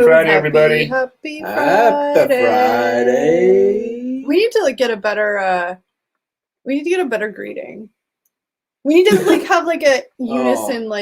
Friday, everybody. Happy Happy Friday. We need to get a better greeting. We need to have a unison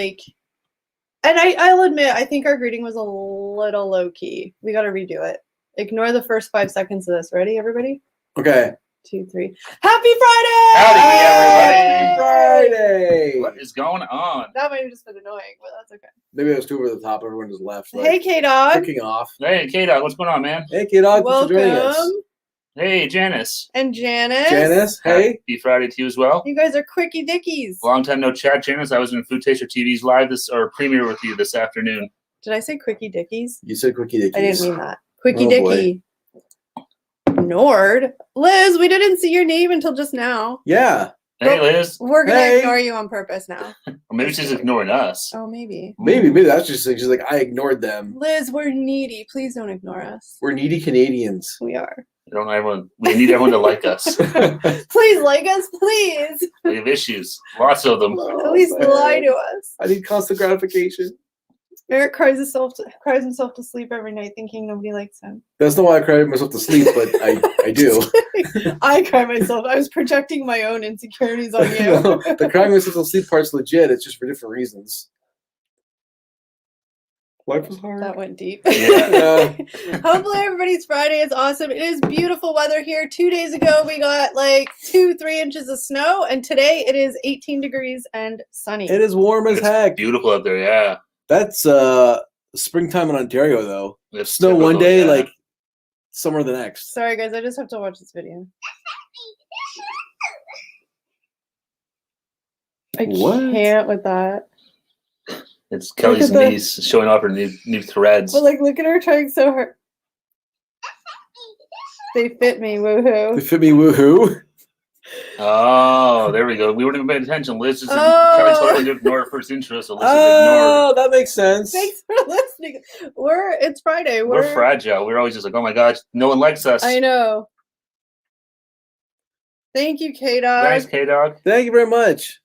and I'll admit I think our greeting was a little low key. We gotta redo it. Ignore the first 5 seconds of this. Ready, everybody? Okay. 2, 3. Happy Friday! Howdy, everybody. Happy Friday. What is going on? That might have just been annoying, but that's okay. Maybe it was too over the top. Everyone just left. Hey, K-Dog. Kicking off. Hey, K-Dog, what's going on, man? Hey, K-Dog. Thanks for joining us. Welcome. Hey, Janice. And Janice. Janice, hey. Happy Friday to you as well. You guys are quickie dickies. Long time no chat, Janice. I was in Food Taster TV's live premiere with you this afternoon. Did I say quickie dickies? You said quickie dickies. I didn't mean that. Quickie Oh, dicky. Nord. Liz, we didn't see your name until just now. Yeah. Hey, Liz. We're going to Hey. ignore you on purpose now. Or maybe she's ignoring us. Oh, maybe. Maybe that's just she's like, I ignored them. Liz, we're needy. Please don't ignore us. We're needy Canadians. We are. We need everyone to like us. Please like us, please. We have issues. Lots of them. At least lie to us. I need constant gratification. Eric cries himself to sleep every night thinking nobody likes him. That's not why I cry myself to sleep, but I do. I cry myself. I was projecting my own insecurities on you. No, the crying myself to sleep part's legit. It's just for different reasons. Life was hard. That went deep. Yeah. Hopefully everybody's Friday is awesome. It is beautiful weather here. 2 days ago we got 2-3 inches of snow, and today it is 18 degrees and sunny. It is warm as It's heck. beautiful up there, yeah. That's springtime in Ontario, though. It's Snow typical, one day, yeah. summer the next. Sorry guys, I just have to watch this video. I What? can't with that. It's Kelly's Look at niece showing off her new threads. But look at her trying so hard. They fit me, They woohoo. fit me, woohoo. Oh, there we go. We weren't even paying attention. Liz just Kelly told her to ignore her first intro, so Liz ignored. Oh, that makes sense. Thanks for listening. It's Friday. We're fragile. We're always just like, oh my gosh, no one likes us. I know. Thank you, K-Dog. Thanks, K-Dog. Thank you very much.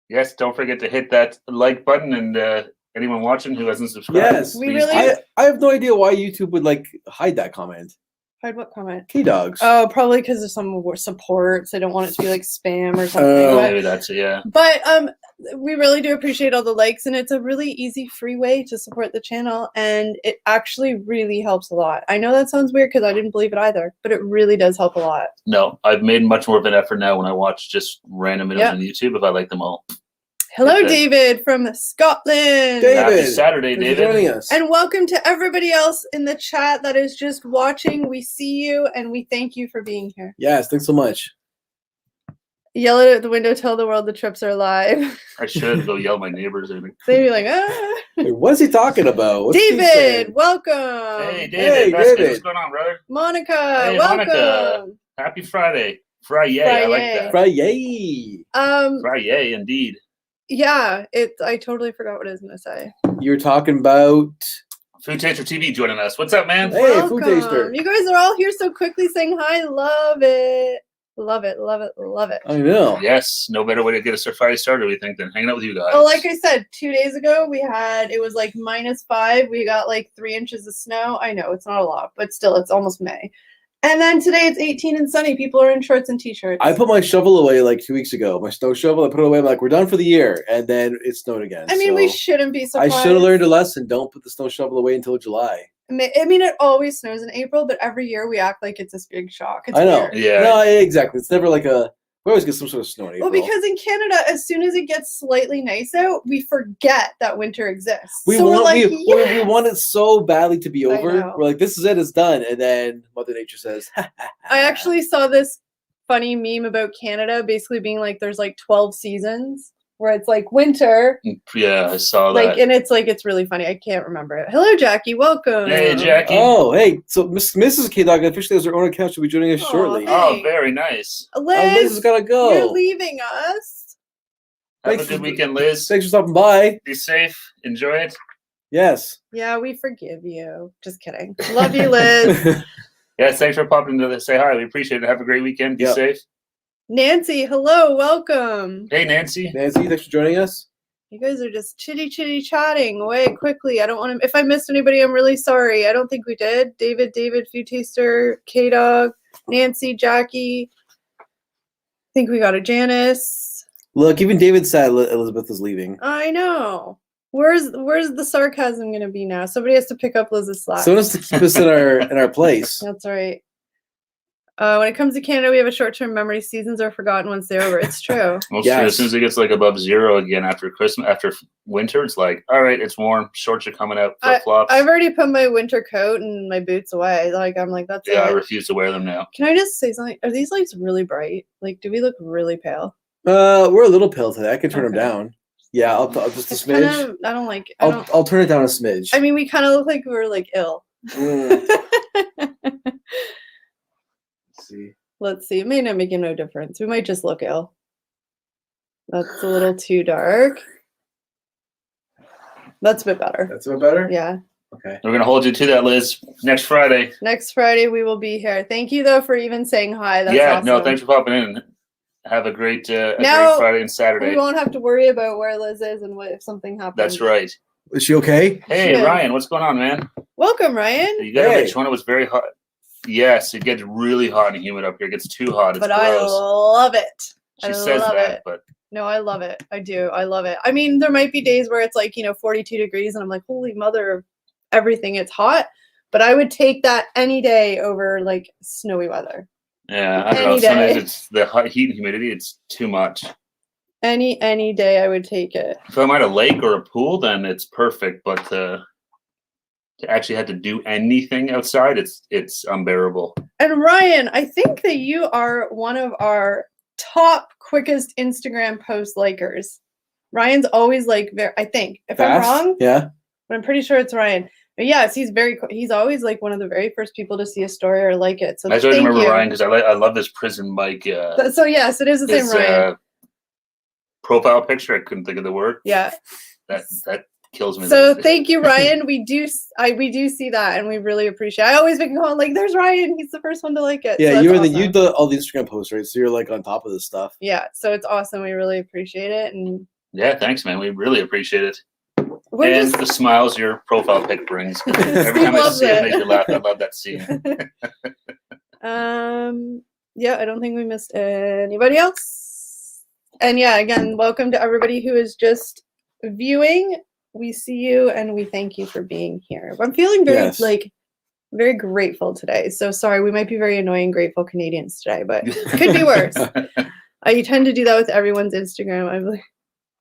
Yes, don't forget to hit that like button, and anyone watching who hasn't subscribed. Yes. We please really- do. I have no idea why YouTube would hide that comment. Hide what comment? K-Dogs. Oh, probably because of some supports. They don't want it to be spam or something. Oh. Maybe that's it, yeah. But we really do appreciate all the likes, and it's a really easy, free way to support the channel, and it actually really helps a lot. I know that sounds weird because I didn't believe it either, but it really does help a lot. No, I've made much more of an effort now when I watch just random videos on YouTube if I like them all. Hello, Okay. David from Scotland. David. Happy Saturday, Thanks for joining David. us. And welcome to everybody else in the chat that is just watching. We see you, and we thank you for being here. Yes, thanks so much. Yell it at the window, tell the world the trips are live. I should go yell at my neighbors. I think. They'd be like, ah. Hey, what is he talking about? What's he David, saying? welcome. Hey, David. Hey, Vasquez, David. what's going on, brother? Monica, Hey, welcome. Monica. Happy Friday. Friday. I like that. Friday. Friday, indeed. Yeah, I totally forgot what I was gonna say. You're talking about... Food Taster TV joining us. What's up, man? Hey, Food Taster. You guys are all here so quickly saying hi. Love it. Love it, love it, love it. I know. Yes, no better way to get us our Friday started, we think, than hanging out with you guys. Oh, like I said, 2 days ago it was -5. We got 3 inches of snow. I know it's not a lot, but still, it's almost May. And then today it's 18 and sunny. People are in shorts and t-shirts. I put my shovel away 2 weeks ago. My snow shovel, I put it away. I'm like, we're done for the year. And then it snowed again. I mean, so we shouldn't be I surprised. should have learned a lesson. Don't put the snow shovel away until July. I mean, it always snows in April, but every year we act like it's this big shock. It's I know. weird. Yeah. No, exactly. It's never we always get some sort of snow in April. Well, because in Canada, as soon as it gets slightly nice out, we forget that winter exists. we so want, we're like, we yes. want it so badly to be I over. know. We're like, this is it, it's done. And then Mother Nature says, I actually saw this funny meme about Canada basically being there's 12 seasons where it's winter. Yeah, I saw that. And it's really funny. I can't remember it. Hello, Jackie. Welcome. Hey, Jackie. oh, hey. So Mrs. K-Dog officially has her own account. She'll be joining us Aw, shortly. hey. Oh, very nice. Liz, Liz has got to go. you're leaving us. Have Thanks a good for- weekend, Liz. Thanks for stopping by. Be safe. Enjoy it. Yes. Yeah, we forgive you. Just kidding. Love you, Liz. Yes, thanks for popping to say hi. We appreciate it. Have a great weekend. Be Yep. safe. Nancy, hello. Welcome. Hey, Nancy. Nancy, thanks for joining us. You guys are just chitty chatting away quickly. I don't want to. If I missed anybody, I'm really sorry. I don't think we did. David, Food Taster, K Dog, Nancy, Jackie. I think we got a Janice. Look, even David said Elizabeth is leaving. I know. Where's the sarcasm gonna be now? Somebody has to pick up Liz's slack. Someone has to keep us in our place. That's right. When it comes to Canada, we have a short-term memory. Seasons are forgotten once they're over. It's true. Most true. As soon as it gets like above 0 again after Christmas, after winter, it's like, all right, it's warm. Shorts are coming out. Flip flops. I've already put my winter coat and my boots away. Like I'm like, that's I refuse to wear them now. Can I just say something? Are these lights really bright? Like, do we look really pale? We're a little pale today. I can turn them down. Yeah, I'll just a smidge. I don't like. I'll turn it down a smidge. I mean, we kind of look like we're like ill. See. Let's see. It may not make no difference. We might just look ill. That's a little too dark. That's a bit better. That's a bit better? Yeah. Okay. We're going to hold you to that, Liz. Next Friday. Next Friday, we will be here. Thank you, though, for even saying hi. That's awesome. No, thanks for popping in. Have a great Friday and Saturday. We won't have to worry about where Liz is and what if something happens. That's right. Is she okay? Hey, Ryan, what's going on, man? Welcome, Ryan. You got to Toronto was very hot. Yes, it gets really hot and humid up here. It gets too hot. It's but gross. I love it. She says that, but no, I love it. I do. I love it. I mean, there might be days where it's like 42 degrees, and I'm like, holy mother of everything, it's hot. But I would take that any day over like snowy weather. Yeah, I don't know. Sometimes it's the hot heat and humidity. It's too much. Any day I would take it. If I'm at a lake or a pool, then it's perfect. But to actually have to do anything outside, it's unbearable. And Ryan, I think that you are one of our top quickest Instagram post likers. Ryan's always like I think if fast? I'm wrong, yeah, but I'm pretty sure it's Ryan. But yes, he's always like one of the very first people to see a story or like it. So I always remember Ryan because I love this prison mic. So yes, it is the same Ryan. Profile picture. I couldn't think of the word. Yeah. That kills me. So thank you, Ryan. We do see that, and we really appreciate it. I always make a call like, "There's Ryan. He's the first one to like it." Yeah, so you awesome. all the Instagram posts, right? So you're like on top of this stuff. Yeah, so it's awesome. We really appreciate it, and yeah, thanks, man. We really appreciate it. The smiles your profile pic brings. Every time I see it, it makes me laugh. I love that scene. Yeah, I don't think we missed anybody else. And yeah, again, welcome to everybody who is just viewing. We see you and we thank you for being here. I'm feeling very grateful today. So sorry, we might be very annoying, grateful Canadians today, but it could be worse. I tend to do that with everyone's Instagram. I'm like,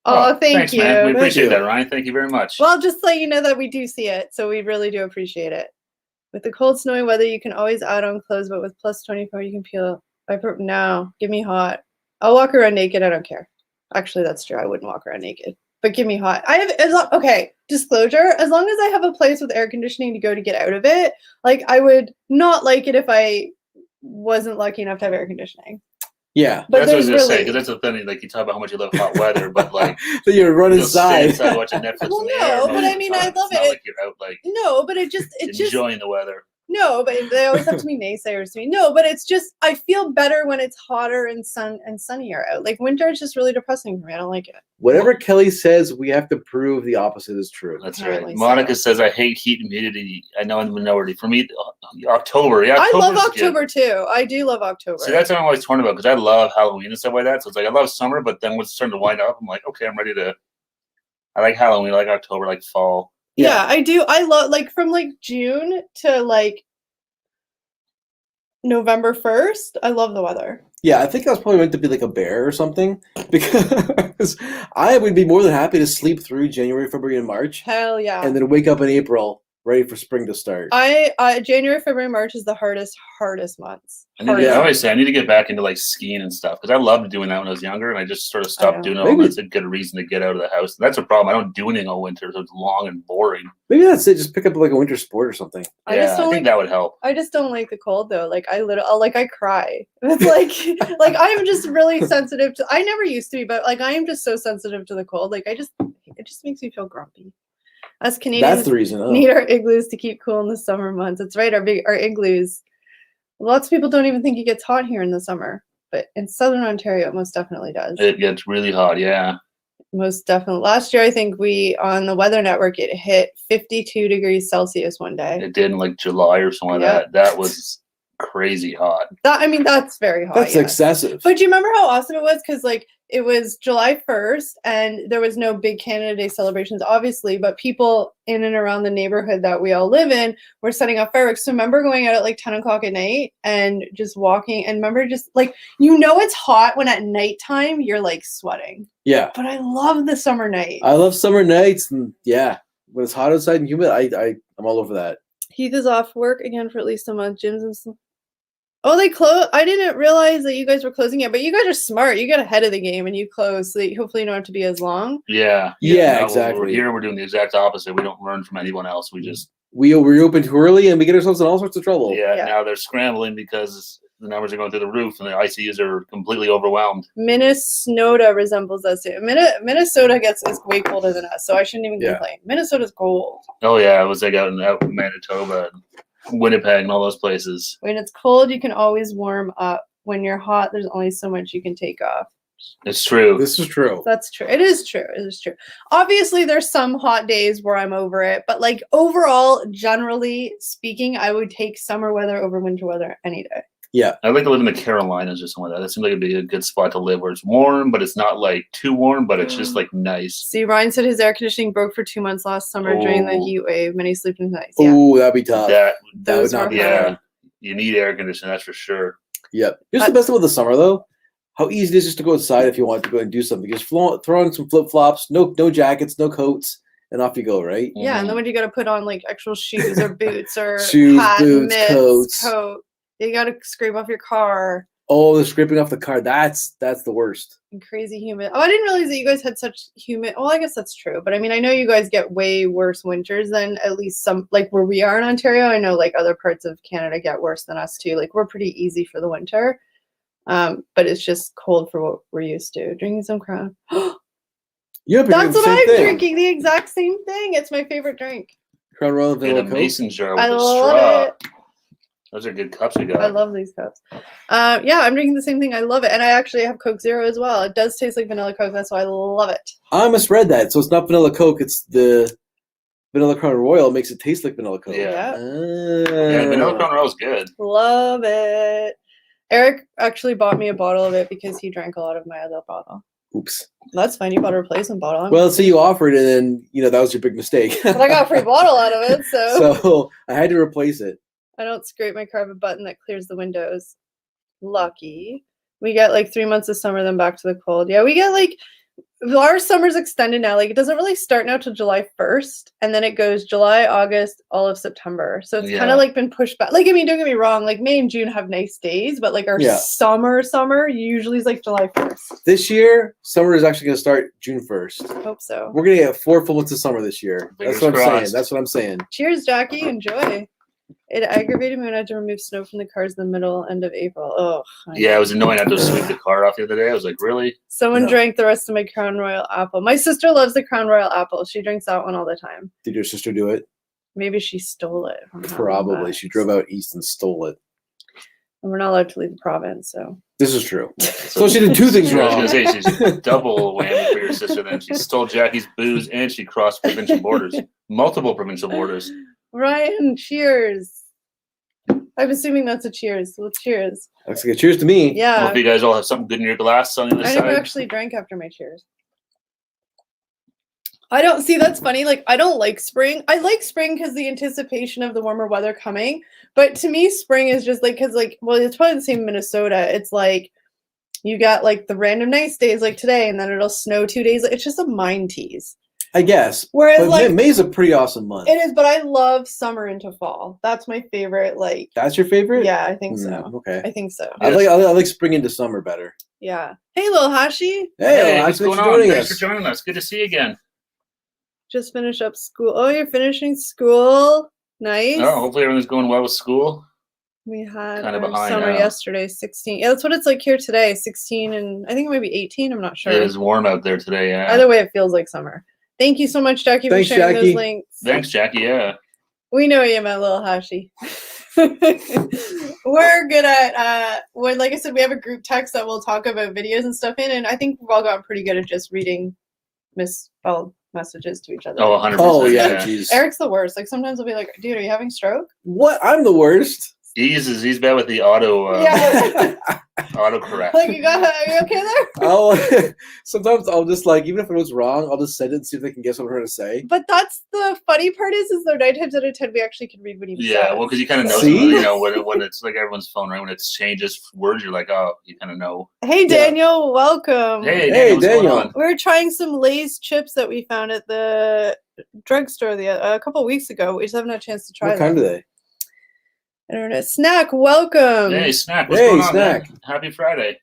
oh, thanks, you. Man. We appreciate that, Ryan. Thank you very much. Well, just let you know that we do see it. So we really do appreciate it. With the cold, snowy weather, you can always add on clothes, but with plus 24, you can peel. No, give me hot. I'll walk around naked. I don't care. Actually, that's true. I wouldn't walk around naked. But give me hot. Disclosure, as long as I have a place with air conditioning to go to get out of it, like I would not like it if I wasn't lucky enough to have air conditioning. Yeah. But that's what I was going to say, because that's the thing, like you talk about how much you love hot weather, but like so you're running inside watching Netflix. Well, no, but I mean, I love it. Like you're out like enjoying the weather. No, but they always have to be naysayers to me. No, but it's just I feel better when it's hotter and sunnier out. Like winter is just really depressing for me. I don't like it. Whatever Kelly says, we have to prove the opposite is true. That's right. Monica says I hate heat and humidity. I know I'm the minority. For me, October. Yeah, I love October too. I do love October. See, that's what I'm always torn about because I love Halloween and stuff like that. So it's like I love summer, but then when it's starting to wind up, I'm like, okay, I'm ready to. I like Halloween. I like October. I like fall. Yeah, I do. I love from June to November 1st. I love the weather. Yeah, I think I was probably meant to be like a bear or something because I would be more than happy to sleep through January, February, and March. Hell yeah. And then wake up in April ready for spring to start. January, February, March is the hardest months. I always say I need to get back into skiing and stuff because I loved doing that when I was younger, and I just sort of stopped doing it. Maybe it's a good reason to get out of the house. And that's a problem. I don't do anything all winter, so it's long and boring. Maybe that's it. Just pick up a winter sport or something. I think that would help. I just don't like the cold though. I cry. It's like I'm just really sensitive to. I never used to be, but I am just so sensitive to the cold. It just makes me feel grumpy. Us Canadians that's the reason. Need our igloos to keep cool in the summer months. It's right, our igloos. Lots of people don't even think it gets hot here in the summer, but in southern Ontario, it most definitely does. It gets really hot, yeah. Most definitely. Last year, I think on the Weather Network, it hit 52 degrees Celsius one day. It did in like July or something like that. That was crazy hot. That's very hot. That's excessive. But do you remember how awesome it was? Because like it was July 1st and there was no big Canada Day celebrations, obviously, but people in and around the neighborhood that we all live in were setting off fireworks. So remember going out at like 10 o'clock at night and just walking, and remember just like, it's hot when at nighttime you're like sweating. Yeah. But I love the summer night. I love summer nights, and yeah, when it's hot outside and humid, I'm all over that. Heath is off work again for at least a month. Gyms and stuff. Oh, they close. I didn't realize that you guys were closing it, but you guys are smart. You get ahead of the game and you close, so that hopefully you don't have to be as long. Yeah, no, exactly. We're doing the exact opposite. We don't learn from anyone else. We open too early and we get ourselves in all sorts of trouble. Yeah. Now they're scrambling because the numbers are going through the roof and the ICUs are completely overwhelmed. Minnesota resembles us too. Minnesota is way colder than us, so I shouldn't even complain. Minnesota's cold. Oh yeah, I was like out in Manitoba, Winnipeg, and all those places. When it's cold, you can always warm up. When you're hot, there's only so much you can take off. It's true. This is true. That's true. It is true. It is true. Obviously, there's some hot days where I'm over it, but like overall, generally speaking, I would take summer weather over winter weather any day. Yeah. I'd like to live in the Carolinas or something like that. That seems like it'd be a good spot to live where it's warm, but it's not like too warm, but it's just like nice. See, Ryan said his air conditioning broke for 2 months last summer during the heat wave. Many sleeping nights. Yeah. Oh, that'd be tough. That would not be. Yeah. You need air conditioning, that's for sure. Yep. Here's the best thing about the summer, though. How easy it is just to go outside if you want to go and do something. Just throw on some flip-flops, no jackets, no coats, and off you go, right? Yeah, and then when you got to put on like actual shoes or boots or shoes, hat, boots, mitts, coats. coat. You got to scrape off your car. Oh, the scraping off the car. That's the worst. And crazy humid. Oh, I didn't realize that you guys had such humid. Well, I guess that's true. But I mean, I know you guys get way worse winters than at least some, like where we are in Ontario. I know like other parts of Canada get worse than us too. Like we're pretty easy for the winter. But it's just cold for what we're used to. Drinking some Crown. Yeah, that's what I'm drinking. The exact same thing. It's my favorite drink. Crown Royal Vanilla In a Coke. mason jar with I a love straw. it. Those are good cups you got. I love these cups. Yeah, I'm drinking the same thing. I love it. And I actually have Coke Zero as well. It does taste like vanilla Coke. That's why I love it. I misread that. So it's not vanilla Coke. It's the Vanilla Crown Royal makes it taste like vanilla Coke. Yeah. Vanilla Crown Royal is good. Love it. Eric actually bought me a bottle of it because he drank a lot of my other bottle. Oops. That's fine. You bought a replacement bottle. Well, so you offered and then, that was your big mistake. But I got a free bottle out of it, so. So I had to replace it. I don't scrape my car. I have a button that clears the windows. Lucky. We get like 3 months of summer, then back to the cold. Yeah, we get like, our summer's extended now. Like it doesn't really start now till July 1st. And then it goes July, August, all of September. So it's kind of like been pushed back. Like, I mean, don't get me wrong. Like May and June have nice days, but like our summer usually is like July 1st. This year, summer is actually going to start June 1st. I hope so. We're going to get 4 full months of summer this year. That's what I'm saying. Cheers, Jackie. Enjoy. It aggravated me when I had to remove snow from the cars in the middle, end of April. Oh. Yeah, it was annoying. I had to sweep the car off the other day. I was like, really? Someone drank the rest of my Crown Royal apple. My sister loves the Crown Royal apple. She drinks that one all the time. Did your sister do it? Maybe she stole it. Probably. She drove out east and stole it. And we're not allowed to leave the province, so. This is true. So she did 2 things wrong. I was going to say, she's double whammy for your sister then. She stole Jackie's booze and she crossed provincial borders. Multiple provincial borders. Ryan, cheers. I'm assuming that's a cheers. Well, cheers. Looks like a cheers to me. Yeah. Hope you guys all have something good in your glass on the other I side. never actually drank after my cheers. That's funny. Like, I don't like spring. I like spring because the anticipation of the warmer weather coming. But to me, spring is just like, because like, well, it's probably the same in Minnesota. It's like, you got like the random nice days like today, and then it'll snow 2 days. It's just a mind tease. I guess. Whereas but like May's a pretty awesome month. It is, but I love summer into fall. That's my favorite. Like that's your favorite? Yeah, I think so. Okay, I think so. I like spring into summer better. Yeah. Hey, little Hashi. Hey, what's going on? Thanks for joining us. Good to see you again. Just finish up school. Oh, you're finishing school. Nice. Oh, hopefully everything's going well with school. We had kind of our summer yesterday, 16. Yeah, that's what it's like here today, 16, and I think it might be 18. I'm not sure. It is warm out there today, yeah. Either way, it feels like summer. Thank you so much, Jackie, for sharing those links. Thanks, Jackie, yeah. We know you, my little Hashi. We're good at, like I said, we have a group text that we'll talk about videos and stuff in, and I think we've all gotten pretty good at just reading misspelled messages to each other. Oh, 100%. Oh yeah, jeez. Eric's the worst. Like sometimes I'll be like, dude, are you having stroke? What? I'm the worst. He's bad with the auto autocorrect. Like are you okay there? I'll sometimes I'll just like, even if it was wrong, I'll just send it and see if they can guess what I'm trying to say. But that's the funny part is there 9 times out of 10 we actually can read what he says. Yeah, well, because you kind of know, See? you know, when it's like everyone's phone, right? When it changes words, you're like, oh, you kind of know. Hey Daniel, welcome. Hey, what's going Daniel. on? We're trying some Lay's chips that we found at the drugstore a couple of weeks ago. We just haven't had a chance to try What kind them. are they? I don't know. Snack, welcome. Hey, Snack, what's Hey, going on, Snack. man? Happy Friday.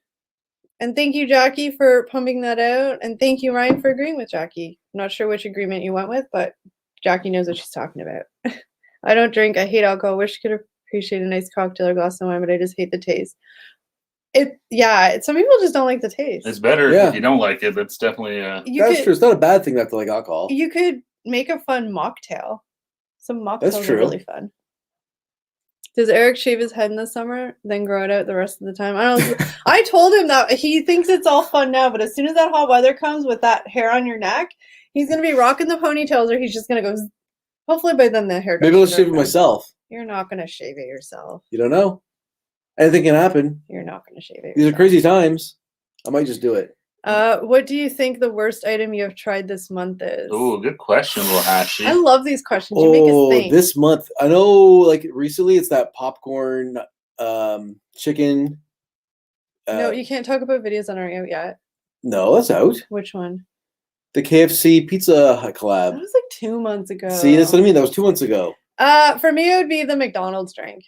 And thank you, Jackie, for pumping that out. And thank you, Ryan, for agreeing with Jackie. I'm not sure which agreement you went with, but Jackie knows what she's talking about. I don't drink. I hate alcohol. Wish I could appreciate a nice cocktail or glass of wine, but I just hate the taste. Some people just don't like the taste. It's better Yeah. if you don't like it. That's definitely That's true. It's not a bad thing not to like alcohol. You could make a fun mocktail. Some mocktails That's are true. really fun. Does Eric shave his head in the summer, then grow it out the rest of the time? I don't. I told him that he thinks it's all fun now, but as soon as that hot weather comes with that hair on your neck, he's gonna be rocking the ponytails, or he's just gonna go. Hopefully by then the hair. Maybe I'll shave it myself. You're not gonna shave it yourself. You don't know. Anything can happen. You're not gonna shave it. These are yourself. crazy times. I might just do it. What do you think the worst item you have tried this month is? oh, good question, little Hashy. I love these questions. You make us think. This month, I know, like recently, it's that popcorn, chicken. No, you can't talk about videos that aren't out yet. No, that's out. Which one? The KFC Pizza Hut That collab. was like 2 months ago. See, that's what I mean. That was 2 months ago. For me, it would be the McDonald's drink.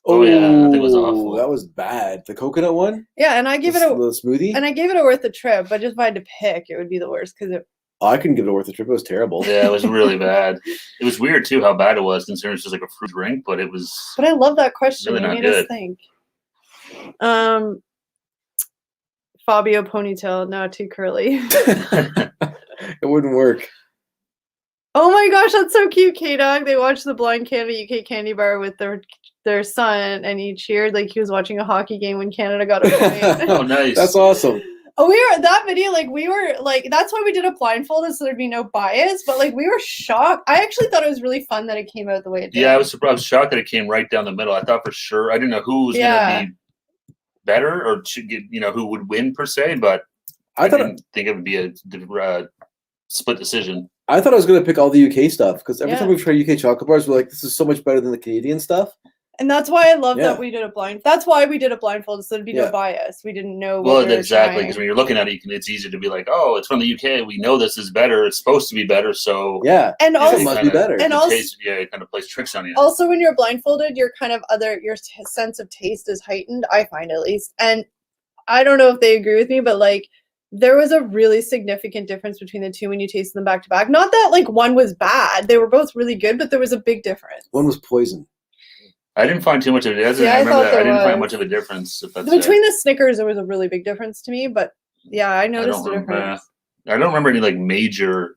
Oh, yeah, I think it was awful. That was bad. The coconut one. Yeah, and I gave it the a smoothie. and I gave it a worth a trip, but just if I had to pick, it would be the worst because it. Oh, I couldn't give it a worth a trip. It was terrible. Yeah, it was really bad. It was weird too how bad it was, considering it's just like a fruit drink, but it was. But I love that question. Really You not made us good. think. Fabio ponytail, not too curly. It wouldn't work. Oh my gosh, that's so cute, K-Dog. They watched the Blind Canada UK candy bar with their son, and he cheered like he was watching a hockey game when Canada got a point. Oh, nice. That's awesome. Oh, that video, we were like, that's why we did it blindfolded so there'd be no bias. But like, we were shocked. I actually thought it was really fun that it came out the way it did. Yeah, I was surprised. I was shocked that it came right down the middle. I thought for sure. I didn't know who was going to be better or to get, who would win per se, but I didn't think it would be a split decision. I thought I was going to pick all the UK stuff because every Yeah. time we've tried UK chocolate bars, we're like, this is so much better than the Canadian stuff. And that's why I love Yeah. that we did a blind. That's why we did a blindfold, so there'd be Yeah. no bias. We didn't know. Well, what we were exactly, trying. because when you're looking at it, it's easy to be like, oh, it's from the UK. We know this is better. It's supposed to be better. So Yeah. And it also, must be better. And it also- kind of plays tricks on you. also when you're blindfolded, your sense of taste is heightened. I find at least, and I don't know if they agree with me, but like there was a really significant difference between the two when you tasted them back to back. Not that like one was bad; they were both really good, but there was a big difference. One was poison. I didn't find too much of it. I Yeah, I remember thought that. I there didn't find was. much of a difference. If that's Between the Snickers, there was a really big difference to me, but yeah, I noticed don't the remember. difference. I don't remember any like major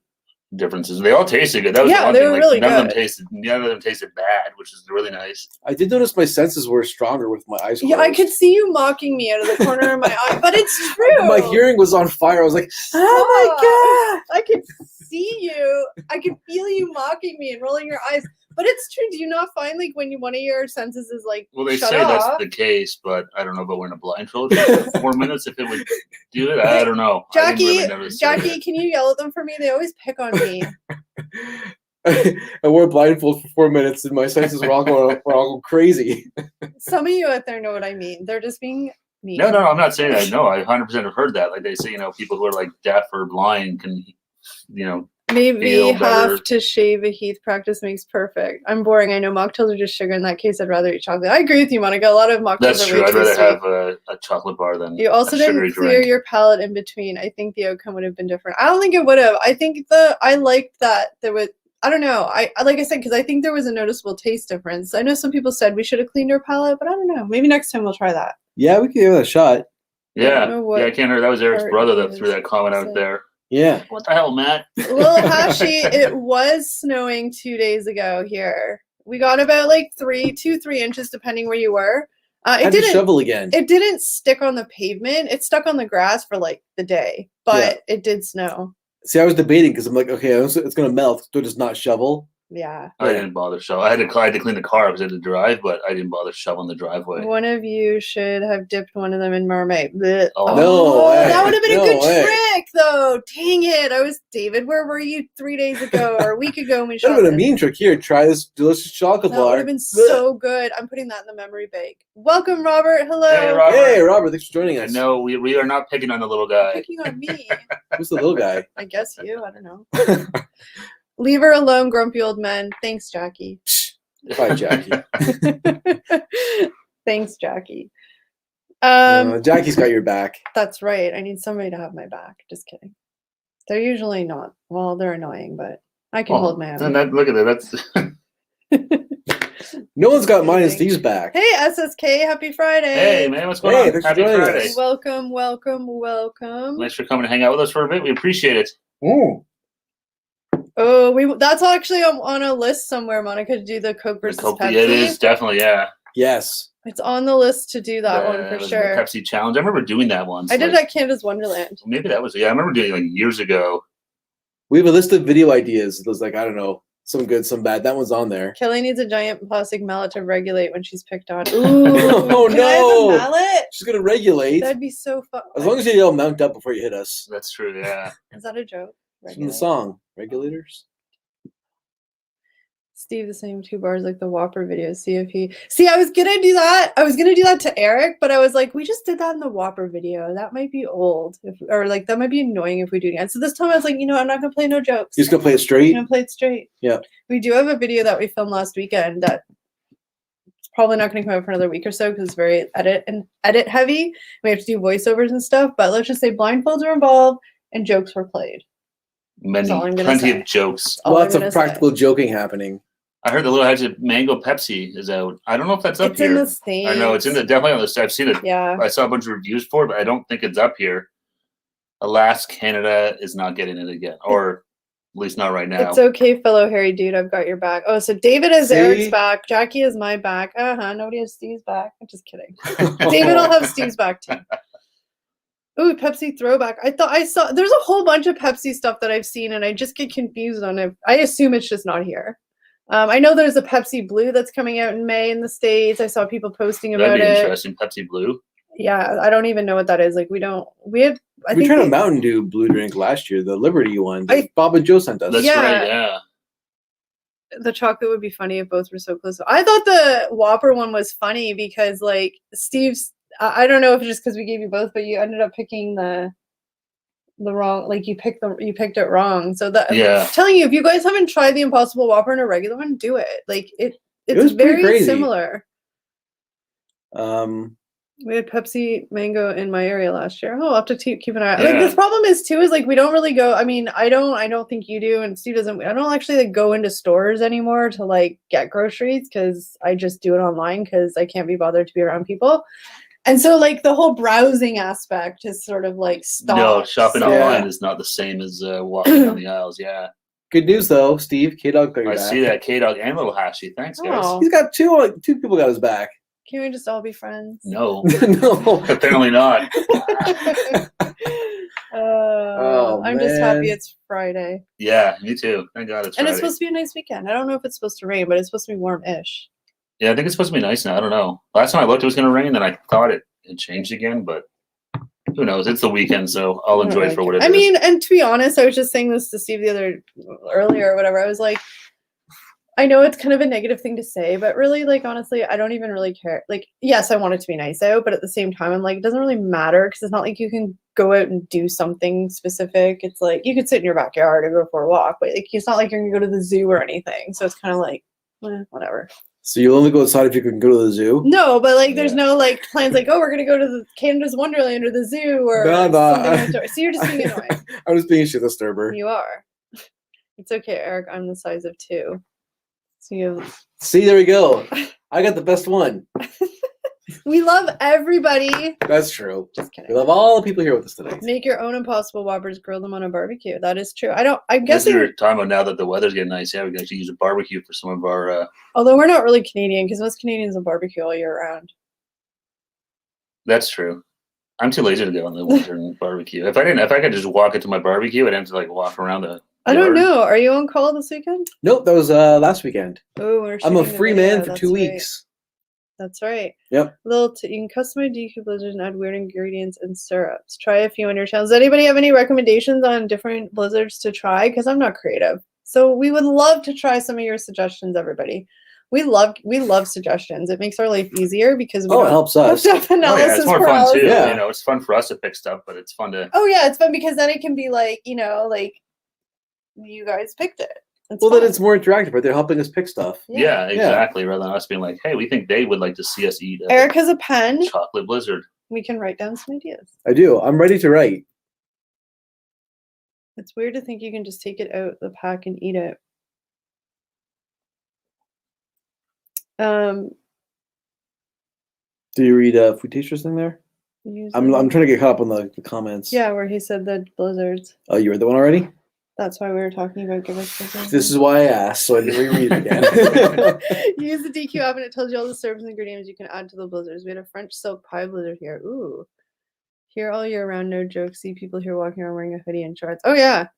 differences. They all tasted good. That was Yeah, the one they thing. were Like, really none of good. them tasted bad, which is really nice. I did notice my senses were stronger with my eyes closed. Yeah, I could see you mocking me out of the corner of my eye, but it's true. My hearing was on fire. I was like, oh my God. I could see you. I could feel you mocking me and rolling your eyes. But it's true. Do you not find like when one of your senses is like Well, they shut say off? that's the case, but I don't know about wearing a blindfold for 4 minutes if it would do it. I don't know. I didn't Jackie, really notice it. Jackie, can you yell at them for me? They always pick on me. I wore a blindfold for 4 minutes and my senses were all going crazy. Some of you out there know what I mean. They're just being mean. No, I'm not saying that. No, I 100% have heard that. Like they say, people who are like deaf or blind can, Maybe feel better. have to shave a Heath. Practice makes perfect. I'm boring. I know mocktails are just sugar. In that case, I'd rather eat chocolate. I agree with you, Monica. A lot of mocktails That's are true. way I'd too rather sweet. have a chocolate bar than You also a didn't sugary clear drink. your palate in between. I think the outcome would have been different. I don't think it would have. I think I liked that there was. I don't know. I like I said because I think there was a noticeable taste difference. I know some people said we should have cleaned our palate, but I don't know. Maybe next time we'll try that. Yeah, we could give it a shot. I don't Yeah, know what I can't remember. That was Eric's part brother it that threw is. that comment Is out it? there. Yeah. What the hell, Matt? Well, Hashi, it was snowing 2 days ago here. We got about like 3 inches depending where you were. I It had to didn't. shovel again. It didn't stick on the pavement. It stuck on the grass for like the day, but it did snow. See, I was debating because I'm like, okay, it's going to melt. So just not shovel. Yeah. I didn't bother shoveling. I had to clean the car because I had to drive, but I didn't bother shoveling the driveway. One of you should have dipped one of them in marmite. Oh, no way. That would have been a good way. trick, though. Dang it. David, where were you 3 days ago or a week ago when we That shot would have been a this? mean trick. Here, try this delicious chocolate That bar. would have been so good. I'm putting that in the memory bank. Welcome, Robert. Hello. Hey, Robert. Hey, Robert. Thanks for joining I us. know we are not picking on the little You're guy. picking on me. Who's the little guy? I guess you. I don't know. Leave her alone, grumpy old man. Thanks, Jackie. Bye, Jackie. Thanks, Jackie. Jackie's got your back. That's right. I need somebody to have my back. Just kidding. They're usually not. Well, they're annoying, but I can hold my own. Look at that. That's No one's got mine and Steve's back. Hey, SSK. Happy Friday. hey man, what's going Hey, on? thanks for Happy joining Friday. us. Welcome, welcome, welcome. Thanks for coming to hang out with us for a bit. We appreciate it. Mm. Oh, that's actually on a list somewhere, Monica, to do the Coke versus Pepsi. It is definitely, yeah. Yes. It's on the list to do that one It for was sure. The Pepsi challenge. I remember doing that once. I did it at Canada's Wonderland. Maybe that was, I remember doing it like years ago. We have a list of video ideas. There's like, I don't know, some good, some bad. That one's on there. Kelly needs a giant plastic mallet to regulate when she's picked on. Ooh, Oh, can I have no. a mallet? She's going to regulate. That'd be so fun. As long as you yell mount up before you hit us. That's true, yeah. Is that a joke? It's from the song. Regulators. Steve, the same 2 bars like the Whopper video. See, I was gonna do that. I was gonna do that to Eric, but I was like, we just did that in the Whopper video. That might be old, or like that might be annoying if we do it again. So this time I was like, I'm not gonna play no jokes. You're just going to play it I'm straight? gonna play it straight. Yeah. We do have a video that we filmed last weekend that it's probably not gonna come out for another week or so because it's very edit heavy. We have to do voiceovers and stuff, but let's just say blindfolds are involved and jokes were played. Plenty of jokes. Lots of practical joking happening. I heard the Little Hedge of Mango Pepsi is out. I don't know if that's up It's here. in the States. I know it's definitely on the list. I've seen it. Yeah. I saw a bunch of reviews for it, but I don't think it's up here. Alas, Canada is not getting it again, or at least not right now. It's okay, fellow hairy dude. I've got your back. Oh, so David has See? Eric's back. Jackie has my back. Nobody has Steve's back. I'm just kidding. David will have Steve's back too. Ooh, Pepsi throwback. I saw there's a whole bunch of Pepsi stuff that I've seen, and I just get confused on it. I assume it's just not here. I know there's a Pepsi Blue that's coming out in May in the States. I saw people posting about That'd be it. interesting. Pepsi Blue. Yeah, I don't even know what that is. Like we We tried a Mountain Dew blue drink last year, the Liberty one. Bob and Joe sent us. That's right, yeah. The chocolate would be funny if both were so close. I thought the Whopper one was funny because like Steve's, I don't know if it's just because we gave you both, but you ended up picking the wrong, like you picked it wrong. So that I'm telling you, if you guys haven't tried the Impossible Whopper and a regular one, do it. Like it's very similar. We had Pepsi Mango in my area last year. I'll have to keep an eye out. Like this problem is like we don't really go. I mean, I don't think you do, and Steve doesn't. I don't actually like go into stores anymore to like get groceries because I just do it online because I can't be bothered to be around people. And so like the whole browsing aspect is sort of like stopped. No, shopping online is not the same as walking down the aisles. Yeah. Good news though, Steve. K-Dog got your back. See that, K-Dog and Little Hashy. Thanks, guys. Oh. He's got two people got his back. Can we just all be friends? No. No. Apparently not. I'm just happy it's Friday. Yeah, me too. Thank God it's Friday. And it's supposed to be a nice weekend. I don't know if it's supposed to rain, but it's supposed to be warm-ish. Yeah, I think it's supposed to be nice now. I don't know. Last time I looked, it was going to rain, then I thought it changed again, but who knows? It's the weekend, so I'll enjoy it for what it is. I mean, and to be honest, I was just saying this to Steve earlier or whatever. I was like, I know it's kind of a negative thing to say, but really, like, honestly, I don't even really care. Like, yes, I want it to be nice out, but at the same time, I'm like, it doesn't really matter because it's not like you can go out and do something specific. It's like you could sit in your backyard and go for a walk, but like, it's not like you're going to go to the zoo or anything. So it's kind of like, whatever. So you'll only go outside if you can go to the zoo? No, but like there's no like plans like, oh, we're gonna go to the Canada's Wonderland or the zoo or something. So you're just being annoying. I'm just being a shit disturber. You are. It's okay, Eric. I'm the size of 2. So you see, there we go. I got the best one. We love everybody. That's true. Just kidding. We love all the people here with us today. Make your own Impossible Whoppers, grill them on a barbecue. That is true. I'm guessing we're talking about now that the weather's getting nice. Yeah, we can actually use a barbecue for some of our. Although we're not really Canadian because most Canadians will barbecue all year round. That's true. I'm too lazy to go on the Western barbecue. If I could just walk into my barbecue, I'd have to like walk around the. I don't know. Are you on call this weekend? Nope, that was last weekend. Oh, I'm a free man for 2 weeks. That's right. Yep. You can customize DQ blizzards and add weird ingredients and syrups. Try a few on your channel. Does anybody have any recommendations on different blizzards to try? Because I'm not creative. So we would love to try some of your suggestions, everybody. We love suggestions. It makes our life easier because we it helps us. Have analysis it's more paralysis. fun too. Yeah. You know, it's fun for us to pick stuff, but it's fun to. Oh yeah, it's fun because then it can be like, you know, like you guys picked it. Then it's more interactive, but they're helping us pick stuff. Yeah, exactly. Rather than us being like, hey, we think they would like to see us eat. Eric has a pen. Chocolate blizzard. We can write down some ideas. I do. I'm ready to write. It's weird to think you can just take it out the pack and eat it. Do you read Food Taster's thing there? I'm trying to get caught up on the comments. Yeah, where he said the blizzards. Oh, you read the one already? That's why we were talking about give us blizzards. This is why I asked, so I didn't reread it again. Use the DQ app and it tells you all the syrups and ingredients you can add to the blizzards. We had a French silk pie blizzard here. Ooh. Here all year round, no joke. See people here walking around wearing a hoodie and shorts. Oh, yeah.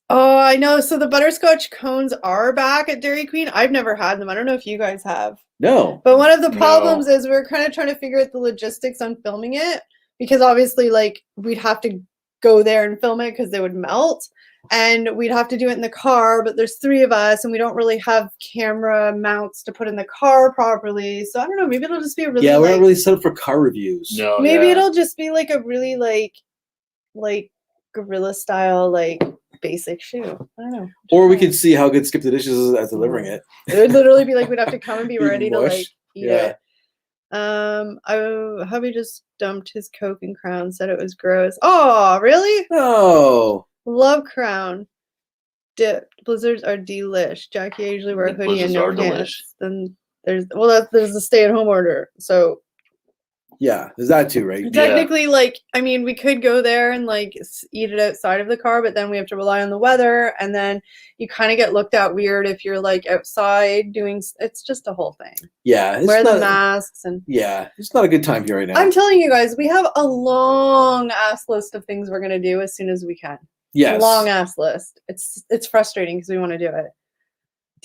Oh, I know. So the butterscotch cones are back at Dairy Queen. I've never had them. I don't know if you guys have. No. But one of the problems is we're kind of trying to figure out the logistics on filming it because obviously, like, we'd have to go there and film it because they would melt. And we'd have to do it in the car, but there's 3 of us and we don't really have camera mounts to put in the car properly. So I don't know. Maybe it'll just be a really we're not really set up for car reviews. No. Maybe it'll just be like a really like guerrilla style basic shoe. I don't know. Or we could see how good Skip the Dishes is at delivering it. It would literally be like we'd have to come and be ready to eat it. Hubby just dumped his Coke and Crown, said it was gross. Oh, really? No. Love Crown. Dip. Blizzards are delish. Jackie, I usually wear a hoodie and no pants. Then there's a stay-at-home order. So yeah, there's that too, right? Technically, we could go there and eat it outside of the car, but then we have to rely on the weather, and then you kind of get looked at weird if you're outside doing. It's just a whole thing. Yeah, wear the masks and. Yeah, it's not a good time here right now. I'm telling you guys, we have a long ass list of things we're gonna do as soon as we can. Yes, long ass list. It's frustrating because we want to do it.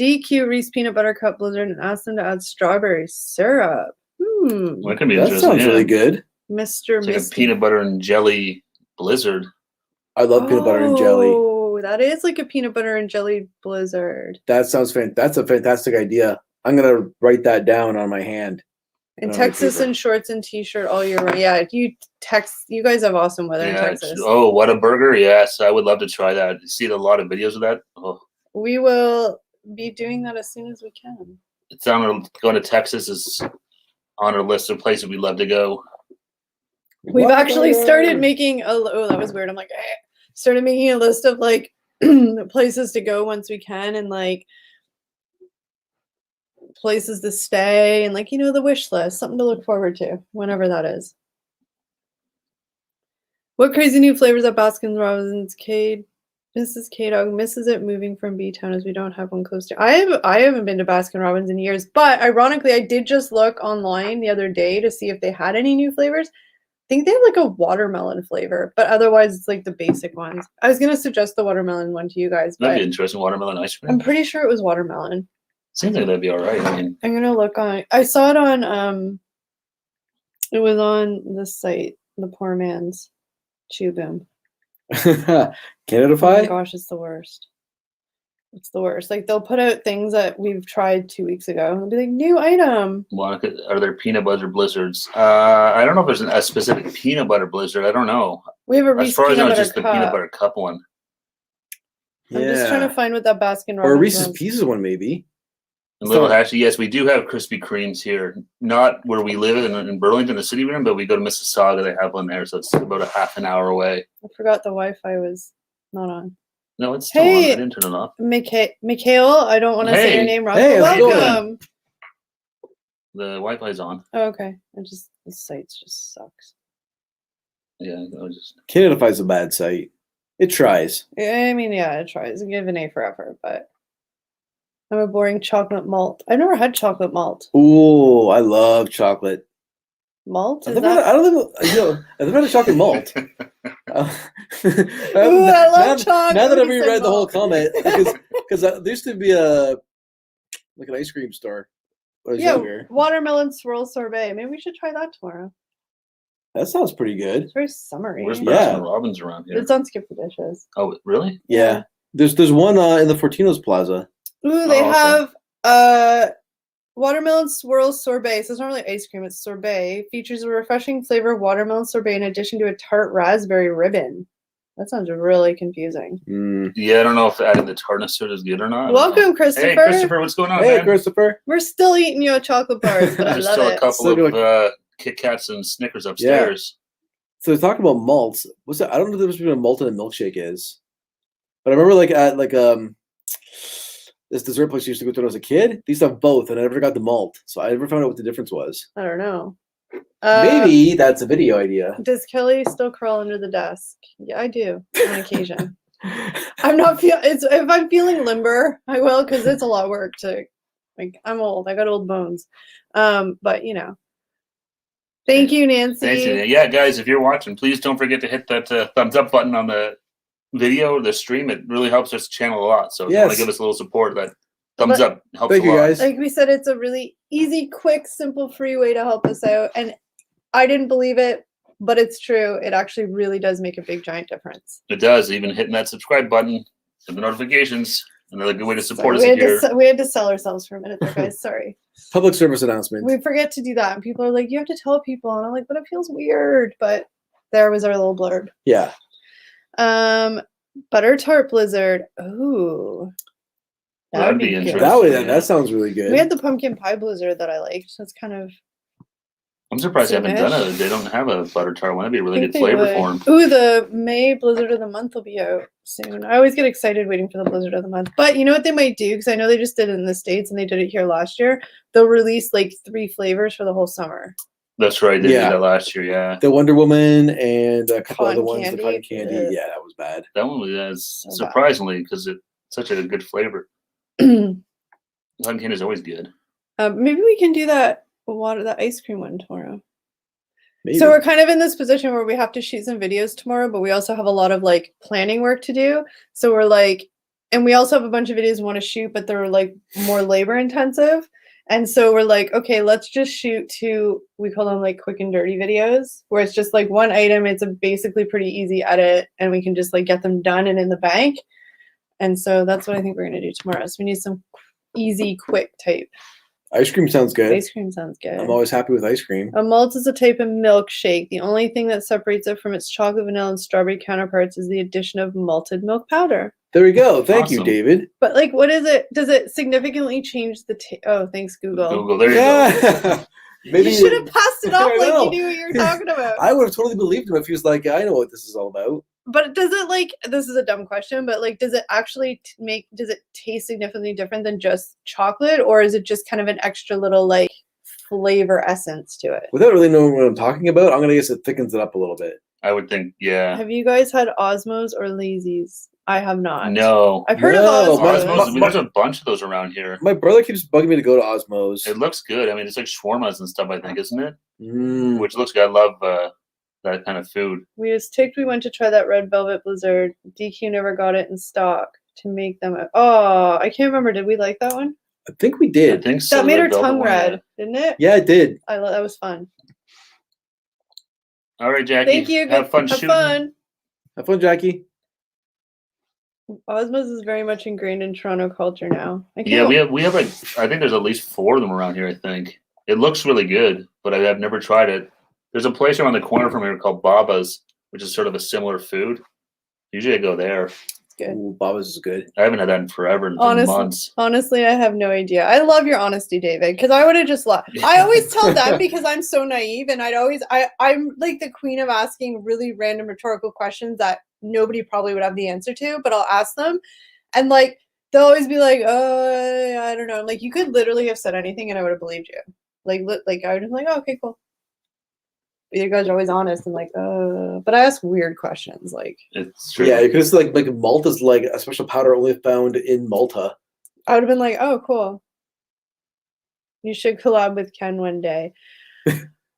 DQ Reese peanut butter cup blizzard and ask them to add strawberry syrup. That could be that interesting. Sounds really good. Mr. It's like a peanut butter and jelly blizzard. I love peanut butter and jelly. Oh, that is like a peanut butter and jelly blizzard. That sounds fantastic. That's a fantastic idea. I'm gonna write that down on my hand. In Texas, in shorts and t-shirt all year round. Yeah, you guys have awesome weather in Texas. Oh, what a burger! Yes, I would love to try that. You see a lot of videos of that. Oh. We will be doing that as soon as we can. It's on going to Texas is on our list of places we'd love to go. We've actually started making that was weird. I'm like, started making a list of places to go once we can and places to stay and the wish list, something to look forward to whenever that is. What crazy new flavors at Baskin Robbins? Mrs. K-Dog misses it moving from B-Town as we don't have one close to. I haven't been to Baskin Robbins in years, but ironically, I did just look online the other day to see if they had any new flavors. I think they have a watermelon flavor, but otherwise it's the basic ones. I was going to suggest the watermelon one to you guys. That'd be interesting, watermelon ice cream. I'm pretty sure it was watermelon. Seems like that'd be all right. I'm going to look on. I saw it on, it was on this site, the Poor Man's Chew Boom. Canadify? Oh my gosh, it's the worst. It's the worst. They'll put out things that we've tried 2 weeks ago. They'll be like, new item. Are there peanut butter blizzards? I don't know if there's a specific peanut butter blizzard. I don't know. We have a Reese as far as I know, it's just cup. the peanut butter cup one. I'm just trying to find what that Baskin Robbins or a Reese's Pieces one, maybe. Actually, yes, we do have Krispy Kremes here. Not where we live in Burlington, the city we're in, but we go to Mississauga. They have one there, so it's about a half an hour away. I forgot the Wi-Fi was not on. No, it's still on. I didn't turn it off. Mikhail, I don't want to say your name wrong. Hey, welcome. The Wi-Fi's on. Oh, okay. The site just sucks. Yeah, Canadify's a bad site. It tries. I mean, yeah, it tries. Give an A for effort, but I'm a boring chocolate malt. I've never had chocolate malt. Ooh, I love chocolate. Malt? I've never had a chocolate malt. Ooh, I love chocolate. Now that I've reread the whole comment, because there used to be an ice cream store when I was younger. Watermelon swirl sorbet. Maybe we should try that tomorrow. That sounds pretty good. It's very summery. Where's Baskin Robbins around here? It's on Skip the Dishes. Oh, really? Yeah. There's one in the Fortino's Plaza. Ooh, they have watermelon swirl sorbet. So it's not really ice cream, it's sorbet. Features a refreshing flavor of watermelon sorbet in addition to a tart raspberry ribbon. That sounds really confusing. Yeah, I don't know if adding the tartness to it is good or not. Welcome, Christopher. Hey, Christopher, what's going on, man? Christopher. We're still eating your chocolate bars, but I There's love still it. a couple of Kit Kats and Snickers upstairs. So talking about malts, what's that? I don't know if there's between a malt and a milkshake is, but I remember at this dessert place I used to go to when I was a kid. They used to have both, and I never got the malt, so I never found out what the difference was. I don't know. Maybe that's a video idea. Does Kelly still crawl under the desk? Yeah, I do on occasion. I'm not if I'm feeling limber, I will, because it's a lot of work to. I'm old. I got old bones. But Thank you, Nancy. Thanks, yeah, guys, if you're watching, please don't forget to hit that thumbs up button on the video or the stream. It really helps us channel a lot. So if you want to give us a little support, that thumbs up helps a lot. Guys. Like we said, it's a really easy, quick, simple, free way to help us out. And I didn't believe it, but it's true. It actually really does make a big, giant difference. It does. Even hitting that subscribe button and the notifications. Another good way to support us here. We had to sell ourselves for a minute there, guys. Sorry. Public service announcement. We forget to do that. And people are like, you have to tell people. And I'm like, but it feels weird. But there was our little blurb. Yeah. Butter tart blizzard. Ooh. That'd be interesting. That sounds really good. We had the pumpkin pie blizzard that I liked. So it's kind of. I'm surprised they haven't done it. They don't have a butter tart one. That'd be a really good flavor for them. Ooh, the May Blizzard of the Month will be out soon. I always get excited waiting for the Blizzard of the Month. But you know what they might do? Because I know they just did it in the States and they did it here last year. They'll release 3 flavors for the whole summer. That's right. They did that last year, yeah. The Wonder Woman and a couple other ones. Candy. The cotton candy. Yeah, that was bad. That one was surprisingly because it's such a good flavor. Cotton candy is always good. Maybe we can do that ice cream one tomorrow. Maybe. So we're kind of in this position where we have to shoot some videos tomorrow, but we also have a lot of planning work to do. So we're and we also have a bunch of videos we want to shoot, but they're more labor intensive. And so we're okay, let's just shoot 2, we call them quick and dirty videos, where it's just one item. It's a basically pretty easy edit and we can just get them done and in the bank. And so that's what I think we're going to do tomorrow. So we need some easy, quick type. Ice cream sounds good. Ice cream sounds good. I'm always happy with ice cream. A malt is a type of milkshake. The only thing that separates it from its chocolate, vanilla, and strawberry counterparts is the addition of malted milk powder. There we go. Thank you, David. But what is it? Does it significantly change the taste? Oh, thanks, Google. Google, there you go. Maybe you should have passed it off like you knew what you were talking about. I would have totally believed him if he was I know what this is all about. But does it this is a dumb question, but does it actually does it taste significantly different than just chocolate, or is it just kind of an extra little flavor essence to it? Without really knowing what I'm talking about, I'm gonna guess it thickens it up a little bit. I would think, yeah. Have you guys had Osmos or Lazy's? I have not. No. I've heard of Osmos. There's a bunch of those around here. My brother keeps bugging me to go to Osmos. It looks good. I mean, it's like shawarmas and stuff, I think, isn't it? Which looks good. I love that kind of food. We went to try that red velvet blizzard. DQ never got it in stock to make them. Oh, I can't remember. Did we like that one? I think we did. I think so. That made her tongue red, didn't it? Yeah, it did. That was fun. All right, Jackie. Thank you. Have fun shooting. Have fun, Jackie. Osmos is very much ingrained in Toronto culture now. Yeah, we have I think there's at least 4 of them around here, I think. It looks really good, but I've never tried it. There's a place around the corner from here called Baba's, which is sort of a similar food. Usually I go there. It's good. Ooh, Baba's is good. I haven't had that in forever, in months. Honestly, I have no idea. I love your honesty, David, because I would have just laughed. I always tell them because I'm so naive, and I'm the queen of asking really random rhetorical questions that nobody probably would have the answer to, but I'll ask them, and they'll always be oh, I don't know. I'm you could literally have said anything, and I would have believed you. I would have been oh, okay, cool. You guys are always honest and but I ask weird questions. It's true. Yeah, because malt is a special powder only found in Malta. I would have been oh, cool. You should collab with Ken one day.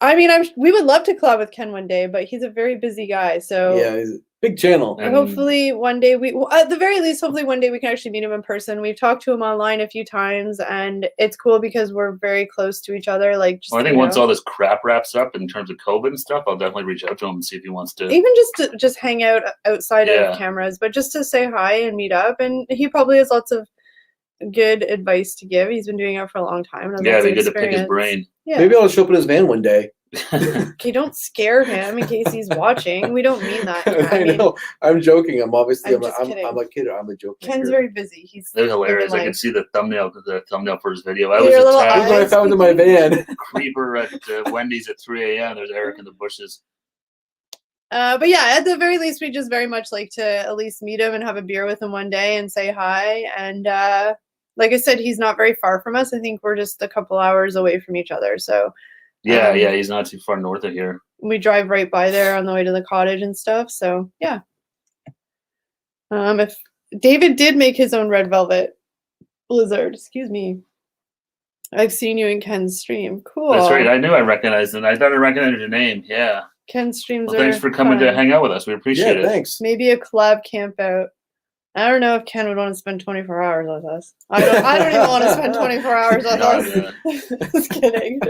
I mean, we would love to collab with Ken one day, but he's a very busy guy. So yeah, he's a big channel. and hopefully one day at the very least, hopefully one day we can actually meet him in person. We've talked to him online a few times, and it's cool because we're very close to each other. Like, just, I think once all this crap wraps up in terms of COVID and stuff, I'll definitely reach out to him and see if he wants to. Even just hang out outside of cameras, but just to say hi and meet up. And he probably has lots of good advice to give. He's been doing it for a long time. And it'd be good to pick his brain. Yeah. Maybe I'll show up in his van one day. Okay, don't scare him in case he's watching. We don't mean that. I know. I'm joking. I'm obviously. I'm a kid. I'm a joke. Ken's very busy. They're hilarious. I can see the thumbnh for his video. I was attacked when I found in my van. Creeper at Wendy's at 3 a.m. There's Eric in the bushes. But yeah, at the very least, we just very much like to at least meet him and have a beer with him one day and say hi. And like I said, he's not very far from us. I think we're just a couple hours away from each other. So yeah, he's not too far north of here. We drive right by there on the way to the cottage and stuff. So yeah. If David did make his own red velvet blizzard, excuse me. I've seen you in Ken's stream. Cool. That's right. I knew I recognized it. I thought I recognized your name. Yeah. Ken's streams well, thanks for coming to hang out with us. We appreciate it. Thanks. Maybe a collab camp out. I don't know if Ken would want to spend 24 hours with us. I don't even want to spend 24 hours with us. Just kidding.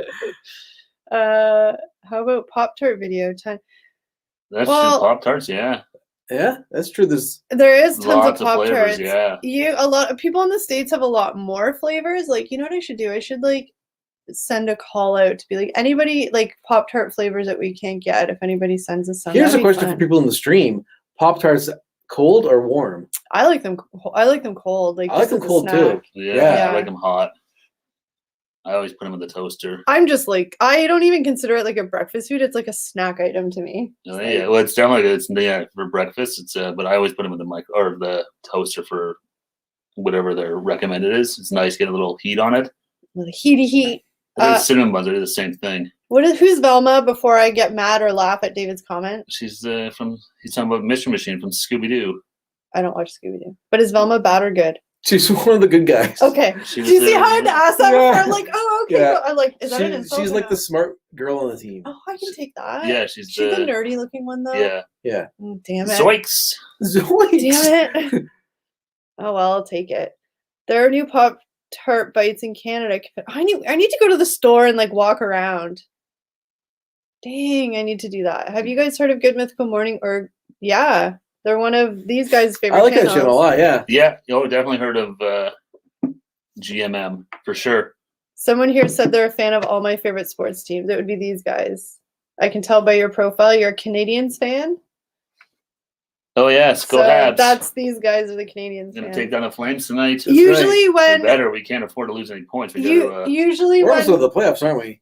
How about Pop-Tart video? That's true. Pop-Tarts, yeah. Yeah, that's true. There is tons of Pop-Tarts. Yeah. A lot of people in the States have a lot more flavors. Like, you know what I should do? I should send a call out to be like, anybody Pop-Tart flavors that we can't get, if anybody sends us some. Here's a question for people in the stream. Pop-Tarts cold or warm? I like them cold. I like them cold too. Yeah, I like them hot. I always put them in the toaster. I'm just I don't even consider it like a breakfast food. It's like a snack item to me. Yeah, well, it's definitely for breakfast. It's but I always put them in the toaster for whatever their recommended is. It's nice, get a little heat on it. The heat. Cinnamon buns are the same thing. Who's Velma? Before I get mad or laugh at David's comment, she's he's talking about Mystery Machine from Scooby Doo. I don't watch Scooby Doo, but is Velma bad or good? She's one of the good guys. Okay. Do you see how I had to ask that before? I'm like, oh, okay. Yeah. I'm like, is that an insult? She's like the smart girl on the team. Oh, I can take that. Yeah, she's the nerdy looking one though. Yeah. Yeah. Damn it. Zoinks. Damn it. Oh well, I'll take it. There are new Pop-Tart bites in Canada. I need to go to the store and walk around. Dang, I need to do that. Have you guys heard of Good Mythical Morning? Or yeah. They're one of these guys' favorite channels. I like that channel a lot, yeah. Yeah, definitely heard of GMM, for sure. Someone here said they're a fan of all my favorite sports teams. It would be these guys. I can tell by your profile you're a Canadiens fan. Oh, yes, go Habs. That's these guys are the Canadiens Going to take down the Flames tonight. Usually when... We're better, we can't afford to lose any points. Usually we're also in the playoffs, aren't we?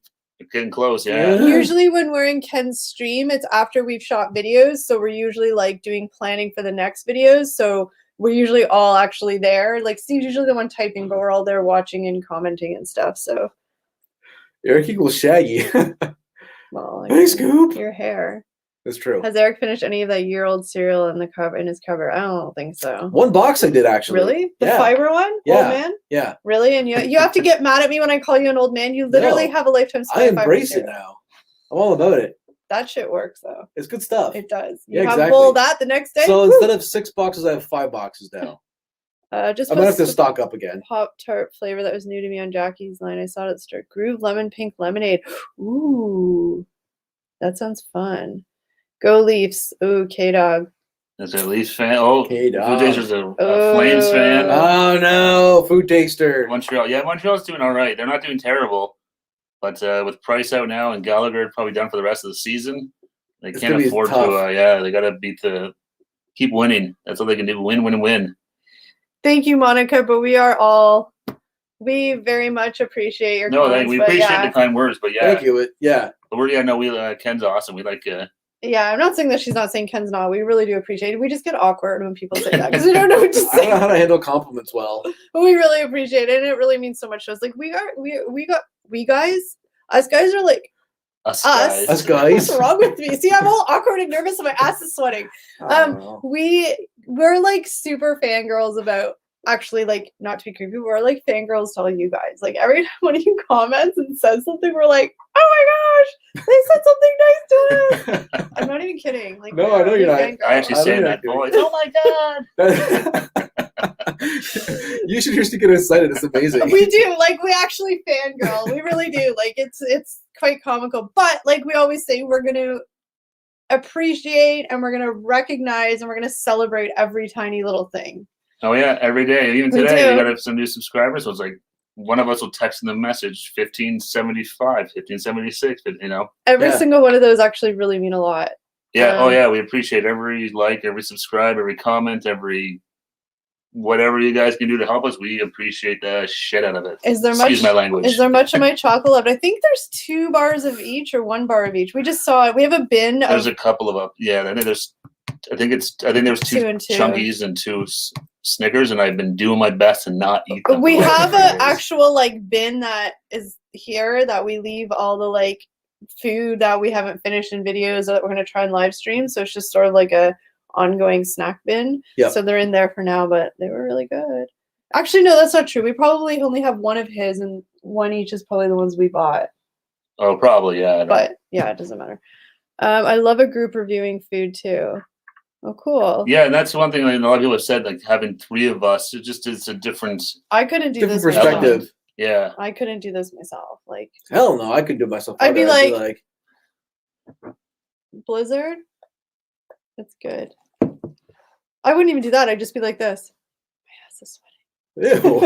Getting close, yeah. Usually when we're in Ken's stream, it's after we've shot videos. So we're usually doing planning for the next videos. So we're usually all actually there. Steve's usually the one typing, but we're all there watching and commenting and stuff. So Eric equals Shaggy. Well, hey, Scoop. Your hair. That's true. Has Eric finished any of that year-old cereal in his cover? I don't think so. One box I did actually. Really? The fiber one? Yeah. Old man? Yeah. Really? And you have to get mad at me when I call you an old man. You literally have a lifetime supply. I embrace it now. I'm all about it. That shit works though. It's good stuff. It does. You have a bowl of that the next day. So instead of 6 boxes, I have 5 boxes now. I'm gonna have to stock up again. Pop-Tart flavor that was new to me on Jackie's line. I saw it at the store. Groove lemon pink lemonade. Ooh, that sounds fun. Go Leafs. Ooh, K-Dog. That's a Leafs fan. Oh, K-Dog. Food Taster's a Flames fan. Oh, no. Food Taster. Montreal. Yeah, Montreal's doing all right. They're not doing terrible. But with Price out now and Gallagher probably done for the rest of the season, they can't afford to. They got to keep winning. That's all they can do. Win, win, win. Thank you, Monica. But we very much appreciate your comments. We appreciate the kind words. But yeah. Thank you. Yeah. But Ken's awesome. We like Yeah, I'm not saying that she's not saying Ken's not. We really do appreciate it. We just get awkward when people say that because we don't know what to say. I don't know how to handle compliments well. But we really appreciate it, and it really means so much to us. Us guys are us guys. Us guys. What's wrong with me? See, I'm all awkward and nervous and my ass is sweating. We're super fangirls about actually, like, not to be creepy, but we're like fangirls telling you guys. Like, every time one of you comments and says something, we're like, oh my gosh, they said something nice to us. I'm not even kidding. Like, No, I know you're not. fangirls. I actually say in that voice, oh my god. You should just get excited. It's amazing. We do. Like, we actually fangirl. We really do. Like, it's quite comical. But like we always say, we're going to appreciate and we're going to recognize and we're going to celebrate every tiny little thing. Oh yeah, every day. Even today, we got some new subscribers. So it's like one of us will text them the message 1575, 1576. You know, every single one of those actually really mean a lot. Yeah. Oh yeah, we appreciate every like, every subscribe, every comment, every whatever you guys can do to help us. We appreciate the shit out of it. Excuse my language. Is there much of my chocolate left? I think there's 2 bars of each or 1 bar of each. We just saw it. We have a bin. There's a couple of them. Yeah, I think there was 2 Chunkies and 2 Snickers, and I've been doing my best to not eat them. We have an actual like bin that is here that we leave all the like food that we haven't finished in videos that we're going to try and live stream. So it's just sort of like a ongoing snack bin. Yep. So they're in there for now, but they were really good. Actually, no, that's not true. We probably only have 1 of his, and 1 each is probably the ones we bought. Oh, probably, yeah. But yeah, it doesn't matter. I love a group reviewing food too. Oh, cool. Yeah, and that's one thing like, a lot of people have said, like having 3 of us, it's a different. I couldn't do this perspective. myself. Yeah. I couldn't do this myself. Like, hell no, I couldn't do it myself. I'd be like Blizzard. That's good. I wouldn't even do that. I'd just be like this. My ass is sweating. Ew.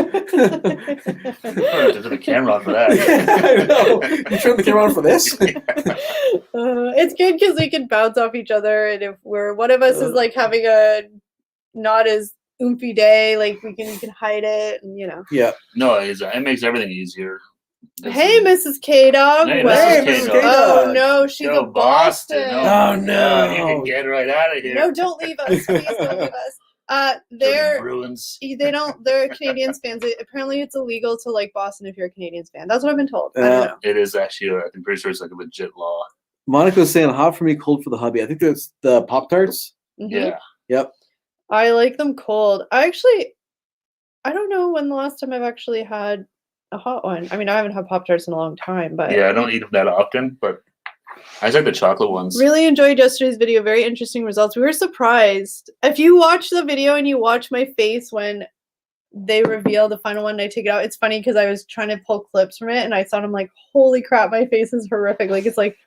There's a camera on for that. I know. You turned the camera on for this? It's good because we can bounce off each other, and if one of us is like having a not as oomphy day, like we can hide it, and you know. Yeah. No, it makes everything easier. Hey, Mrs. K-Dog. Hey, Mrs. K-Dog. Oh no, she's a Boston. Oh no. You can get right out of here. No, don't leave us. Please don't leave us. They're Bruins. They're Canadians fans. Apparently it's illegal to like Boston if you're a Canadians fan. That's what I've been told. I don't know. It is actually, I'm pretty sure it's like a legit law. Monica was saying hot for me, cold for the hubby. I think that's the Pop-Tarts. Mm-hmm. Yeah. Yep. I like them cold. I don't know when the last time I've actually had a hot one. I mean, I haven't had Pop-Tarts in a long time, but yeah, I don't eat them that often, but I just like the chocolate ones. Really enjoyed yesterday's video. Very interesting results. We were surprised. If you watch the video and you watch my face when they reveal the final one and I take it out, it's funny because I was trying to pull clips from it and I saw them like, holy crap, my face is horrific. Like, it's like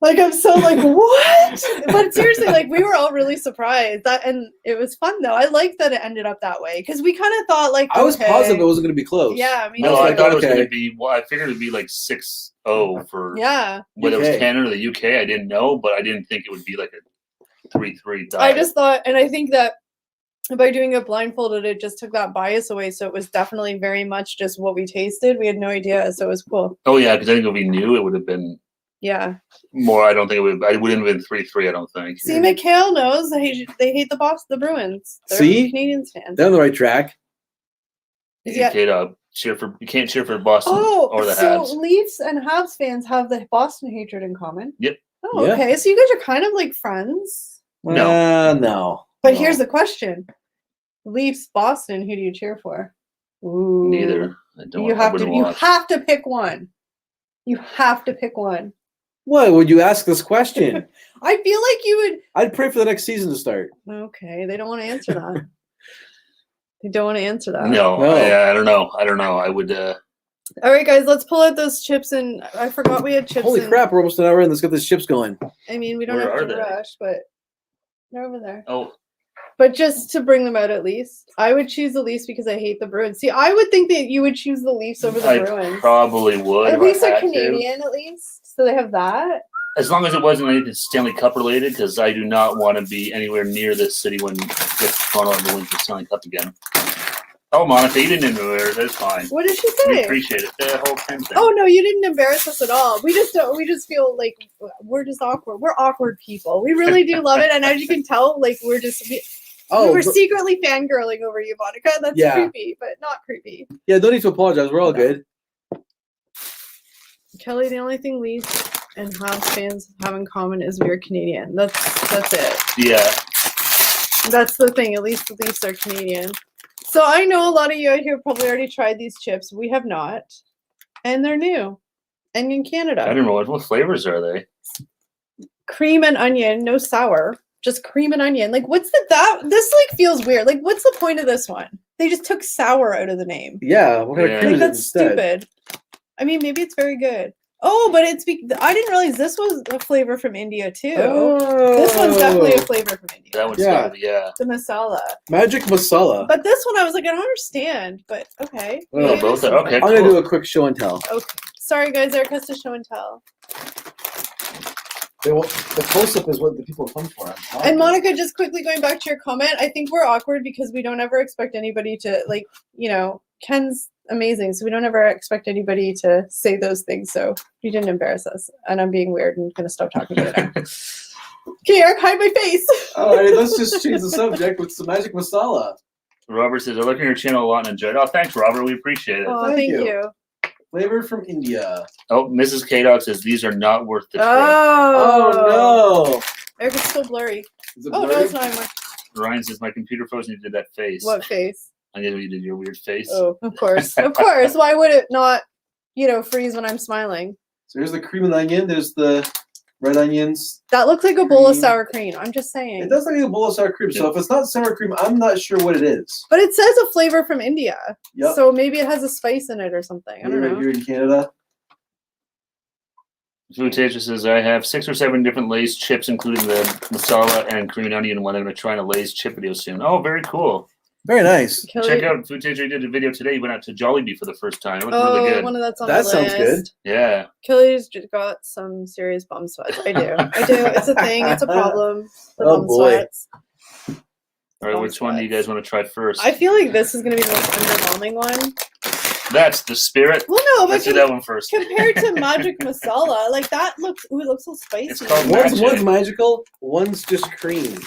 I'm so like, what? But seriously, like we were all really surprised and it was fun though. I liked that it ended up that way because we kind of thought like, I was positive it wasn't going to be close. Yeah, I mean, no, I thought it was going to be. Well, I figured it'd be like 6-0 for whether it was Canada or the UK. I didn't know, but I didn't think it would be like a 3-3 tie. I just thought, and I think that by doing it blindfolded, it just took that bias away. So it was definitely very much just what we tasted. We had no idea, so it was cool. Oh yeah, because I think if we knew, it would have been. Yeah. More, I don't think it would. I wouldn't have been 3-3. I don't think. See, Mikhail knows they hate the Bruins. They're Canadians fans. They're on the right track. You can't cheer for Boston or the Habs. So Leafs and Habs fans have the Boston hatred in common. Yep. Oh, yeah. Okay. So you guys are kind of like friends. No. But here's the question: Leafs, Boston. Who do you cheer for? Ooh. Neither. I don't. You have to pick one. You have to pick one. Why would you ask this question? I feel like you would. I'd pray for the next season to start. Okay, they don't want to answer that. They don't want to answer that. No. I don't know. I would. All right, guys, let's pull out those chips. And I forgot we had chips. Holy crap, we're almost an hour in. Let's get these chips going. I mean, we don't have to rush, but they're over there. Oh. But just to bring them out at least, I would choose the Leafs because I hate the Bruins. See, I would think that you would choose the Leafs over the Bruins. I probably would. At least they're Canadian, at least. So they have that. As long as it wasn't anything Stanley Cup related, because I do not want to be anywhere near this city when Toronto wins the Stanley Cup again. Oh, Monica, you didn't embarrass. That's fine. What did she say? We appreciate it. The whole thing. Oh no, you didn't embarrass us at all. We just don't. We just feel like we're just awkward. We're awkward people. We really do love it, and as you can tell, like we're just. We were secretly fangirling over you, Monica. That's creepy, but not creepy. Yeah, don't need to apologize. We're all good. Kelly, the only thing Leafs and Habs fans have in common is we're Canadian. That's it. Yeah. That's the thing. At least the Leafs are Canadian. So I know a lot of you out here probably already tried these chips. We have not, and they're new, and in Canada. I don't know what flavors are they. Cream and onion, no sour, just cream and onion. Like, what's that? This like feels weird. Like, what's the point of this one? They just took sour out of the name. Yeah, what kind of cream is it That's instead? stupid. I mean, maybe it's very good. Oh, but I didn't realize this was a flavor from India too. Oh. This one's definitely a flavor from India. That one's gotta be, The masala. Magic masala. But this one, I was like, I don't understand. But okay. Oh, Maybe both this are- one. okay. I'm gonna do a quick show and tell. Okay. Sorry, guys. Eric has to show and tell. The close-up is what the people come for. And Monica, just quickly going back to your comment, I think we're awkward because we don't ever expect anybody to, like, Ken's amazing, so we don't ever expect anybody to say those things, so you didn't embarrass us. And I'm being weird and gonna stop talking about it now. Okay, Eric, hide my face. All right, let's just change the subject with some magic masala. Robert says, I look at your channel a lot and enjoyed it. Oh, thanks, Robert. We appreciate it. Oh, Thank thank you. you. Flavor from India. Oh, Mrs. K-Dog says, these are not worth the trip. Oh no! Eric, it's still blurry. Is it Oh, no, blurry? it's not anymore. Ryan says, my computer froze and you did that face. What face? I knew you did your weird face. Oh, of course. Of course. Why would it not, freeze when I'm smiling? So here's the cream and onion. There's the red onions. That looks like a bowl of Cream. sour cream. I'm just saying. It does look like a bowl of sour cream. So if it's not sour cream, I'm not sure what it is. But it says a flavor from India. Yep. So maybe it has a spice in it or something. I don't Right know. here in Canada. Food Taster says, I have 6 or 7 different Lay's chips, including the masala and cream and onion one. I'm going to try a Lay's chip video soon. Oh, very cool. Very nice. Kelly- Check out Food Taster. He did a video today. He went out to Jollibee for the first time. It was Oh, really good. one of that's on That the sounds list. good. Yeah. Kelly's just got some serious bum sweats. I do. I do. It's a thing. It's a problem. The Oh, bum boy. sweats. All right, Bum which one do you sweats. guys want to try first? I feel like this is going to be the most underwhelming one. That's the spirit. Well, no, but Let's do that one first. compared to Magic Masala, like that looks, it looks so spicy. It's called One's Magic. magical, one's just cream.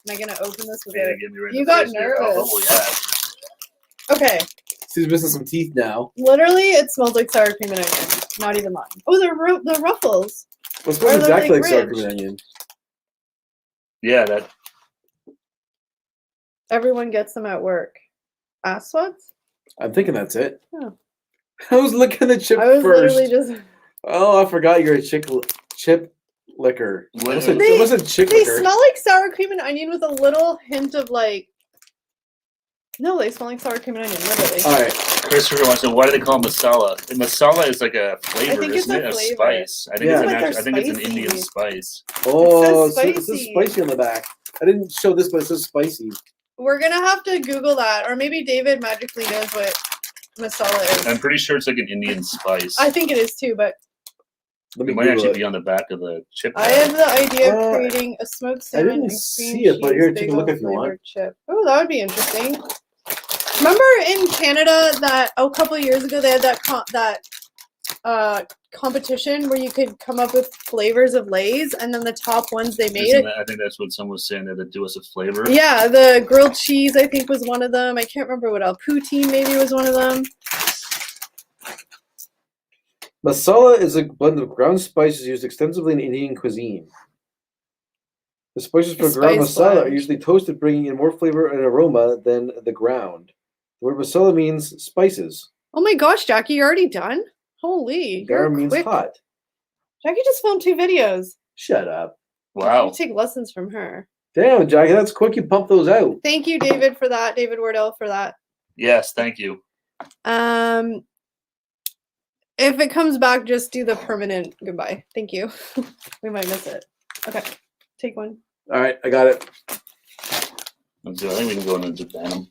Am I going to open this with Yeah, it? get me right in You the got face there. Oh, nervous. yeah. Okay. She's missing some teeth now. Literally, it smells like sour cream and onion. Not even lying. Oh, the ruffles. What's Or going they're exactly like like sour rich. cream and onion? Yeah, that. Everyone gets them at work. Ass sweats? I'm thinking that's it. Oh. I was looking at the chip I was first. literally just. Oh, I forgot you're a chip liquor. What- It wasn't chick They liquor. smell like sour cream and onion with a little hint of like. No, they smell like sour cream and onion, literally. All right. Christopher wants to know, why do they call it masala? And masala is like a flavor, think it's isn't a it? A flavor. spice. I think Yeah. it's an But they're actual, I think it's an spicy. Indian spice. Oh, It says it says spicy. spicy on the back. I didn't show this, but it says spicy. We're gonna have to Google that, or maybe David magically knows what masala is. I'm pretty sure it's like an Indian spice. I think it is too, but Let me It might Google actually it. be on the back of the chip. I have the idea of Uh, creating a smoked I salmon didn't and cream see it, but here, cheese take a look bagel if you want. flavored chip. Oh, that would be interesting. Remember in Canada that a couple of years ago they had that competition where you could come up with flavors of Lay's, and then the top ones they made. I think that's what someone was saying, that it'd do us a flavor. Yeah, the grilled cheese I think was one of them. I can't remember what else. Poutine maybe was one of them. Masala is a blend of ground spices used extensively in Indian cuisine. The spices for A ground spice masala are blend. usually toasted, bringing in more flavor and aroma than the ground. The word masala means spices. Oh my gosh, Jackie, you're already done? Holy, you're Garam means quick. hot. Jackie just filmed 2 videos. Shut up. Wow. You take lessons from her. Damn, Jackie, that's quick. You pump those out. Thank you, David, for that. David Wardell for that. Yes, thank you. If it comes back, just do the permanent goodbye. Thank you. We might miss it. Okay, take one. All right, I got it. Let's do it. I think we can go into Venom.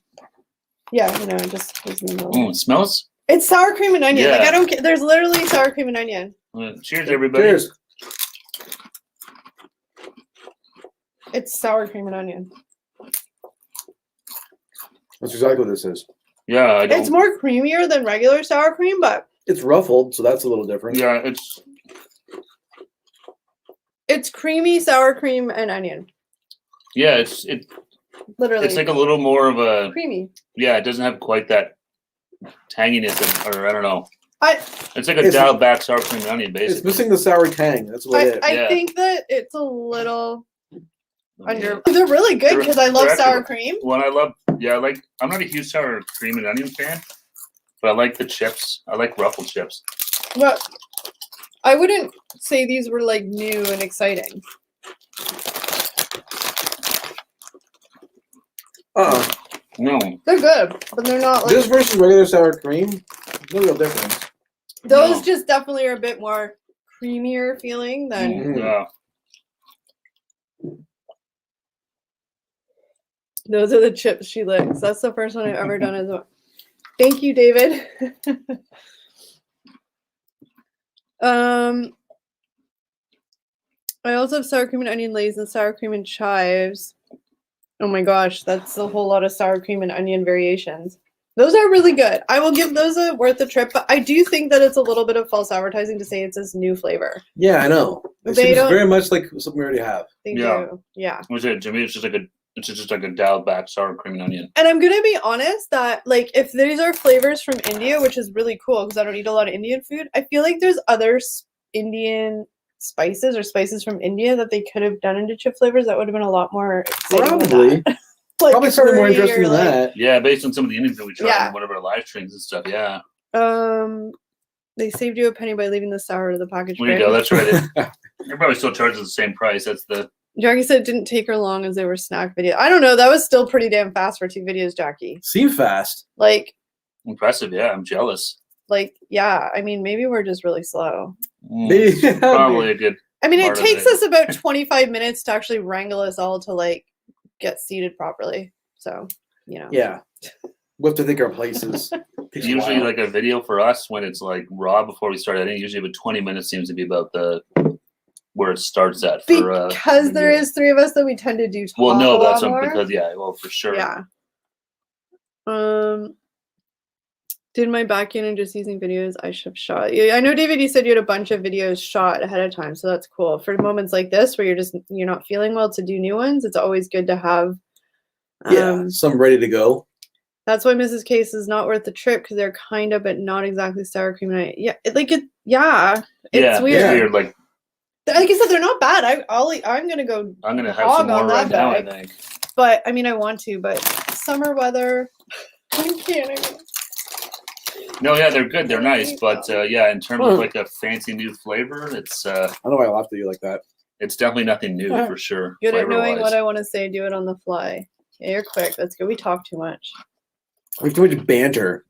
Yeah, just use in the middle. It smells. It's sour cream and onion. Like Yeah. I don't. There's literally sour cream and onion. Cheers, everybody. Cheers. It's sour cream and onion. That's exactly what this is. Yeah, I don't, It's more creamier than regular sour cream, but It's ruffled, so that's a little different. Yeah, it's creamy sour cream and onion. it's Literally, like a little more of a, creamy. yeah. It doesn't have quite that tanginess, or I don't know. It's like a It's- dialed back sour cream and onion, It's basically. missing the sour tang. That's what it is. I Yeah. think that it's a little. They're really good because I love sour cream. Well, I'm not a huge sour cream and onion fan, but I like the chips. I like ruffled chips. But I wouldn't say these were like new and exciting. No. They're good, but they're not like this versus regular sour cream. No real difference. Those just definitely are a bit more creamier feeling than. Yeah. Those are the chips she licks. That's the first one I've ever done as well. Thank you, David. I also have sour cream and onion lays and sour cream and chives. Oh my gosh, that's a whole lot of sour cream and onion variations. Those are really good. I will give those a worth a trip, but I do think that it's a little bit of false advertising to say it's this new flavor. Yeah, I know. It seems very much like something we already have. They do. Yeah. Was it, Jimmy? It's just like a dialed back sour cream and onion. And I'm gonna be honest that like if these are flavors from India, which is really cool because I don't eat a lot of Indian food, I feel like there's other Indian spices or spices from India that they could have done into chip flavors that would have been a lot more exciting. Probably. Like probably something more interesting than that. Yeah, based on some of the Indian food we tried in one of our live streams and stuff. Yeah. They saved you a penny by leaving the sour to the package. There you go. That's right. You're probably still charging the same price. That's the. Jackie said it didn't take her long as they were snack videos. I don't know. That was still pretty damn fast for 2 videos, Jackie. Seemed fast. Like. Impressive. Yeah, I'm jealous. Like, yeah. I mean, maybe we're just really slow. Probably a good. I mean, it takes us about 25 minutes to actually wrangle us all to like get seated properly. So, you know. Yeah. We have to think our places. Usually, like a video for us when it's like raw before we start editing, usually about 20 minutes seems to be about where it starts at. Because there is 3 of us that we tend to do talk well, no, a that's lot more. Because for sure. Yeah. Did my back in and just using videos I should have shot. Yeah, I know, David, you said you had a bunch of videos shot ahead of time, so that's cool. For moments like this where you're not feeling well to do new ones, it's always good to have some ready to go. That's why Mrs. Case is not worth the trip because they're kind of, but not exactly sour cream. And it's weird. It's weird. Like I said, they're not bad. I'm gonna go. I'm gonna have some more right now, I think. But I mean, I want to. But summer weather, I can't. No, yeah, they're good. They're nice, but in terms of like a fancy new flavor, it's. I don't know why I laughed at you like that. It's definitely nothing new for sure. Good at knowing what I want to say. Do it on the fly. Yeah, you're quick. That's good. We talk too much. We have too much banter.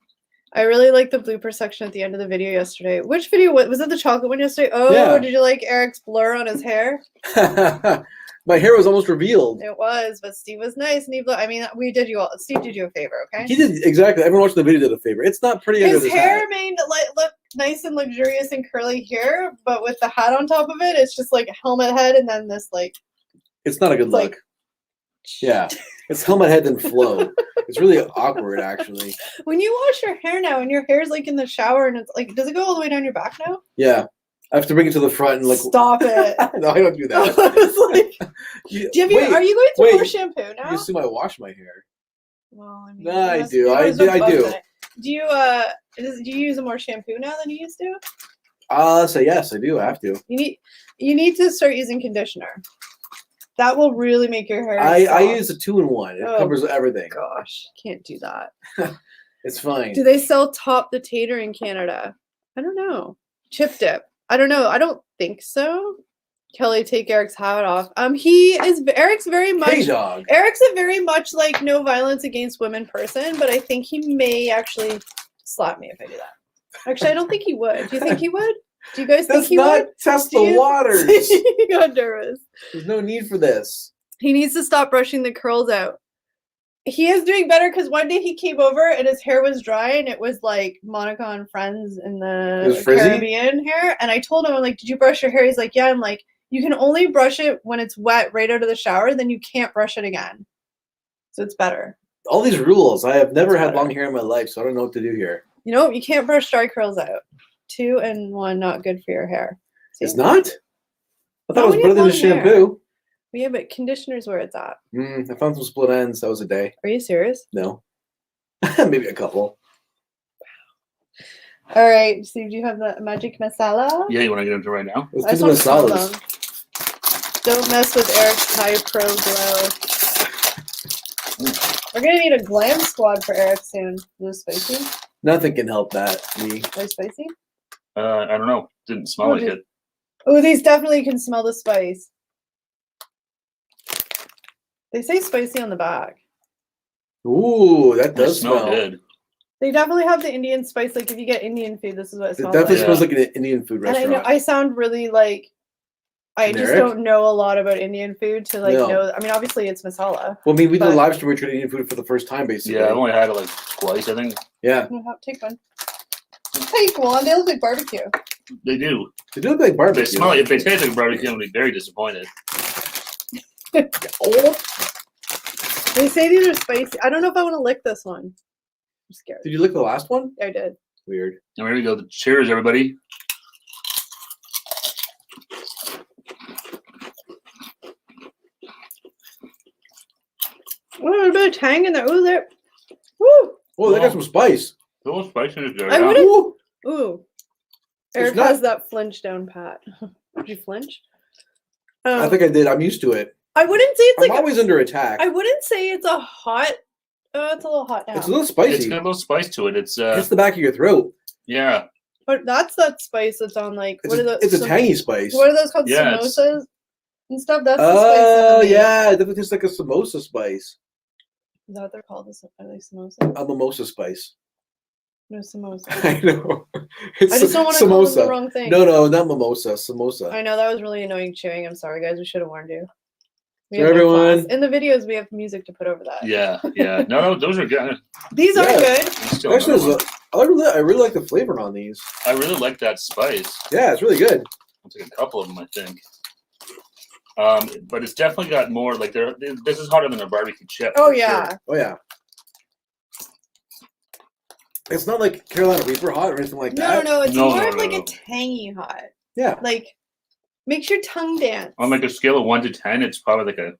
I really like the blooper section at the end of the video yesterday. Which video was it? The chocolate one yesterday? Oh, yeah. Did you like Eric's blur on his hair? My hair was almost revealed. It was, but Steve was nice, and we did you all. Steve did you a favor, okay? He did exactly. Everyone watching the video did a favor. It's not pretty. His hair made look nice and luxurious and curly here, but with the hat on top of it, it's just like a helmet head, and then this like. It's not a good look. Yeah, it's helmet head and flow. It's really awkward, actually. When you wash your hair now, and your hair's like in the shower, and it's like, does it go all the way down your back now? Yeah. I have to bring it to the front and like. Stop it! No, I don't do that. Are you going through more shampoo now? You assume I wash my hair? Well, I mean, no, I do. I do. Do you use more shampoo now than you used to? So yes, I do. I have to. You need to start using conditioner. That will really make your hair. I use a 2-in-1. It covers everything. Gosh, can't do that. It's fine. Do they sell Top the Tater in Canada? I don't know. Chip dip. I don't know. I don't think so. Kelly, take Eric's hat off. Eric's very much. Hey, dog. Eric's a very much like no violence against women person, but I think he may actually slap me if I do that. Actually, I don't think he would. Do you think he would? Do you guys think he would? Test the waters. He got nervous. There's no need for this. He needs to stop brushing the curls out. He is doing better because one day he came over and his hair was dry and it was like Monica and Friends in the Caribbean hair. And I told him, I'm like, did you brush your hair? He's like, yeah. I'm like, you can only brush it when it's wet right out of the shower. Then you can't brush it again. So it's better. All these rules. I have never had long hair in my life, so I don't know what to do here. You know, you can't brush dry curls out. 2-in-1, not good for your hair. See? It's not? I thought it was better than the shampoo. Yeah, but conditioner's where it's at. I found some split ends. That was a day. Are you serious? No. Maybe a couple. All right, Steve, do you have the magic masala? Yeah, you want to get into it right now? Let's do the masalas. Don't mess with Eric's high pro glow. We're gonna need a glam squad for Eric soon. Is it spicy? Nothing can help that. Me. Are they spicy? I don't know. Didn't smell like it. Oh, these definitely can smell the spice. They say spicy on the back. Ooh, that does smell good. They definitely have the Indian spice. Like if you get Indian food, this is what it smells definitely like. smells like an Indian food restaurant. And I know I sound really like I generic? just don't know a lot about Indian food to like know. I mean, obviously it's masala. Well, I mean, we did a live stream. We tried Indian food for the first time, basically. Yeah, I've only had it like twice, I think. Yeah. Take one. Take one. They look like barbecue. They do. They do look like barbecue. They smell like, if they taste like barbecue, I'm gonna be very disappointed. Oh. They say these are spicy. I don't know if I want to lick this one. I'm scared. Did you lick the last one? I did. Weird. And here we go. Cheers, everybody. Oh, a bit of tang in there. Ooh, there. Woo. Oh, they got some spice. A little spiciness there. I Yeah. wouldn't. Ooh. Eric It's not- has that flinch down pat. Did you flinch? I think I did. I'm used to it. I wouldn't say it's I'm like. always under attack. I wouldn't say it's a hot. It's a little hot now. It's a little spicy. It's got a little spice to it. It's It's the back of your throat. yeah. But that's that spice that's on like It's what are those? it's a tangy spice. What are those called? Yeah, it's- Samosas and stuff. That's the spice. Oh, yeah. It definitely tastes like a samosa spice. Is that what they're called? Are they samosas? A mimosa spice. No samosa. I know. I just don't want to call them the wrong thing. No, not mimosa. Samosa. I know that was really annoying chewing. I'm sorry, guys. We should have warned you. We So have no everyone- class. In the videos, we have music to put over that. Yeah. No, those are good. These are Yeah. good. Still Actually, another I really like the flavor on these. one. I really like that spice. Yeah, it's really good. I'll take a couple of them, I think. But it's definitely got more like this is hotter than a barbecue chip. Oh for yeah. sure. Oh, yeah. It's not like Carolina Reaper hot or anything like that. No. It's No, more no, of no, like no. a tangy hot. Yeah. Like makes your tongue dance. On like a scale of 1 to 10, it's probably like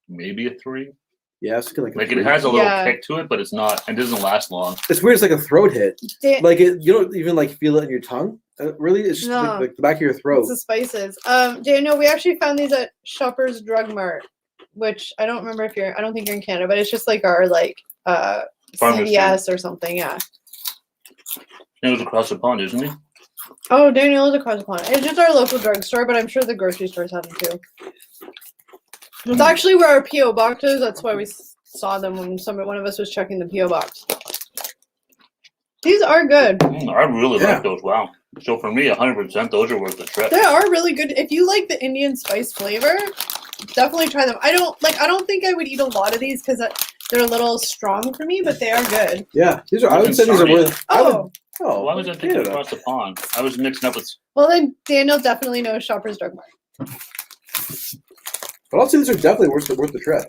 maybe a 3. Yeah, it's like, Like it has a little Yeah. kick to it, but it's not. It doesn't last long. It's weird. It's like a throat hit. Like You don't even like feel it in your tongue. Really, it's just No. like the back of your throat. it's the spices. Daniel, we actually found these at Shoppers Drug Mart, which I don't remember if I don't think you're in Canada, but it's just like our like Pharmacy. CVS or something. Yeah. It was across the pond, isn't he? Oh, Daniel is across the pond. It's just our local drugstore, but I'm sure the grocery stores have them too. It's actually where our PO box is. That's why we saw them when one of us was checking the PO box. These are good. I really Yeah. like those. Wow. So for me, 100%, those are worth the trip. They are really good. If you like the Indian spice flavor, definitely try them. I don't think I would eat a lot of these because they're a little strong for me, but they are good. Yeah, these are. I would say these are worth. Oh, Why was I thinking across the pond? I was mixing up with. well then Daniel definitely knows Shoppers Drug Mart. But I'll say these are definitely worth the trip.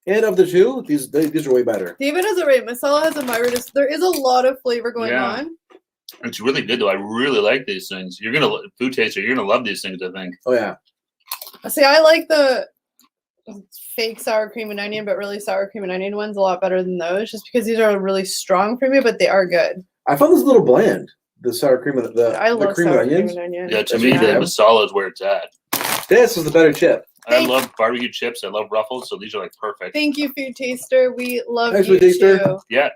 And of the two, these are way better. David has a right. Masala has a myritis. There is a lot of flavor going on. It's really good though. I really like these things. You're gonna food taster. You're gonna love these things. I think. Oh yeah. See, I like the fake sour cream and onion, but really sour cream and onion ones a lot better than those, just because these are really strong for me, but they are good. I found this a little bland. The sour cream and I love cream sour and cream onions. and onion. Yeah, to me, the masala is where it's at. This is the better chip. I love barbecue chips. I love Ruffles, so these are like perfect. Thank you, Food Taster. We love Thanks, you Food Taster. too. Yeah.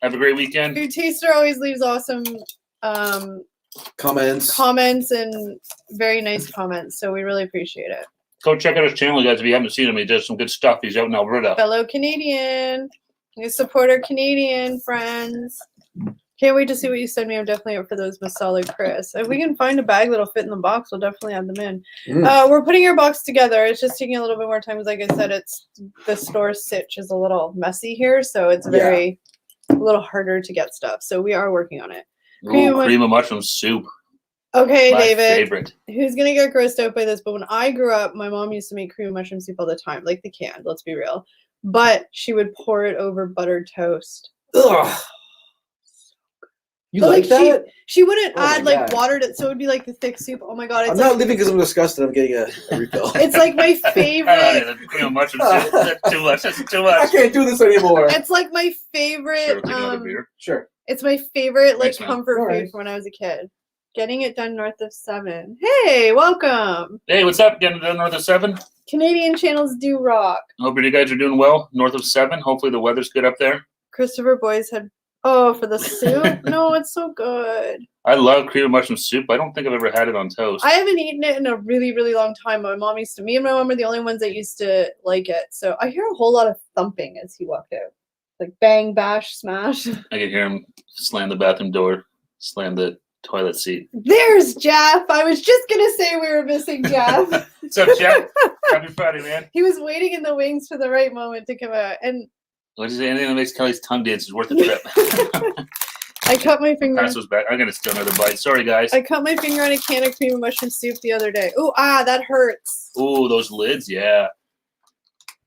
Have a great weekend. Food Taster always leaves awesome comments and very nice comments, so we really appreciate it. Go check out his channel, guys. If you haven't seen him, he does some good stuff. He's out in Alberta. Fellow Canadian. We support our Canadian friends. Can't wait to see what you send me. I'm definitely up for those masala Chris. If we can find a bag that'll fit in the box, we'll definitely add them in. We're putting your box together. It's just taking a little bit more time. Because like I said, the store sitch is a little messy here, so it's a little harder to get stuff. So we are working on it. Cream of mushroom soup. Okay, My David. favorite. Who's gonna get grossed out by this? But when I grew up, my mom used to make cream of mushroom soup all the time, like the canned. Let's be real. But she would pour it over buttered toast. Ugh. You But like that? She wouldn't Oh my add like God. water to it, so it would be like the thick soup. Oh my god! It's I'm like, not leaving because I'm disgusted. I'm getting a refill. It's like my favorite. Cream of mushroom soup. That's too much. That's too I much. can't do this anymore. It's like my Sure, favorite. we'll take another beer. Sure. It's my favorite like Thanks, man. comfort All right. food from when I was a kid. Getting it done north of 7. Hey, welcome. Hey, what's up? Getting done north of 7? Canadian channels do rock. Hope you guys are doing well. North of 7. Hopefully the weather's good up there. Christopher Boy's had. Oh, for the soup? No, it's so good. I love cream of mushroom soup. I don't think I've ever had it on toast. I haven't eaten it in a really, really long time. Me and my mom are the only ones that used to like it. So I hear a whole lot of thumping as he walked out. Like bang, bash, smash. I can hear him slam the bathroom door, slam the toilet seat. There's Jeff. I was just going to say we were missing Jeff. What's up, Jeff? Happy Friday, man. He was waiting in the wings for the right moment to come out. And what did you say? Anything that makes Kelly's tongue dance is worth the trip. I cut my finger. Pass those back. I'm gonna steal another bite. Sorry, guys. I cut my finger on a can of cream of mushroom soup the other day. Ooh, that hurts. Ooh, those lids, yeah.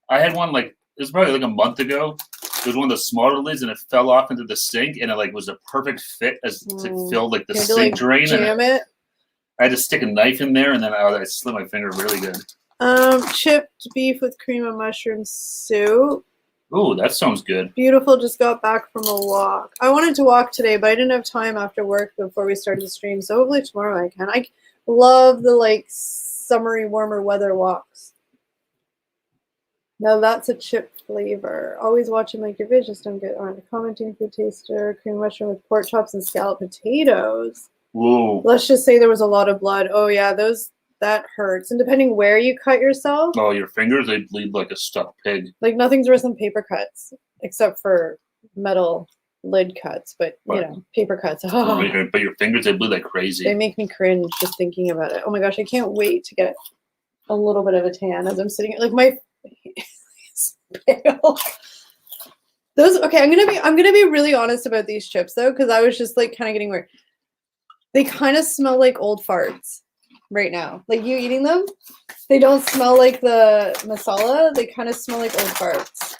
I had one it was probably like a month ago. It was one of the smaller lids, and it fell off into the sink, and it was a perfect fit as to fill the sink drain. Jam it. I had to stick a knife in there, and then I slit my finger really good. Chipped beef with cream of mushroom soup. Ooh, that sounds good. Beautiful. Just got back from a walk. I wanted to walk today, but I didn't have time after work before we started the stream. So hopefully tomorrow I can. I love the summery, warmer weather walks. Now that's a chip flavor. Always watching your vids. Just don't get on. Commenting food taster, cream mushroom with pork chops and scalloped potatoes. Whoa. Let's just say there was a lot of blood. Oh yeah, that hurts. And depending where you cut yourself. Oh, your fingers, they bleed like a stuck pig. Nothing's worse than paper cuts, except for metal lid cuts. But, paper cuts. Oh. But your fingers, they bleed like crazy. They make me cringe just thinking about it. Oh my gosh, I can't wait to get a little bit of a tan as I'm sitting. My face is pale. I'm gonna be really honest about these chips though, because I was just kind of getting weird. They kind of smell like old farts. Right now, you eating them, they don't smell like the masala. They kind of smell like old farts.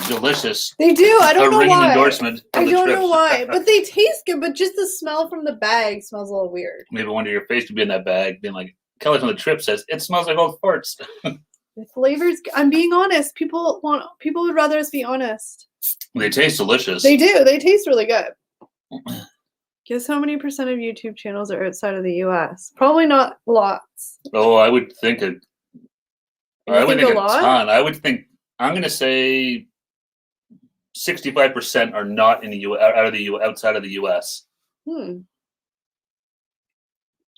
Delicious. They do. I don't know why. Endorsement. I don't know why, but they taste good. But just the smell from the bag smells a little weird. Maybe one of your face could be in that bag, being like Kelly from the trip says it smells like old farts. The flavors. I'm being honest. People would rather us be honest. They taste delicious. They do. They taste really good. Guess how many % of YouTube channels are outside of the U.S.? Probably not lots. Oh, I would think a lot? ton. I would think I'm going to say 65% are not in the outside of the U.S.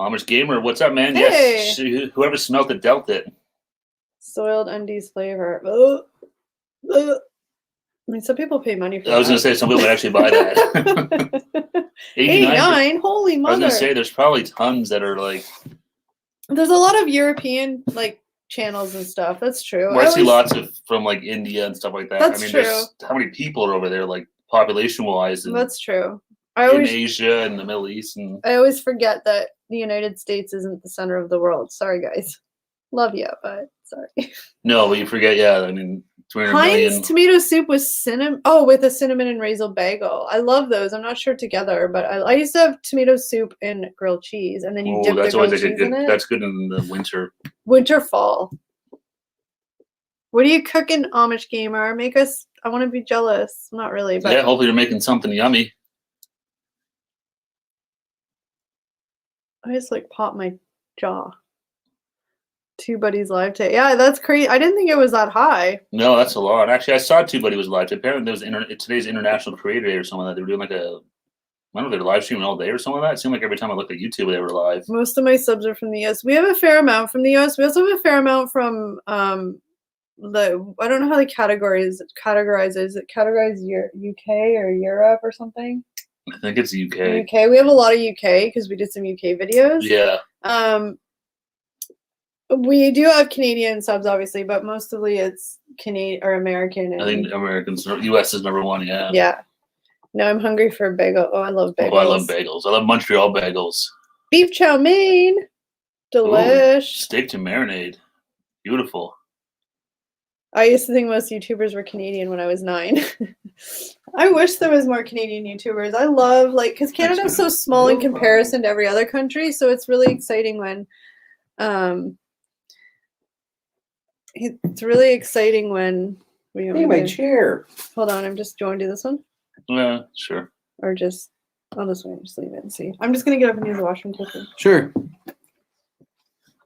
Amish Gamer, what's up, man? Hey. Yes, whoever smelt it dealt it. Soiled undies flavor. I mean, some people pay money for that. I was going to say some people would actually buy that. 89? Holy mother. I was going to say there's probably tons that are There's a lot of European channels and stuff. That's true. I see lots of from India and stuff like that. That's true. How many people are over there, population wise? That's true. In Asia and the Middle East. And I always forget that the United States isn't the center of the world. Sorry, guys. Love you, but sorry. No, but you forget, yeah. I mean, 300 million. Heinz tomato soup with cinnamon. Oh, with a cinnamon and raisin bagel. I love those. I'm not sure together, but I used to have tomato soup and grilled cheese, and then you dip the grilled cheese in it. That's good in the winter. Winter, fall. What are you cooking, Amish Gamer? I want to be jealous. Not really, but yeah. Hopefully, you're making something yummy. I just pop my jaw. 2 Buddies live today. Yeah, that's crazy. I didn't think it was that high. No, that's a lot. Actually, I saw 2 Buddies was live today. Apparently, there was today's International Creator Day or something like that. They were doing I don't know, they're live streaming all day or something like that. It seemed like every time I looked at YouTube, they were live. Most of my subs are from the US. We have a fair amount from the US. We also have a fair amount from I don't know how they categorize it. Is it categorized UK or Europe or something? I think it's UK. UK. We have a lot of UK because we did some UK videos. Yeah. We do have Canadian subs, obviously, but mostly it's Canadian or American. I think Americans, US is number 1, yeah. Yeah. No, I'm hungry for a bagel. Oh, I love bagels. Oh, I love bagels. I love Montreal bagels. Beef chow mein. Delish. Ooh, steak to marinade. Beautiful. I used to think most YouTubers were Canadian when I was 9. I wish there was more Canadian YouTubers. I love, because Canada's so small in comparison to every other country, so it's really exciting when Hey, my chair. Hold on, I'm just. Do you want to do this one? Yeah, sure. Or just I'll just wait, just leave it and see. I'm just gonna get up and use the washroom quickly. Sure.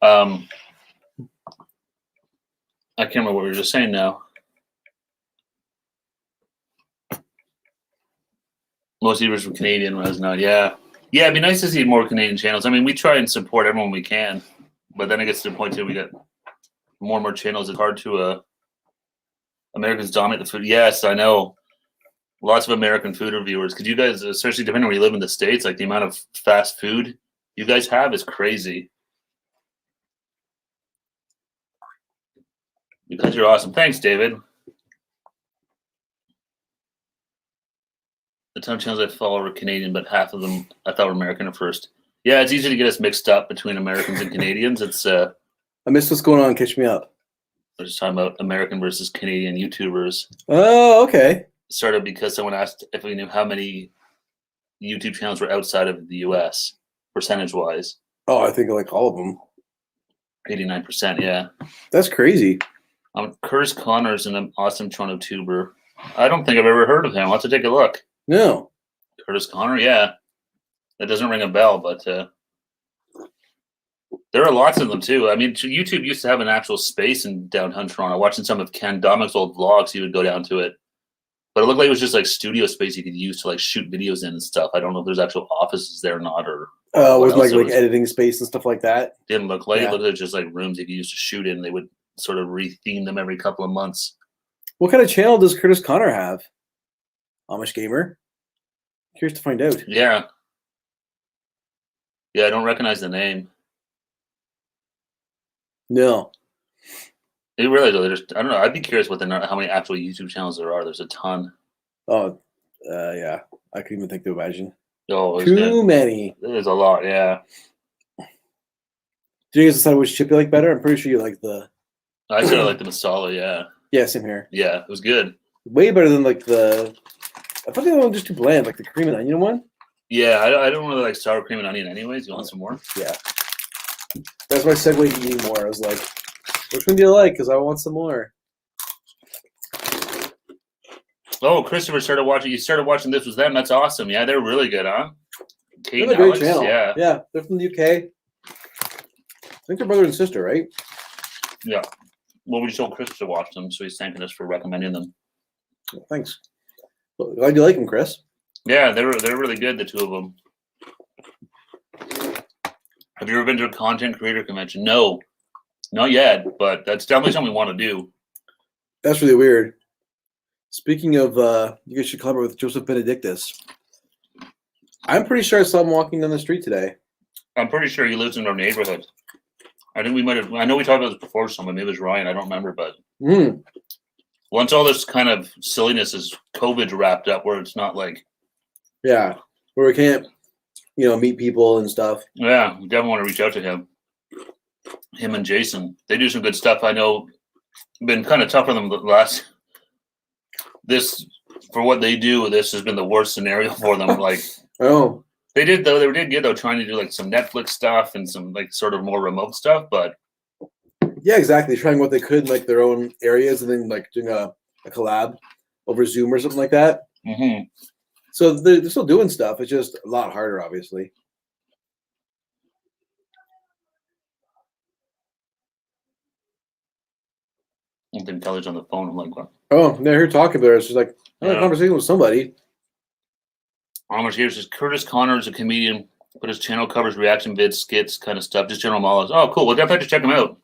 I can't remember what we were just saying now. Most viewers were Canadian when I was not. Yeah. Yeah, it'd be nice to see more Canadian channels. I mean, we try and support everyone we can, but then it gets to the point too we get more and more channels. It's hard to Americans dominate the food. Yes, I know. Lots of American food reviewers. Because you guys, especially depending on where you live in the States, like the amount of fast food you guys have is crazy. Because you're awesome. Thanks, David. The ton of channels I follow are Canadian, but half of them I thought were American at first. Yeah, it's easy to get us mixed up between Americans and Canadians. It's I missed what's going on. Catch me up. we're just talking about American versus Canadian YouTubers. Oh, okay. Started because someone asked if we knew how many YouTube channels were outside of the US, percentage-wise. Oh, I think like all of them. 89%, yeah. That's crazy. Curtis Connor's an awesome Toronto tuber. I don't think I've ever heard of him. I'll have to take a look. No. Curtis Connor, yeah. That doesn't ring a bell, but there are lots of them too. I mean, YouTube used to have an actual space in downtown Toronto. Watching some of Ken Dominick's old vlogs, he would go down to it. But it looked like it was just like studio space you could use to like shoot videos in and stuff. I don't know if there's actual offices there or not, or with like editing space and stuff like that. Didn't look like it. Looked like just like rooms you could use to shoot in. They would sort of re-theme them every couple of months. What kind of channel does Curtis Connor have? Amish Gamer? Curious to find out. Yeah. Yeah, I don't recognize the name. No. It really does. I don't know. I'd be curious how many actual YouTube channels there are. There's a ton. Oh, yeah. I couldn't even think to imagine. Oh, too many. There's a lot, yeah. Did you guys decide which chip you like better? I'm pretty sure you like the... I said I like the masala, yeah. Yeah, same here. Yeah, it was good. Way better than like the... I thought the other one was just too bland, like the cream and onion one. Yeah, I don't really like sour cream and onion anyways. You want some more? Yeah. That's my segue to eating more. I was like, which one do you like? Because I want some more. Oh, Christopher started watching. You started watching This Was Them. That's awesome. Yeah, they're really good, huh? Kate They're a great channel. Yeah. Yeah, they're from the UK. I think they're brother and sister, right? Yeah. Well, we just told Chris to watch them, so he's thanking us for recommending them. Thanks. Well, glad you like them, Chris. Yeah, they're really good, the two of them. Have you ever been to a content creator convention? No, not yet, but that's definitely something we want to do. That's really weird. Speaking of, you guys should collaborate with Joseph Benedictus. I'm pretty sure I saw him walking down the street today. I'm pretty sure he lives in our neighborhood. I think we might have. I know we talked about this before. Someone, maybe it was Ryan. I don't remember, but once all this kind of silliness is COVID wrapped up, where it's not like, yeah, where we can't, meet people and stuff. Yeah, we definitely want to reach out to him. Him and Jason, they do some good stuff. I know, been kind of tough for them for what they do. This has been the worst scenario for them. Like, oh. They did though. They did good though, trying to do like some Netflix stuff and some like sort of more remote stuff. But yeah, exactly. Trying what they could in like their own areas, and then like doing a collab over Zoom or something like that. Mm-hmm. So they're still doing stuff. It's just a lot harder, obviously. I think Kelly's on the phone. I'm like, what? Oh, they're here talking about it. It's just like I'm in a conversation with somebody. Almost here says Curtis Connor is a comedian, but his channel covers reaction vids, skits, kind of stuff, just general monologues. Oh, cool. We'll definitely have to check him out.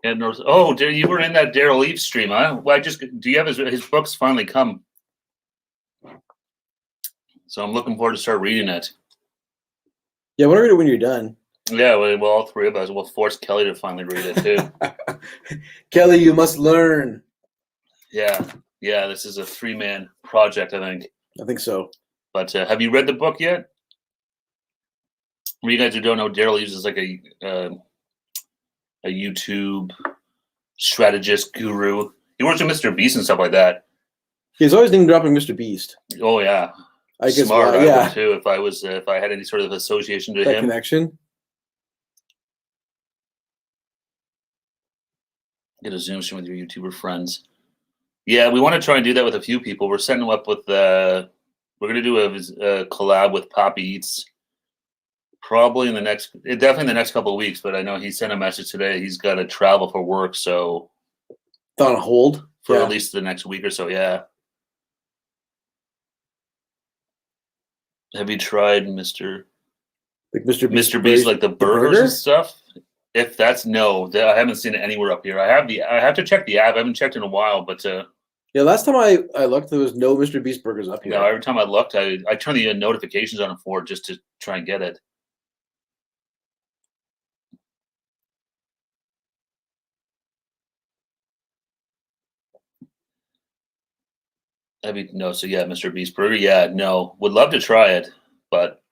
And you were in that Daryl Eve stream, huh? Well, do you have his books finally come? So I'm looking forward to start reading it. Yeah, I want to read it when you're done. Yeah, well, all three of us will force Kelly to finally read it too. Kelly, you must learn. Yeah, this is a 3-man project, I think. I think so. But have you read the book yet? For you guys who don't know, Daryl uses like a YouTube strategist guru. He works with Mr. Beast and stuff like that. He's always name dropping Mr. Beast. Oh yeah, I guess smart. Well, yeah. I would too. If I had any sort of association to that him. Connection. Get a Zoom stream with your YouTuber friends. Yeah, we want to try and do that with a few people. We're setting them up with We're gonna do a collab with Poppy Eats. Probably definitely in the next couple of weeks. But I know he sent a message today. He's got to travel for work, so it's on hold for at least the next week or so. Yeah. Have you tried Mr. Beast, like the burgers and stuff? If that's no, I haven't seen it anywhere up here. I have to check the app. I haven't checked in a while, but yeah, last time I looked, there was no Mr. Beast burgers up here. No, every time I looked, I turned the notifications on for it just to try and get it. So yeah, Mr. Beast Burger. Yeah, no, would love to try it, but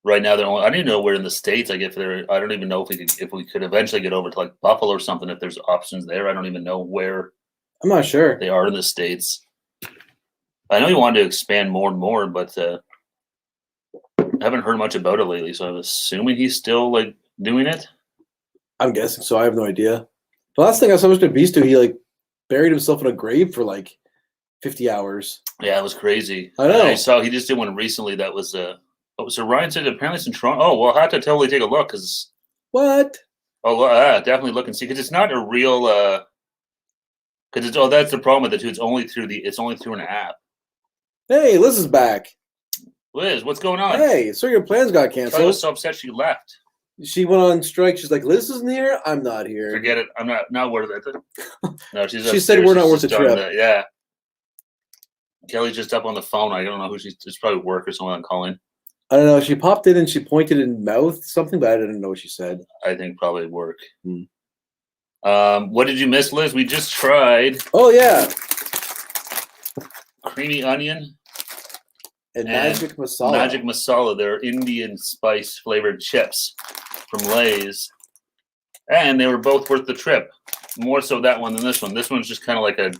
right now I don't even know where in the States. Like I don't even know if we could eventually get over to like Buffalo or something. If there's options there, I don't even know where. I'm not sure they are in the States. I know he wanted to expand more and more, but I haven't heard much about it lately. So I'm assuming he's still like doing it. I'm guessing so. I have no idea. The last thing I saw Mr. Beast do, he like buried himself in a grave for like 50 hours. Yeah, it was crazy. I know. I saw he just did one recently that was so Ryan said apparently it's in Toronto. Oh, well, I'll have to totally take a look because what? Oh, definitely look and see because it's not a real because it's that's the problem with it too. It's only through an app. Hey, Liz is back. Liz, what's going on? Hey, so your plans got canceled. I was so upset she left. She went on strike. She's like, Liz isn't here. I'm not here. Forget it. I'm not worth it. No, she said we're not worth the trip. Yeah. Kelly's just up on the phone. I don't know who it's probably work or someone calling. I don't know. She popped in and she pointed in mouth something, but I didn't know what she said. I think probably work. What did you miss, Liz? We just tried. Oh yeah. Creamy onion and magic masala. Magic masala. They're Indian spice flavored chips from Lay's, and they were both worth the trip. More so that one than this one. This one's just kind of like a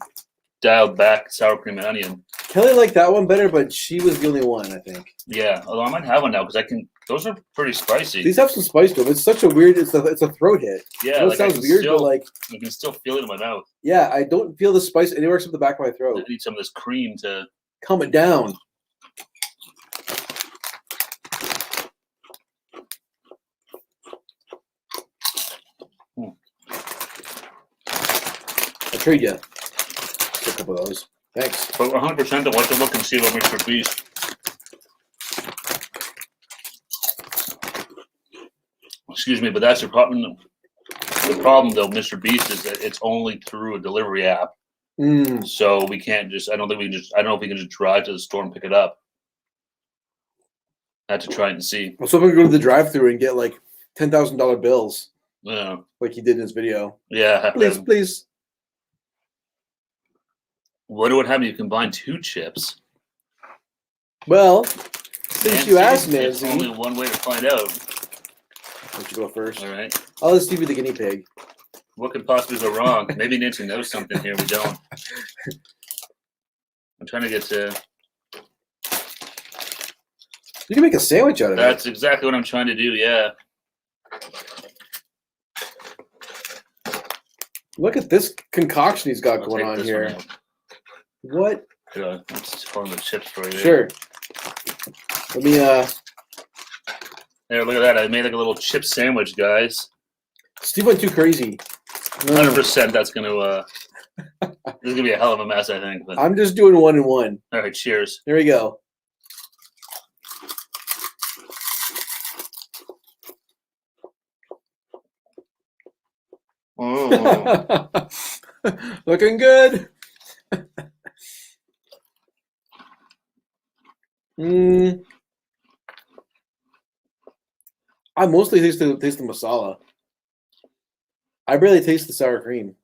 dialed back sour cream and onion. Kelly liked that one better, but she was the only one, I think. Yeah, although I might have one now because those are pretty spicy. These have some spice to them. It's such a weird. It's a throat hit. Yeah, it sounds weird, but like you can still feel it in my mouth. Yeah, I don't feel the spice anywhere except the back of my throat. I need some of this cream to calm it down. I'll trade you a couple of those. Thanks. But 100% of what to look and see what Mr. Beast. Excuse me, but that's the problem. The problem, though, Mr. Beast, is that it's only through a delivery app. So we can't just. I don't know if we can just drive to the store and pick it up. I have to try it and see. Well, someone go to the drive-thru and get like $10,000 bills. Yeah, like he did in his video. Yeah, please. What would happen if you combine two chips? Well, since you asked, Nancy, there's only one way to find out. Why don't you go first? All right. I'll just give you the guinea pig. What could possibly go wrong? Maybe Nancy knows something here we don't. I'm trying to get to. You can make a sandwich out of it. That's exactly what I'm trying to do. Yeah. Look at this concoction he's got going on here. What? Let's form the chips for you. Sure. Let me. There, look at that. I made like a little chip sandwich, guys. Steve went too crazy. 100%. That's gonna. This is gonna be a hell of a mess, I think. But... I'm just doing 1 and 1. All right. Cheers. There we go. Oh. Looking good. I mostly taste the masala. I barely taste the sour cream.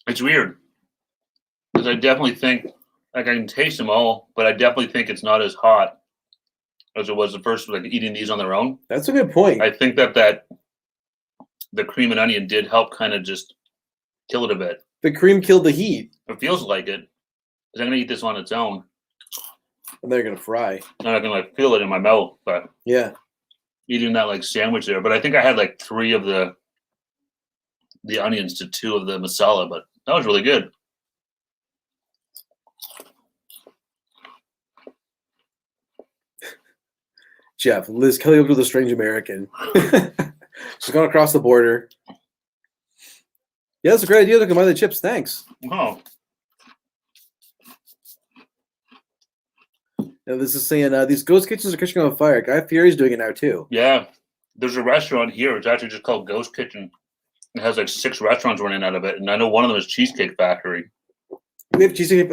It's weird because I definitely think I can taste them all, but I definitely think it's not as hot as it was the first, like eating these on their own. That's a good point. I think that the cream and onion did help kind of just kill it a bit. The cream killed the heat. It feels like it. Because I'm going to eat this on its own. And they're going to fry. And I can like feel it in my mouth. But yeah. Eating that like sandwich there. But I think I had like 3 of the the onions to 2 of the masala, but that was really good. Jeff, Liz Kelly over to the strange American. She's gone across the border. Yeah, that's a great idea to combine the chips. Thanks. Oh. Now, this is saying these ghost kitchens are catching on fire. Guy Fieri's doing it now too. Yeah. There's a restaurant here. It's actually just called Ghost Kitchen. It has like 6 restaurants running out of it, and I know one of them is Cheesecake Factory. We have Cheesecake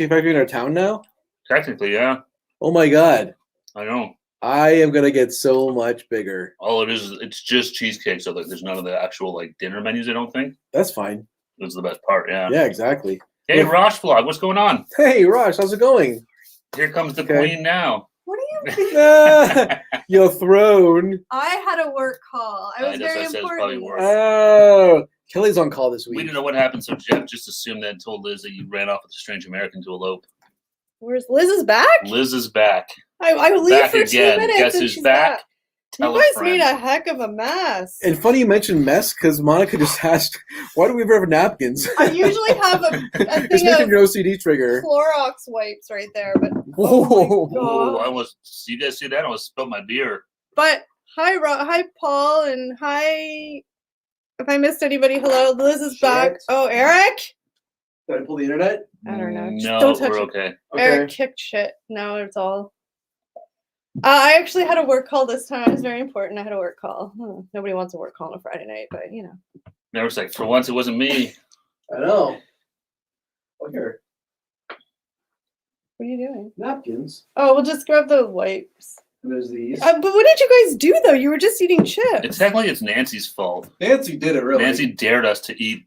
Factory in our town now? Technically, yeah. Oh my god. I know. I am gonna get so much bigger. All it is, it's just cheesecake, so like there's none of the actual like dinner menus, I don't think. That's fine. That's the best part, yeah. Yeah, exactly. Hey, Rosh Vlog, what's going on? Hey, Rosh, how's it going? Here comes the queen now. What are you? Your throne. I had a work call. I was very important. Oh, Kelly's on call this week. We didn't know what happened, so Jeff just assumed that and told Liz that you ran off with a strange American to elope. Where's Liz? Is back? Liz is back. I leave Back for again. 2 minutes Guess and who's she's back? back. Tell You a guys friend. made a heck of a mess. And funny you mentioned mess because Monica just asked, "Why do we ever have napkins?" I usually have a It's thing making of your OCD trigger. Clorox wipes right there, but Whoa! Oh, I almost, you guys see that? I almost spilled my beer. But hi Paul, and hi. If I missed anybody, hello. Liz is back. Shit. Oh, Eric. Did I pull the internet? I don't know. Just No, don't touch we're it. okay. Eric kicked shit. No, it's all. I actually had a work call this time. It was very important. I had a work call. Nobody wants a work call on a Friday night, but you know. Never like, for once, it wasn't me. I know. Oh, here. What are you doing? Napkins. Oh, we'll just grab the wipes. And there's these. But what did you guys do though? You were just eating chips. It's Nancy's fault. Nancy did it, really. Nancy dared us to eat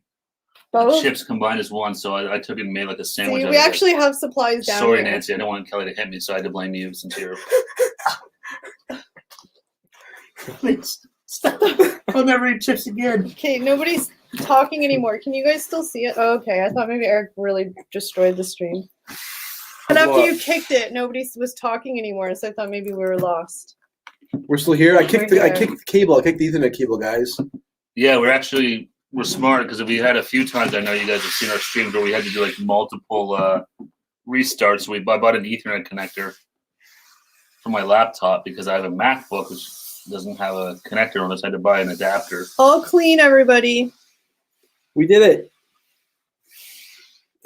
Both? chips combined as one, so I took it and made like a sandwich. See, out we of it. actually have supplies down Sorry, here. Nancy. I don't want Kelly to hit me, so I had to blame you since you're. Please stop. I'll never eat chips again. Okay, nobody's talking anymore. Can you guys still see it? Oh, okay, I thought maybe Eric really destroyed the stream. And after you kicked it, nobody was talking anymore, so I thought maybe we were lost. We're still here. I kicked the cable. I kicked the Ethernet cable, guys. Yeah, we're smart because we had a few times. I know you guys have seen our streams where we had to do like multiple restarts. So I bought an Ethernet connector for my laptop because I have a MacBook which doesn't have a connector on it. So I had to buy an adapter. All clean, everybody. We did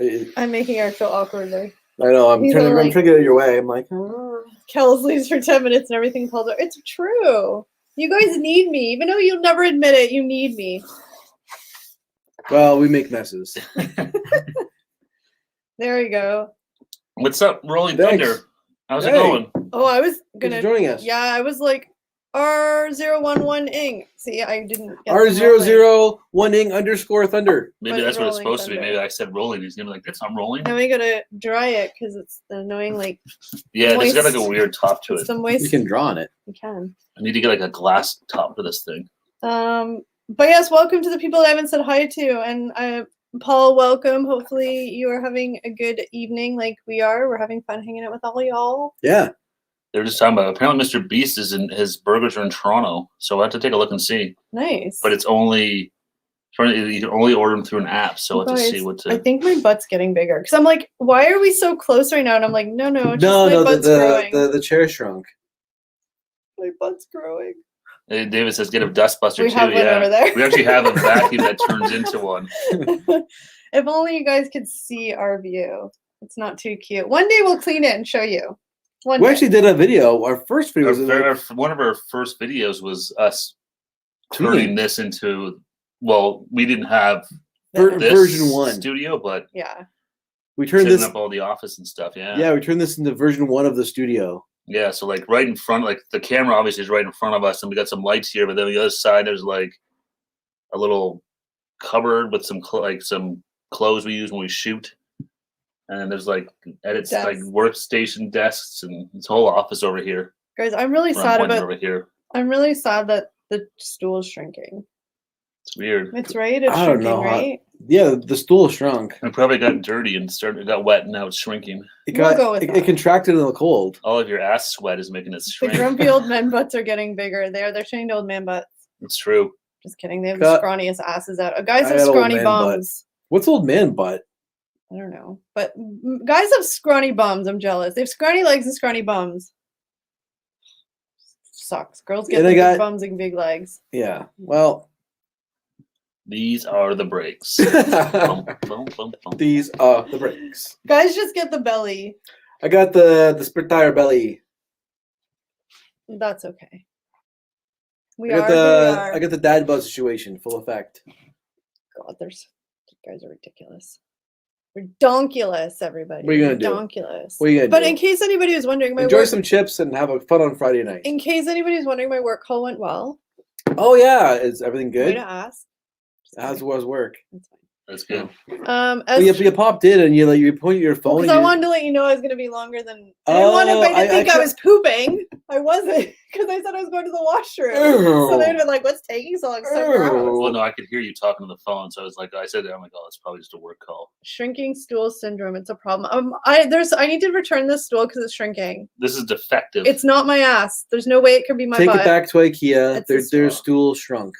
it. I'm making Eric feel awkward there. I know. I'm He's trying all to like- get it your way. I'm like, oh. Kells leaves for 10 minutes and everything called her. It's true. You guys need me. Even though you'll never admit it, you need me. Well, we make messes. There you go. What's up, Rolling Thanks. Thunder? How's it Hey. going? Oh, I was Thanks gonna. for joining us. Yeah, I was like R011ing. See, I didn't. Get the R001ing _ Thunder. Maybe But that's what it's Rolling supposed to be. Thunder. Maybe I said rolling. He's gonna be like, "That's not rolling." Then we gotta dry it because it's the annoying like Yeah, it's got like a moist- weird top to it. some moist. You can draw on it. You can. I need to get like a glass top for this thing. But yes, welcome to the people I haven't said hi to, and Paul, welcome. Hopefully you are having a good evening like we are. We're having fun hanging out with all y'all. Yeah. They're just talking about apparently Mr. Beast is in his burgers are in Toronto, so I have to take a look and see. Nice. But it's only you can only order them through an app, so I have to Guys, see what I to. think my butt's getting bigger because I'm like, why are we so close right now? And I'm like, no, it's just my No, butt's growing. the chair shrunk. My butt's growing. David says get a dustbuster We too. have one Yeah, over there. we actually have a vacuum that turns into one. If only you guys could see our view. It's not too cute. One day we'll clean it and show you. One We day. actually did a video. Our first video was One of our first videos was us Tuning. turning this into. Well, we didn't have this version 1. studio, but Yeah. We turned setting this. up all the office and stuff. Yeah. Yeah, we turned this into version 1 of the studio. Yeah, so like right in front, like the camera obviously is right in front of us, and we got some lights here. But then on the other side, there's like a little cupboard with some some clothes we use when we shoot, and then there's like edits, like Desks. workstation desks, and this whole office over here. Guys, I'm really Where I'm sad pointing about over here. I'm really sad that the stool is shrinking. It's weird. It's right, it's I don't shrinking, know how- right? Yeah, the stool shrunk. It probably got dirty and it got wet, and now it's shrinking. It We'll got go with it that. contracted in the cold. All of your ass sweat is making it The shrink. grumpy old men butts are getting bigger. They're showing old man butts. It's true. Just kidding. They have the scrawniest asses out. Guys have scrawny bums. What's old man butt? I don't know. But guys have scrawny bums. I'm jealous. They have scrawny legs and scrawny bums. Sucks. Girls get big bums and big legs. Yeah. Well, these are the breaks. These are the breaks. Guys just get the belly. I got the split tire belly. That's okay. I got the dad buzz situation, full effect. God, these guys are ridiculous. Redonkulous, everybody. What are you gonna do? Redonkulous. What are you gonna do? But in case anybody was wondering, enjoy some chips and have a fun on Friday night. In case anybody was wondering, my work call went well. Oh yeah, is everything good? Way to ask. How's work? That's fine. That's good. You popped in and you point your phone. Because I wanted to let you know I was going to be longer than. I didn't want anybody to think I was pooping. I wasn't, because I said I was going to the washroom. So they'd been like, "What's taking so long?" Well, no, I could hear you talking on the phone, so I was like, I said that. I'm like, "Oh, it's probably just a work call." Shrinking stool syndrome. It's a problem. I need to return this stool because it's shrinking. This is defective. It's not my ass. There's no way it could be my butt. Take it back to IKEA. Their stool shrunk.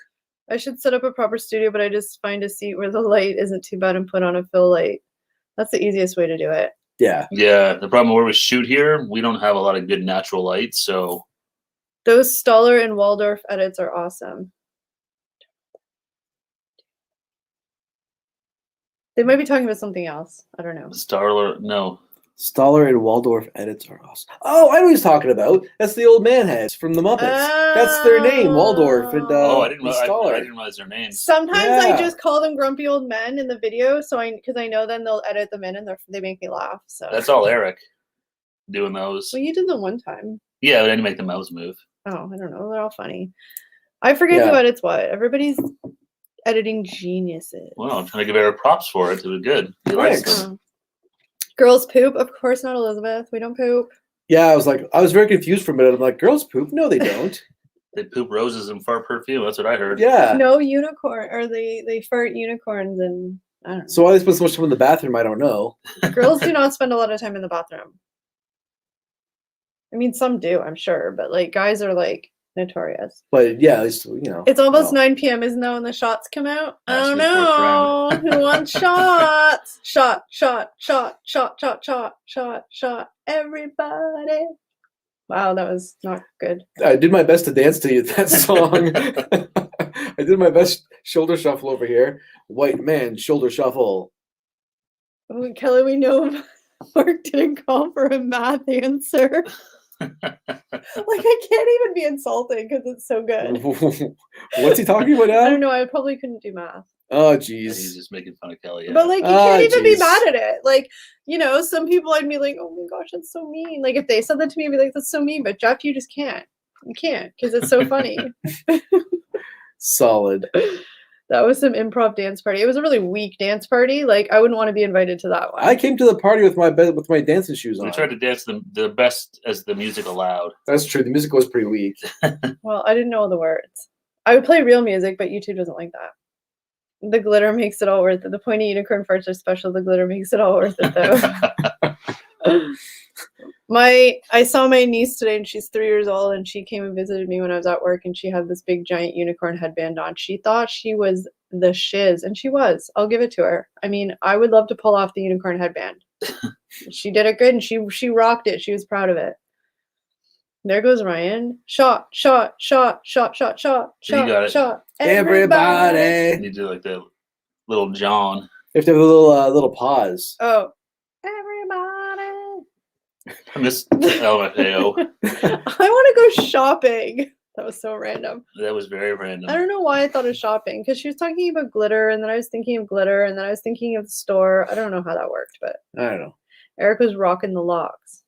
I should set up a proper studio, but I just find a seat where the light isn't too bad and put on a fill light. That's the easiest way to do it. Yeah. Yeah. The problem where we shoot here, we don't have a lot of good natural light, so. Those Stoller and Waldorf edits are awesome. They might be talking about something else. I don't know. Stoller and Waldorf edits are awesome. Oh, I know what he's talking about. That's the old man heads from the Muppets. That's their name, Waldorf and I didn't Stoller. I didn't realize their names. Sometimes I just call them grumpy old men in the video, because I know then they'll edit them in and they make me laugh. So that's all Eric doing those. Well, you did them one time. Yeah, but I didn't make the mouths move. Oh, I don't know. They're all funny. I forget who edits what. Everybody's editing geniuses. Well, I'm trying to give Eric props for it. It was good. He likes them. Girls poop? Of course not, Elizabeth. We don't poop. Yeah, I was very confused for a minute. I'm like, girls poop? No, they don't. They poop roses and fart perfume. That's what I heard. Yeah. No unicorn, or they fart unicorns, and I don't know. So why they spend so much time in the bathroom? I don't know. Girls do not spend a lot of time in the bathroom. I mean, some do, I'm sure, but like guys are like notorious. But yeah, at least It's almost 9 p.m. Isn't that when the shots come out? I don't know. Who wants shots? Shot. Everybody. Wow, that was not good. I did my best to dance to that song. I did my best shoulder shuffle over here. White man shoulder shuffle. Oh, Kelly, we know Mark didn't call for a math answer. Like, I can't even be insulting because it's so good. What's he talking about now? I don't know. I probably couldn't do math. Oh, jeez. He's just making fun of Kelly. Yeah. But like, you can't even be mad at it. Like, some people I'd be like, oh my gosh, that's so mean. Like, if they said that to me, I'd be like, that's so mean. But Jeff, you just can't. You can't because it's so funny. Solid. That was some improv dance party. It was a really weak dance party. Like, I wouldn't want to be invited to that one. I came to the party with my dancing shoes on. We tried to dance the best as the music allowed. That's true. The music was pretty weak. Well, I didn't know all the words. I would play real music, but YouTube doesn't like that. The glitter makes it all worth it. The pointy unicorn farts are special. The glitter makes it all worth it, though. I saw my niece today, and she's 3 years old, and she came and visited me when I was at work, and she had this big giant unicorn headband on. She thought she was the shiz, and she was. I'll give it to her. I mean, I would love to pull off the unicorn headband. She did it good, and she rocked it. She was proud of it. There goes Ryan. Shot. You got it. Everybody. You do like that little John. You have to have a little pause. Oh, everybody. I miss LMFAO. I want to go shopping. That was so random. That was very random. I don't know why I thought of shopping, because she was talking about glitter, and then I was thinking of glitter, and then I was thinking of the store. I don't know how that worked, but I don't know. Eric was rocking the locks.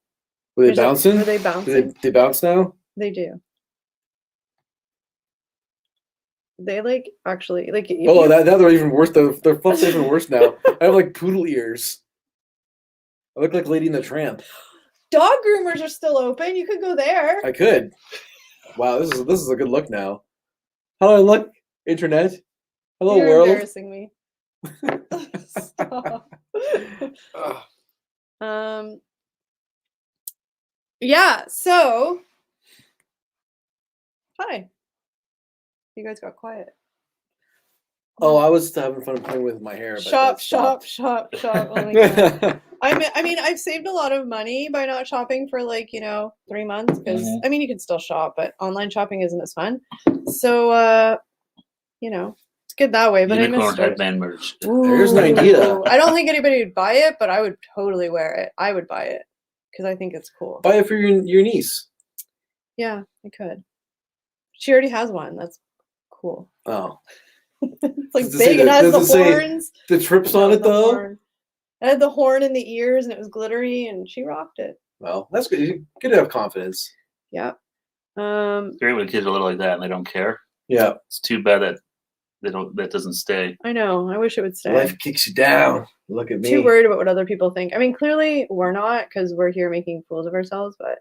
Were they bouncing? Were they bouncing? They bounce now? They do. They like actually like. Oh, now they're even worse. Their fluff's even worse now. I have like poodle ears. I look like Lady and the Tramp. Dog groomers are still open. You could go there. I could. Wow, this is a good look now. How do I look, internet? Hello, You're world. Embarrassing me. Stop. Yeah. So, hi. You guys got quiet. Oh, I was having fun playing with my hair. But Shop. Oh my God. I mean, I've saved a lot of money by not shopping for 3 months because I mean, you can still shop, but online shopping isn't as fun. So, it's good that way. But Unicorn headband merch. There's an idea. I don't think anybody would buy it, but I would totally wear it. I would buy it because I think it's cool. Buy it for your niece. Yeah, I could. She already has one. That's cool. Oh. It's like big. It has the horns. The trips on it though. Horn. It had the horn in the ears and it was glittery and she rocked it. Well, that's good. Good to have confidence. Yeah. Great when kids are little like that and they don't care. Yeah. It's too bad that that doesn't stay. I know. I wish it would stay. Life kicks you down. Look at me. Too worried about what other people think. I mean, clearly we're not because we're here making fools of ourselves, but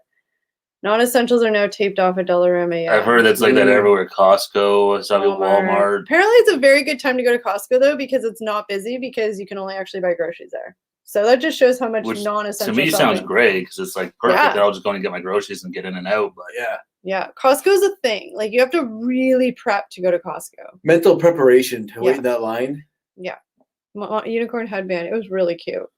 non-essentials are now taped off at Dollarama. I've heard that's like that everywhere. Costco, Walmart. Apparently, it's a very good time to go to Costco though because it's not busy because you can only actually buy groceries there. So that just shows how much non-essential. To me, shopping. sounds great because it's like perfect. Yeah. I'll just go and get my groceries and get in and out. But yeah, Costco's a thing. Like you have to really prep to go to Costco. Mental preparation to wait in that line. Yeah, unicorn headband. It was really cute.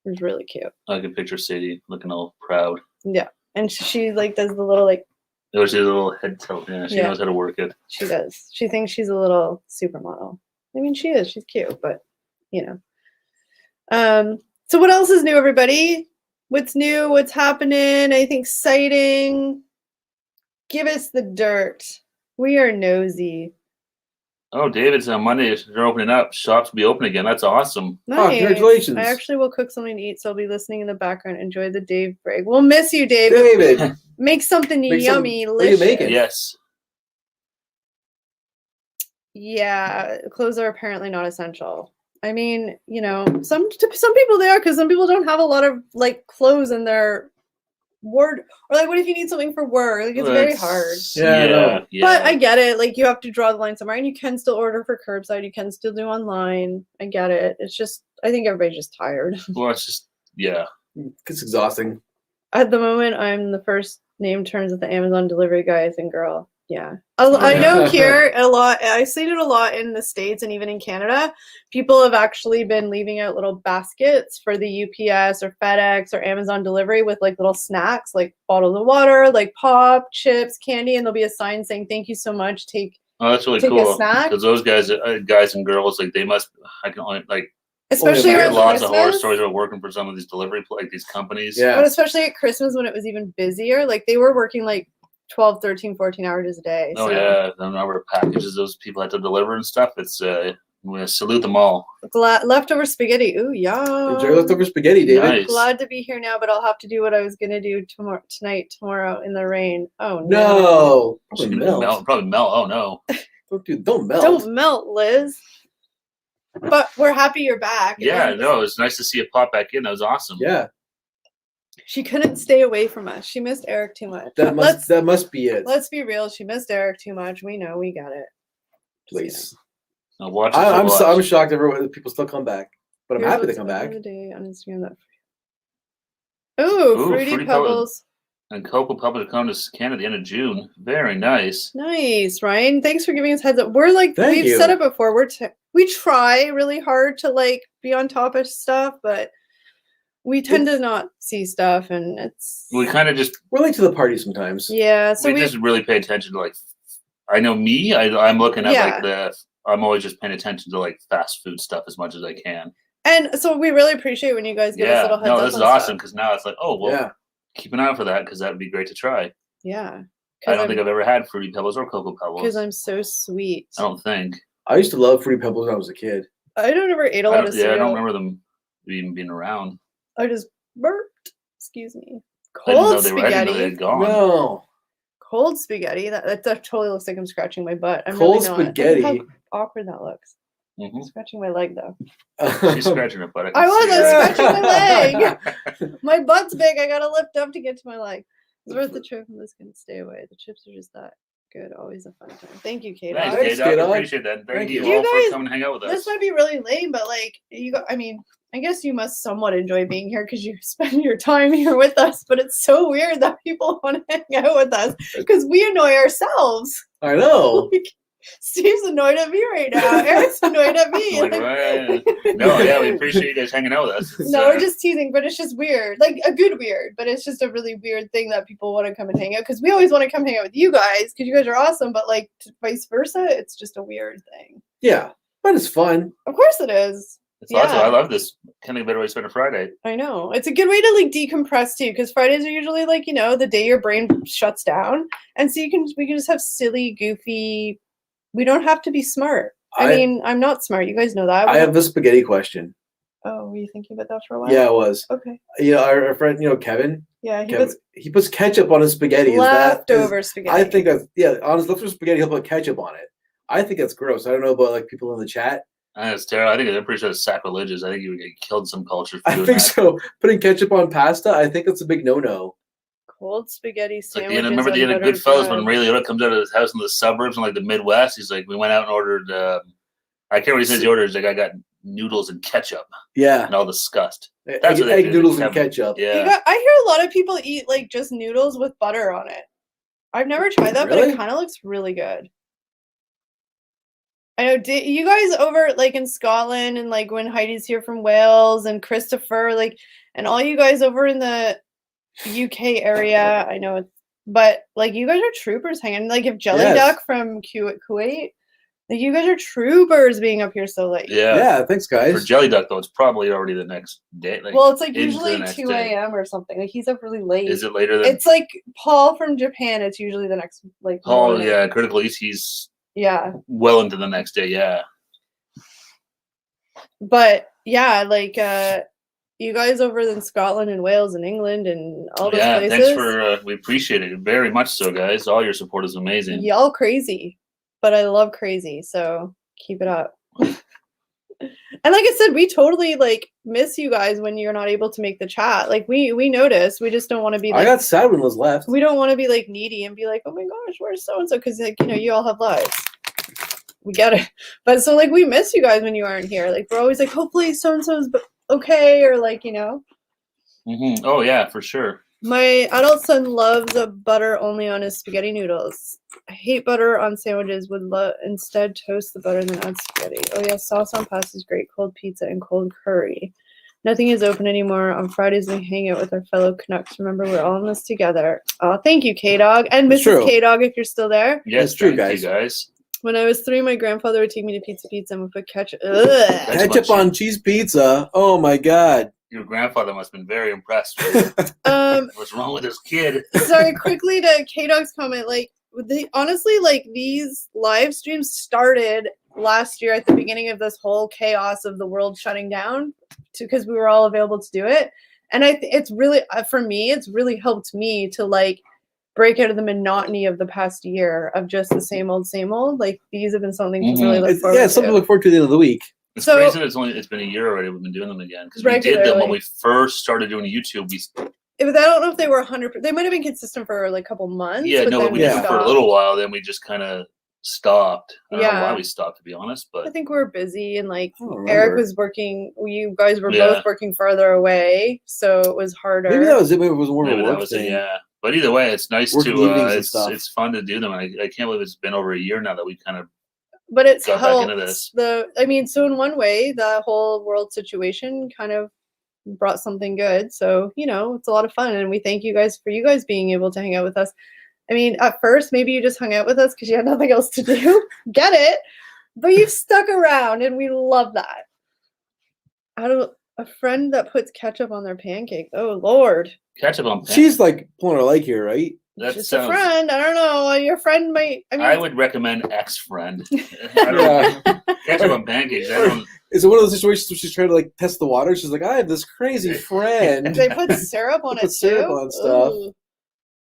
It was really cute. I can picture Sadie looking all proud. Yeah. And she does the little It was a little head tilt. Yeah, she knows how to work it. She does. She thinks she's a little supermodel. I mean, she is. She's cute, but So what else is new, everybody? What's new? What's happening? Anything exciting? Give us the dirt. We are nosy. Oh, David's on Monday. They're opening up. Shops will be open again. That's awesome. Nice. Oh, congratulations. I actually will cook something to eat, so I'll be listening in the background. Enjoy the Dave break. We'll miss you, Dave. David. Make something yummy. What are you making? Yes. Yeah, clothes are apparently not essential. I mean, some people they are because some people don't have a lot of clothes in their ward, or what if you need something for work? It's very hard. Yeah. But I get it. You have to draw the line somewhere, and you can still order for curbside. You can still do online. I get it. It's just I think everybody's just tired. Well, it's just it's exhausting. At the moment, I'm the first name turns at the Amazon delivery guys and girl. Yeah. I know here a lot. I've seen it a lot in the States and even in Canada. People have actually been leaving out little baskets for the UPS or FedEx or Amazon delivery with little snacks, like bottles of water, pop, chips, candy, and there'll be a sign saying, "Thank you so much. Oh, that's really cool. Because those guys and girls, they must. I can only especially I around hear lots of horror Christmas. stories about working for some of these delivery these companies. Yeah. But especially at Christmas when it was even busier, they were working 12, 13, 14 hours a day. Oh, yeah. The number of packages those people had to deliver and stuff. It's, we salute them all. Leftover spaghetti. Ooh, yum. Enjoy leftover spaghetti, David. Nice. Glad to be here now, but I'll have to do what I was going to do tomorrow in the rain. Oh, no. No. Probably melt. Oh, no. Don't melt. Don't melt, Liz. But we're happy you're back. Yeah, no, it's nice to see it pop back in. That was awesome. Yeah. She couldn't stay away from us. She missed Eric too much. That must be it. Let's be real. She missed Eric too much. We know. We got it. Please. Now watch I'm shocked that people still come back, but I'm happy to come back. Day on Instagram Ooh, Fruity Pebbles. And Cocoa Pebbles are coming to Canada at the end of June. Very nice. Nice, Ryan. Thanks for giving us heads up. We're Thank you. said it before. We try really hard to be on top of stuff, but we tend to not see stuff, and we kind of just we're late to the party sometimes. Yeah, so we just really pay attention to I know me. I'm looking at I'm always just paying attention to fast food stuff as much as I can. And so we really appreciate when you guys give us little heads up. No, this is awesome because now it's keep an eye out for that because that would be great to try. Yeah. I don't think I've ever had Fruity Pebbles or Cocoa Pebbles. Because I'm so sweet. I don't think. I used to love Fruity Pebbles when I was a kid. I don't ever ate a lot of cereal. Yeah, I don't remember them even being around. I just burped. Excuse me. I Cold didn't know they had gone. No. Cold spaghetti. That totally looks like I'm scratching my butt. I'm Cold really not. spaghetti. Look how awkward that looks. Mm-hmm. I'm scratching my leg though. She's scratching her butt. I was scratching my leg. My butt's big. I gotta lift up to get to my leg. It's worth the trip. I'm just gonna stay away. The chips are just that good. Always a fun time. Thank you, Kate. Thanks, Kate. I appreciate that. Thank you all for coming and hang out with us. This might be really lame, but I guess you must somewhat enjoy being here because you spend your time here with us. But it's so weird that people want to hang out with us because we annoy ourselves. I know. Steve's annoyed at me right now. Eric's annoyed at me. Like, no, yeah, we appreciate you guys hanging out with us. No, we're just teasing, but it's just weird. Like a good weird, but it's just a really weird thing that people want to come and hang out because we always want to come hang out with you guys because you guys are awesome, but like vice versa, it's just a weird thing. Yeah, but it's fun. Of course it is. It's awesome. I love this. Can't think of a better way to spend a Friday. I know. It's a good way to like decompress too, because Fridays are usually like, the day your brain shuts down. And so we can just have silly, goofy. We don't have to be smart. I mean, I'm not smart. You guys know that. I have a spaghetti question. Oh, were you thinking about that for a while? Yeah, I was. Okay. Our friend, Kevin. Yeah, he puts ketchup on his spaghetti. Leftover spaghetti. I think on his leftover spaghetti, he'll put ketchup on it. I think that's gross. I don't know about like people in the chat. That's terrible. I'm pretty sure it's sacrilegious. I think you would get killed in some culture. I think so. Putting ketchup on pasta, I think that's a big no-no. Cold spaghetti sandwiches. Like, remember the end of Goodfellas when Ray Liotta comes out of his house in the suburbs in like the Midwest? He's like, we went out and ordered. I can't remember what he says. He orders like, I got noodles and ketchup. Yeah, and all disgust. That's egg noodles and ketchup. Yeah, I hear a lot of people eat like just noodles with butter on it. I've never tried that, but it kind of looks really good. I know. You guys over like in Scotland and like when Heidi's here from Wales and Christopher, like, and all you guys over in the UK area, I know, but like you guys are troopers hanging. Like if Jelly Duck from Kuwait, like you guys are troopers being up here so late. Yeah. Thanks, guys. For Jelly Duck though, it's probably already the next day. Like, well, it's like usually 2 a.m. or something. Like he's up really late. Is it later than? It's like Paul from Japan. It's usually the next like. Paul, morning. yeah, Critical East. He's. Yeah. Well into the next day, yeah. But yeah, like you guys over in Scotland and Wales and England and all those places. Thanks for we appreciate it very much so, guys. All your support is amazing. Y'all crazy. But I love crazy, so keep it up. And like I said, we totally like miss you guys when you're not able to make the chat. Like we notice. We just don't want to be like, I got sad when Liz left. We don't want to be like needy and be like, oh my gosh, where's so and so? Because like, you all have lives. We get it. But so like we miss you guys when you aren't here. Like we're always like, hopefully so and so's okay, or like, Mm-hmm. Oh yeah, for sure. My adult son loves a butter only on his spaghetti noodles. I hate butter on sandwiches. Would instead toast the butter and then add spaghetti. Oh yeah, sauce on pasta is great. Cold pizza and cold curry. Nothing is open anymore. On Fridays we hang out with our fellow Canucks. Remember, we're all in this together. Oh, thank you, K-Dog. And Mrs. K-Dog, if you're still there. Yes, true, guys. When I was 3, my grandfather would take me to Pizza and would put ketchup. Ketchup on cheese pizza. Oh my god. Your grandfather must have been very impressed with you. What's wrong with this kid? Sorry, quickly to K-Dog's comment, like, honestly, like, these live streams started last year at the beginning of this whole chaos of the world shutting down because we were all available to do it. And it's really, for me, it's really helped me to, like, break out of the monotony of the past year of just the same old. Like, these have been something to really look forward to. Yeah, something to look forward to at the end of the week. It's crazy that it's been a year already we've been doing them again. Because we did them when we first started doing YouTube. I don't know if they were 100%. They might have been consistent for like a couple months. Yeah, but we did them for a little while. Then we just kind of stopped. I don't know why we stopped, to be honest. But I think we were busy and like Eric was working. You guys were both working farther away, so it was harder. Maybe that was it. Maybe it was more of a work thing. Yeah. But either way, it's nice to. It's fun to do them. And I can't believe it's been over a year now that we kind of. But it's helped. So in one way, the whole world situation kind of brought something good. So, it's a lot of fun. And we thank you guys for you guys being able to hang out with us. I mean, at first, maybe you just hung out with us because you had nothing else to do. Get it? But you've stuck around, and we love that. A friend that puts ketchup on their pancakes. Oh, Lord. Ketchup on pancakes. She's like pulling her leg here, right? That just a friend. I don't know. Your friend might. I would recommend ex-friend. Ketchup on pancakes. Is it one of those situations where she's trying to like test the water? She's like, I have this crazy friend. They put syrup on it too. Syrup on stuff. Ooh.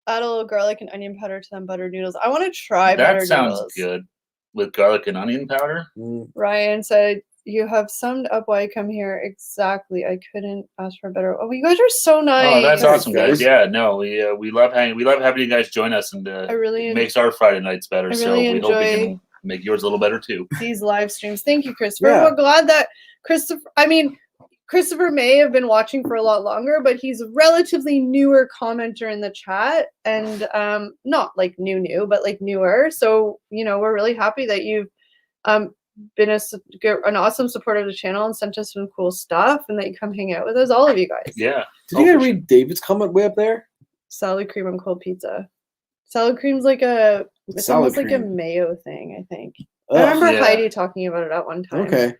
Add a little garlic and onion powder to them buttered noodles. I want to try that buttered sounds noodles. Good with garlic and onion powder. Ryan said, "You have summed up why I come here exactly. I couldn't ask for a better." Oh, you guys are so nice. Oh, that's awesome, guys. Yeah, no, we love having you guys join us, and it makes our Friday nights better. We hope we can make yours a little better too. These live streams. Thank you, Christopher. Yeah. We're glad that Christopher may have been watching for a lot longer, but he's a relatively newer commenter in the chat, and not like new, but like newer. So we're really happy that you've been an awesome supporter of the channel and sent us some cool stuff, and that you come hang out with us, all of you guys. Yeah. Did you guys read David's comment way up there? Salad cream on cold pizza. Salad cream's like it's almost like a mayo thing, I think. I remember Heidi talking about it at one time. Okay.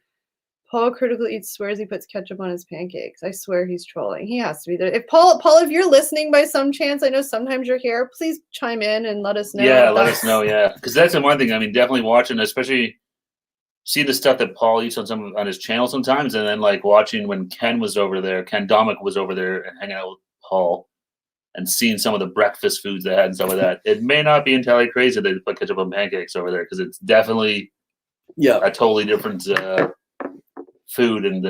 Paul critically eats, swears he puts ketchup on his pancakes. I swear he's trolling. He has to be there. If Paul, if you're listening by some chance, I know sometimes you're here, please chime in and let us know. Yeah, let us know, yeah. Because that's the one thing, I mean, definitely watching, especially see the stuff that Paul eats on his channel sometimes, and then like watching when Ken Domick was over there and hanging out with Paul and seeing some of the breakfast foods they had and stuff like that. It may not be entirely crazy that they put ketchup on pancakes over there, because it's definitely a totally different food and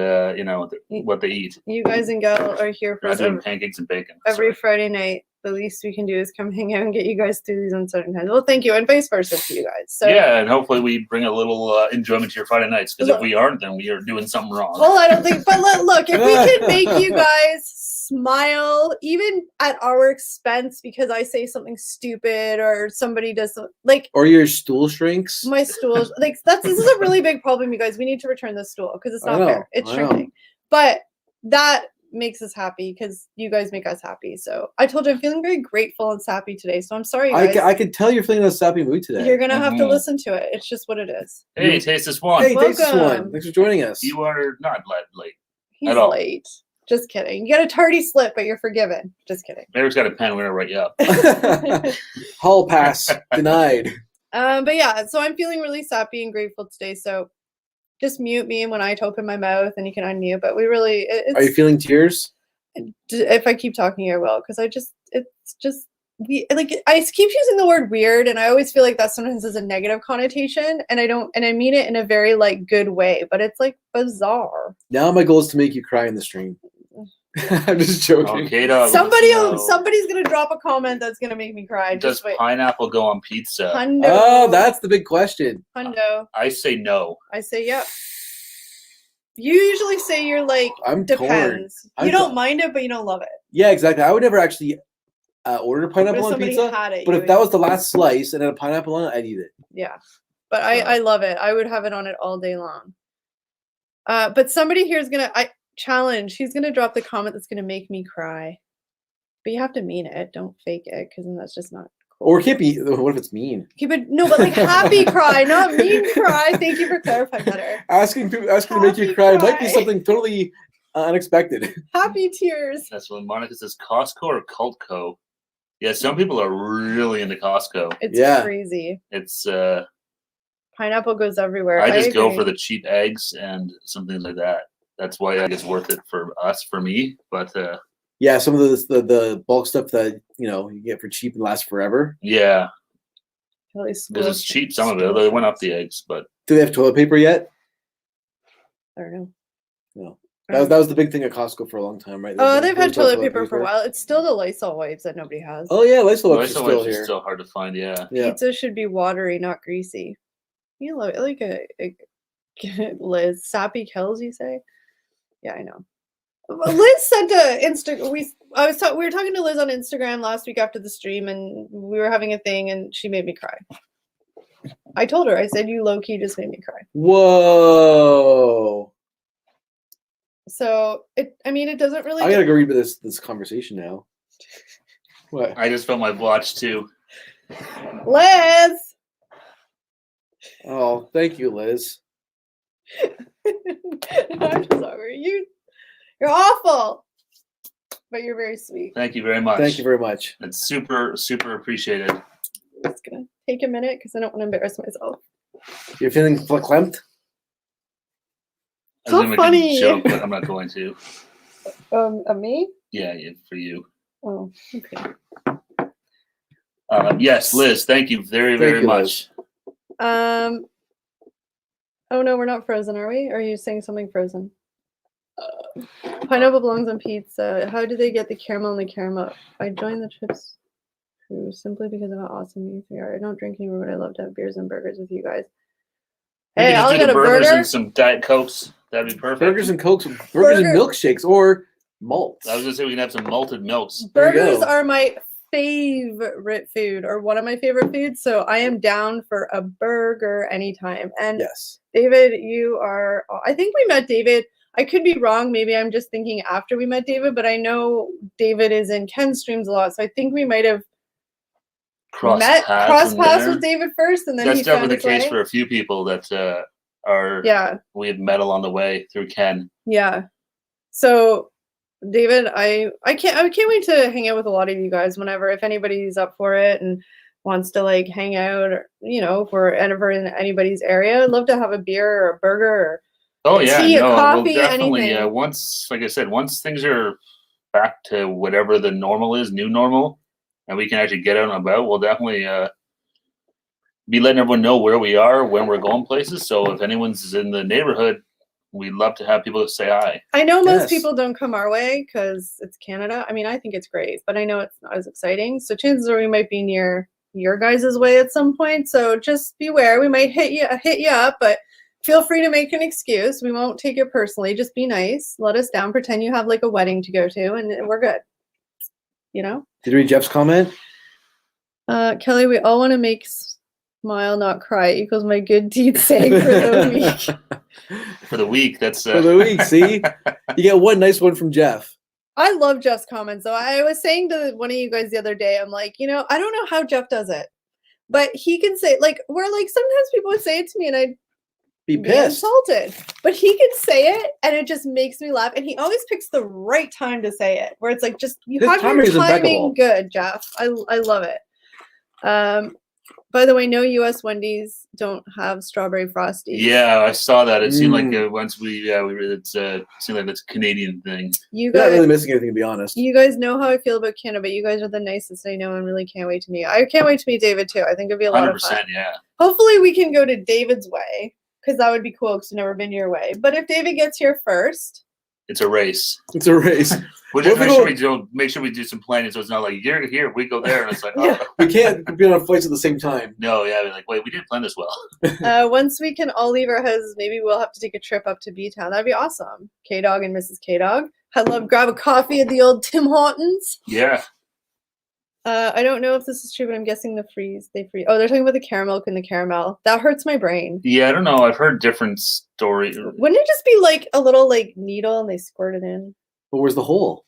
what they eat. You guys and Gal are here for doing pancakes and bacon every Friday night. The least we can do is come hang out and get you guys through these uncertain times. Well, thank you, and vice versa to you guys. So yeah, and hopefully we bring a little enjoyment to your Friday nights, because if we aren't, then we are doing something wrong. Well, I don't think. But look, if we can make you guys smile, even at our expense, because I say something stupid or somebody does or your stool shrinks. My stool, this is a really big problem, you guys. We need to return this stool because it's not fair. It's shrinking, but that makes us happy because you guys make us happy. So I told you I'm feeling very grateful and sappy today. So I'm sorry, guys. I can tell you're feeling in a sappy mood today. You're gonna have to listen to it. It's just what it is. Hey, taste this one. Hey, taste this one. Thanks for joining us. You are not late. He's late. Just kidding. You got a tardy slip, but you're forgiven. Just kidding. Eric's got a pen. We're gonna write you up. Hall pass denied. But yeah, so I'm feeling really sappy and grateful today. So just mute me when I open my mouth, and you can unmute. But we really. Are you feeling tears? If I keep talking, I will, because I keep using the word weird, and I always feel like that sometimes has a negative connotation, and I mean it in a very good way, but it's bizarre. Now my goal is to make you cry in the stream. I'm just joking. Okay, somebody's gonna drop a comment that's gonna make me cry. Does pineapple go on pizza? Hundo. Oh, that's the big question. Hundo. I say no. I say yep. You usually say you're I'm depends. Torn. You don't mind it, but you don't love it. Yeah, exactly. I would never actually order pineapple on pizza. But if that was the last slice and had a pineapple on it, I'd eat it. Yeah, but I love it. I would have it on it all day long. But somebody here is gonna challenge. He's gonna drop the comment that's gonna make me cry. But you have to mean it. Don't fake it, because then that's just not. Or it can't be. What if it's mean? But happy cry, not mean cry. Thank you for clarifying better. Asking to make you cry might be something totally unexpected. Happy tears. That's when Monica says Costco or Cultco. Yeah, some people are really into Costco. It's crazy. It's pineapple goes everywhere. I just go for the cheap eggs and some things like that. That's why I think it's worth it for me. But yeah, some of the bulk stuff that you get for cheap and lasts forever. Yeah, because it's cheap. Some of it they went up the eggs, but do they have toilet paper yet? I don't know. No, that was the big thing at Costco for a long time, right? They've had toilet paper for a while. It's still the Lysol wipes that nobody has. Oh yeah, Lysol wipes are still here. It's still hard to find. Yeah. Pizza should be watery, not greasy. You know, like a Liz sappy Kells, you say? Yeah, I know. Liz sent a Instagram. We were talking to Liz on Instagram last week after the stream, and we were having a thing, and she made me cry. I told her, I said, you low key just made me cry. Whoa. So it doesn't really. I gotta go read this conversation now. What? I just felt my watch too. Liz. Oh, thank you, Liz. I'm sorry. You're awful, but you're very sweet. Thank you very much. Thank you very much. It's super, super appreciated. I'm just gonna take a minute because I don't want to embarrass myself. You're feeling clamped? So funny. Joke, but I'm not going to. Me? Yeah, for you. Oh, okay. Yes, Liz. Thank you very much. Oh no, we're not frozen, are we? Or are you saying something frozen? Pineapple belongs on pizza. How do they get the caramel and the caramel? I joined the Chips crew simply because of how awesome you three are. I don't drink anymore, but I love to have beers and burgers with you guys. Hey, I'll get a burger and some Diet Cokes. That'd be perfect. Burgers and Cokes, burgers and milkshakes, or malts. I was gonna say we can have some malted milks. Burgers are my favorite food, or one of my favorite foods. So I am down for a burger anytime. And yes, David, you are. I think we met David. I could be wrong. Maybe I'm just thinking after we met David, but I know David is in Ken's streams a lot, so I think we might have cross paths with David first, and then that's definitely the case for a few people that we had met along the way through Ken. Yeah. So David, I can't wait to hang out with a lot of you guys whenever, if anybody's up for it and wants to like hang out, or if we're ever in anybody's area. I'd love to have a beer or a burger or tea, a coffee, we'll definitely, anything. Once, like I said, once things are back to whatever the normal is, new normal, and we can actually get out and about, we'll definitely be letting everyone know where we are, when we're going places. So if anyone's in the neighborhood, we'd love to have people that say hi. I know most people don't come our way because it's Canada. I mean, I think it's great, but I know it's not as exciting. So chances are we might be near your guys' way at some point. So just beware. We might hit you up, but feel free to make an excuse. We won't take it personally. Just be nice. Let us down. Pretend you have like a wedding to go to, and we're good. Did you read Jeff's comment? Kelly, we all want to make smile, not cry, equals my good deed saying for the week. For the week, that's for the week. See, you get one nice one from Jeff. I love Jeff's comments. So I was saying to one of you guys the other day, I'm like, I don't know how Jeff does it, but he can say sometimes people would say it to me and I'd be pissed, insulted, but he can say it and it just makes me laugh. And he always picks the right time to say it, where it's like, just you have your timing good, Jeff. I love it. By the way, no U.S. Wendy's don't have strawberry frosties. Yeah, I saw that. It seemed like once it seemed like it's a Canadian thing. You're not really missing anything, to be honest. You guys know how I feel about Canada, but you guys are the nicest I know, and really can't wait to meet. I can't wait to meet David too. I think it'd be a lot of fun. 100%, yeah. Hopefully, we can go to David's way, because that would be cool. Because I've never been your way. But if David gets here first, it's a race. It's a race. We'll just make sure we do some planning, so it's not like you're here, we go there, and it's like, we can't be on flights at the same time. No, yeah, we're like, wait, we didn't plan this well. Once we can all leave our houses, maybe we'll have to take a trip up to B-Town. That'd be awesome. K-Dog and Mrs. K-Dog. I'd love grab a coffee at the old Tim Hortons. Yeah. I don't know if this is true, but I'm guessing they freeze. Oh, they're talking about the caramel and the caramel. That hurts my brain. Yeah, I don't know. I've heard different stories. Wouldn't it just be like a little like needle and they squirt it in? But where's the hole?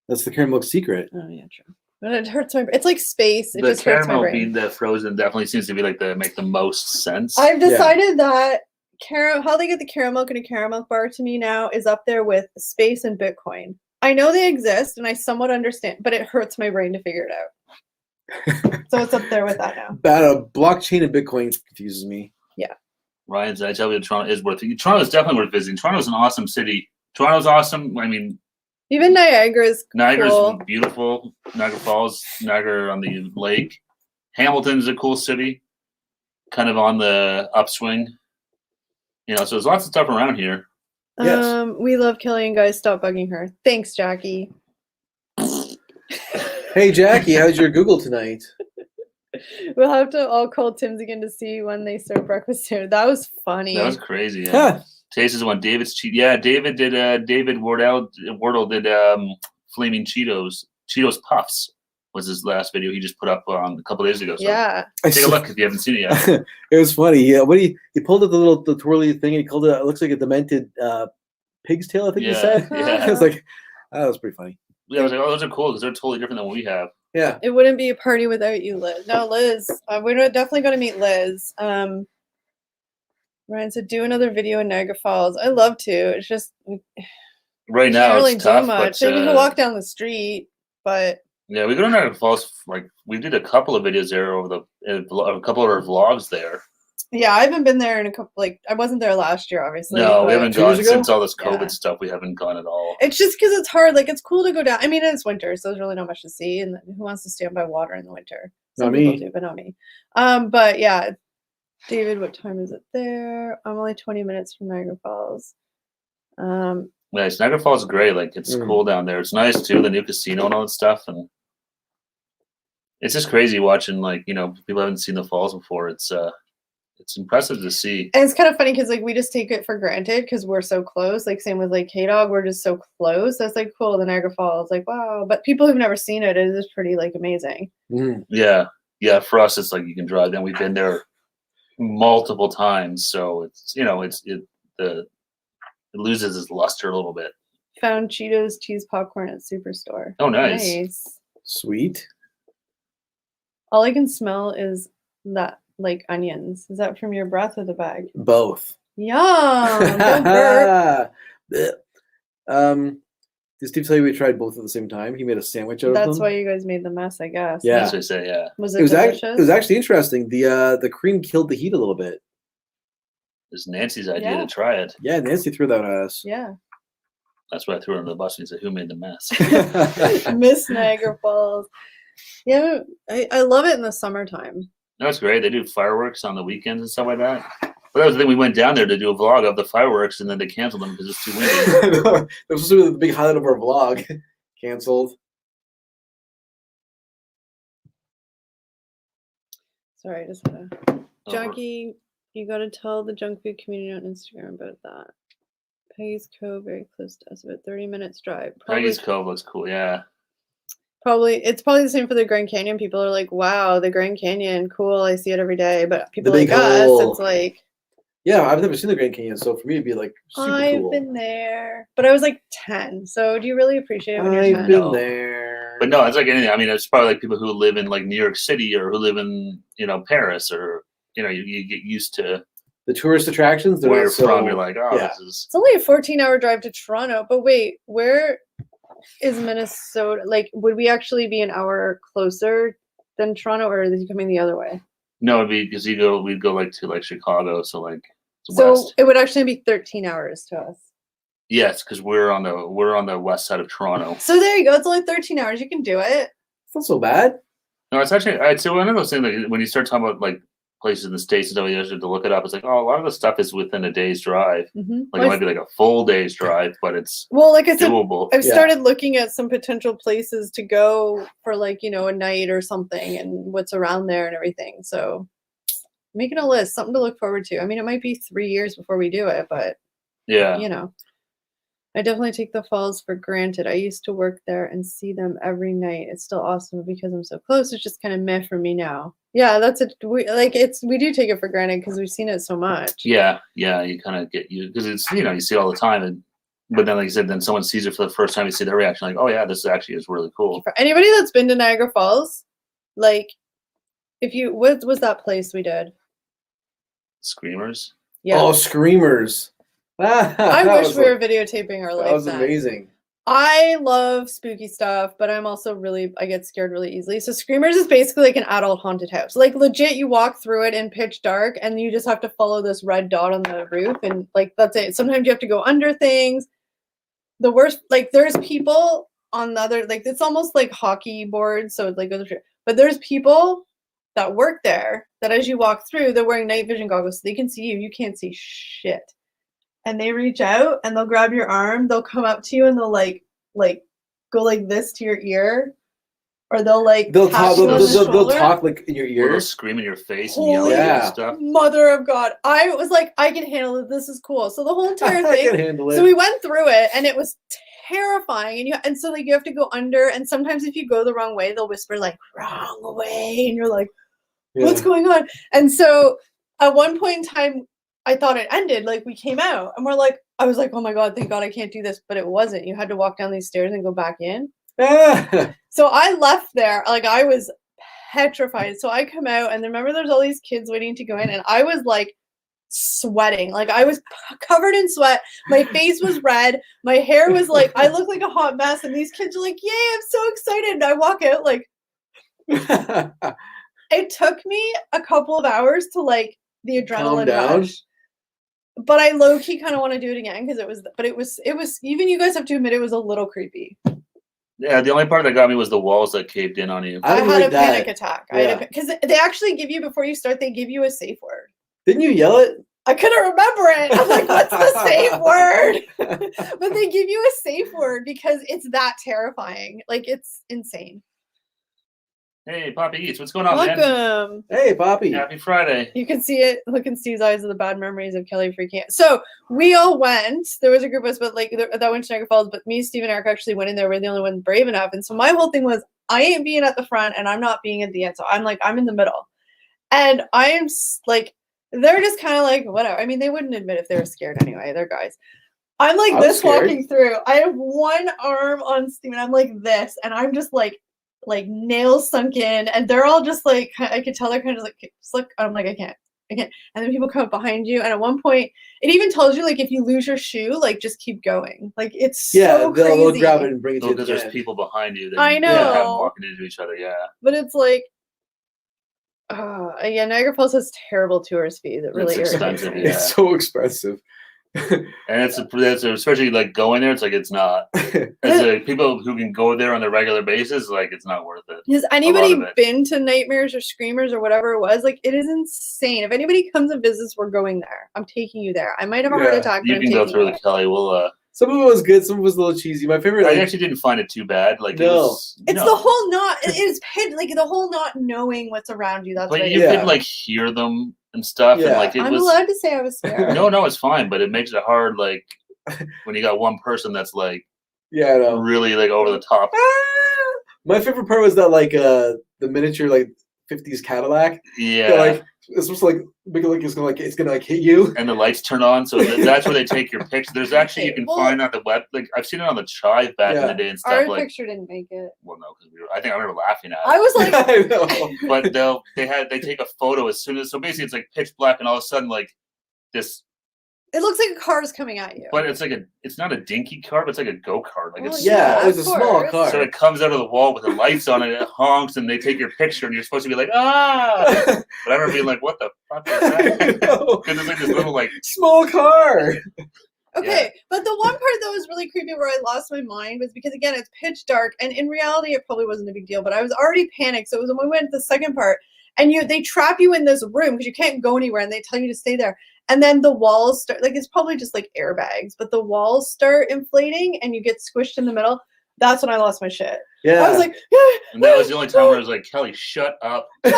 That's the caramel secret. Oh yeah, true. But it hurts my brain. It's like space. It the just hurts my caramel brain. being the frozen definitely seems to be like make the most sense. I've decided that how they get the caramel in a caramel bar to me now is up there with space and Bitcoin. I know they exist and I somewhat understand, but it hurts my brain to figure it out. So it's up there with that now. Blockchain and Bitcoin confuses me. Yeah. Ryan's, I tell you, Toronto is definitely worth visiting. Toronto's an awesome city. Toronto's awesome. I mean, even Niagara's cool. Beautiful. Niagara Falls, Niagara on the lake. Hamilton's a cool city, kind of on the upswing. So there's lots of stuff around here. Yes. We love Kelly and guys. Stop bugging her. Thanks, Jackie. Hey, Jackie, how's your Google tonight? We'll have to all call Tim's again to see when they serve breakfast here. That was funny. That was crazy. Yeah. Taste is one. David's cheat. Yeah, David did. David Wardle did flaming Cheetos Puffs was his last video he just put up on a couple days ago. So yeah. Take a look if you haven't seen it yet. It was funny. Yeah, when he pulled up the twirly thing and he called it. It looks like a demented pig's tail. I think he said. Yeah. I was like, that was pretty funny. Yeah, I was like, oh, those are cool because they're totally different than what we have. Yeah. It wouldn't be a party without you, Liz. No, Liz. We're definitely going to meet Liz. Ryan said, do another video in Niagara Falls. I love to. It's just right now really it's tough. Do much. We can walk down the street, but yeah, we go to Niagara Falls. Like we did a couple of videos there over a couple of our vlogs there. Yeah, I haven't been there in a couple. I wasn't there last year, obviously. No, we haven't gone since all this COVID stuff. We haven't gone at all. It's just because it's hard. It's cool to go down. I mean, it's winter, so there's really not much to see. And who wants to stand by water in the winter? Some people do, but not me. But yeah, David, what time is it there? I'm only 20 minutes from Niagara Falls. Nice. Niagara Falls is great. It's cool down there. It's nice too. The new casino and all that stuff, and it's just crazy watching. People haven't seen the falls before. It's it's impressive to see. And it's kind of funny because like we just take it for granted because we're so close. Like same with like K-Dog, we're just so close. That's like cool. The Niagara Falls, like wow. But people who've never seen it, it is pretty like amazing. Yeah. For us, it's like you can drive. Then we've been there multiple times, so it's it loses its luster a little bit. Found Cheetos cheese popcorn at Superstore. Oh, nice. Sweet. All I can smell is that like onions. Is that from your breath or the bag? Both. Yum! Don't burp. Did Steve tell you we tried both at the same time? He made a sandwich out of them. That's why you guys made the mess, I guess. Yeah. That's what I say. Yeah. Was it delicious? It was actually interesting. The cream killed the heat a little bit. It's Nancy's idea to try it. Yeah, Nancy threw that at us. Yeah. That's why I threw her under the bus and said, "Who made the mess?" Miss Niagara Falls. Yeah, I love it in the summertime. That's great. They do fireworks on the weekends and stuff like that. But that was the thing. We went down there to do a vlog of the fireworks, and then they canceled them because it's too windy. That was supposed to be the big highlight of our vlog. Canceled. Sorry, I just had a Junkie. You got to tell the junk food community on Instagram about that. Peggy's Cove, very close to us, about 30 minutes drive. Peggy's Cove looks cool. Yeah. It's probably the same for the Grand Canyon. People are like, "Wow, the Grand Canyon, cool! I see it every day." But people like us, it's like, yeah, I've never seen the Grand Canyon, so for me, it'd be like super cool. I've been there, but I was like 10. So do you really appreciate it when you're 10? I've been there. But no, it's like anything. I mean, it's probably like people who live in like New York City or who live in Paris or you get used to the tourist attractions. Where you're from, you're like, oh, this is. It's only a 14-hour drive to Toronto. But wait, where is Minnesota? Like, would we actually be an hour closer than Toronto, or is he coming the other way? No, it'd be because we'd go like to like Chicago, so like so west. It would actually be 13 hours to us. Yes, because we're on the west side of Toronto. So there you go. It's only 13 hours. You can do it. It's not so bad. No, it's actually. I'd say one of those things like when you start talking about like places in the States and stuff, you have to look it up. It's like, oh, a lot of the stuff is within a day's drive. Mm-hmm. Like it might be like a full day's drive, but it's like I said, doable. I've started looking at some potential places to go for like, a night or something and what's around there and everything. So making a list, something to look forward to. I mean, it might be 3 years before we do it, but yeah, I definitely take the falls for granted. I used to work there and see them every night. It's still awesome because I'm so close. It's just kind of meh for me now. Yeah, we do take it for granted because we've seen it so much. Yeah, you kind of get because it's you see it all the time, but then like you said, then someone sees it for the first time, you see their reaction, like, oh yeah, this actually is really cool. For anybody that's been to Niagara Falls, like, what was that place we did? Screamers. Yeah. Oh, Screamers. I wish we were videotaping our life. That was amazing. I love spooky stuff, but I'm also I get scared really easily. So Screamers is basically like an adult haunted house. Like legit, you walk through it in pitch dark and you just have to follow this red dot on the roof and like, that's it. Sometimes you have to go under things. The worst, like there's people on the other, like it's almost like hockey boards. So it's like, but there's people that work there that as you walk through, they're wearing night vision goggles so they can see you. You can't see shit. And they reach out and they'll grab your arm. They'll come up to you and they'll like go like this to your ear, or they'll talk like in your ear, they'll scream in your face and yell at you and stuff. Mother of God! I was like, I can handle it. This is cool. So the whole entire thing. I can handle it. So we went through it and it was terrifying. And so like you have to go under. And sometimes if you go the wrong way, they'll whisper like "wrong way," and you're like, "What's going on?" And so at one point in time, I thought it ended, like we came out and I was like, oh my God, thank God I can't do this. But it wasn't. You had to walk down these stairs and go back in. So I left there, like I was petrified. So I come out and remember there's all these kids waiting to go in and I was like sweating. Like I was covered in sweat. My face was red. My hair was like, I looked like a hot mess. And these kids are like, yay, I'm so excited. And I walk out like, it took me a couple of hours to like the adrenaline rush. But I low-key kind of want to do it again because it was even you guys have to admit it was a little creepy. Yeah, the only part that got me was the walls that caved in on you. I had a panic attack. Because they actually give you, before you start, they give you a safe word. Didn't you yell it? I couldn't remember it. I'm like, what's the safe word? But they give you a safe word because it's that terrifying. Like, it's insane. Hey, Poppy Eats, what's going on, man? Welcome. Hey, Poppy. Happy Friday. You can see it. Look in Steve's eyes of the bad memories of Kelly freaking out. So we all went. There was a group of us, but like that went to Niagara Falls. But me, Steve, and Eric actually went in there. We're the only ones brave enough. And so my whole thing was, I ain't being at the front, and I'm not being at the end. So I'm like, I'm in the middle, and I am like, they're just kind of like, whatever. I mean, they wouldn't admit if they were scared anyway. They're guys. I'm like this walking through. I have one arm on Steve, and I'm like this, and I'm just like nails sunk in, and they're all just like, I could tell they're kind of just like slick. I'm like, I can't. And then people come up behind you, and at one point, it even tells you like if you lose your shoe, like just keep going. Like it's so crazy. They'll grab it and bring it to you. Because there's people behind you. That I know. Have them walking into each other. Yeah. But it's like, yeah, Niagara Falls has terrible tourist fees. It really irritates me. Yeah. It's so expensive. And it's especially like going there. It's like it's not. As people who can go there on a regular basis, like it's not worth it. Has anybody been to Nightmares or Screamers or whatever it was? Like it is insane. If anybody comes and visits, we're going there. I'm taking you there. I might have a heart attack. You can go through the Kelly. We'll. Some of it was good. Some of it was a little cheesy. My favorite. I actually didn't find it too bad. Like no, it's the whole not. It is like the whole not knowing what's around you. That's but you could like hear them and stuff. Yeah. And like I'm allowed to say I was scared. No, it's fine. But it makes it hard. Like when you got one person that's like, I know, really like over the top. My favorite part was that like the miniature like 50s Cadillac. Yeah. Like it's just like make it like it's gonna hit you. And the lights turn on, so that's where they take your picture. There's actually you can find on the web. Like I've seen it on the Chive back in the day and stuff. Our like picture didn't make it. Well, no, because I think I remember laughing at it. I was like, I know. But they take a photo as soon as basically it's like pitch black and all of a sudden like this. It looks like a car is coming at you. But it's not a dinky car, but it's like a go-kart. Like it's it's a small car. So it comes out of the wall with the lights on it, it honks, and they take your picture, and you're supposed to be like, ah! But I remember being like, what the fuck is that? Because it's like this little like small car. Okay, but the one part that was really creepy where I lost my mind was because again it's pitch dark, and in reality it probably wasn't a big deal, but I was already panicked. So it was when we went to the second part, and they trap you in this room because you can't go anywhere, and they tell you to stay there. And then the walls start, like it's probably just like airbags, but the walls start inflating and you get squished in the middle. That's when I lost my shit. Yeah. I was like, and that was the only time where I was like, Kelly, shut up. Like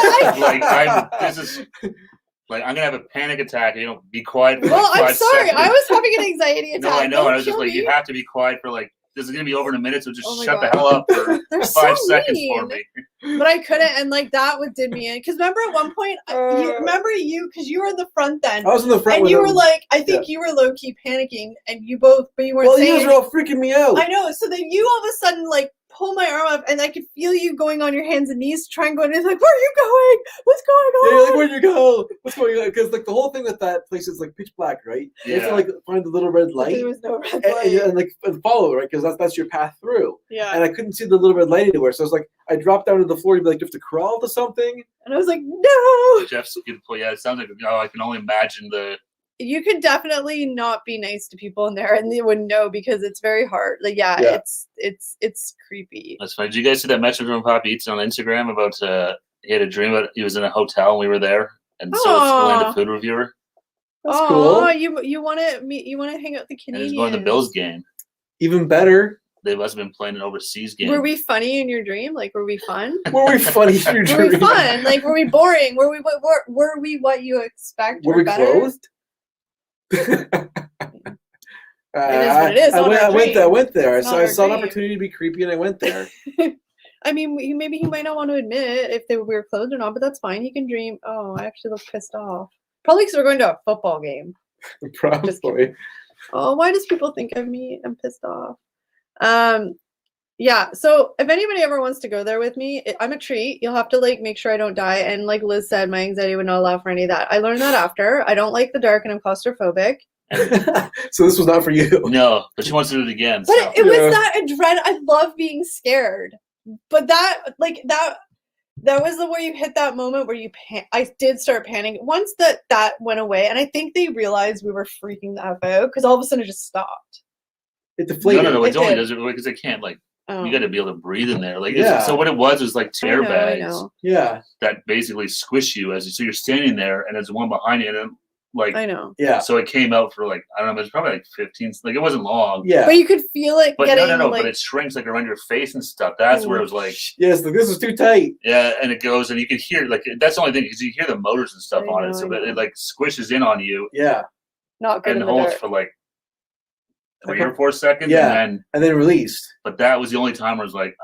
I'm gonna have a panic attack. You know, be quiet. For well, like 5 I'm sorry. seconds. I was having an anxiety attack. No, I know. Don't And I was just like, you have to be quiet for like. This is gonna be over in a minute, so just shut the hell up for 5 seconds for me. But I couldn't, and like that did me in. Because remember at one point, because you were in the front then. I was in the front, and you were like, I think you were low key panicking, and you both, but you weren't. Well, saying you guys were all freaking me out. I know. So then you all of a sudden like pull my arm up, and I could feel you going on your hands and knees to try and go. And it's like, where are you going? What's going on? Yeah, you're like, where'd you go? What's going on? Because like the whole thing with that place is like pitch black, right? Yeah. You have to like find the little red light. There was no red light. And like follow it, right? Because that's your path through. Yeah. And I couldn't see the little red light anywhere, so I was like, I dropped down to the floor. You'd be like, do you have to crawl to something? And I was like, no. Jeff's a good point. Yeah, it sounds like I can only imagine the. You could definitely not be nice to people in there, and they wouldn't know because it's very hard. Like, it's creepy. That's funny. Did you guys see that message from Poppy Eats on Instagram about he had a dream about he was in a hotel and we were there, and so it's going to food reviewer. That's cool. You want to hang out with the Canadians? And he's going to the Bills game. Even better. They must have been playing an overseas game. Were we funny in your dream? Like, were we fun? Were we funny in your dream? Were we fun? Like, were we boring? Were we what you expect? Were we clothed? It is what it is. I went there. So I saw an opportunity to be creepy, and I went there. I mean, maybe he might not want to admit if we were clothed or not, but that's fine. He can dream. Oh, I actually look pissed off. Probably because we're going to a football game. Probably. Oh, why does people think of me? I'm pissed off. Yeah. So if anybody ever wants to go there with me, I'm a treat. You'll have to like make sure I don't die. And like Liz said, my anxiety would not allow for any of that. I learned that after. I don't like the dark and I'm claustrophobic. So this was not for you. No, but she wants to do it again. But it was that dread. I love being scared. But that was the where you hit that moment where I did start panicking. Once that went away, and I think they realized we were freaking the F out because all of a sudden it just stopped. It deflated. No, it only does it because they can't like. Oh. You got to be able to breathe in there. Like, so what it was like airbags Yeah. that basically squish you so you're standing there and there's one behind you and then Like, I know. Yeah. So it came out for like, I don't know, it was probably like 15. Like, it wasn't long. Yeah. But you could feel it But getting no. like. But it shrinks like around your face and stuff. That's where it was like. Yes, like this is too tight. Yeah, and it goes, and you can hear like that's the only thing because you hear the motors and stuff on it, so it like squishes in on you. Yeah. Not good and in the holds dark. for like 3 or 4 seconds. Yeah. And then released. But that was the only time where I was like,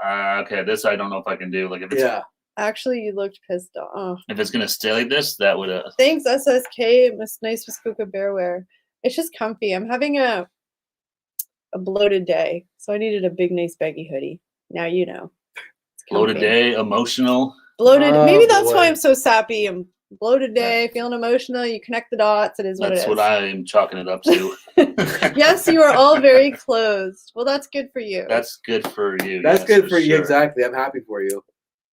okay, this I don't know if I can do. Like if it's Actually, you looked pissed off. If it's gonna stay like this, that would Thanks, SSK. Nice Muskoka bear wear. It's just comfy. I'm having a bloated day, so I needed a big, nice baggy hoodie. Now you know. Bloated day, emotional. Bloated. Maybe that's why I'm so sappy. I'm bloated day, feeling emotional. You connect the dots. It is what it is. That's what I'm chalking it up to. Yes, you are all very closed. Well, that's good for you. That's good for you. That's good for you. Exactly. I'm happy for you.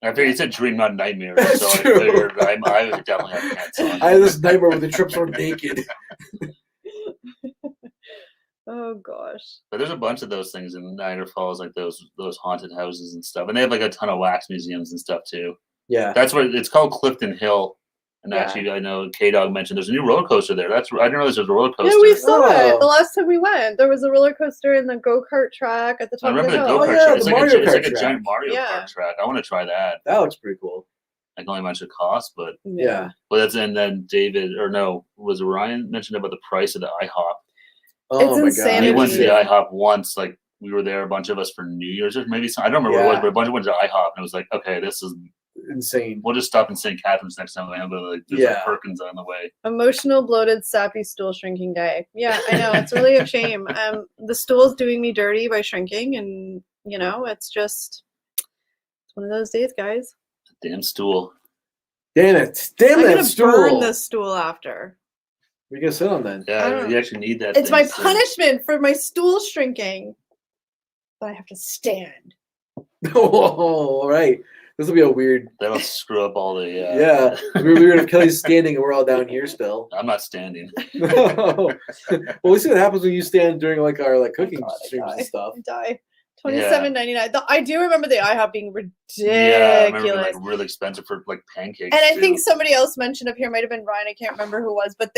I figured it's a dream, not a nightmare. That's so true. I figured I would definitely have pants on. I had this nightmare where the trips were naked. Oh gosh. But there's a bunch of those things in Niagara Falls, like those haunted houses and stuff, and they have like a ton of wax museums and stuff too. Yeah, that's what it's called, Clifton Hill. And actually, I know K-Dog mentioned there's a new roller coaster there. I didn't realize there was a roller coaster. Yeah, we saw it the last time we went. There was a roller coaster in the go-kart track at the top of the hill. I remember the go-kart track. It's like a giant Mario Kart track. I want to try that. That looks pretty cool. I can only mention the cost, but yeah. Well, and then David, or no, was it Ryan mentioned about the price of the IHOP? Oh it's my insane. God. We went to the IHOP once, like we were there, a bunch of us for New Year's, or maybe I don't remember what it was, but a bunch of went to IHOP, and it was like, okay, this is insane. We'll just stop in St. Catharines next time we have like there's like Perkins on the way. Emotional, bloated, sappy stool shrinking day. Yeah, I know. It's really a shame. The stool's doing me dirty by shrinking, and it's one of those days, guys. Damn stool. Damn it. Damn that stool. I'm gonna burn this stool after. What are you gonna sit on then? Yeah, you actually need that. It's my punishment for my stool shrinking. But I have to stand. Oh, all right. This will be a weird. That'll screw up all the. Yeah, we're weird if Kelly's standing and we're all down here still. I'm not standing. Well, we see what happens when you stand during like our cooking streams and stuff. I die. $27.99. I do remember the IHOP being ridiculous. Yeah, I remember like really expensive for like pancakes. And I think somebody else mentioned up here, might have been Ryan. I can't remember who it was, but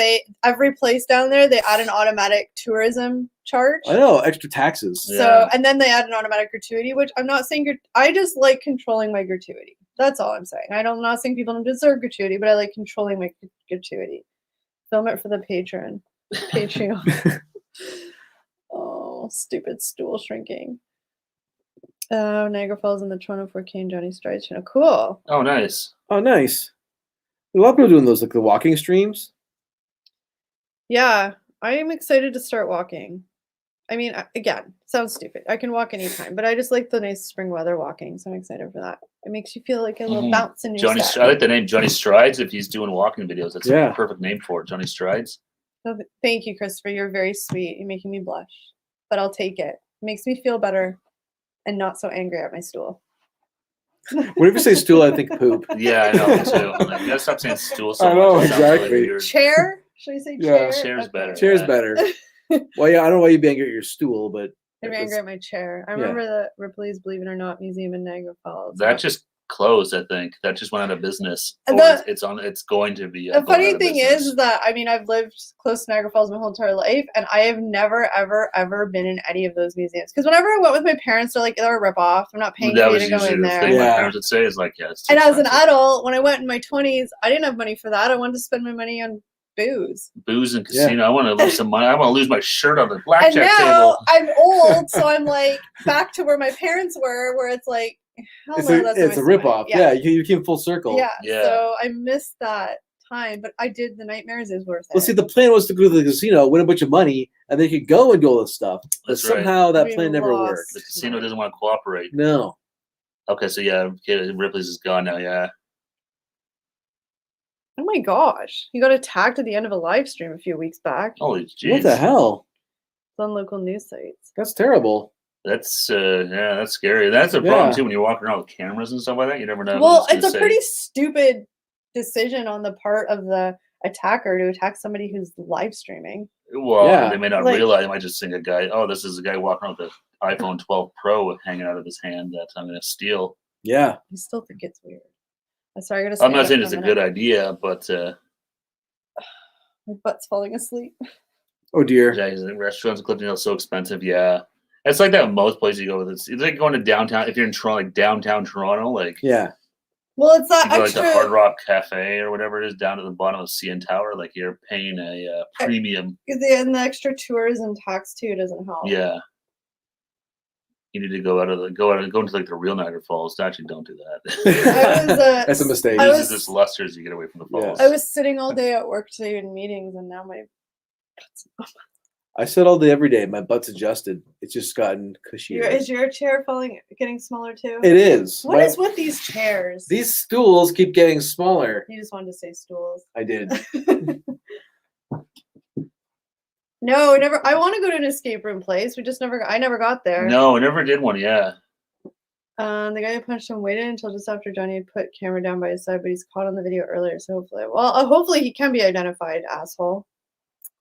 every place down there they add an automatic tourism charge. I know, extra taxes. So and then they add an automatic gratuity, which I'm not saying. I just like controlling my gratuity. That's all I'm saying. I'm not saying people don't deserve gratuity, but I like controlling my gratuity. Film it for the Patreon. Oh, stupid stool shrinking. Niagara Falls and the Toronto 4K and Johnny Strides channel. Cool. Oh, nice. Oh, nice. A lot of people doing those, like the walking streams. Yeah, I am excited to start walking. I mean, again, sounds stupid. I can walk anytime, but I just like the nice spring weather walking, so I'm excited for that. It makes you feel like a little bounce in your step. I like the name Johnny Strides if he's doing walking videos. That's a perfect name for it, Johnny Strides. Thank you, Christopher. You're very sweet. You're making me blush, but I'll take it. It makes me feel better. And not so angry at my stool. Whenever you say stool, I think poop. Yeah, I know too. You gotta stop saying stool. I know exactly. Chair? Should I say chair? Yeah, chair's better. Chair's better. Well, yeah, I don't know why you'd be angry at your stool, but I'm angry at my chair. I remember the Ripley's Believe It or Not Museum in Niagara Falls. That just closed, I think. That just went out of business. It's going to be. The funny thing is that I've lived close to Niagara Falls my whole entire life, and I have never, ever, ever been in any of those museums. Because whenever I went with my parents, they're like, they're a ripoff. I'm not paying for you to go in there. Thing my parents would say is like, it's too and expensive. As an adult, when I went in my 20s, I didn't have money for that. I wanted to spend my money on booze and casino. I want to lose some money. I want to lose my shirt on the blackjack table. And now I'm old, so I'm like back to where my parents were, where it's like, it's a ripoff. Yeah, you came full circle. Yeah, so I missed that time, but I did. The nightmares is worth it. Well, see, the plan was to go to the casino, win a bunch of money, and they could go and do all this stuff. But somehow that plan never worked. The casino doesn't want to cooperate. No. Okay, so Ripley's is gone now. Yeah. Oh my gosh! You got attacked at the end of a live stream a few weeks back. Holy jeez! What the hell? It's on local news sites. That's terrible. That's that's scary. That's a problem too when you're walking around with cameras and stuff like that. You never know. Well, it's a pretty stupid decision on the part of the attacker to attack somebody who's live streaming. Well, they may not realize. They might just think a guy. Oh, this is a guy walking around with an iPhone 12 Pro hanging out of his hand that I'm going to steal. Yeah. I still think it's weird. I'm sorry, I'm not saying it's a good idea, but My butt's falling asleep. Oh dear. Yeah, restaurants in Clifton Hill so expensive. Yeah, it's like that in most places you go. It's like going to downtown. If you're in Toronto, like downtown Toronto, like Yeah. Well, it's that you go extra. like the Hard Rock Cafe or whatever it is down to the bottom of CN Tower. Like you're paying a premium. And the extra tours and tax too doesn't help. Yeah. You need to go into like the real Niagara Falls. Actually, don't do that. That's a mistake. Loses its luster as you get away from the falls. I was sitting all day at work today in meetings, and now my I sit all day every day. My butt's adjusted. It's just gotten cushier. Is your chair getting smaller too? It is. What is with these chairs? These stools keep getting smaller. You just wanted to say stools. I did. No, never. I want to go to an escape room place. I never got there. No, I never did one. Yeah. The guy who punched him waited until just after Johnny had put camera down by his side, but he's caught on the video earlier. So hopefully he can be identified, asshole.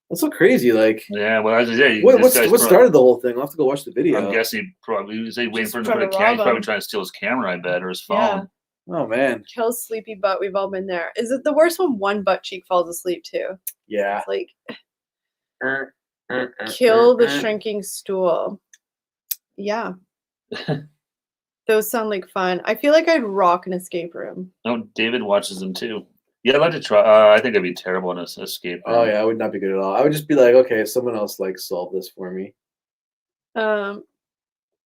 That's so crazy. Like, yeah. Well, as I say, what started the whole thing? I'll have to go watch the video. I'm guessing he probably was waiting Just for him to put a trying to camera. He's rob probably him. trying to steal his camera, I bet, or his phone. Yeah. Oh man. Kill sleepy butt. We've all been there. Is it the worst when one butt cheek falls asleep too? Yeah. It's like kill the shrinking stool. Yeah. Those sound like fun. I feel like I'd rock an escape room. No, David watches them too. Yeah, I'd like to try. I think I'd be terrible in an escape room. Oh yeah, I would not be good at all. I would just be like, okay, someone else solve this for me.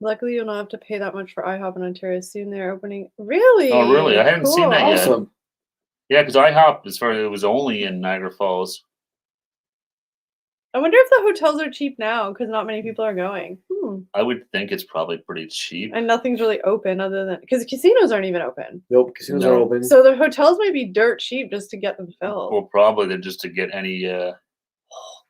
Luckily you'll not have to pay that much for IHOP in Ontario soon. They're opening. Really? Oh really? I hadn't seen that yet. Awesome. Yeah, because IHOP, as far as it was only in Niagara Falls. I wonder if the hotels are cheap now because not many people are going. I would think it's probably pretty cheap. And nothing's really open other than because casinos aren't even open. Nope, casinos are open. So the hotels might be dirt cheap just to get them filled. Well, probably they're just to get any.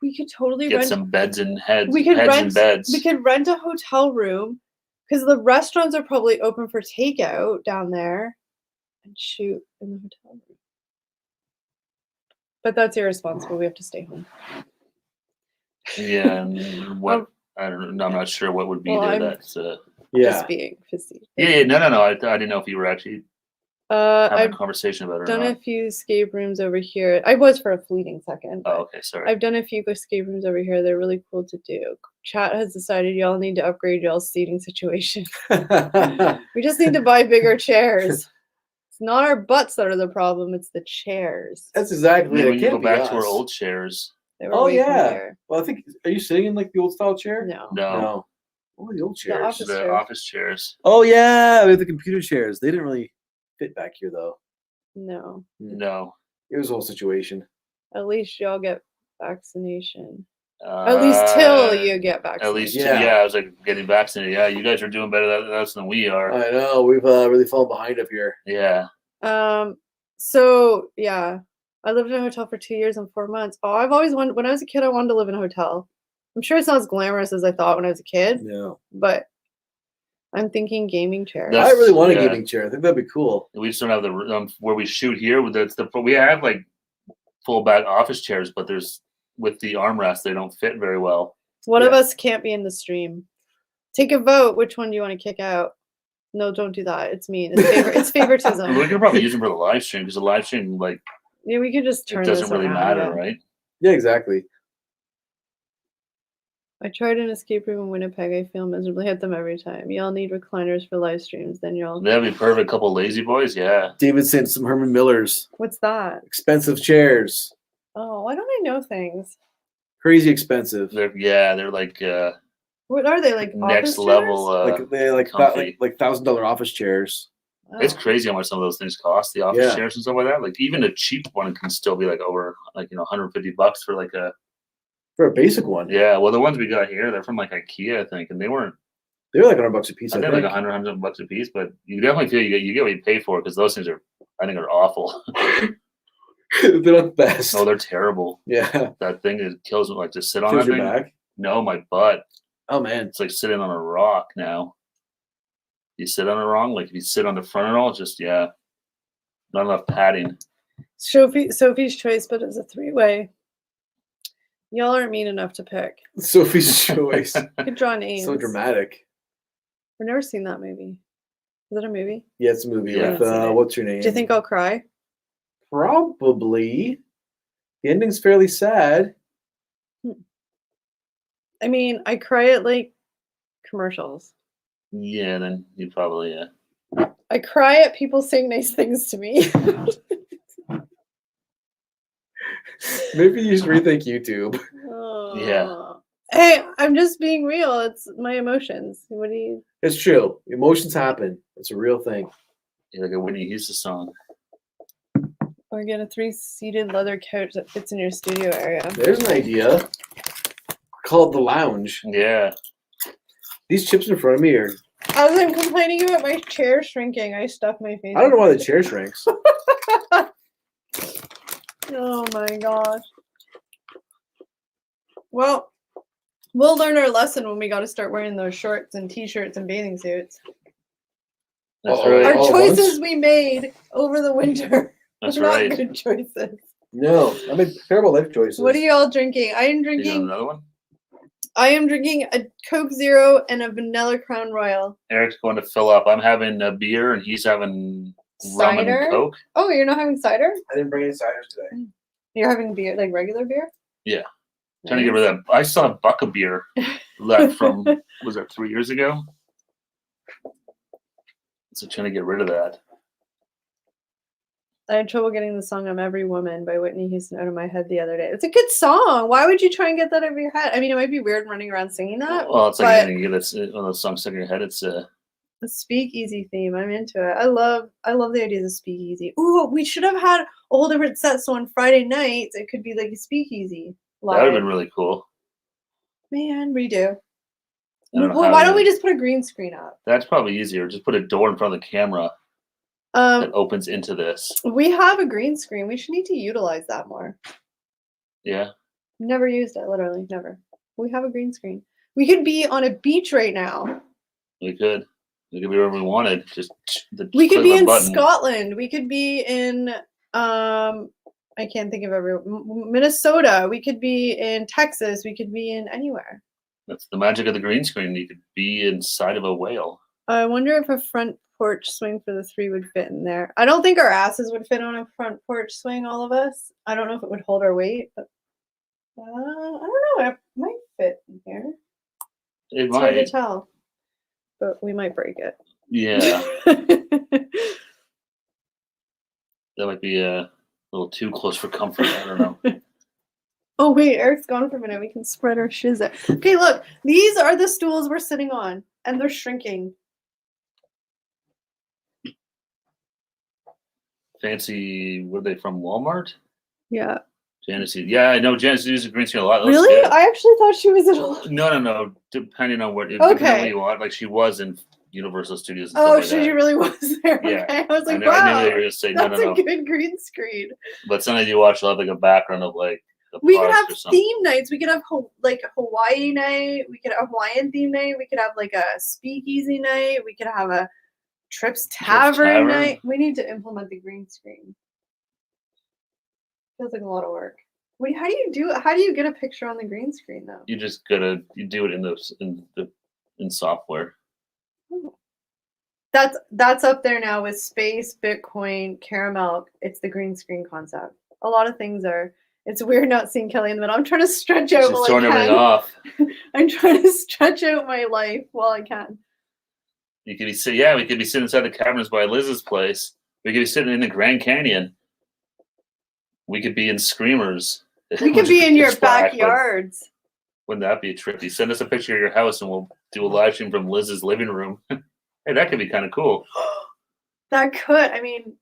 We could totally get rent some beds and heads. We could heads rent and beds. We could rent a hotel room because the restaurants are probably open for takeout down there, and shoot in the hotel room. But that's irresponsible. We have to stay home. Yeah, and what I don't know. I'm not sure what would be there. That's just being fizzy. Yeah. No. I didn't know if you were actually having a conversation about it. I've done a few escape rooms over here. I was for a fleeting second. Oh, okay, sorry. I've done a few escape rooms over here. They're really cool to do. Chat has decided y'all need to upgrade y'all's seating situation. We just need to buy bigger chairs. It's not our butts that are the problem. It's the chairs. That's exactly it. We can go back to our old chairs. Oh yeah. Well, I think. Are you sitting in like the old style chair? No. What are the old chairs? The office chairs. Oh yeah, we have the computer chairs. They didn't really fit back here though. No. It was a whole situation. At least y'all get vaccination. At least till you get vaccinated. At least, I was like getting vaccinated. Yeah, you guys are doing better at that than we are. I know. We've really fallen behind up here. Yeah. So yeah, I lived in a hotel for 2 years and 4 months. Oh, I've always wanted. When I was a kid, I wanted to live in a hotel. I'm sure it's not as glamorous as I thought when I was a kid. No. But I'm thinking gaming chair. I really want a gaming chair. I think that'd be cool. We just don't have the where we shoot here. We have like full back office chairs, but with the armrests, they don't fit very well. One of us can't be in the stream. Take a vote. Which one do you want to kick out? No, don't do that. It's mean. It's favoritism. We could probably use them for the live stream because the live stream, like, yeah, we could just turn. It doesn't really matter, right? Yeah, exactly. I tried an escape room in Winnipeg. I fail miserably at them every time. Y'all need recliners for live streams. Then y'all. That'd be perfect. Couple lazy boys, yeah. David sent some Herman Millers. What's that? Expensive chairs. Oh, why don't I know things? Crazy expensive. They're like. What are they like? Next level. They're like $1,000 office chairs. Oh. It's crazy how much some of those things cost. The office chairs and stuff like that. Like even a cheap one can still be like over $150 for like a. For a basic one. Yeah, well, the ones we got here, they're from like IKEA, I think, and they were like $100 a piece. I think like $100 a piece, but you definitely feel you get what you pay for because those things are awful. They're not the best. No, they're terrible. Yeah, that thing kills me. Like to sit on kills that your thing. back. No, my butt. Oh man, it's like sitting on a rock now. You sit on it wrong. Like if you sit on the front at all, just not enough padding. Sophie's choice, but it's a 3-way. Y'all aren't mean enough to pick. Sophie's choice. You could draw names. So dramatic. I've never seen that movie. Is it a movie? Yeah, it's a movie with what's your name? Do you think I'll cry? Probably. The ending's fairly sad. I mean, I cry at like commercials. Yeah, then you probably I cry at people saying nice things to me. Maybe you should rethink YouTube. Yeah. Hey, I'm just being real. It's my emotions. What do you? It's true. Emotions happen. It's a real thing. like a Whitney Houston song. Or get a 3-seated leather couch that fits in your studio area. There's an idea. Called the lounge. Yeah. These chips in front of me are. As I'm complaining about my chair shrinking, I stuffed my face. I don't know why the chair shrinks. Oh my gosh. Well, we'll learn our lesson when we got to start wearing those shorts and t-shirts and bathing suits. That's right. Our Oh, choices we made over the winter. That's not right. good choices. No, I made terrible life choices. What are y'all drinking? I am You got drinking. another one? I am drinking a Coke Zero and a Vanilla Crown Royal. Eric's going to fill up. I'm having a beer and he's having rum Cider? and Coke. Oh, you're not having cider? I didn't bring any ciders today. You're having beer, like regular beer? Yeah. Trying to get rid of that. I saw a buck of beer left from, was that 3 years ago? So trying to get rid of that. I had trouble getting the song "I'm Every Woman" by Whitney Houston out of my head the other day. It's a good song. Why would you try and get that out of your head? I mean, it might be weird running around singing that. Well, it's like but anything you get that's one of those songs stuck in your head. It's the speakeasy theme. I'm into it. I love the ideas of speakeasy. Ooh, we should have had a whole different set. So on Friday nights, it could be like a speakeasy live. that would have been really cool. Man, redo. I don't know Well, how why to- don't we just put a green screen up? That's probably easier. Just put a door in front of the camera that opens into this. We have a green screen. We should need to utilize that more. Yeah. Never used it, literally, never. We have a green screen. We could be on a beach right now. We could. We could be wherever we wanted. Just We could click be of a in button. Scotland. We could be in I can't think of Minnesota. We could be in Texas. We could be in anywhere. That's the magic of the green screen. You could be inside of a whale. I wonder if a front porch swing for the 3 would fit in there. I don't think our asses would fit on a front porch swing, all of us. I don't know if it would hold our weight, but I don't know. It might fit in here. It It's hard to might. tell, but we might break it. Yeah. That might be a little too close for comfort. I don't know. Oh wait, Eric's gone for a minute. We can spread our shiz out. Okay, look, these are the stools we're sitting on, and they're shrinking. Fancy, were they from Walmart? Yeah. Janice, yeah, I know Janice uses green screen a lot. That looks Really? good. I actually thought she was at a. No. Depending on what, depending on Okay. what you want. Like she was in Universal Studios. And Oh, stuff like she that. really was there. Yeah. Okay. I was like, I knew wow, they were gonna say no. that's a good green screen. But sometimes you watch, like a background of like the We could products have or something. theme nights. We could have like a Hawaii night. We could have a Hawaiian theme night. We could have like a speakeasy night. We could have a Trips Tavern Tavern. night. We need to implement the green screen. Feels like a lot of work. Wait, how do you do it? How do you get a picture on the green screen though? You just you do it in software. That's up there now with space, Bitcoin, caramel. It's the green screen concept. A lot of things are. It's weird not seeing Kelly in the middle. I'm trying to stretch out She's while throwing I everything can. off. I'm trying to stretch out my life while I can. You could be we could be sitting inside the caverns by Liz's place. We could be sitting in the Grand Canyon. We could be in Screamers. We could be in your backyards. Wouldn't that be trippy? Send us a picture of your house and we'll do a live stream from Liz's living room. Hey, that could be kind of cool. That could. I mean,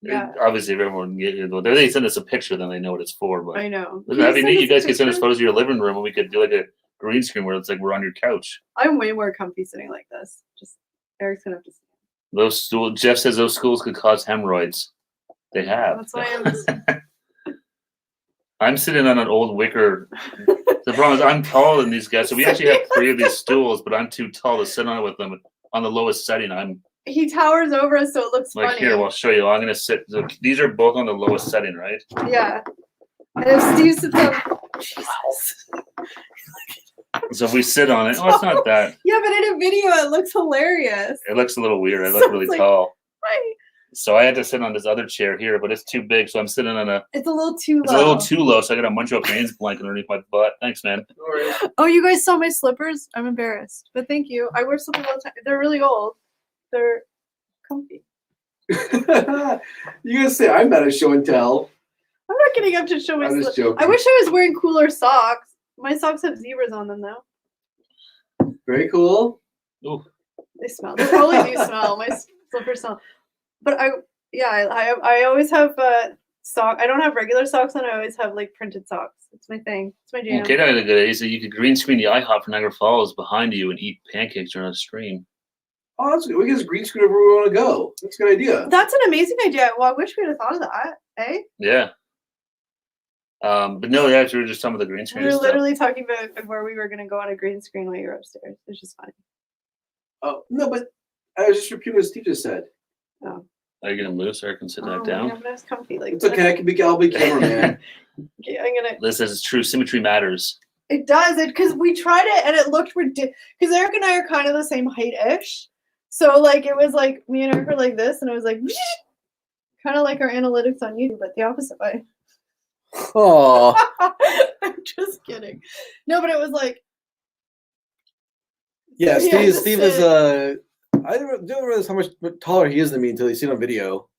yeah. Obviously, if everyone they send us a picture, then they know what it's for. But I know. that'd be neat. You guys could send us photos of your living room, and we could do like a green screen where it's like we're on your couch. I'm way more comfy sitting like this. Just Eric's gonna have to. Those stools. Jeff says those schools could cause hemorrhoids. They have. That's why I'm. I'm sitting on an old wicker. The problem is I'm taller than these guys, so we actually have 3 of these stools, but I'm too tall to sit on it with them. On the lowest setting, He towers over us, so it looks like funny. here. I'll show you. I'm gonna sit. So these are both on the lowest setting, right? Yeah. And if Steve sits up, Jesus. So if we sit on it, it's not that. Yeah, but in a video, it looks hilarious. It looks a little weird. I look really Like, tall. Right. So I had to sit on this other chair here, but it's too big, so I'm sitting on a. It's a little too low. It's a little too low, so I got a Montreal Canadiens blanket underneath my butt. Thanks, man. Oh, you guys saw my slippers? I'm embarrassed, but thank you. I wear slippers all the time. They're really old. They're comfy. You gonna say I'm not a show and tell? I'm not getting up to show my slippers. joking. I wish I was wearing cooler socks. My socks have zebras on them though. Very cool. Ooh. They smell. They probably do smell. My slippers smell. But I always have sock. I don't have regular socks on. I always have like printed socks. It's my thing. It's my jam. Okay, that had a good idea. So you could green screen the IHOP for Niagara Falls behind you and eat pancakes during a stream. Oh, that's good. We can just green screen wherever we want to go. That's a good idea. That's an amazing idea. Well, I wish we'd have thought of that. Eh? Yeah. But no, yeah, we were just talking about the green screen. We were stuff. literally talking about where we were going to go on a green screen while you were upstairs. It's just funny. Oh no, but I was just repeating what Steve just said. Oh. Are you gonna move so I can sit back down? Yeah, but I was comfy. Like It's okay. I'll be cameraman. Okay, I'm gonna. Liz says it's true. Symmetry matters. It does it because we tried it and it looked ridiculous. Because Eric and I are kind of the same height-ish, so like it was like me and Eric were like this, and it was like kind of like our analytics on YouTube, but the opposite way. Oh, I'm just kidding. No, but it was like. yeah. Yeah, Steve is I don't realize how much taller he is than me until you see it on video.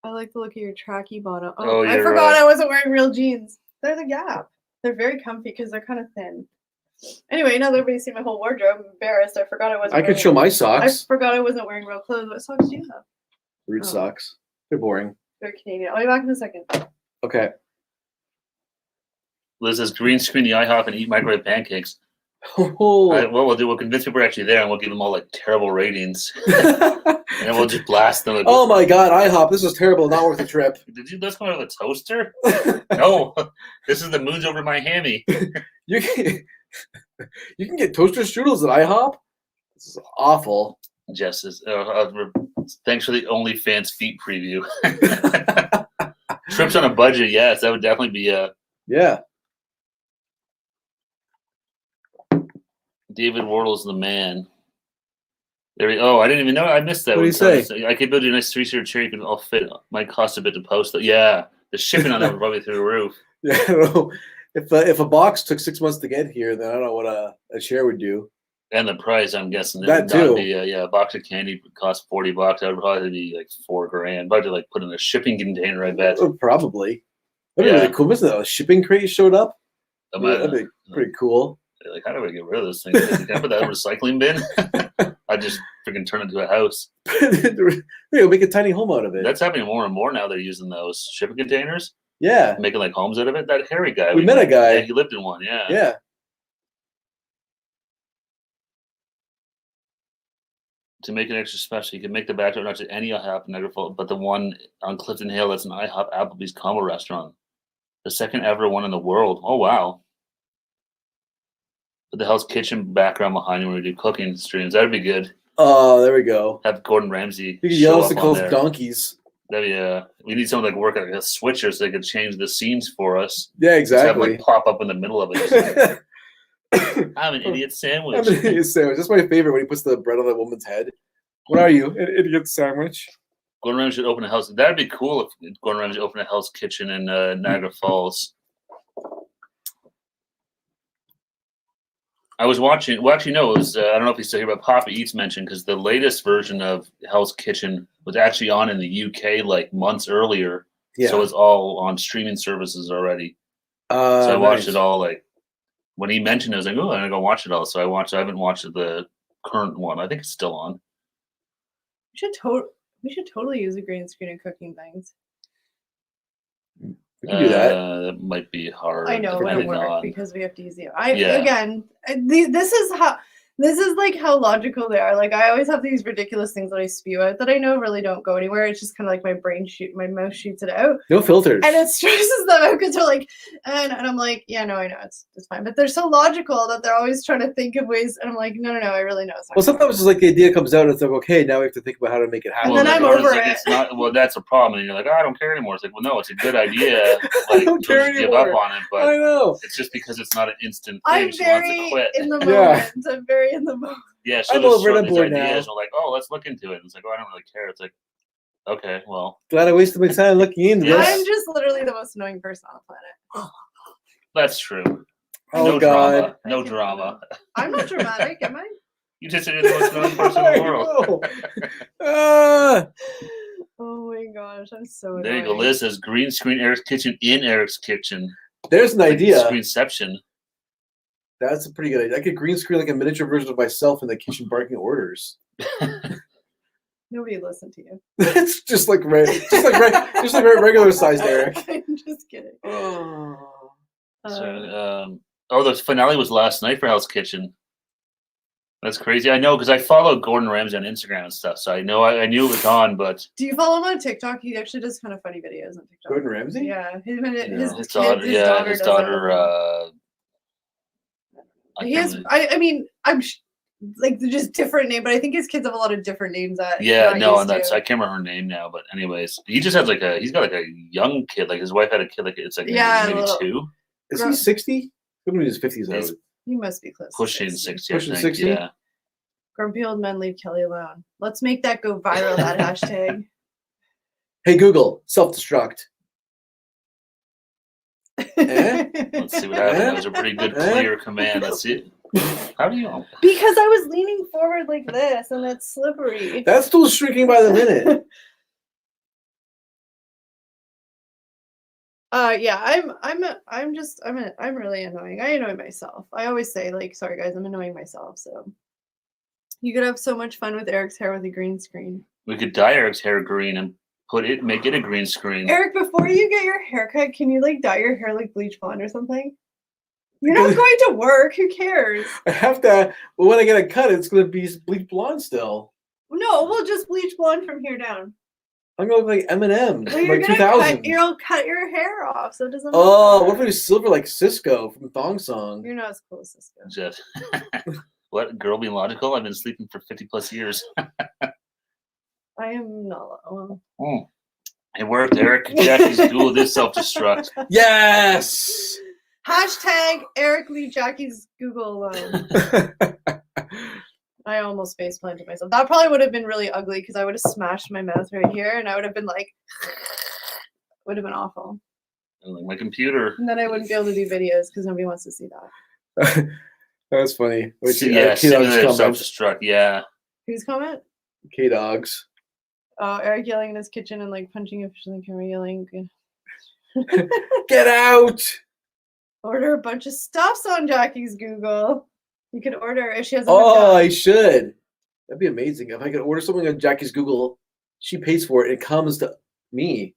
I like the look of your tracky bottom. Oh, I you're forgot right. I wasn't wearing real jeans. They're the Gap. They're very comfy because they're kind of thin. Anyway, now that everybody's seen my whole wardrobe, I'm embarrassed. I forgot I wasn't. I could show my socks. I forgot I wasn't wearing real clothes. What socks do you have? Root socks. They're boring. They're Canadian. I'll be back in a second. Okay. Liz says green screen the IHOP and eat microwave pancakes. Oh. What we'll do, we'll convince people we're actually there, and we'll give them all like terrible ratings, and then we'll just blast them. Like, Oh my God, IHOP! This is terrible. Not worth the trip. Did you just come out of a toaster? No, this is the moon's over my hammy. You can get toaster strudels at IHOP. This is awful. Jess says, thanks for the OnlyFans feet preview. Trips on a budget, yes, that would definitely be a. Yeah. David Wardle's the man. There we I didn't even know. I missed that. What did he say? I could build you a nice 3-seater chair. You can all fit. Might cost a bit to post. Yeah, the shipping on that would probably through the roof. Yeah, I don't know. If a box took 6 months to get here, then I don't know what a chair would do. And the price, I'm guessing that too. A box of candy would cost $40. That would probably be like $4,000. Probably like put in a shipping container. I bet. Probably. That'd be really cool. Isn't that a shipping crate showed up? That'd be pretty cool. Like, how do I get rid of this thing? Can I put that in a recycling bin? I just freaking turn it into a house. Make a tiny home out of it. That's happening more and more now. They're using those shipping containers. Yeah. Making like homes out of it. That hairy guy. We met a guy. Yeah, he lived in one. Yeah. Yeah. To make it extra special, you can make the backyard not just any IHOP in Niagara Falls, but the one on Clifton Hill that's an IHOP Applebee's combo restaurant. The second ever one in the world. Oh, wow. Put the Hell's Kitchen background behind you when we do cooking streams. That'd be good. Oh, there we go. Have Gordon Ramsay. You can yell us to call us donkeys. That'd be, we need someone like work like a switcher so they could change the scenes for us. Yeah, exactly. Just have like pop up in the middle of it. I'm an idiot sandwich. I'm an idiot sandwich. That's my favorite when he puts the bread on that woman's head. What are you? An idiot sandwich? Gordon Ramsay should open a house. That'd be cool if Gordon Ramsay opened a Hell's Kitchen in Niagara Falls. I was watching. Well, actually, no. It was. I don't know if you still hear about Papa Eats mentioned because the latest version of Hell's Kitchen was actually on in the UK like months earlier. Yeah. So it's all on streaming services already. So I watched it all. Like when he mentioned it, I was like, "Oh, I'm gonna go watch it all." So I haven't watched the current one. I think it's still on. We should totally use a green screen in cooking things. We can do that. That might be hard. I know it wouldn't work because we have to use the. Again, this is like how logical they are. Like I always have these ridiculous things that I spew out that I know really don't go anywhere. It's just kind of like my mouth shoots it out. No filters. And it stresses them out because they're like, and I'm like, yeah, no, I know it's fine. But they're so logical that they're always trying to think of ways. And I'm like, no, I really know. Well, sometimes it's like the idea comes out and it's like, okay, now we have to think about how to make it happen. And then I'm over it. It's not, well, that's a problem. And you're like, oh, I don't care anymore. It's like, well, no, it's a good idea. Like, I don't care anymore. Give up on it. But I know. It's just because it's not an instant thing. I'm very in the moment. Yeah. I'm very in the moment. Yeah, so I'm over it. I'm bored ideas now. are like, oh, let's look into it. And it's like, oh, I don't really care. It's like, Okay, well. Glad I wasted my time looking into this. I'm just literally the most annoying person on the planet. That's true. Oh, no God. drama. No drama. I'm not dramatic, am I? You just said you're the most annoying person in the world. Oh my gosh, I'm so There you go. annoying. Liz says green screen Eric's kitchen in Eric's kitchen. There's an Like idea. Screenception. That's a pretty good idea. I could green screen like a miniature version of myself in the kitchen barking orders. Nobody listened to you. It's just like regular sized Eric. I'm just kidding. So, the finale was last night for Hell's Kitchen. That's crazy. I know because I follow Gordon Ramsay on Instagram and stuff, so I knew it was on. But do you follow him on TikTok? He actually does kind of funny videos on TikTok. Gordon Ramsay? Yeah, his daughter. His daughter. He has. I mean, like they're just different name, but I think his kids have a lot of different names. I can't remember her name now. But anyways, he just has he's got like a young kid. Like his wife had a kid. Like it's like maybe 2. Is he 60? He's in his 50s. He must be close. Pushing 60. Pushing 60. Yeah. Grumpy old men leave Kelly alone. Let's make that go viral. That hashtag. Hey Google, self-destruct. Let's see what happens. That was a pretty good, clear command. Let's see. How do you know? Because I was leaning forward like this, and it's slippery. That's still shrinking by the minute. Yeah, I'm really annoying. I annoy myself. I always say, like, sorry guys, I'm annoying myself. So you could have so much fun with Eric's hair with a green screen. We could dye Eric's hair green and make it a green screen. Eric, before you get your haircut, can you like dye your hair like bleach blonde or something? You're not going to work. Who cares? I have to. Well, when I get a cut, it's going to be bleach blonde still. No, we'll just bleach blonde from here down. I'm going to look like Eminem, well, you're like gonna 2000. You'll cut your hair off, so it doesn't. Oh, matter. what if I do silver like Cisco from Thong Song? You're not as cool as Cisco. Jeff, what girl being logical? I've been sleeping for 50+ years. I am not. Well. It worked, Eric. Jackie's duel this self-destruct. Yes. Hashtag Eric Lee Jackie's Google alone. I almost face planted myself. That probably would have been really ugly because I would have smashed my mouth right here and I would have been like, would have been awful. Like my computer. And then I wouldn't be able to do videos because nobody wants to see that. That's funny. Wait, self-destruct. Yeah. Whose comment? K-Dogs. Oh, Eric yelling in his kitchen and like punching a fish in the camera, yelling. Get out! Order a bunch of stuffs on Jackie's Google. You could order if she has. I should. That'd be amazing if I could order something on Jackie's Google. She pays for it. It comes to me.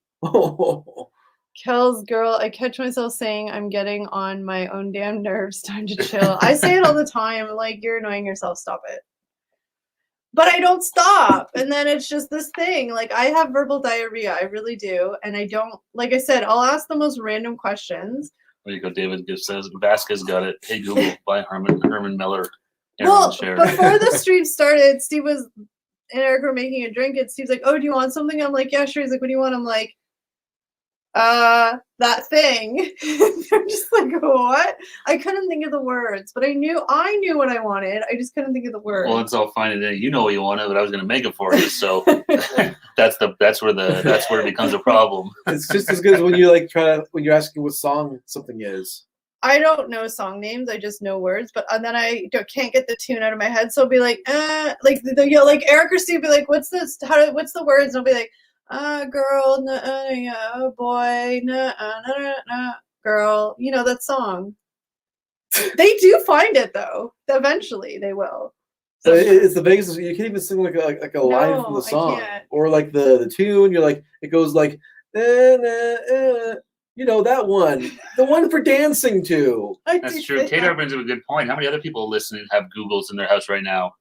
Kel's girl, I catch myself saying I'm getting on my own damn nerves. Time to chill. I say it all the time. Like, you're annoying yourself. Stop it. But I don't stop. And then it's just this thing. Like, I have verbal diarrhea. I really do. And I don't, like I said, I'll ask the most random questions. There you go. David says Vasquez got it. Hey, Google, buy Herman Miller. Well, before the stream started, Steve and Eric were making a drink. And Steve's like, oh, do you want something? I'm like, yeah, sure. He's like, what do you want? I'm like, that thing. I'm just like, what? I couldn't think of the words, but I knew what I wanted. I just couldn't think of the words. Well, it's all fine and then you know what you wanted, but I was going to make it for you. So that's where it becomes a problem. It's just as good as when you're asking what song something is. I don't know song names. I just know words, but and then I can't get the tune out of my head. So I'll be like, like like Eric or Steve be like, what's this? What's the words? And I'll be like, girl, yeah, boy, girl. You know that song. They do find it though. Eventually, they will. So it's the Vegas. You can't even sing like a line from the song, or like the tune. You're like, it goes like, you know that one, the one for dancing to. That's true. Taylor brings up a good point. How many other people listening have Googles in their house right now?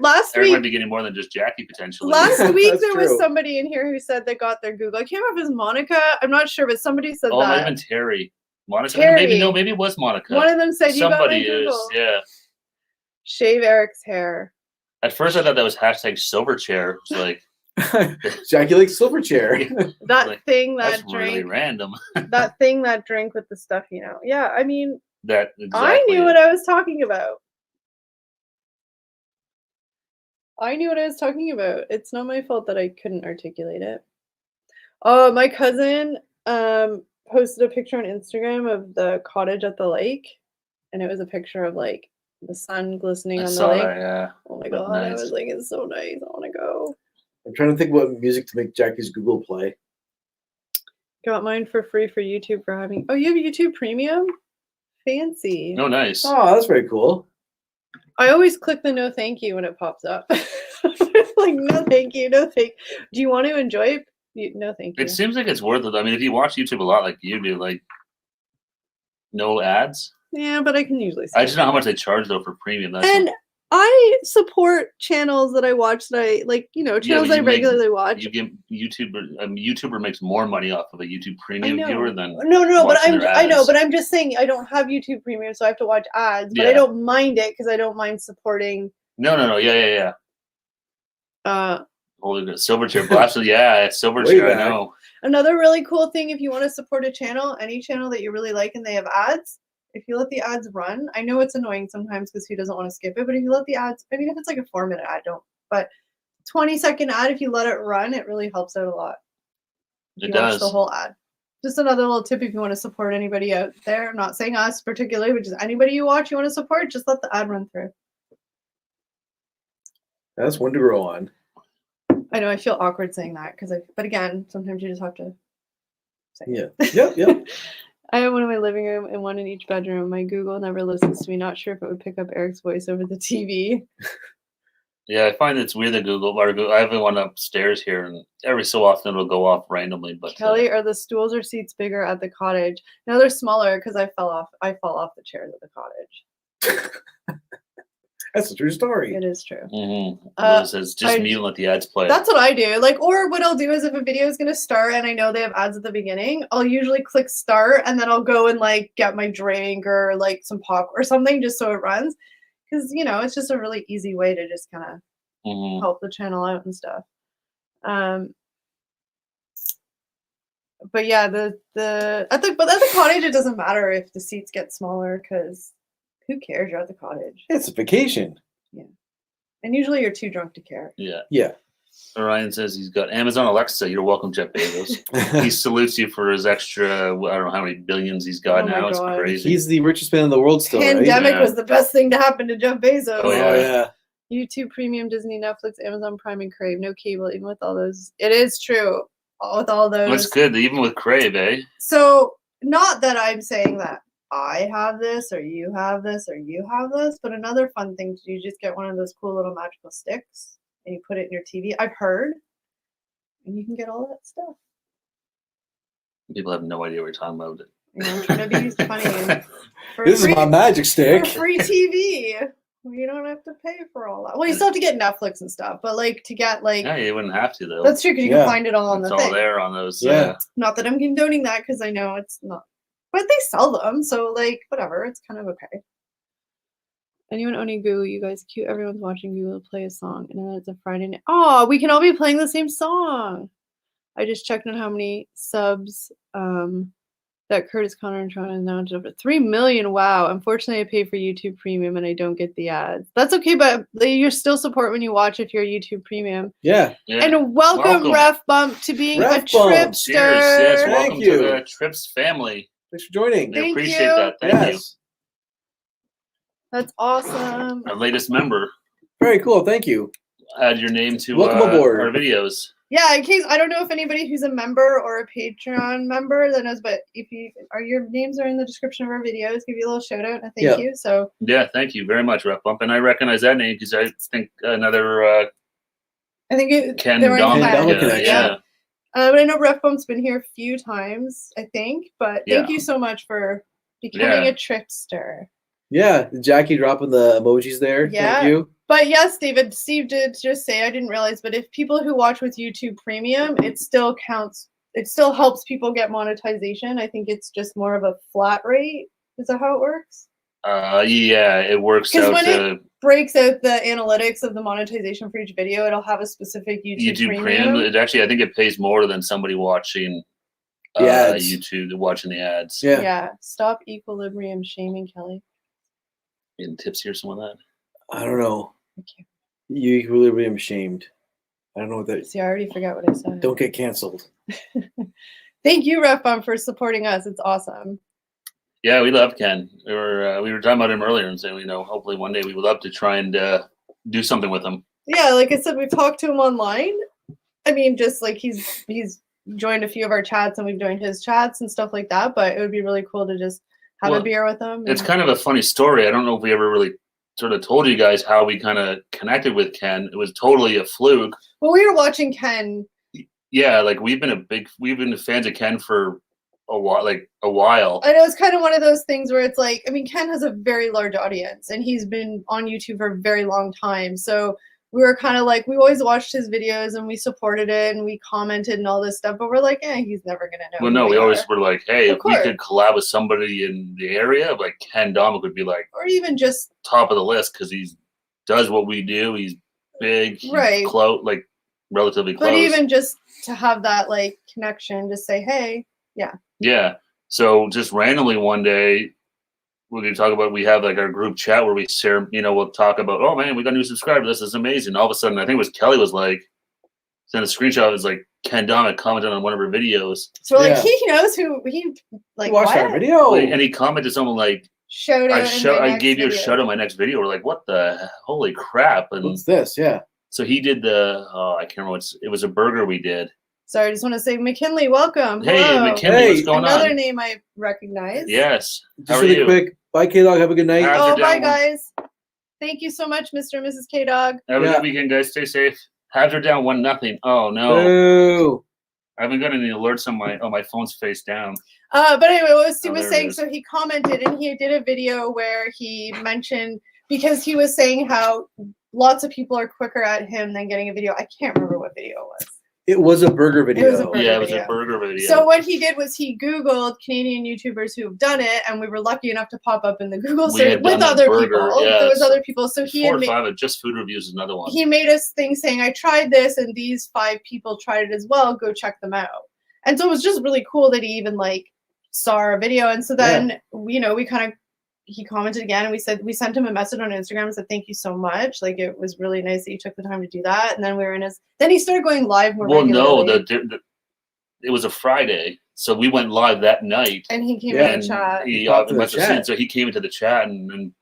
Last week, might be getting more than just Jackie potentially. Last week there was somebody in here who said they got their Google. I can't remember if it was Monica. I'm not sure, but somebody said that. Oh, it might have been Terry. Monica. Terry. Maybe it was Monica. One of them said somebody you got my Google. Yeah. Shave Eric's hair. At first, I thought that was #Silverchair. It was like Jackie likes Silverchair. That thing, that that's drink. Really random. That thing, that drink with the stuff, Yeah, I mean, that exactly I knew what I was talking about. I knew what I was talking about. It's not my fault that I couldn't articulate it. Oh, my cousin posted a picture on Instagram of the cottage at the lake, and it was a picture of like the sun glistening on the lake. That, yeah. Oh my god, nice. I was like, it's so nice. I want to go. I'm trying to think what music to make Jackie's Google play. Got mine for free for YouTube for having. Oh, you have YouTube Premium? Fancy. Oh, nice. Oh, that's very cool. I always click the no thank you when it pops up. Like, no thank you, no thank. Do you want to enjoy it? No thank you. It seems like it's worth it. I mean, if you watch YouTube a lot like you do, like no ads. Yeah, but I can usually. I just know how much they charge though for premium. That's and I support channels that I watch that I like. You know, channels I regularly watch. You get YouTuber makes more money off of a YouTube Premium viewer than no. But I know, but I'm just saying I don't have YouTube Premium, so I have to watch ads. But I don't mind it because I don't mind supporting. No. Yeah. Holy good. Silverchair Blast. Yeah, Silverchair. I know. Another really cool thing, if you want to support a channel, any channel that you really like and they have ads, if you let the ads run, I know it's annoying sometimes because who doesn't want to skip it, but if you let the ads, I mean, if it's like a 4-minute ad, don't, but 20-second ad, if you let it run, it really helps out a lot. It does. Watch the whole ad. Just another little tip if you want to support anybody out there. I'm not saying us particularly, but just anybody you watch, you want to support, just let the ad run through. That's one to grow on. I know I feel awkward saying that but again, sometimes you just have to say it. Yeah. I have one in my living room and one in each bedroom. My Google never listens to me. Not sure if it would pick up Eric's voice over the TV. Yeah, I find it's weird that Google. I have one upstairs here, and every so often it'll go off randomly. But Kelly, are the stools or seats bigger at the cottage? No, they're smaller because I fall off the chairs at the cottage. That's a true story. It is true. Mm-hmm. It says just mute and let the ads play. That's what I do. Or what I'll do is if a video is going to start and I know they have ads at the beginning, I'll usually click start and then I'll go and get my drink or some pop or something just so it runs. Because, it's just a really easy way to just kind of help the channel out and stuff. But yeah, at the cottage, it doesn't matter if the seats get smaller because who cares? You're at the cottage. It's a vacation. Yeah. And usually you're too drunk to care. Yeah. Orion says he's got Amazon Alexa. You're welcome, Jeff Bezos. He salutes you for his extra, I don't know how many billions he's got now. It's crazy. He's the richest man in the world still. Pandemic was the best thing to happen to Jeff Bezos. Oh, yeah. YouTube Premium, Disney, Netflix, Amazon Prime, and Crave. No cable, even with all those. It is true. With all those. That's good. Even with Crave, eh? So, not that I'm saying that I have this or you have this or you have this, but another fun thing to do, just get one of those cool little magical sticks and you put it in your TV. I've heard, and you can get all that stuff. People have no idea what you're talking about. I'm trying to be funny. This is my magic stick. For free TV. You don't have to pay for all that. Well, you still have to get Netflix and stuff, but to get yeah, you wouldn't have to though. That's true because you can find it all on the thing. It's all there on those. Yeah. Not that I'm condoning that because I know it's not. But they sell them, so whatever, it's kind of okay. Anyone owning Google, you guys cute. Everyone's watching Google play a song, and then it's a Friday night. Oh, we can all be playing the same song. I just checked on how many subs that Curtis Connor and Toronto announced over 3 million. Wow. Unfortunately, I pay for YouTube Premium and I don't get the ads. That's okay, but you're still support when you watch if you're YouTube Premium. Yeah. And welcome, Ref Bump, to being a Tripster. Yes, welcome to the Trips family. Thanks for joining. We appreciate that. Thank you. That's awesome. Our latest member. Very cool. Thank you. Add your name to welcome aboard. Our videos. Yeah, in case I don't know if anybody who's a member or a Patreon member that knows, but if your names are in the description of our videos, give you a little shout out and thank you. So yeah, thank you very much, Ref Bump, and I recognize that name because I think another. I think it Ken Connection. Yeah. But I know Ref Bump's been here a few times, I think. But thank you so much for becoming a Tripster. Yeah, Jackie dropping the emojis there. Yeah. Thank you. But yes, David, Steve did just say, I didn't realize, but if people who watch with YouTube Premium, it still counts. It still helps people get monetization. I think it's just more of a flat rate. Is that how it works? Yeah, it works out. Because when it breaks out the analytics of the monetization for each video, it'll have a specific YouTube Premium. It actually, I think it pays more than somebody watching YouTube, watching the ads. Yeah. Stop equilibrium shaming, Kelly. Getting tips here, some of that. I don't know. Okay. You equilibrium shamed. I don't know what that. See, I already forgot what I said. Don't get canceled. Thank you, Refbum, for supporting us. It's awesome. Yeah, we love Ken. We were talking about him earlier and saying, hopefully one day we would love to try and do something with him. Yeah, like I said, we've talked to him online. I mean, just like he's joined a few of our chats and we've joined his chats and stuff like that. But it would be really cool to just have a beer with him. It's kind of a funny story. I don't know if we ever really sort of told you guys how we kind of connected with Ken. It was totally a fluke. Well, we were watching Ken. Yeah, like we've been fans of Ken for a while. I know it's kind of one of those things where it's like, I mean, Ken has a very large audience and he's been on YouTube for a very long time. So we were kind of like, we always watched his videos and we supported it and we commented and all this stuff, but we're like, he's never going to know. Well, no, we always were like, hey, if we could collab with somebody in the area, like Ken Dominic would be like, or even just top of the list because he does what we do. He's big, right? Like relatively close. But even just to have that like connection, just say, hey, yeah. Yeah. So just randomly one day, we're going to talk about, we have like our group chat where we share, we'll talk about, oh man, we got new subscribers. This is amazing. All of a sudden, I think it was Kelly was like, sent a screenshot. It was like Ken Dominic commented on one of her videos. So like he knows who he like watched our video. And he commented something like, I gave you a shout out my next video. We're like, what the holy crap? And what's this? Yeah. So he did I can't remember it was a burger we did. Sorry, I just want to say, McKinley, welcome. Hey, hello. McKinley, what's going on? Another name I recognize. Yes. Just really quick. Bye, K-Dog. Have a good night. Bye, guys. Thank you so much, Mr. and Mrs. K-Dog. Have a good weekend, guys. Stay safe. Habs are down 1-0. Oh, no. Boo. I haven't got any alerts on my phone's face down. But anyway, what Steve was saying, so he commented and he did a video where he mentioned, because he was saying how lots of people are quicker at him than getting a video. I can't remember what video it was. It was a burger video. It was a burger video. So what he did was he Googled Canadian YouTubers who have done it, and we were lucky enough to pop up in the Google search with other people. Yeah, there was other people. So he 4 or 5 of Just Food Reviews is another one. He made us thing saying, I tried this, and these 5 people tried it as well. Go check them out. And so it was just really cool that he even like saw our video. And so then we kind of he commented again, and we sent him a message on Instagram and said thank you so much. Like it was really nice that you took the time to do that. And then we were then he started going live more regularly. No, it was a Friday, so we went live that night. And he came in the chat. So he came into the chat and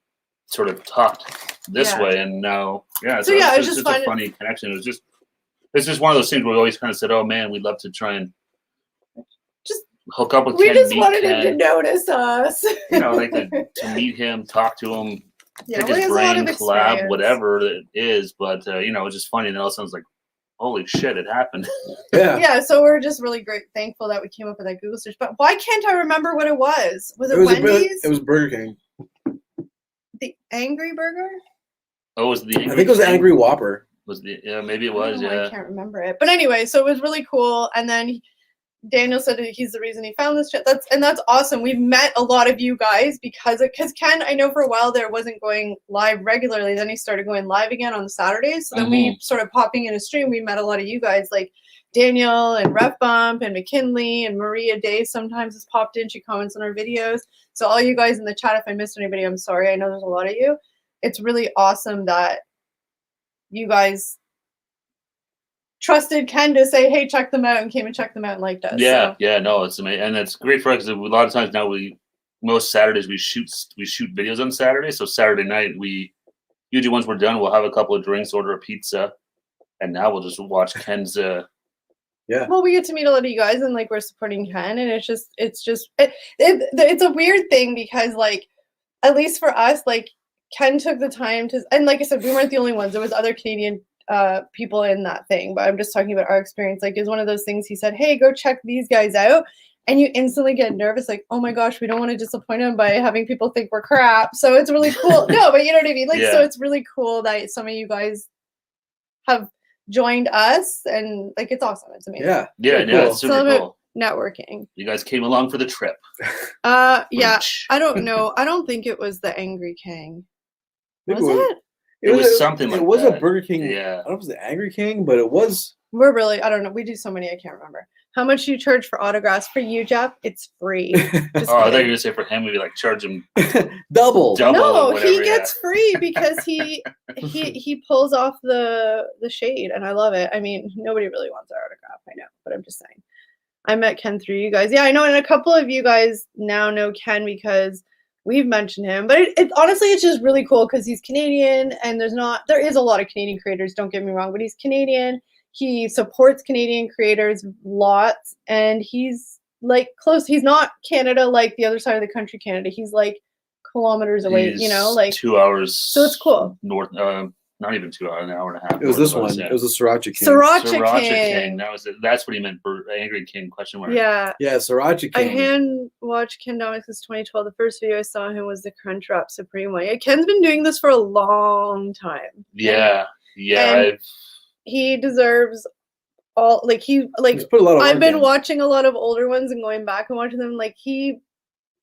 sort of talked this way, and now So it's just a funny connection. It's just one of those things where we always kind of said, oh man, we'd love to try and just hook up with Ken. We just wanted him to notice us. Like to meet him, talk to him, pick his brain, collab, whatever it is. But it's just funny. And all of a sudden it's like, holy shit, it happened. Yeah. So we're just really thankful that we came up with that Google search. But why can't I remember what it was? Was it Wendy's? It was Burger King. The Angry Burger? Oh, was the Angry? I think it was the Angry Whopper. Maybe it was. I can't remember it. But anyway, so it was really cool. And then Daniel said that he's the reason he found this chat. That's awesome. We've met a lot of you guys because Ken, I know for a while there wasn't going live regularly. Then he started going live again on Saturdays. So then we sort of popping in a stream. We met a lot of you guys like Daniel and Ref Bump and McKinley and Maria Day sometimes has popped in. She comments on our videos. So all you guys in the chat, if I missed anybody, I'm sorry. I know there's a lot of you. It's really awesome that you guys trusted Ken to say, hey, check them out, and came and checked them out and liked us. No, it's amazing. And it's great for us because a lot of times now most Saturdays we shoot videos on Saturday. So Saturday night usually once we're done, we'll have a couple of drinks, order a pizza, and now we'll just watch Ken's Well, we get to meet a lot of you guys and like we're supporting Ken, and it's a weird thing because like at least for us, like Ken took the time to, and like I said, we weren't the only ones. There was other Canadian people in that thing, but I'm just talking about our experience. Like, it's one of those things. He said, hey, go check these guys out, and you instantly get nervous, like, oh my gosh, we don't want to disappoint him by having people think we're crap. So it's really cool. No, but you know what I mean. Like, so it's really cool that some of you guys have joined us, and like it's awesome. It's amazing. Yeah, it's super cool. Networking. You guys came along for the trip. I don't know. I don't think it was the Angry King. Was it? It was something like that. It was a Burger King. Yeah. I don't know if it was the Angry King, but it was We're really, I don't know. We do so many, I can't remember. How much do you charge for autographs for you, Jeff? It's free. I thought you were gonna say for him, we'd be like charge him double. No, he gets free because he pulls off the shade, and I love it. I mean, nobody really wants our autograph, I know, but I'm just saying. I met Ken through you guys. Yeah, I know, and a couple of you guys now know Ken because we've mentioned him. But it honestly, it's just really cool because he's Canadian, and there is a lot of Canadian creators. Don't get me wrong, but he's Canadian. He supports Canadian creators lots, and he's like close. He's not Canada like the other side of the country, Canada. He's like kilometers away, He's like 2 hours. So it's cool. North, not even 2 hours, an hour and a half. It was this one. It was a Sriracha King. Sriracha King. That's what he meant for Angry King ? Yeah. Yeah, Sriracha King. I hand watched Ken Dominic since 2012. The first video I saw him was the Crunch Wrap Supreme one. Yeah, Ken's been doing this for a long time. Yeah. He deserves all He's put a lot of I've been watching a lot of older ones and going back and watching them. Like he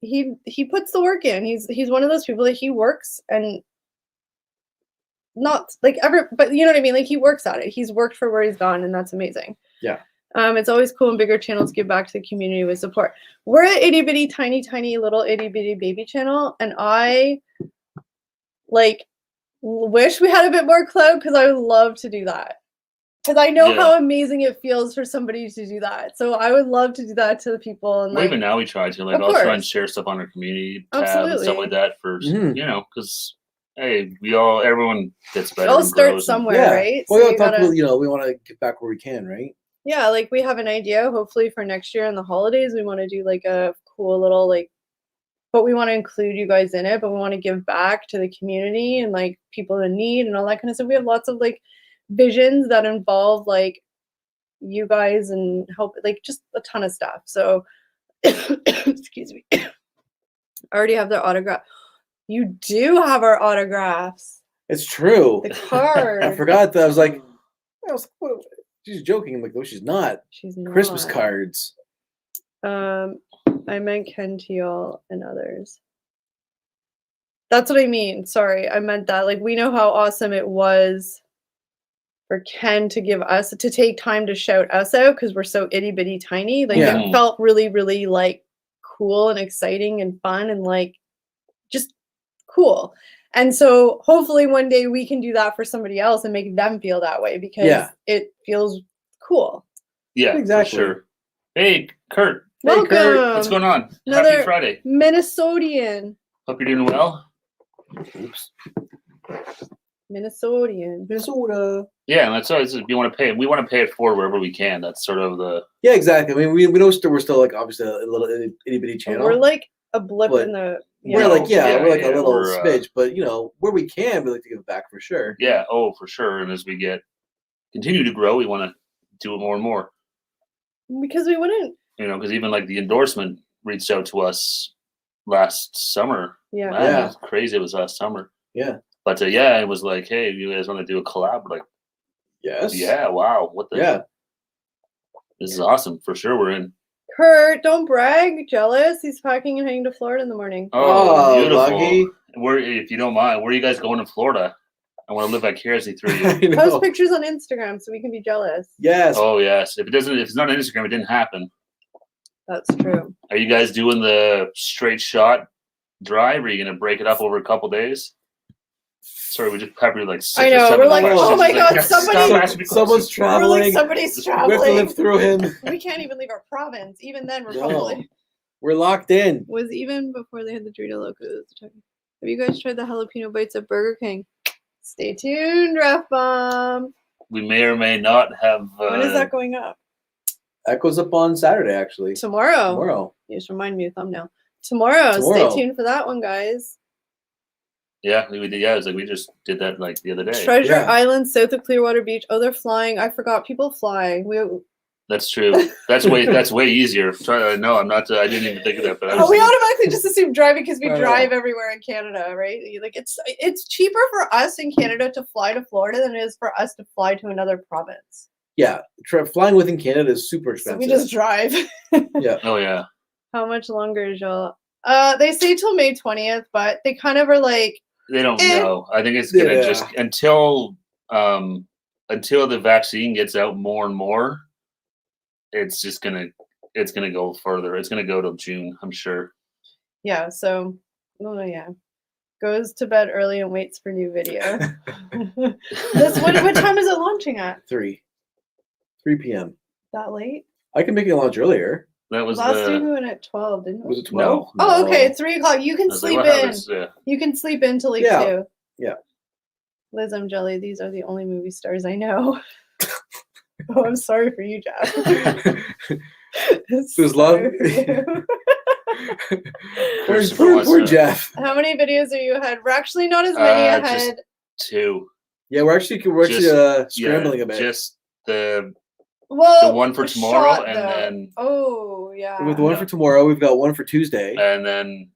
puts the work in. He's one of those people that he works and not like ever, but you know what I mean? Like he works at it. He's worked for where he's gone, and that's amazing. Yeah. It's always cool when bigger channels give back to the community with support. We're an itty bitty tiny little itty bitty baby channel, and I wish we had a bit more clout because I would love to do that. Because I know how amazing it feels for somebody to do that. So I would love to do that to the people. And even now we try to I'll try and share stuff on our community tab and stuff like that for because hey, everyone gets better. I'll start somewhere, right? Well, we want to get back where we can, right? Yeah, we have an idea. Hopefully for next year on the holidays, we want to do a cool little but we want to include you guys in it. But we want to give back to the community and people in need and all that kind of stuff. We have lots of visions that involve you guys and help just a ton of stuff. So excuse me. I already have their autograph. You do have our autographs. It's true. The card. I forgot that. I was like, she's joking. I'm like, no, she's not. She's not. Christmas cards. I meant Ken to y'all and others. That's what I mean. Sorry, I meant that. We know how awesome it was for Ken to take time to shout us out because we're so itty bitty tiny. It felt really, really cool and exciting and fun and just cool. And so hopefully one day we can do that for somebody else and make them feel that way because it feels cool. Yeah, exactly. For sure. Hey, Kurt. Welcome. Hey, Kurt. What's going on? Another Happy Friday. Minnesotian. Hope you're doing well. Oops. Minnesota. Yeah, that's always we want to pay. We want to pay it forward wherever we can. That's sort of the. Yeah, exactly. I mean, we know we're still obviously a little itty bitty channel. We're a blip in the. We're a little smidge, but where we can, we like to give back for sure. Yeah, for sure. And as we continue to grow, we want to do it more and more. Because we wouldn't. Because even the endorsement reached out to us last summer. Yeah. Man, it was crazy. It was last summer. Yeah. But it was hey, you guys want to do a collab? Yes. Yeah. Wow. What the? Yeah. This is awesome. For sure, we're in. Kurt, don't brag. Jealous. He's packing and heading to Florida in the morning. Oh, beautiful. Lucky. If you don't mind, where are you guys going in Florida? I want to live vicariously through you. Post pictures on Instagram so we can be jealous. Yes. Oh yes. If it's not on Instagram, it didn't happen. That's true. Are you guys doing the straight shot drive? Or are you gonna break it up over a couple days? Sorry, we just peppered six I know. or 7 we're oh my god, someone's traveling. Somebody's traveling. We have to live through him. We can't even leave our province. Even then, we're probably. We're locked in. Was even before they had the Dorito Locos. Have you guys tried the jalapeno bites at Burger King? Stay tuned, Ref Bomb. We may or may not have. When is that going up? That goes up on Saturday, actually. Tomorrow. You just remind me of thumbnail. Tomorrow. Stay tuned for that one, guys. Yeah, we did. Yeah, it was we just did that the other day. Treasure Island, south of Clearwater Beach. Oh, they're flying. I forgot people fly. That's true. That's way easier. No, I'm not. I didn't even think of that. But we automatically just assume driving because we drive everywhere in Canada, right? It's cheaper for us in Canada to fly to Florida than it is for us to fly to another province. Yeah, flying within Canada is super expensive. So we just drive. Yeah. Oh yeah. How much longer is y'all? They say till May 20th, but they kind of are they don't know. I think it's gonna just until until the vaccine gets out more and more, it's gonna go further. It's gonna go till June, I'm sure. Yeah. So, goes to bed early and waits for new video. What time is it launching at? 3 p.m. That late? I can make it launch earlier. That was last week we went at 12, didn't we? Was it 12? No. Oh, okay. 3 o'clock. You can sleep in. You can sleep in till like 2. Yeah. Liz, I'm jelly. These are the only movie stars I know. Oh, I'm sorry for you, Jeff. There's love. Poor Jeff. How many videos are you ahead? We're actually not as many ahead. Just 2. Yeah, we're actually scrambling a bit. Just the one for tomorrow, and then with the one for tomorrow, we've got one for Tuesday, and then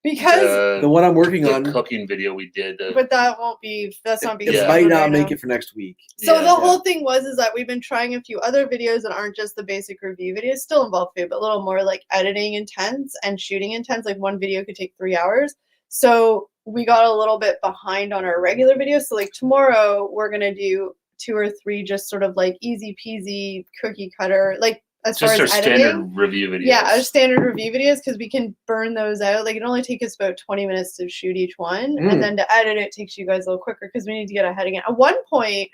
because the one I'm working on cooking video we did, but that's not being. It might not make it for next week. So the whole thing is that we've been trying a few other videos that aren't just the basic review videos, still involve food, but a little more like editing intense and shooting intense. Like one video could take 3 hours. So we got a little bit behind on our regular videos. So like tomorrow we're gonna do 2 or 3 just sort of like easy peasy cookie cutter, like as just far as editing. Standard review videos. Yeah, our standard review videos, because we can burn those out. Like it only takes us about 20 minutes to shoot each one, and then to edit it takes you guys a little quicker because we need to get ahead again. At one point,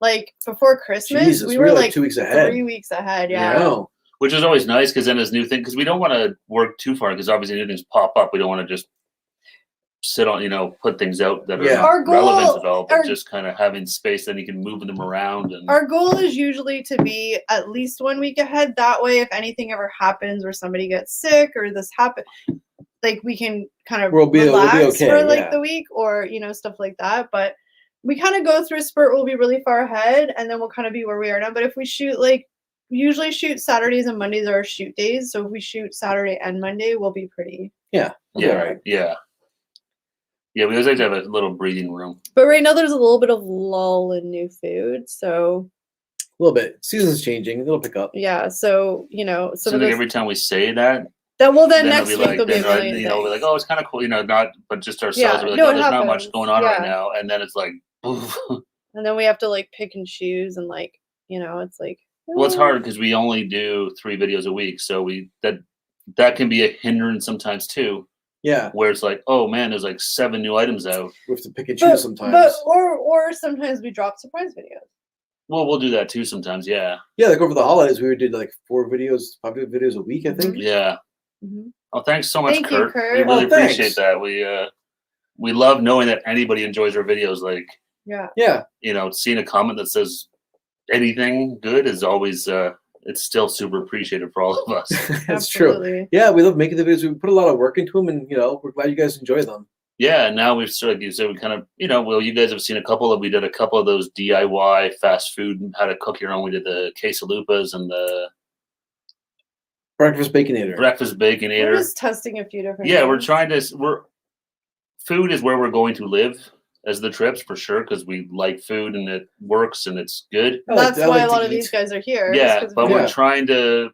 like before Christmas, we were like 2 weeks ahead. 3 weeks ahead. Yeah. Which is always nice because then it's new thing, because we don't want to work too far because obviously new things pop up. We don't want to just sit on, put things out that are not relevant at all, but just kind of having space, then you can move them around. And our goal is usually to be at least 1 week ahead. That way, if anything ever happens where somebody gets sick or this happens, like we can kind of relax for like the week or, stuff like that. But we kind of go through a spurt. We'll be really far ahead and then we'll kind of be where we are now. But if we shoot we usually shoot Saturdays and Mondays are our shoot days. So if we shoot Saturday and Monday, we'll be pretty. Yeah, we always like to have a little breathing room. But right now there's a little bit of lull in new food, so a little bit. Season's changing; it'll pick up. Yeah, so so like every time we say that, then next week will be really we're like, oh, it's kind of cool, but just ourselves. We're like, there's not much going on right now, and then it's like, oof. And then we have to like pick and choose, and like it's like. Well, it's hard because we only do 3 videos a week, so that can be a hindrance sometimes too. Yeah. Where it's like, oh man, there's like 7 new items out. We have to pick and choose sometimes. But or sometimes we drop surprise videos. Well, we'll do that too sometimes, yeah. Yeah, like over the holidays, we did like 5 videos a week, I think. Yeah. Mm-hmm. Oh, thanks so much, Thank Kurt. You, Kurt. We really appreciate that. We love knowing that anybody enjoys our videos. Like, yeah. Seeing a comment that says anything good is always it's still super appreciated for all of us. That's true. Yeah, we love making the videos. We put a lot of work into them, and we're glad you guys enjoy them. Yeah, now we've started. Like you said, we kind of, you guys have seen we did a couple of those DIY fast food, how to cook your own. We did the quesalupas and the breakfast baconator. We're just testing a few different. Yeah, things. we're trying to. Food is where we're going to live as the Trips for sure, because we like food and it works and it's good. That's why a lot of these guys are here. Yeah, but we're trying to,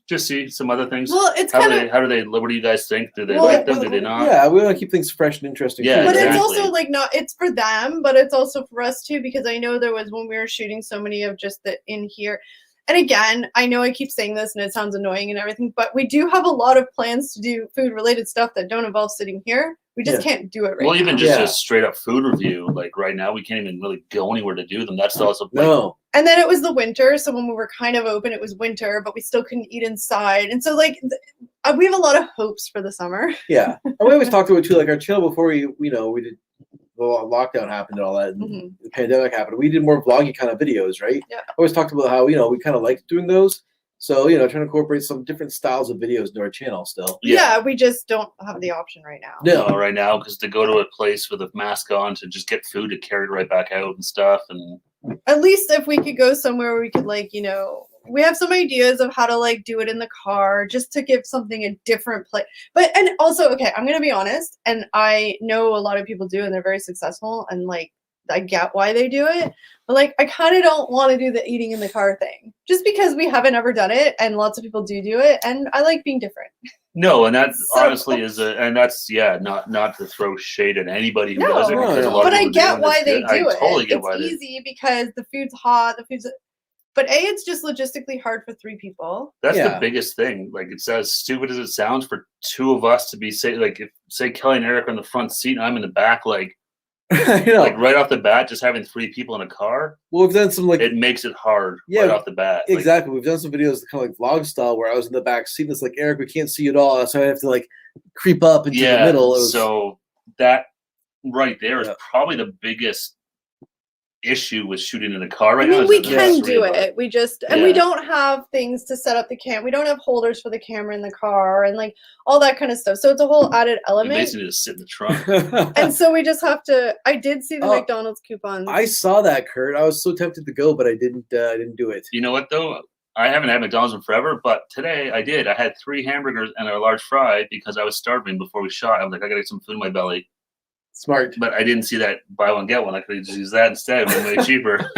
just see some other things. Well, it's how do they? What do you guys think? Do they like them? Do they not? Yeah, we want to keep things fresh and interesting. Yeah, but exactly. It's also like it's for them, but it's also for us too, because I know there was when we were shooting so many of just the in here. And again, I know I keep saying this and it sounds annoying and everything, but we do have a lot of plans to do food-related stuff that don't involve sitting here. We just can't do it right now. Well, even just a straight-up food review, like right now, we can't even really go anywhere to do them. That's also no. And then it was the winter, so when we were kind of open, it was winter, but we still couldn't eat inside. And so, we have a lot of hopes for the summer. Yeah, and we always talked about it too. Like our channel before we did. The lockdown happened and all that, and the pandemic happened. We did more vloggy kind of videos, right? Yeah. I always talked about how we kind of liked doing those. So trying to incorporate some different styles of videos into our channel still. Yeah, we just don't have the option right now. No, right now, because to go to a place with a mask on to just get food to carry it right back out and stuff, and at least if we could go somewhere where we could we have some ideas of how to do it in the car just to give something a different play. And also, okay, I'm going to be honest, and I know a lot of people do and they're very successful and I get why they do it, but I kind of don't want to do the eating in the car thing just because we haven't ever done it and lots of people do it and I like being different. No, and that So- honestly is not to throw shade at anybody who does it, No. because a lot But of I people get do, and why it's they good. I do it. totally get It's why they. easy because the food's hot. But it's just logistically hard for 3 people. That's Yeah. the biggest thing. Like, it's as stupid as it sounds for 2 of us to be say Kelly and Eric are in the front seat and I'm in the back, like right off the bat, just having 3 people in a car, well, we've done some it makes it hard right off the bat. Exactly. We've done some videos kind of like vlog style where I was in the back seat. And it's like, Eric, we can't see you at all, so I have to like creep up into the middle. So that right there is probably the biggest issue with shooting in a car right now. We can do it. We just we don't have things to set up the cam. We don't have holders for the camera in the car and like all that kind of stuff. So it's a whole added element. You basically just sit in the trunk. And so we just have to. I did see the McDonald's coupons. I saw that, Kurt. I was so tempted to go, but I didn't do it. You know what though? I haven't had McDonald's in forever, but today I did. I had 3 hamburgers and a large fry because I was starving before we shot. I was like, I gotta get some food in my belly. Smart. But I didn't see that buy one get one. I could have just used that instead. It was way cheaper.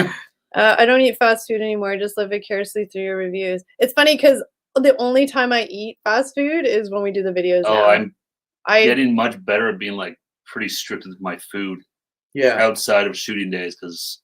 I don't eat fast food anymore. I just live vicariously through your reviews. It's funny because the only time I eat fast food is when we do the videos. Oh, now. I'm getting much better at being like pretty strict with my food. Yeah. Outside of shooting days, because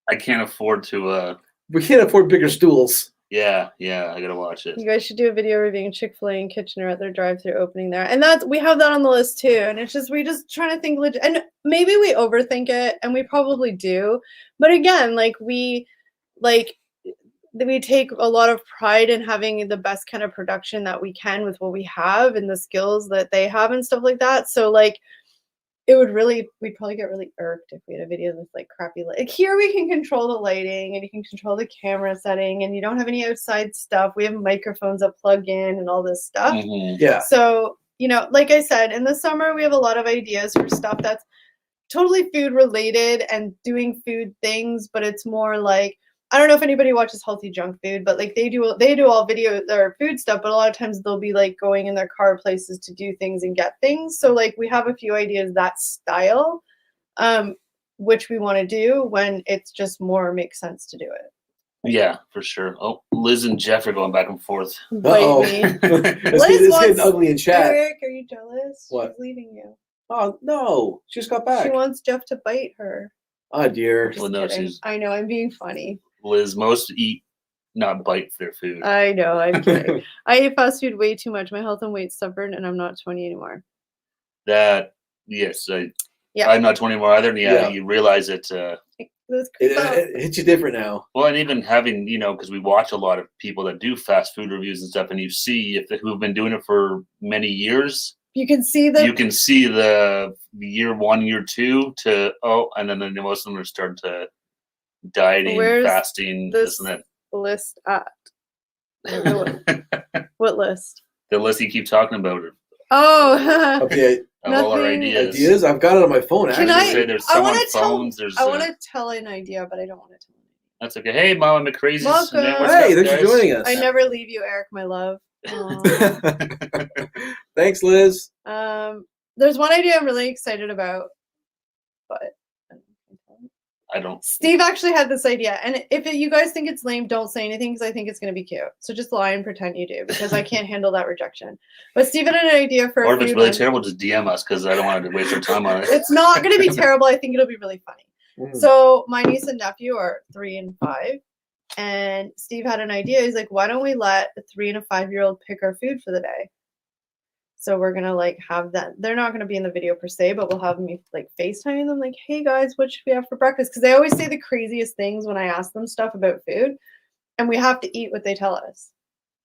I can't afford to. We can't afford bigger stools. Yeah, I gotta watch it. You guys should do a video reviewing Chick-fil-A and Kitchener at their drive-through opening there, and we have that on the list too. And it's just we just trying to think legit, and maybe we overthink it, and we probably do. But again, we take a lot of pride in having the best kind of production that we can with what we have and the skills that they have and stuff like that. So we'd probably get really irked if we had a video with like crappy light. Like here we can control the lighting and you can control the camera setting and you don't have any outside stuff. We have microphones that plug in and all this stuff. Mm-hmm. Yeah. So, like I said, in the summer we have a lot of ideas for stuff that's totally food related and doing food things, but it's more like, I don't know if anybody watches Healthy Junk Food, but like they do all video or food stuff, but a lot of times they'll be like going in their car places to do things and get things. So like we have a few ideas that style, which we want to do when it's just more makes sense to do it. Yeah, for sure. Oh, Liz and Jeff are going back and forth. Uh-oh. It's getting ugly in chat. Eric, are you jealous? What? She's leaving you. Oh no, she just got back. She wants Jeff to bite her. Oh dear. Just kidding. I know, I'm being funny. Liz, most eat, not bite their food. I know, I'm kidding. I ate fast food way too much. My health and weight suffered, and I'm not 20 anymore. Yes, I'm not 20 anymore either. And you realize it. It hits you different now. Well, and even having, because we watch a lot of people that do fast food reviews and stuff, and you see who have been doing it for many years. You can see the year 1, year 2 and then most of them are starting to dieting, fasting, this and that. List at? What list? The list you keep talking about. Oh, okay. All our ideas. Ideas? I've got it on my phone. Can actually. There's some on phones. I want to tell an idea, but I don't want to tell. That's okay. Hey, Mama McCrazy. Welcome. Hey, thanks for joining us. I never leave you, Eric, my love. Thanks, Liz. There's one idea I'm really excited about, but I don't. Steve actually had this idea, and if you guys think it's lame, don't say anything because I think it's going to be cute. So just lie and pretend you do because I can't handle that rejection. But Steve had an idea for. Or if it's really terrible, just DM us because I don't want to waste our time on it. It's not going to be terrible. I think it'll be really funny. So my niece and nephew are 3 and 5, and Steve had an idea. He's like, "Why don't we let a 3 and a 5-year-old pick our food for the day?" So we're gonna have that. They're not gonna be in the video per se, but we'll have me FaceTiming them, like, "Hey guys, what should we have for breakfast?" Because they always say the craziest things when I ask them stuff about food, and we have to eat what they tell us.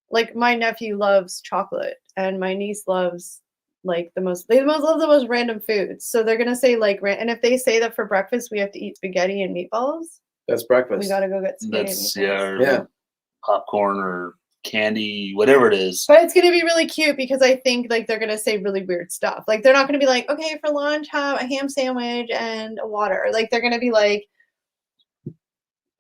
Like my nephew loves chocolate, and my niece loves they love the most random foods. So they're gonna say and if they say that for breakfast we have to eat spaghetti and meatballs, that's breakfast. We gotta go get spaghetti. That's popcorn or candy, whatever it is. But it's gonna be really cute because I think they're gonna say really weird stuff. Like they're not gonna be like, "Okay, for lunch have a ham sandwich and a water." Like they're gonna be like,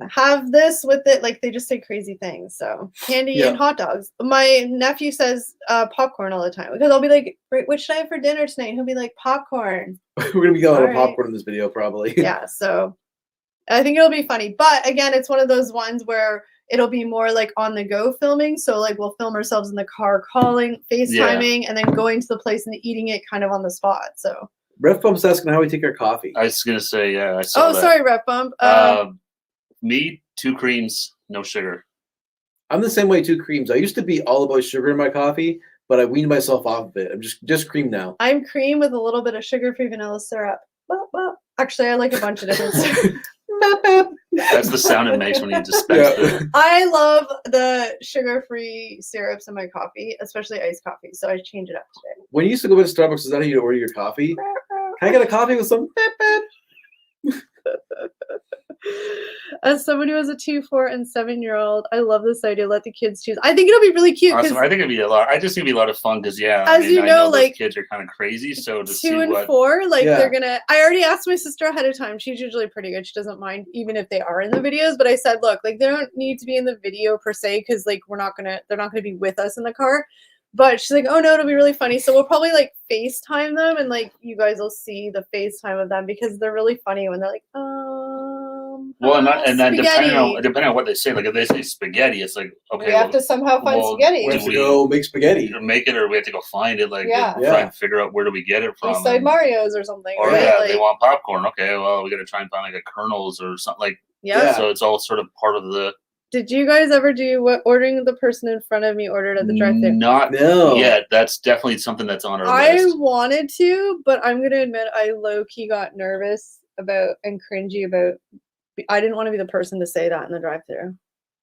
"Have this with it." Like they just say crazy things. So candy and hot dogs. My nephew says popcorn all the time because I'll be like, "What should I have for dinner tonight?" And he'll be like, "Popcorn." We're gonna be going to popcorn in this video probably. Yeah, so I think it'll be funny. But again, it's one of those ones where it'll be more like on the go filming. So like we'll film ourselves in the car calling, FaceTiming, and then going to the place and eating it kind of on the spot. So Ref Bump's asking how we take our coffee. I was gonna say, yeah, I saw that. Sorry, Ref Bump. Me, 2 creams, no sugar. I'm the same way, 2 creams. I used to be all about sugar in my coffee, but I weaned myself off of it. I'm just cream now. I'm cream with a little bit of sugar-free vanilla syrup. Actually, I like a bunch of different syrup. That's the sound it makes when you dispense it. I love the sugar-free syrups in my coffee, especially iced coffee. So I change it up today. When you used to go to Starbucks, is that how you order your coffee? Can I get a coffee with some As someone who has a 2, 4, and 7-year-old, I love this idea. Let the kids choose. I think it'll be really cute. Awesome. I think it'd be a lot. I just think it'd be a lot of fun because, yeah, as you know, like those kids are kind of crazy. So to 2 and 4, like they're gonna. I already asked my sister ahead of time. She's usually pretty good. She doesn't mind even if they are in the videos. But I said, look, like they don't need to be in the video per se because like they're not gonna be with us in the car. But she's like, oh no, it'll be really funny. So we'll probably like FaceTime them and like you guys will see the FaceTime of them because they're really funny when they're like, well, and then spaghetti. depending on what they say, like if they say spaghetti, it's like, okay, we have to somehow find spaghetti. We have to go make spaghetti. Or make it, or we have to go find it. Like, Yeah. try and figure out where do we get it from. Eastside Mario's or something. Or right? yeah, like, they want popcorn. Okay, well, we got to try and find like a Colonel's or something like. Yeah. So it's all sort of part of the. Did you guys ever do what ordering the person in front of me ordered at the drive-thru? Not yet. That's definitely something that's on our list. I wanted to, but I'm gonna admit I low-key got nervous about and cringy about. I didn't want to be the person to say that in the drive-thru.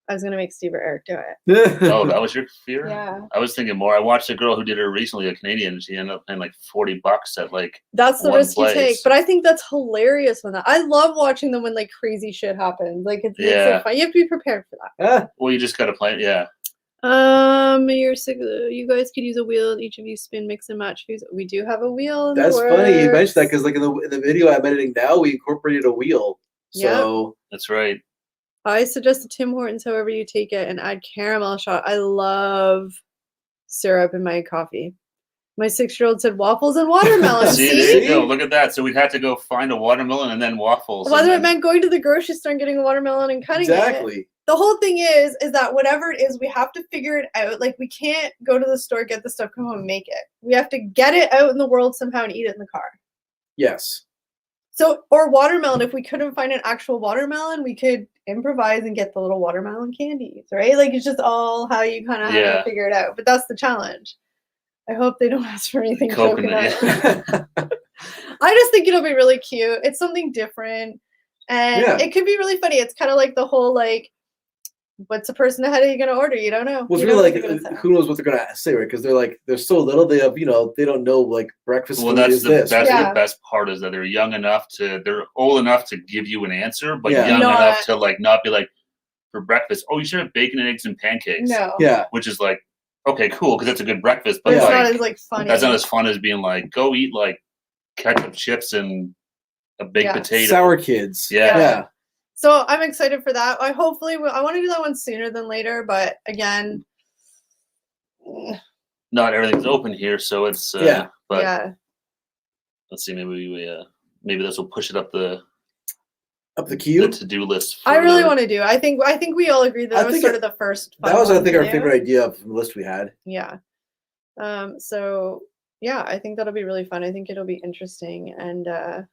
I was gonna make Steve or Eric do it. Oh, that was your fear? Yeah. I was thinking more. I watched a girl who did it recently, a Canadian, and she ended up paying like $40 at like. That's the one risk place. you take, but I think that's hilarious when that. I love watching them when like crazy shit happens. Like it's so fun. You have to be prepared for that. Well, you just gotta play it, yeah. You're sick. You guys could use a wheel, and each of you spin, mix, and match. We do have a wheel. That's funny you mentioned that because like in the video I'm editing now, we incorporated a wheel. So that's right. I suggest a Tim Hortons, however you take it, and add caramel shot. I love syrup in my coffee. My 6-year-old said waffles and watermelon. See, there you go. Look at that. So we'd have to go find a watermelon and then waffles. Whether it meant going to the grocery store and getting a watermelon and cutting it. The whole thing is that whatever it is, we have to figure it out. Like we can't go to the store, get the stuff, come home, and make it. We have to get it out in the world somehow and eat it in the car. Yes. So, or watermelon. If we couldn't find an actual watermelon, we could improvise and get the little watermelon candies, right? Like it's just all how you kind of have to figure it out. But that's the challenge. I hope they don't ask for anything coconut. I just think it'll be really cute. It's something different, and it could be really funny. It's kind of like the whole like, what's a person ahead of you going to order? You don't know. Well, it's really like who knows what they're going to say, right? Because they're so little. They have they don't know like breakfast. Well, that's the best part is that they're young enough they're old enough to give you an answer, but young enough to like not be like for breakfast. Oh, you should have bacon and eggs and pancakes. No. Yeah. Which is like okay, cool, because that's a good breakfast, but it's not as like funny. That's not as fun as being like go eat like ketchup chips and a baked potato. Sour kids. Yeah. So I'm excited for that. I want to do that one sooner than later, but again, not everything's open here, so it's But let's see, maybe this will push it up the queue, the to-do list. I really want to do. I think we all agreed that was sort of the first. That was, I think, our favorite idea from the list we had. Yeah. So yeah, I think that'll be really fun. I think it'll be interesting, and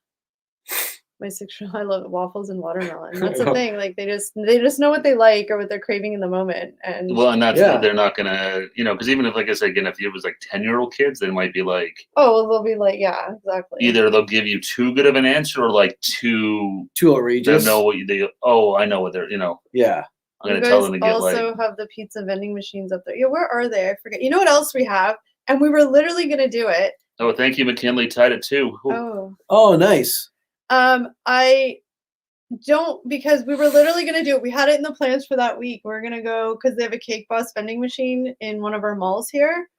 my 6-year-old, I love waffles and watermelon. That's the thing. Like they just know what they like or what they're craving in the moment. And that's they're not gonna, because even if, like I said again, if it was like 10-year-old kids, they might be like, they'll be like, yeah, exactly. Either they'll give you too good of an answer or like too outrageous. They know what I know what they're, Yeah. I'm gonna tell them to get like. Also have the pizza vending machines up there. Yeah, where are they? I forget. You know what else we have? And we were literally gonna do it. Oh, thank you, McKinley. Tied it too. Oh, nice. I don't, because we were literally going to do it. We had it in the plans for that week. We're going to go because they have a Cake Boss vending machine in one of our malls here.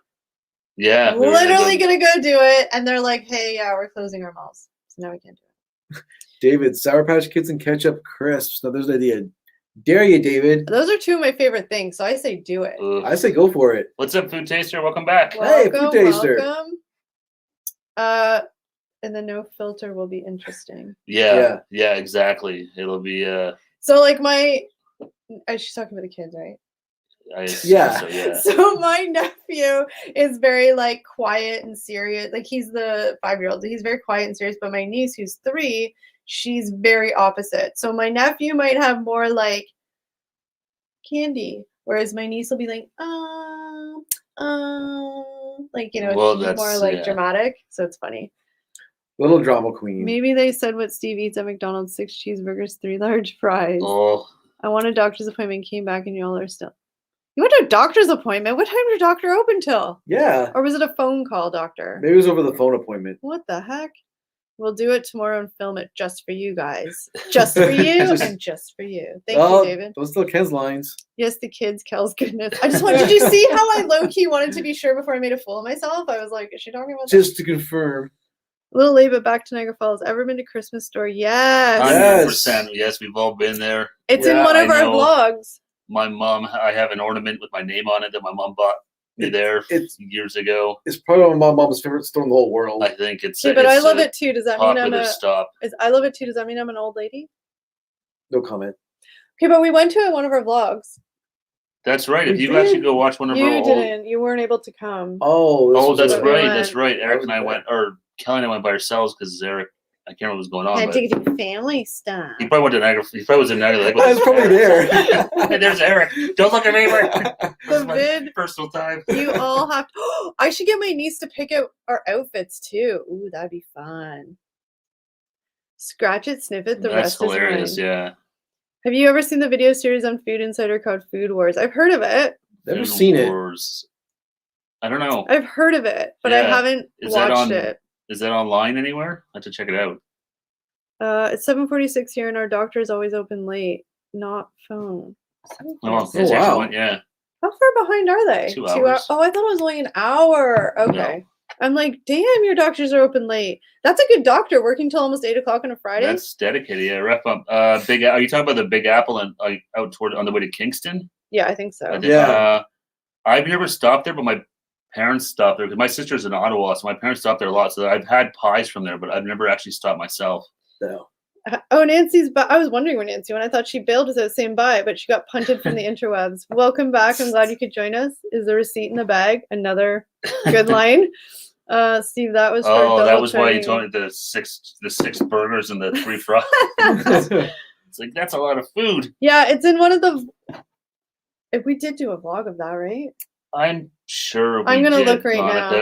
Yeah. Literally going to go do it. And they're like, hey, we're closing our malls. So now we can't do it. David, Sour Patch Kids and ketchup crisps. Now there's an idea. Dare you, David. Those are two of my favorite things. So I say do it. I say go for it. What's up, Food Taster? Welcome back. Hey, Food Taster. Welcome. And the no filter will be interesting. Yeah, exactly. It'll be So like my She's talking about the kids, right? Yeah. So, yeah. So my nephew is very like quiet and serious. Like he's the 5-year-old. He's very quiet and serious. But my niece, who's 3, she's very opposite. So my nephew might have more like candy, whereas my niece will be like, like, you know, Well, she's that's more like dramatic. So it's funny. Little drama queen. Maybe they said what Steve eats at McDonald's: 6 cheeseburgers, 3 large fries. Oh. I want a doctor's appointment. Came back and y'all are still. You went to a doctor's appointment? What time did your doctor open till? Yeah. Or was it a phone call, doctor? Maybe it was over the phone appointment. What the heck? We'll do it tomorrow and film it just for you guys. Just for you and just for you. Thank you, David. Those still Ken's lines. Yes, the kids, Kel's goodness. I just want. Did you see how I low-key wanted to be sure before I made a fool of myself? I was like, is she talking about Just to confirm. A little late, but back to Niagara Falls. Ever been to Christmas store? Yes. 100%. Yes, we've all been there. It's in one of our vlogs. My mom, I have an ornament with my name on it that my mom bought me there years ago. It's probably my mom's favorite store in the whole world. I think it's. Yeah, but I love it too. Does that mean I'm I love it too. Does that mean I'm an old lady? No comment. Okay, but we went to one of our vlogs. That's right. If you actually go watch one of our You didn't. You weren't able to come. Oh, that's right. That's right. Eric and I went, or Kelly and I went by ourselves because Eric, I can't remember what was going on. Had to do family stuff. He probably went to Niagara. He probably was in Niagara. Like, I was probably there. Hey, there's Eric. Don't look at me. The vid. Personal time. You all have to. I should get my niece to pick out our outfits too. Ooh, that'd be fun. Scratch it, sniff it. The rest hilarious. is mine. Yeah. Have you ever seen the video series on Food Insider called Food Wars? I've heard of it. Never seen it. I don't know. I've heard of it, but I haven't watched it. Is that online anywhere? I have to check it out. It's 7:46 here, and our doctor is always open late. Not phone. Oh, wow. Yeah. How far behind are they? 2 hours. Oh, I thought it was only an hour. Okay. No. I'm like, damn, your doctors are open late. That's a good doctor, working till almost 8 o'clock on a Friday. That's dedicated. Yeah, rep up. Are you talking about the Big Apple and out toward on the way to Kingston? Yeah, I think so. Yeah. I've never stopped there, but my parents stopped there because my sister's in Ottawa, so my parents stopped there a lot. So I've had pies from there, but I've never actually stopped myself. No. Oh, Nancy's. I was wondering where Nancy went. I thought she bailed without saying bye, but she got punted from the interwebs. Welcome back. I'm glad you could join us. Is the receipt in the bag? Another good line. Steve, that was. That was why you told me the six burgers and the 3 fries. It's like that's a lot of food. Yeah, it's in one of the. If we did do a vlog of that, right? I'm sure. I'm gonna look right now.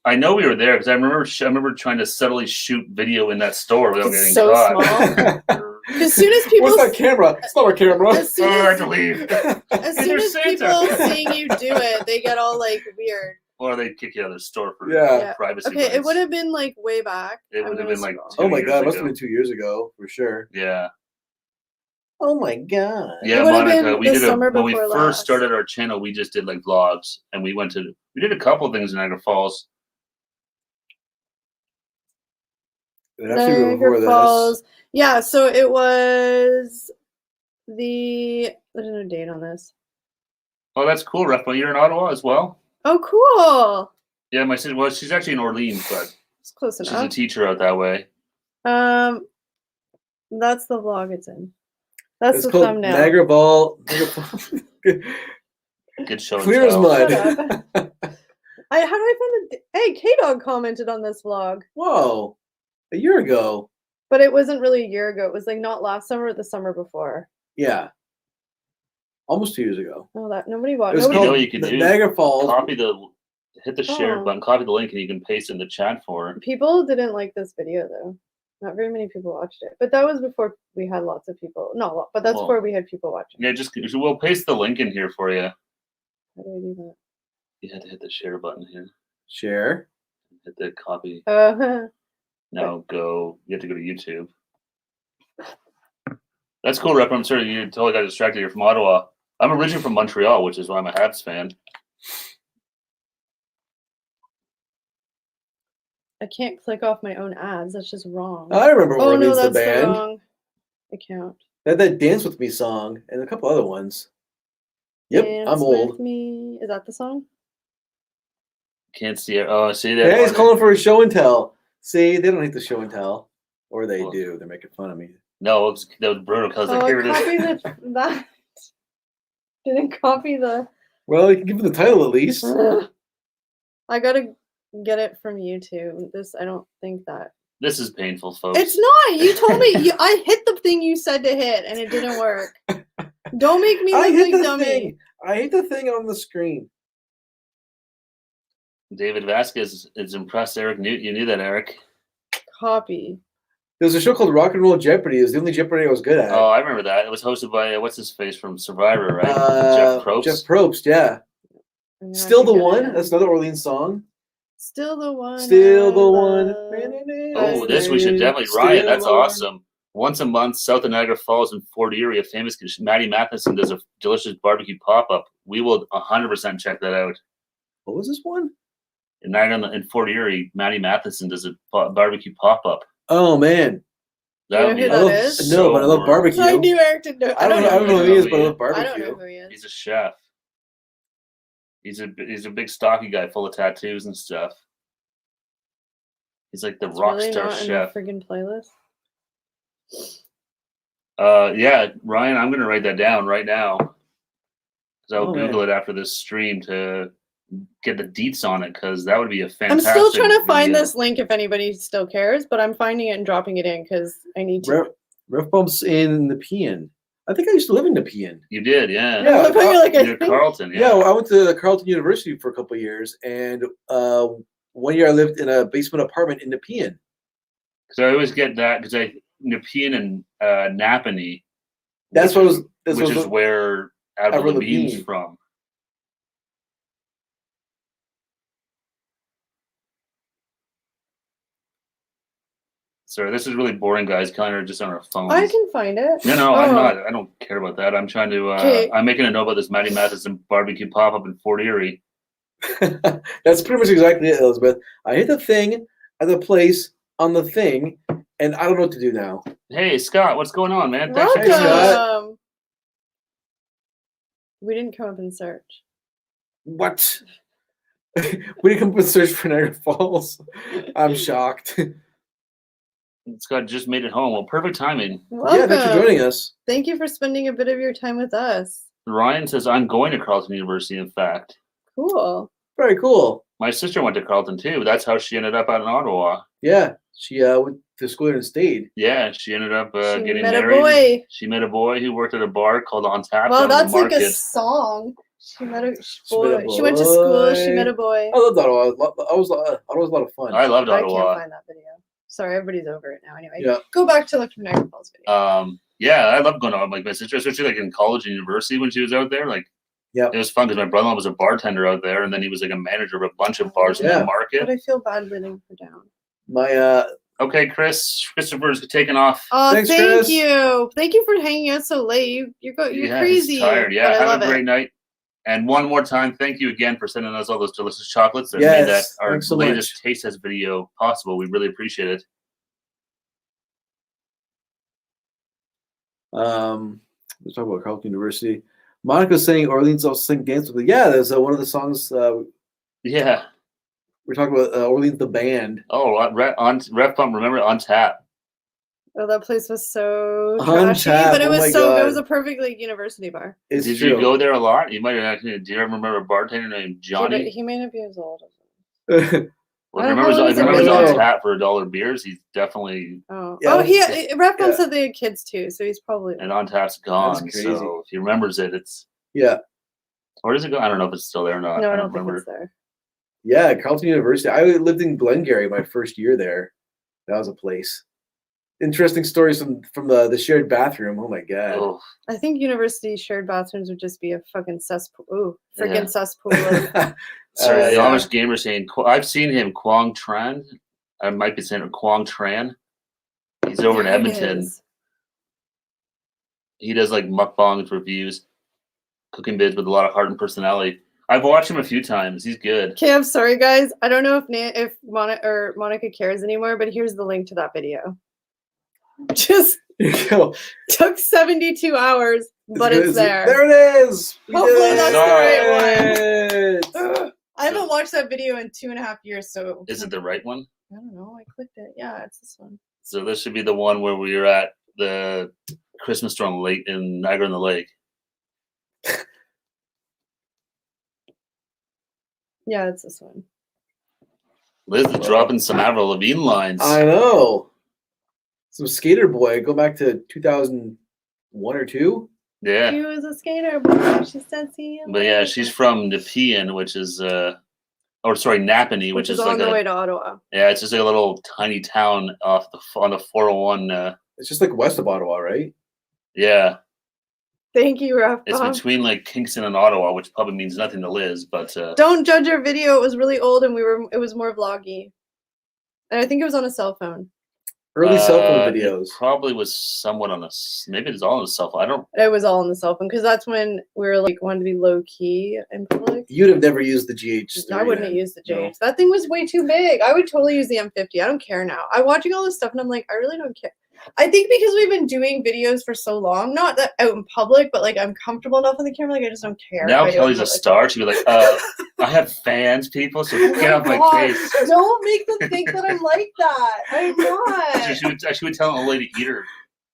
I know we were there because I remember trying to subtly shoot video in that store without getting so caught. Small. As soon as people. What's that camera? It's not our camera. As soon I have to leave. As soon as people seeing you do it, they get all like weird. Or they kick you out of the store for privacy. Okay, it would have been like way back. It would have been like. Oh my god, it must have been 2 years ago for sure. Yeah. Oh my god. Yeah, Monica, we did when we first started our channel, we just did like vlogs, and we did a couple of things in Niagara Falls. Niagara Falls. Yeah, so it was there's no date on this. Oh, that's cool, Rafa. You're in Ottawa as well? Oh, cool. Yeah, my sister. Well, she's actually in Orleans, but it's close enough. She's a teacher out that way. That's the vlog it's in. That's the called thumbnail. Niagara Ball. Good show. Clear as mud. How do I find the? Hey, K-Dog commented on this vlog. Whoa, a year ago. But it wasn't really a year ago. It was like not last summer, the summer before. Yeah. Almost 2 years ago. Oh, that nobody watched. You know what you can do? Niagara Falls. Hit the share button, copy the link, and you can paste it in the chat for it. People didn't like this video though. Not very many people watched it, but that was before we had lots of people. Not a lot, but that's before we had people watching. Yeah, we'll paste the link in here for you. How do I do that? You had to hit the share button here. Share. Hit the copy. Now go. You have to go to YouTube. That's cool, Rep. I'm sorry you totally got distracted. You're from Ottawa. I'm originally from Montreal, which is why I'm a Habs fan. I can't click off my own ads. That's just wrong. I remember Orleans, the band. The wrong account. They had that Dance With Me song and a couple other ones. Yep, Dance I'm old. With Me. Is that the song? Can't see it. Oh, see that? Hey, he's calling for a show and tell. See, they don't hate the show and tell. Or they do. They're making fun of me. No, that was brutal because here it is. That didn't copy the. Well, you can give it the title at least. I gotta get it from YouTube. I don't think that. This is painful, folks. It's not. You told me. I hit the thing you said to hit, and it didn't work. Don't make me look like dummy. Thing. I hit the thing on the screen. David Vasquez is impressed. Eric you knew that, Eric. Copy. There was a show called Rock and Roll Jeopardy. It was the only Jeopardy I was good at. Oh, I remember that. It was hosted by what's his face from Survivor, right? Jeff Probst. Jeff Probst, yeah. Still the One. That's another Orleans song. Still the One. Still the One. Oh, this we should definitely. Ryan, that's awesome. Once a month, south of Niagara Falls in Fort Erie, a famous Maddie Matheson does a delicious barbecue pop-up. We will 100% check that out. What was this one? In Fort Erie, Maddie Matheson does a barbecue pop-up. Oh, man. That would be is? No, but I love barbecue. I knew Eric didn't know. I don't know who he is, but I love barbecue. I don't know who he is. He's a chef. He's a big stocky guy full of tattoos and stuff. He's like the rock really star not chef. In the friggin' playlist. Yeah, Ryan, I'm gonna write that down right now because I'll Google it after this stream to get the deets on it because that would be a fantastic. I'm still trying to find this link if anybody still cares, but I'm finding it and dropping it in because I need to. Ref bumps in Nepean. I think I used to live in Nepean. You did, yeah. Yeah, you're Carleton. Yeah. I went to Carleton University for a couple of years, and 1 year I lived in a basement apartment in Nepean. So I always get that because Nepean and Napanee. Which is where Avril Lavigne's from. Sorry, this is really boring, guys. Kind of just on our phones. I can find it. No, I'm not. I don't care about that. I'm trying to. I'm making a note about this Maddie Matheson barbecue pop-up in Fort Erie. That's pretty much exactly it, Elizabeth. I hit the thing at the place on the thing, and I don't know what to do now. Hey, Scott, what's going on, man? Welcome. Hey, Scott. We didn't come up in search. What? We didn't come up with search for Niagara Falls. I'm shocked. Scott just made it home. Well, perfect timing. Welcome. Yeah, thanks for joining us. Thank you for spending a bit of your time with us. Ryan says, I'm going to Carleton University, in fact. Cool. Very cool. My sister went to Carleton, too. That's how she ended up out in Ottawa. Yeah, she went to school here and stayed. Yeah, she ended up getting met married. A boy. She met a boy who worked at a bar called On Tap. Well, that's like a song. She met a boy. She went to school. She met a boy. I loved Ottawa. Ottawa's a lot of fun. I loved Ottawa. I can't find that video. Sorry, everybody's over it now. Anyway, yeah. Go back to look from Niagara Falls video. Yeah, I love going out with my sister, especially like in college and university when she was out there. Like, yeah, it was fun because my brother-in-law was a bartender out there, and then he was like a manager of a bunch of bars in the market. But I feel bad letting her down. Okay, Christopher's taking off. Oh, thanks, thank Chris. you. Thank you for hanging out so late. You're crazy. He's tired. Yeah, have a great night. And one more time, thank you again for sending us all those delicious chocolates that made that our latest taste test video possible. We really appreciate it. Let's talk about Carleton University. Monica's saying Orleans also sing dance with it. Yeah, there's one of the songs. Yeah. We're talking about Orleans the band. Oh, on Ref Pump, remember On Tap. Oh, that place was so trashy, but it was it was a perfect like university bar. Did you go there a lot? You might have actually. Do you ever remember a bartender named Johnny? Yeah, he may not be as old as him. Well, if remember's On Tap for $1 beers, he's definitely. Ref Pump said they had kids too, so he's probably. And On Tap's gone, so if he remembers it, it's. Yeah. Or does it go? I don't know if it's still there or not. No, I don't think it's there. Yeah, Carleton University. I lived in Glengarry my first year there. That was a place. Interesting stories from the shared bathroom. Oh my god! Oh. I think university shared bathrooms would just be a fucking cesspool. Ooh, freaking cesspool. Sorry, the Amish gamer saying I've seen him. Quang Tran. I might be saying Quang Tran. He's over in Edmonton. He does like mukbangs, reviews, cooking vids with a lot of heart and personality. I've watched him a few times. He's good. Okay, I'm sorry, guys. I don't know if Monica cares anymore, but here's the link to that video. Just took 72 hours, but it's there. There it is. Hopefully that's the right one. I haven't watched that video in 2.5 years, so. Is it the right one? I don't know. I clicked it. Yeah, it's this one. So this should be the one where we were at the Christmas store in Niagara on the Lake. Yeah, it's this one. Liz is dropping some Avril Lavigne lines. I know. Some skater boy. Go back to 2001 or 2. Yeah. She was a skater boy. She said, "See." But yeah, she's from Nepean, which is Napanee, which is on like the way to Ottawa. Yeah, it's just like a little tiny town on the 401. It's just like west of Ottawa, right? Yeah. Thank you, Raptor. It's between like Kingston and Ottawa, which probably means nothing to Liz, but don't judge our video. It was really old, and it was more vloggy, and I think it was on a cell phone. Early cell phone videos. It probably was somewhat maybe it's all on a cell phone. It was all on the cell phone because that's when we were like wanted to be low key in public. You'd have never used the GH3. I wouldn't have used the GH. No. That thing was way too big. I would totally use the M50. I don't care now. I'm watching all this stuff and I'm like, I really don't care. I think because we've been doing videos for so long, not that out in public, but like I'm comfortable enough on the camera, like I just don't care. Now Kelly's a star. She'd be like, I have fans, people, so get off my face. Don't make them think that I'm like that. I'm not. She would tell an old lady to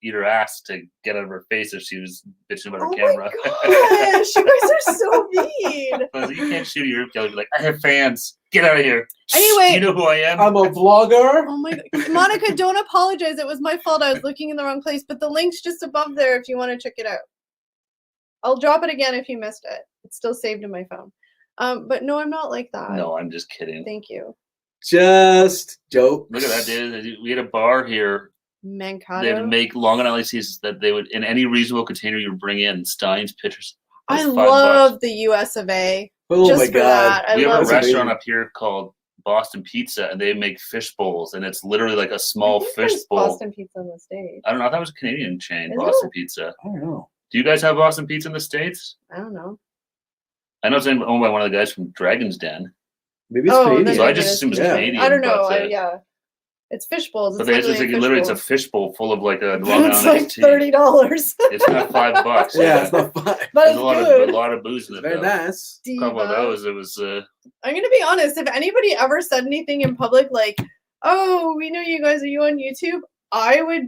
eat her ass to get out of her face if she was bitching about her camera. My gosh, you guys are so mean. But you can't shoot your Kelly. Be like, I have fans. Get out of here. Anyway, you know who I am. I'm a vlogger. Oh my God, Monica, don't apologize. It was my fault. I was looking in the wrong place. But the link's just above there if you want to check it out. I'll drop it again if you missed it. It's still saved in my phone. But no, I'm not like that. No, I'm just kidding. Thank you. Just joke. Look at that, dude. We had a bar here. Mankato. They would make Long Island iced teas that they would, in any reasonable container, you would bring in Stein's pitchers. I love the US of A. Oh just my for God. That. We have a That's restaurant amazing. up here called Boston Pizza, and they make fish bowls, and it's literally like a small fish bowl. Boston Pizza in the States. I don't know. I thought it was a Canadian chain, Is Boston it? Pizza. I don't know. Do you guys have Boston Pizza in the States? I don't know. I know it's owned by one of the guys from Dragon's Den. Maybe it's Oh, Canadian. So I just assumed it's Canadian. I don't know. But, yeah. It's fish bowls. But It's it's just like literally it's a fish bowl full of like a Long It's Island like iced tea. $30. It's not $5. Yeah, it's not fun. But There's it's a lot good. of a lot of booze in it. Very though. nice. A couple of those. It was. I'm gonna be honest. If anybody ever said anything in public like, "Oh, we know you guys. Are you on YouTube?" I would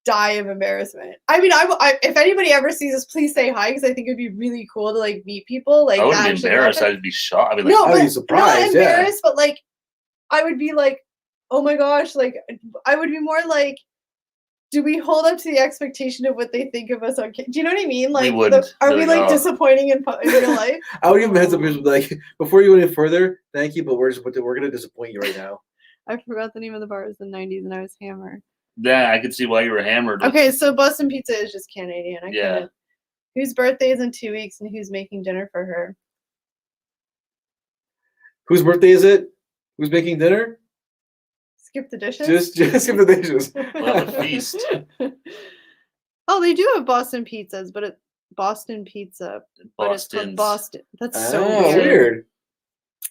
die of embarrassment. I mean, I if anybody ever sees us, please say hi because I think it'd be really cool to like meet people. Like, I wouldn't be actually embarrassed. happen. I'd be shocked. I'd be like, No, I'd but be surprised, not embarrassed, but like, I would be like, oh my gosh, like, I would be more like, do we hold up to the expectation of what they think of us on camera? Do you know what I mean? Like, are we like disappointing in real life? I would give them a heads up, like, before you go any further, thank you, but we're going to disappoint you right now. I forgot the name of the bar. It was the 90s, and I was hammered. Yeah, I could see why you were hammered. Okay, so Boston Pizza is just Canadian. Yeah. Couldn't. Whose birthday is in 2 weeks, and who's making dinner for her? Whose birthday is it? Who's making dinner? Skip the dishes. Just skip the dishes. We'll have a feast. Oh, they do have Boston pizzas, but it's Boston Pizza. But it's called Boston. That's so weird.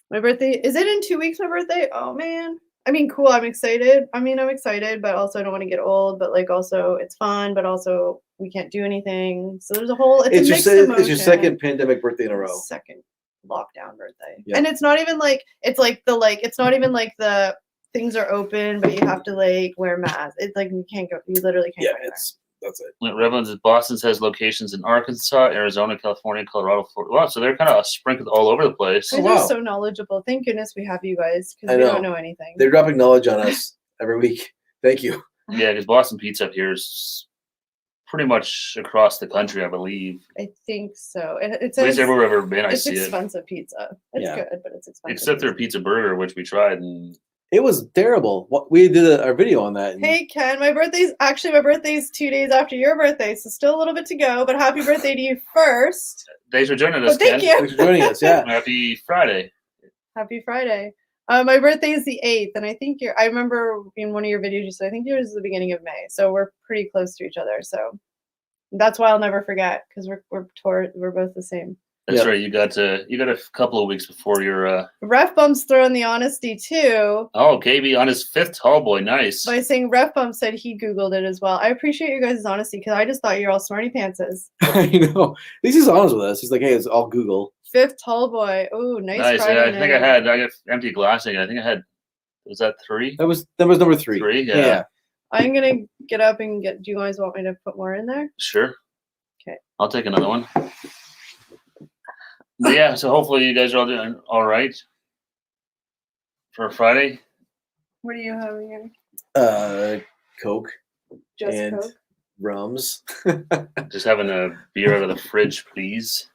My birthday is it in 2 weeks? My birthday. Oh man. I mean, cool. I'm excited. I'm excited, but also I don't want to get old. But like, also it's fun, but also we can't do anything. So there's a whole. It's your second pandemic birthday in a row. Second lockdown birthday, yep. And it's not even like it's not even like the things are open, but you have to like wear masks. It's like you can't go. You literally can't. Yeah, that's it. Redlands, Boston has locations in Arkansas, Arizona, California, Colorado, Florida. Wow, so they're kind of sprinkled all over the place. They're so knowledgeable. Thank goodness we have you guys because we don't know anything. They're dropping knowledge on us every week. Thank you. Yeah, because Boston Pizza up here is pretty much across the country, I believe. I think so. It's at least everywhere I've ever been, I see it. It's expensive pizza. It's good, but it's expensive. Except their pizza burger, which we tried, and it was terrible. We did our video on that. Hey Ken, my birthday's 2 days after your birthday, so still a little bit to go. But happy birthday to you first. Thanks for joining us. Thank you. Thanks for joining us. Yeah. Happy Friday. Happy Friday. My birthday is the 8th, and I think I remember in one of your videos you said I think yours is the beginning of May, so we're pretty close to each other. So that's why I'll never forget because we're both the same. That's right. You got a couple of weeks before your Ref Bump's throwing the honesty too. Oh, KB on his 5th tall boy, nice. By saying Ref Bump said he Googled it as well. I appreciate you guys' honesty because I just thought you're all smarty pantses. I know. At least he's honest with us. He's like, hey, it's all Google. 5th tall boy. Oh, nice. Yeah, I think I got empty glass again. I think I had was that 3? That was number 3. 3, yeah. I'm gonna get up and get. Do you guys want me to put more in there? Sure. Okay. I'll take another one. But yeah, so hopefully you guys are all doing all right for Friday. What are you having here? Coke Just and Coke. rums. Just having a beer out of the fridge, please.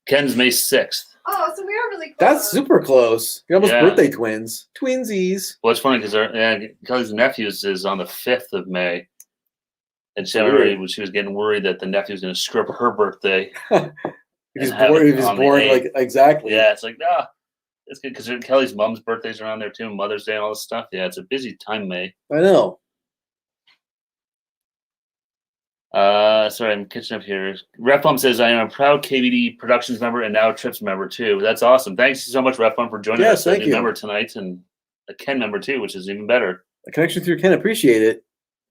Ken's May 6th. Oh, so we are really close. That's super close. You're almost Yeah. birthday twins. Twinsies. Well, it's funny because Kelly's nephew's is on the 5th of May. And she was getting worried that the nephew was going to screw up her birthday. If he's born like exactly. Yeah, it's like, it's good because Kelly's mom's birthday's around there too, Mother's Day and all this stuff. Yeah, it's a busy time, May. I know. Sorry, I'm catching up here. Refbump says, I am a proud KVD Productions member and now a Trips member too. That's awesome. Thanks so much, Refbump, for joining us. Thank you. Member tonight and a Ken member too, which is even better. A connection through Ken. Appreciate it.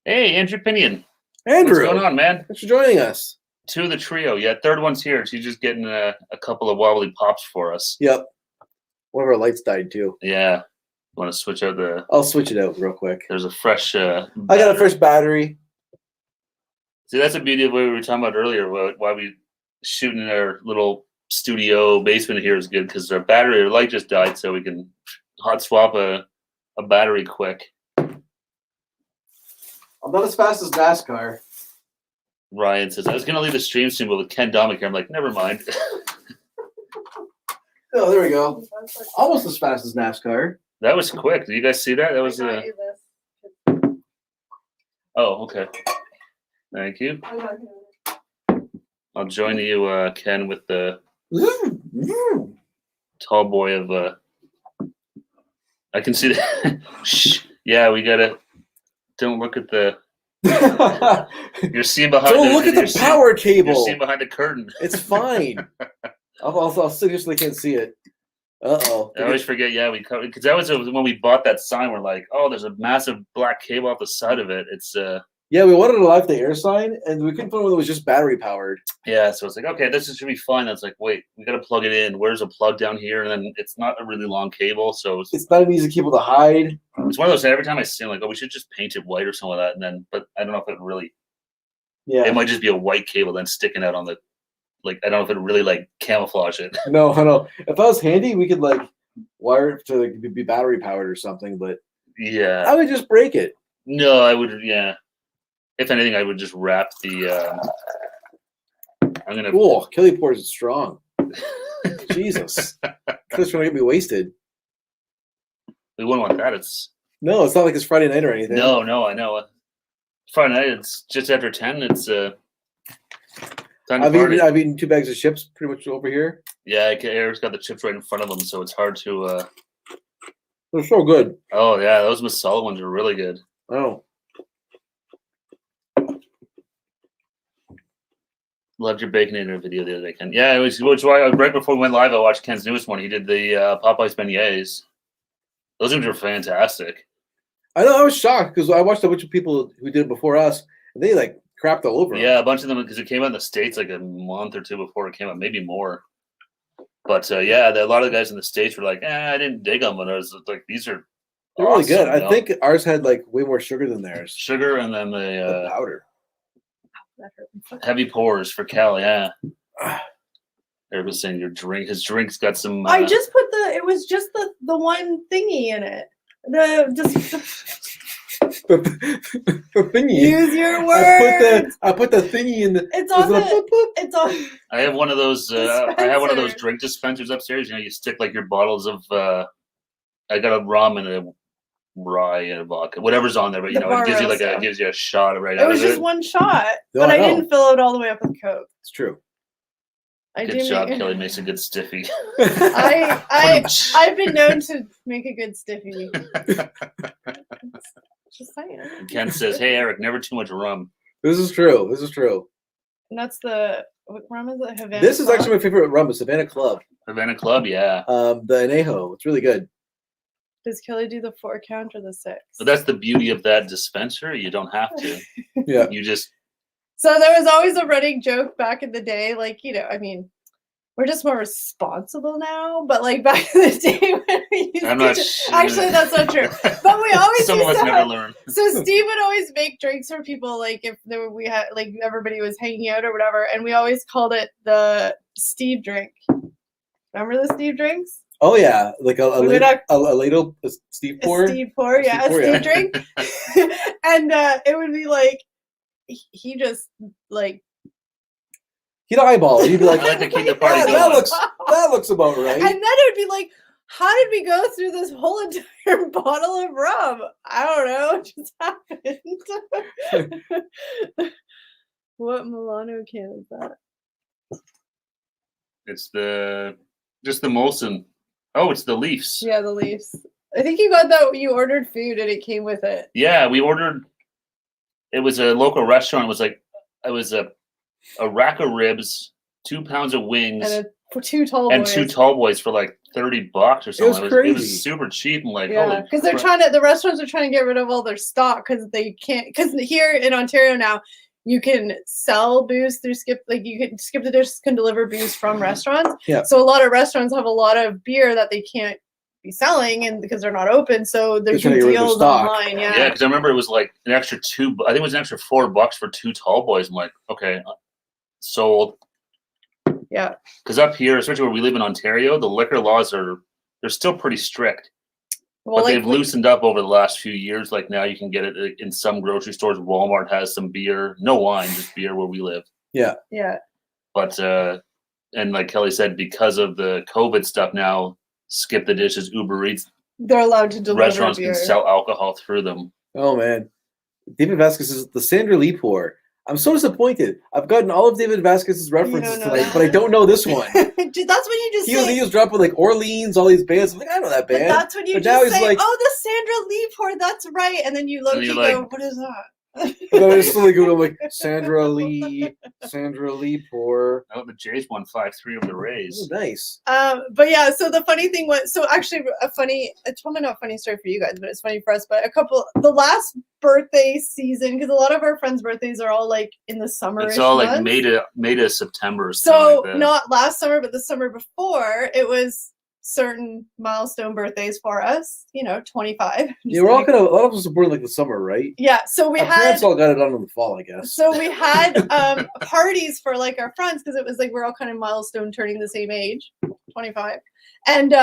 Hey, Andrew Pinion. Andrew. What's going on, man? Thanks for joining us. 2 of the trio. Yeah, third one's here. She's just getting a couple of wobbly pops for us. Yep. One of our lights died too. Yeah. Want to switch out I'll switch it out real quick. There's a fresh. I got a fresh battery. See, that's the beauty of what we were talking about earlier. Why we shooting in our little studio basement here is good because our light just died, so we can hot swap a battery quick. I'm not as fast as NASCAR. Ryan says, I was going to leave the stream soon, but with Ken Domick here, I'm like, never mind. Oh, there we go. Almost as fast as NASCAR. That was quick. Did you guys see that? That was Oh, okay. Thank you. I'll join you, Ken, with the tall boy of. I can see that. Shh. Yeah, we gotta. Don't look at the. You're seeing behind. Don't look at the power cable. You're seeing behind the curtain. It's fine. I'll seriously can't see it. Uh-oh. I always forget. Yeah, we covered because that was when we bought that sign. We're like, oh, there's a massive black cable off the side of it. It's Yeah, we wanted a live to air sign, and we couldn't find one that was just battery powered. Yeah, so it's like, okay, this should be fine. That's like, wait, we got to plug it in. Where's a plug down here? And then it's not a really long cable, so it's not an easy cable to hide. It's one of those. Every time I see it, like, oh, we should just paint it white or something like that. And then, but I don't know if it really. Yeah. It might just be a white cable then sticking out on the, like, I don't know if it really like camouflage it. No, I know. If that was handy, we could like wire it to like, be battery powered or something. But yeah, I would just break it. No, I would. Yeah. If anything, I would just wrap the. I'm gonna. Cool. Kelly Port is strong. Jesus, that's trying to get me wasted. We wouldn't want that. It's not like it's Friday night or anything. No, I know. Friday night. It's just after 10. It's time to I've eaten 2 bags of chips pretty much over here. Yeah, Eric's got the chips right in front of him, so it's hard to. They're so good. Oh yeah, those masala ones are really good. Oh. Loved your Baconator video the other day, Ken. Yeah, it was, which why right before we went live, I watched Ken's newest one. He did the Popeyes beignets. Those ones were fantastic. I know. I was shocked because I watched a bunch of people who did it before us, and they like crapped all over. Yeah, a bunch of them because it came out in the States like a month or two before it came out, maybe more. But yeah, a lot of the guys in the States were like, I didn't dig them, but I was like, these are they're awesome, really good. I think ours had like way more sugar than theirs. Sugar and then the powder. Heavy pours for Cal, yeah. Eric was saying his drink's got some. I just put it was just the one thingy in it. The thingy. Use your words. I put the thingy in the. It's on it's on. I have one of those. I have one of those drink dispensers upstairs. You know, you stick like your bottles of. I got a rum and a rye and a vodka, whatever's on there, but you know, it gives you like it gives you a shot right out of it. It was just one shot, but I didn't fill it all the way up with Coke. It's true. Good job, Kelly. Makes a good stiffy. I've been known to make a good stiffy. Just saying. Ken says, "Hey, Eric, never too much rum." This is true. And that's what rum is it? Havana. This is actually my favorite rum. It's Havana Club. Havana Club, yeah. The Anejo. It's really good. Does Kelly do the 4 count or the 6? But that's the beauty of that dispenser. You don't have to. Yeah. You just. So there was always a running joke back in the day, like, you know, I mean, we're just more responsible now. But like back in the day when we used actually, that's not true. But we always some of us never learn. So Steve would always make drinks for people, like if we had like everybody was hanging out or whatever, and we always called it the Steve drink. Remember the Steve drinks? Oh yeah, like a ladle, a Steve pour. A Steve pour, yeah, a Steve drink. And it would be like he just like he'd eyeball it. He'd be like, I like to keep the party going. That looks about right. And then it would be like, how did we go through this whole entire bottle of rum? I don't know. It just happened. What Milano can is that? It's just the Molson. Oh, it's the Leafs. Yeah, the Leafs. I think you got that. You ordered food and it came with it. Yeah, we ordered. It was a local restaurant. It was a rack of ribs, 2 pounds of wings, and two tall boys for like $30 or something. It was crazy. It was super cheap and like because the restaurants are trying to get rid of all their stock because they can't. Because here in Ontario now, you can sell booze through Skip. Like you can Skip the Dish can deliver booze from restaurants. Yeah. So a lot of restaurants have a lot of beer that they can't be selling, and because they're not open, so there's deals online. Yeah. Yeah, because I remember it was like an extra $2. I think it was an extra $4 for 2 tall boys. I'm like, okay, sold. Yeah. Because up here, especially where we live in Ontario, the liquor laws they're still pretty strict. Well, but they've loosened up over the last few years. Like now you can get it in some grocery stores. Walmart has some beer, no wine, just beer where we live. Yeah. Yeah. But, and like Kelly said, because of the COVID stuff now, Skip the Dishes, Uber Eats, they're allowed to deliver restaurants beer. can sell alcohol through them. Oh, man. David Vasquez is the Sandra Lee pour. I'm so disappointed. I've gotten all of David Vasquez's references tonight, but I don't know this one. Dude, that's when you just say. He was dropping like Orleans, all these bands. I'm like, I know that band. But that's when you just say, like, oh, the Sandra Lee pour, that's right. And then you look and you go, what is that? And I just slowly Google like Sandra Lee pour. Oh, the Jays won 5-3 over the Rays. Oh, nice. But yeah, so the funny thing was, so actually it's probably not a funny story for you guys, but it's funny for us. But the last birthday season, because a lot of our friends' birthdays are all like in the summer. It's all like May to September. So like not last summer, but the summer before, it was certain milestone birthdays for us, 25. Yeah, we're all a lot of us were born like the summer, right? Yeah, so our parents all got it on in the fall, I guess. So we had parties for like our friends because it was like we're all kind of milestone turning the same age, 25. And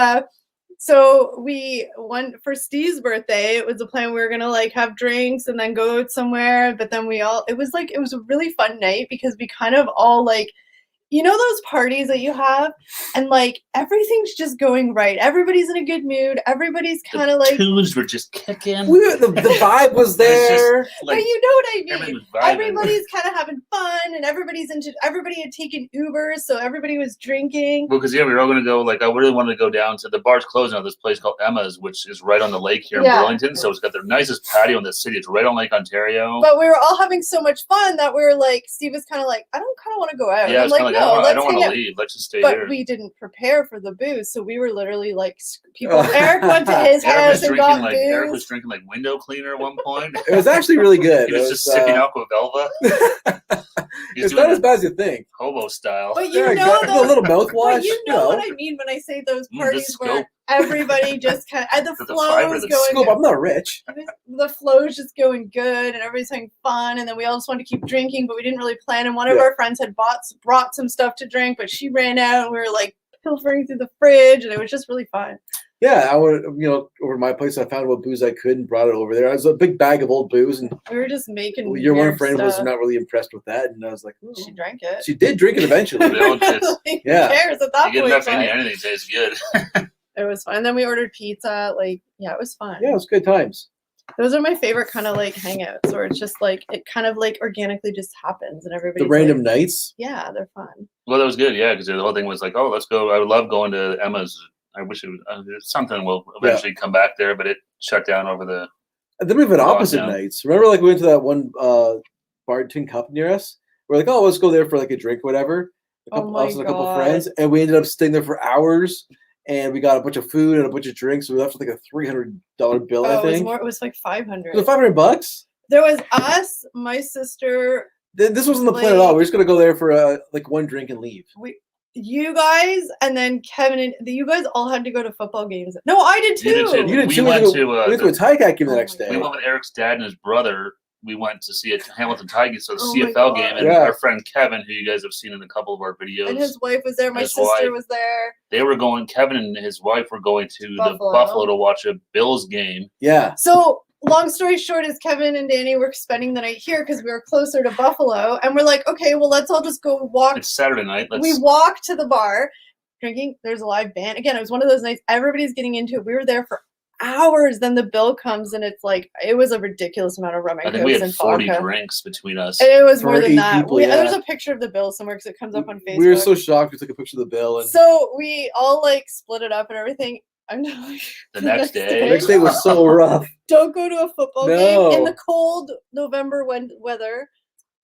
so we went for Steve's birthday. It was a plan we were gonna like have drinks and then go out somewhere, but then it was a really fun night because we kind of all like, those parties that you have and like everything's just going right. Everybody's in a good mood. Everybody's kind of like tunes were just kicking. The vibe was there. But you know what I mean. Everybody's kind of having fun and everybody had taken Ubers, so everybody was drinking. Well, because we were all gonna go, like I really wanted to go down to the bar's closing on this place called Emma's, which is right on the lake here in Burlington. So it's got the nicest patio in the city. It's right on Lake Ontario. But we were all having so much fun that we were like, Steve was kind of like, I don't kind of want to go out. Yeah, I'm like, no, I don't want to leave. Let's just stay here. But we didn't prepare for the booze, so we were literally like people. Eric went to his house and got booze. Eric was drinking like window cleaner at one point. It was actually really good. He was just sipping Aquavelva. It's not as bad as you think. Hobo style. But a little mouthwash. But you know what I mean when I say those parties where everybody just kind of the flow is going. Scoop, I'm not rich. The flow is just going good, and everybody's having fun. And then we all just wanted to keep drinking, but we didn't really plan. And one of our friends had brought some stuff to drink, but she ran out, and we were like pilfering through the fridge, and it was just really fun. Yeah, I went, over to my place. I found what booze I could and brought it over there. I was a big bag of old booze, and we were just making. Your one friend was not really impressed with that, and I was like, she drank it. She did drink it eventually. Who cares at that you point? Get enough anything tastes good. It was fun. And then we ordered pizza. Like, yeah, it was fun. Yeah, it was good times. Those are my favorite kind of like hangouts where it's just like it kind of like organically just happens and everybody. The random nights. Yeah, they're fun. Well, that was good. Yeah, because the whole thing was like, oh, let's go. I would love going to Emma's. I wish it was something will eventually come back there, but it shut down over the. And then we've had opposite nights. Remember, like we went to that one bar Tin Cup near us. We're like, oh, let's go there for like a drink, whatever. A couple friends, and we ended up staying there for hours. And we got a bunch of food and a bunch of drinks. We left with like a $300 bill, I think. It was like $500. Was it $500? There was us, my sister. This wasn't the plan at all. We're just gonna go there for like one drink and leave. you guys and then Kevin and you guys all had to go to football games. No, I did too. You did too. We went to a Ticat game the next day. We went with Eric's dad and his brother. We went to see a Hamilton Tigers, so the CFL game, and our friend Kevin, who you guys have seen in a couple of our videos, and his wife was there. My sister was there. They were going. Kevin and his wife were going to the Buffalo to watch a Bills game. Yeah. So long story short is Kevin and Danny were spending the night here because we were closer to Buffalo, and we're like, okay, well, let's all just go walk. It's Saturday night. We walk to the bar, drinking. There's a live band. Again, it was one of those nights. Everybody's getting into it. We were there for hours. Then the bill comes and it's like it was a ridiculous amount of rum. I think we had 40 drinks between us. And it was more than that. There's a picture of the bill somewhere because it comes up on Facebook. We were so shocked. We took a picture of the bill, and so we all like split it up and everything. I'm not like, the next day. The next day was so rough. Don't go to a football game in the cold November weather.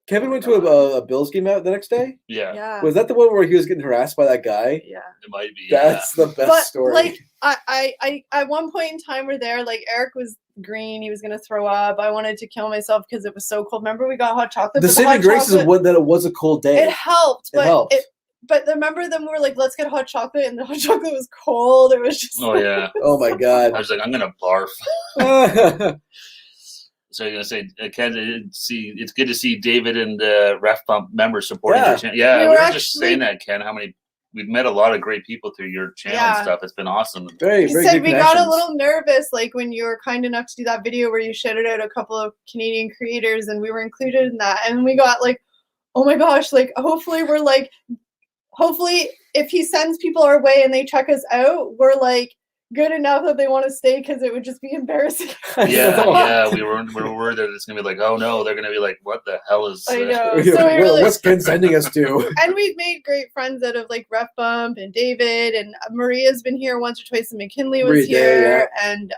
Kevin went to a Bills game out the next day? Yeah. Was that the one where he was getting harassed by that guy? Yeah. It might be. That's the best story. Like I at one point in time we're there, like Eric was green, he was gonna throw up. I wanted to kill myself because it was so cold. Remember we got hot chocolate? The saving grace is that it was a cold day. It helped, but remember then we were like, let's get hot chocolate, and the hot chocolate was cold. It was just oh my god. I was like, I'm gonna barf. So you're gonna say, Ken, it's good to see David and Ref Pump members supporting your channel. Yeah, we were just saying that, Ken. We've met a lot of great people through your channel and stuff. It's been awesome. Very said we got a little nervous, like when you were kind enough to do that video where you shouted out a couple of Canadian creators, and we were included in that, and we got like, oh my gosh, like hopefully if he sends people our way and they check us out, we're like good enough that they want to stay because it would just be embarrassing. Yeah, we were worried that it's gonna be like, oh no, they're gonna be like, what the hell is? I know. So what's Ken sending us to? And we've made great friends out of like Ref Bump and David, and Maria's been here once or twice, and McKinley was here, and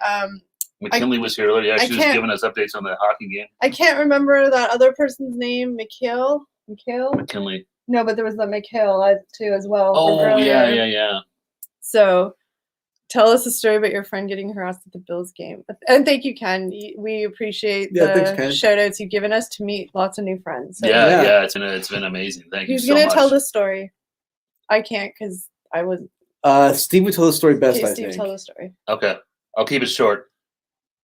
McKinley was here earlier. She was giving us updates on the hockey game. I can't remember that other person's name. McKinley. No, but there was the McHale too as well. Oh yeah. So. Tell us a story about your friend getting harassed at the Bills game. And thank you, Ken. We appreciate the shout-outs you've given us to meet lots of new friends. So. Yeah, it's been amazing. Thank you so much. Who's going to tell the story? I can't because I was... Steve would tell the story best, I think. Steve, tell the story. Okay. I'll keep it short.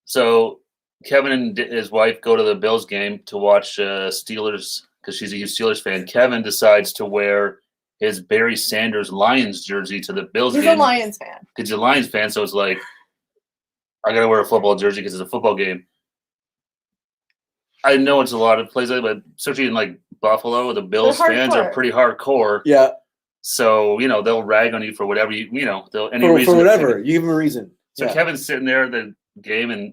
So Kevin and his wife go to the Bills game to watch Steelers because she's a huge Steelers fan. Kevin decides to wear his Barry Sanders Lions jersey to the Bills game. He's a Lions fan. He's a Lions fan, so it's like, I got to wear a football jersey because it's a football game. I know it's a lot of places, but especially in like Buffalo, the Bills fans are pretty hardcore. Yeah. So, they'll rag on you for whatever, reason. For whatever. You give them a reason. So Kevin's sitting there at the game, and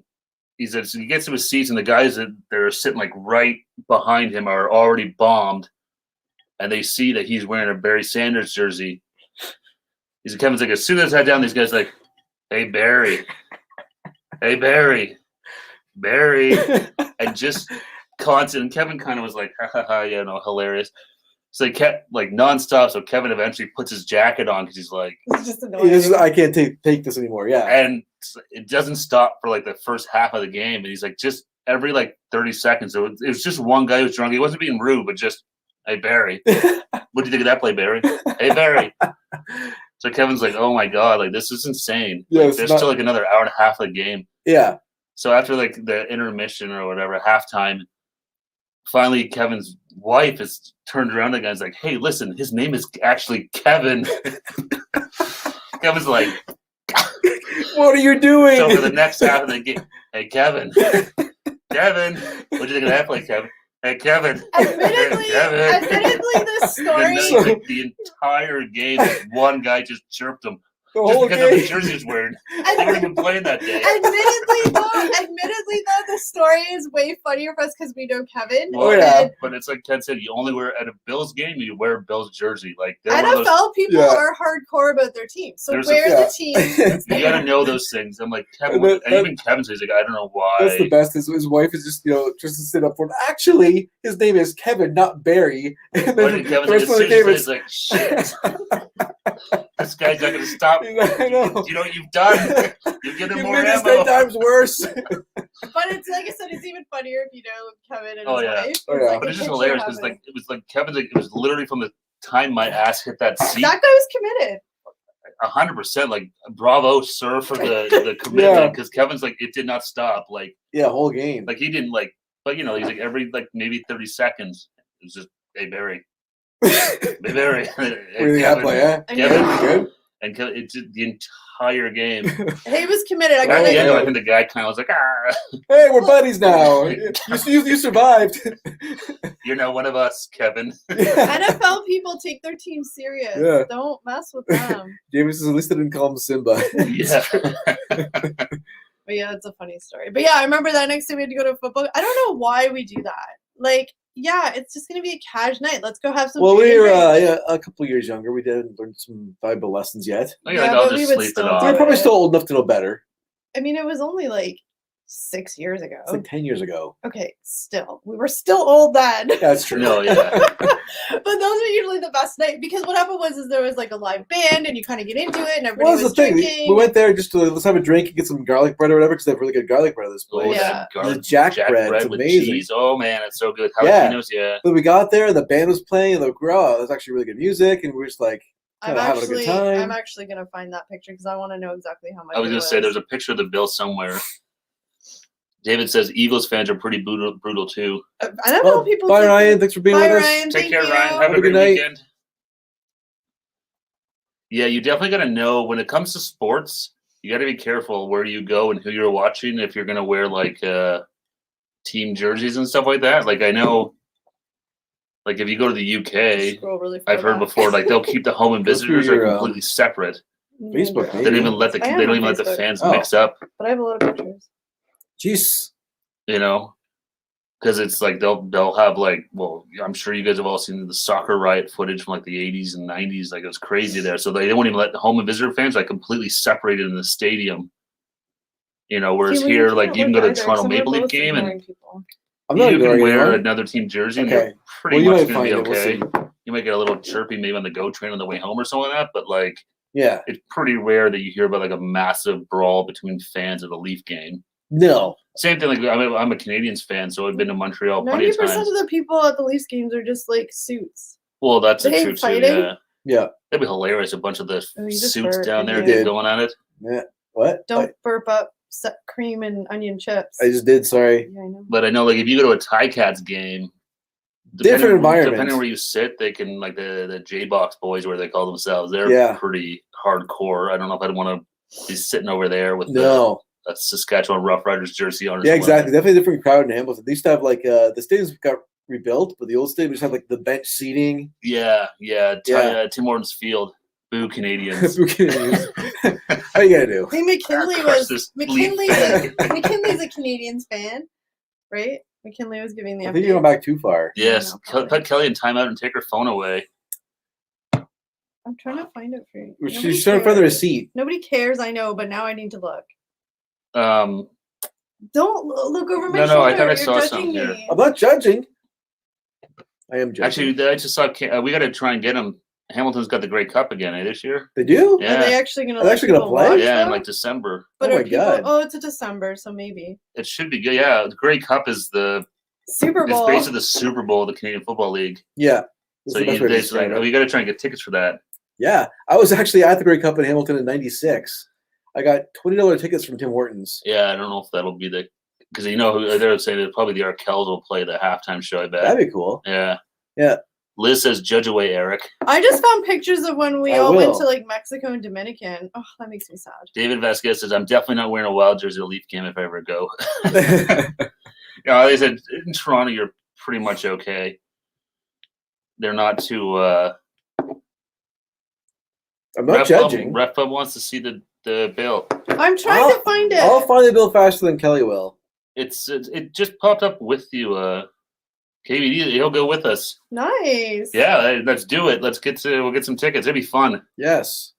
he gets to his seats, and the guys that are sitting like right behind him are already bombed. And they see that he's wearing a Barry Sanders jersey. Kevin's like, as soon as I head down, these guys like, hey, Barry. Hey, Barry. And just constant. And Kevin kind of was like, hilarious. So they kept like nonstop. So Kevin eventually puts his jacket on because he's like, it's just annoying. I can't take this anymore. Yeah. And it doesn't stop for like the first half of the game. And he's like, just every like 30 seconds. It was just one guy who was drunk. He wasn't being rude, but just, hey, Barry. What do you think of that play, Barry? Hey, Barry. So Kevin's like, oh, my God. Like, this is insane. Yeah, there's still like another hour and a half of the game. Yeah. So after like the intermission or whatever, halftime, finally Kevin's wife is turned around and is like, hey, listen, his name is actually Kevin. Kevin's like, what are you doing? So for the next half of the game, hey, Kevin. Kevin. What do you think of that play, Kevin? Hey, Kevin. Admittedly, the story. The entire game, one guy just chirped him. Just because of the jersey he's wearing. They weren't even playing that day. Admittedly, though, the story is way funnier for us because we know Kevin. Well, yeah. But it's like Ken said, you only wear at a Bills game, you wear a Bills jersey. like NFL people are hardcore about their team. So the team. You got to know those things. I'm like, Kevin, and even Kevin says, like, I don't know why. That's the best. His wife is just, just to sit up for it. Actually, his name is Kevin, not Barry. And then Kevin's like, the game is like, shit. This guy's not going to stop. I know. You know what you've done? You've given him more ammo. It's 10 times worse. But it's like I said, it's even funnier if you know Kevin and his wife. Oh, yeah. Like but it's just hilarious because it was like Kevin. It was literally from the time my ass hit that seat. That guy was committed. 100%. Like, bravo, sir, for the commitment. Because Kevin's like, it did not stop. Like, whole game. Like, he didn't like, but he's like every like maybe 30 seconds. It was just, hey Barry, hey Barry. Kevin, good. And it's the entire game. He was committed. I think the guy kind of was like, hey, we're buddies now. You survived. You're now one of us, Kevin. NFL people take their team serious. Yeah. Don't mess with them. James at least I didn't call him Simba. Yeah. But yeah, it's a funny story. But yeah, I remember that next time we had to go to football. I don't know why we do that. Like, yeah, it's just going to be a cash night. Let's go have some. Well, we were a couple years younger. We didn't learn some valuable lessons yet. I'll just sleep it off. We're probably still old enough to know better. I mean, it was only like 6 years ago. It's like 10 years ago. Okay, still. We were still old then. That's true. No, yeah. But those are usually the best night because what happened was there was like a live band and you kind of get into it and everybody was drinking. We went there just to let's have a drink and get some garlic bread or whatever because they have really good garlic bread at this place. The Jack bread is with amazing. Cheese. Oh man, it's so good. Jalapenos, yeah. But we got there and the band was playing and it was actually really good music and we were just like having a good time. I'm actually gonna find that picture because I want to know exactly how much. I was gonna say there's a picture of the bill somewhere. David says Eagles fans are pretty brutal too. I don't know people. Bye, Ryan. Thanks for being with us. Ryan, Take care, Ryan. Have a good weekend. Yeah, you definitely got to know when it comes to sports. You got to be careful where you go and who you're watching. If you're gonna wear like team jerseys and stuff like that. Like I know, like if you go to the UK, I've heard before like they'll keep the home and visitors are completely separate. Facebook. They don't even let the fans mix up. But I have a lot of pictures. Jeez. Because it's like they'll have like, well, I'm sure you guys have all seen the soccer riot footage from like the 80s and 90s. Like it was crazy there. So they won't even let the home and visitor fans like completely separated in the stadium. Whereas here, like you can go to the Toronto Maple Leaf game and you can wear another team jersey and you're pretty much going to be okay. You might get a little chirpy maybe on the GO train on the way home or something like that. But like, it's pretty rare that you hear about like a massive brawl between fans at a Leaf game. No. Same thing. Like I'm a Canadiens fan, so I've been to Montreal plenty of times. 90% of the people at the Leafs games are just like suits. Well, that's true too. Yeah. That'd be hilarious. A bunch of the suits down there going at it. Yeah. What? Don't burp up cream and onion chips. I just did. Sorry. Yeah, I know. But I know, like, if you go to a Ticats game, different environment. Depending on where you sit, they can like the J Box boys, where they call themselves. They're pretty hardcore. I don't know if I'd want to be sitting over there with a Saskatchewan Roughriders jersey on. Yeah, exactly. Definitely a different crowd in Hamilton. They used to have like the stadiums got rebuilt, but the old stadium just had like the bench seating. Yeah. Tim Hortons Field. Boo Canadians. Boo Canadians. How you gonna do? Hey, McKinley's a Canadiens fan, right? McKinley was giving the update. I think you're going back too far. Yes. Put Kelly in timeout and take her phone away. I'm trying to find it for you. She's trying to find the receipt. Nobody cares, I know, but now I need to look. Don't look over my shoulder. No, I thought I saw something here. I'm not judging. I am judging. Actually, I just saw. We got to try and get him. Hamilton's got the Grey Cup again, this year. They do? Yeah. Are they actually going to play? Yeah, in like December. But oh my God! Oh, it's a December, so maybe it should be good. Yeah, the Grey Cup is the Super Bowl. It's basically the Super Bowl of the Canadian Football League. Yeah. So you got to try and get tickets for that. Yeah, I was actually at the Grey Cup in Hamilton in '96. I got $20 tickets from Tim Hortons. Yeah, I don't know if that'll be because who they're saying that probably the Arkells will play the halftime show. I bet that'd be cool. Yeah. Yeah. Liz says, "Judge away, Eric." I just found pictures of when we all went to like Mexico and Dominican. Oh, that makes me sad. David Vasquez says, "I'm definitely not wearing a Wild jersey to Leaf game if I ever go." They said in Toronto you're pretty much okay. They're not too. I'm not judging. Ref Pub wants to see the bill. I'm trying to find it. I'll find the bill faster than Kelly will. It just popped up with you. KVD, he'll go with us. Nice. Yeah, let's do it. We'll get some tickets. It'd be fun. Yes.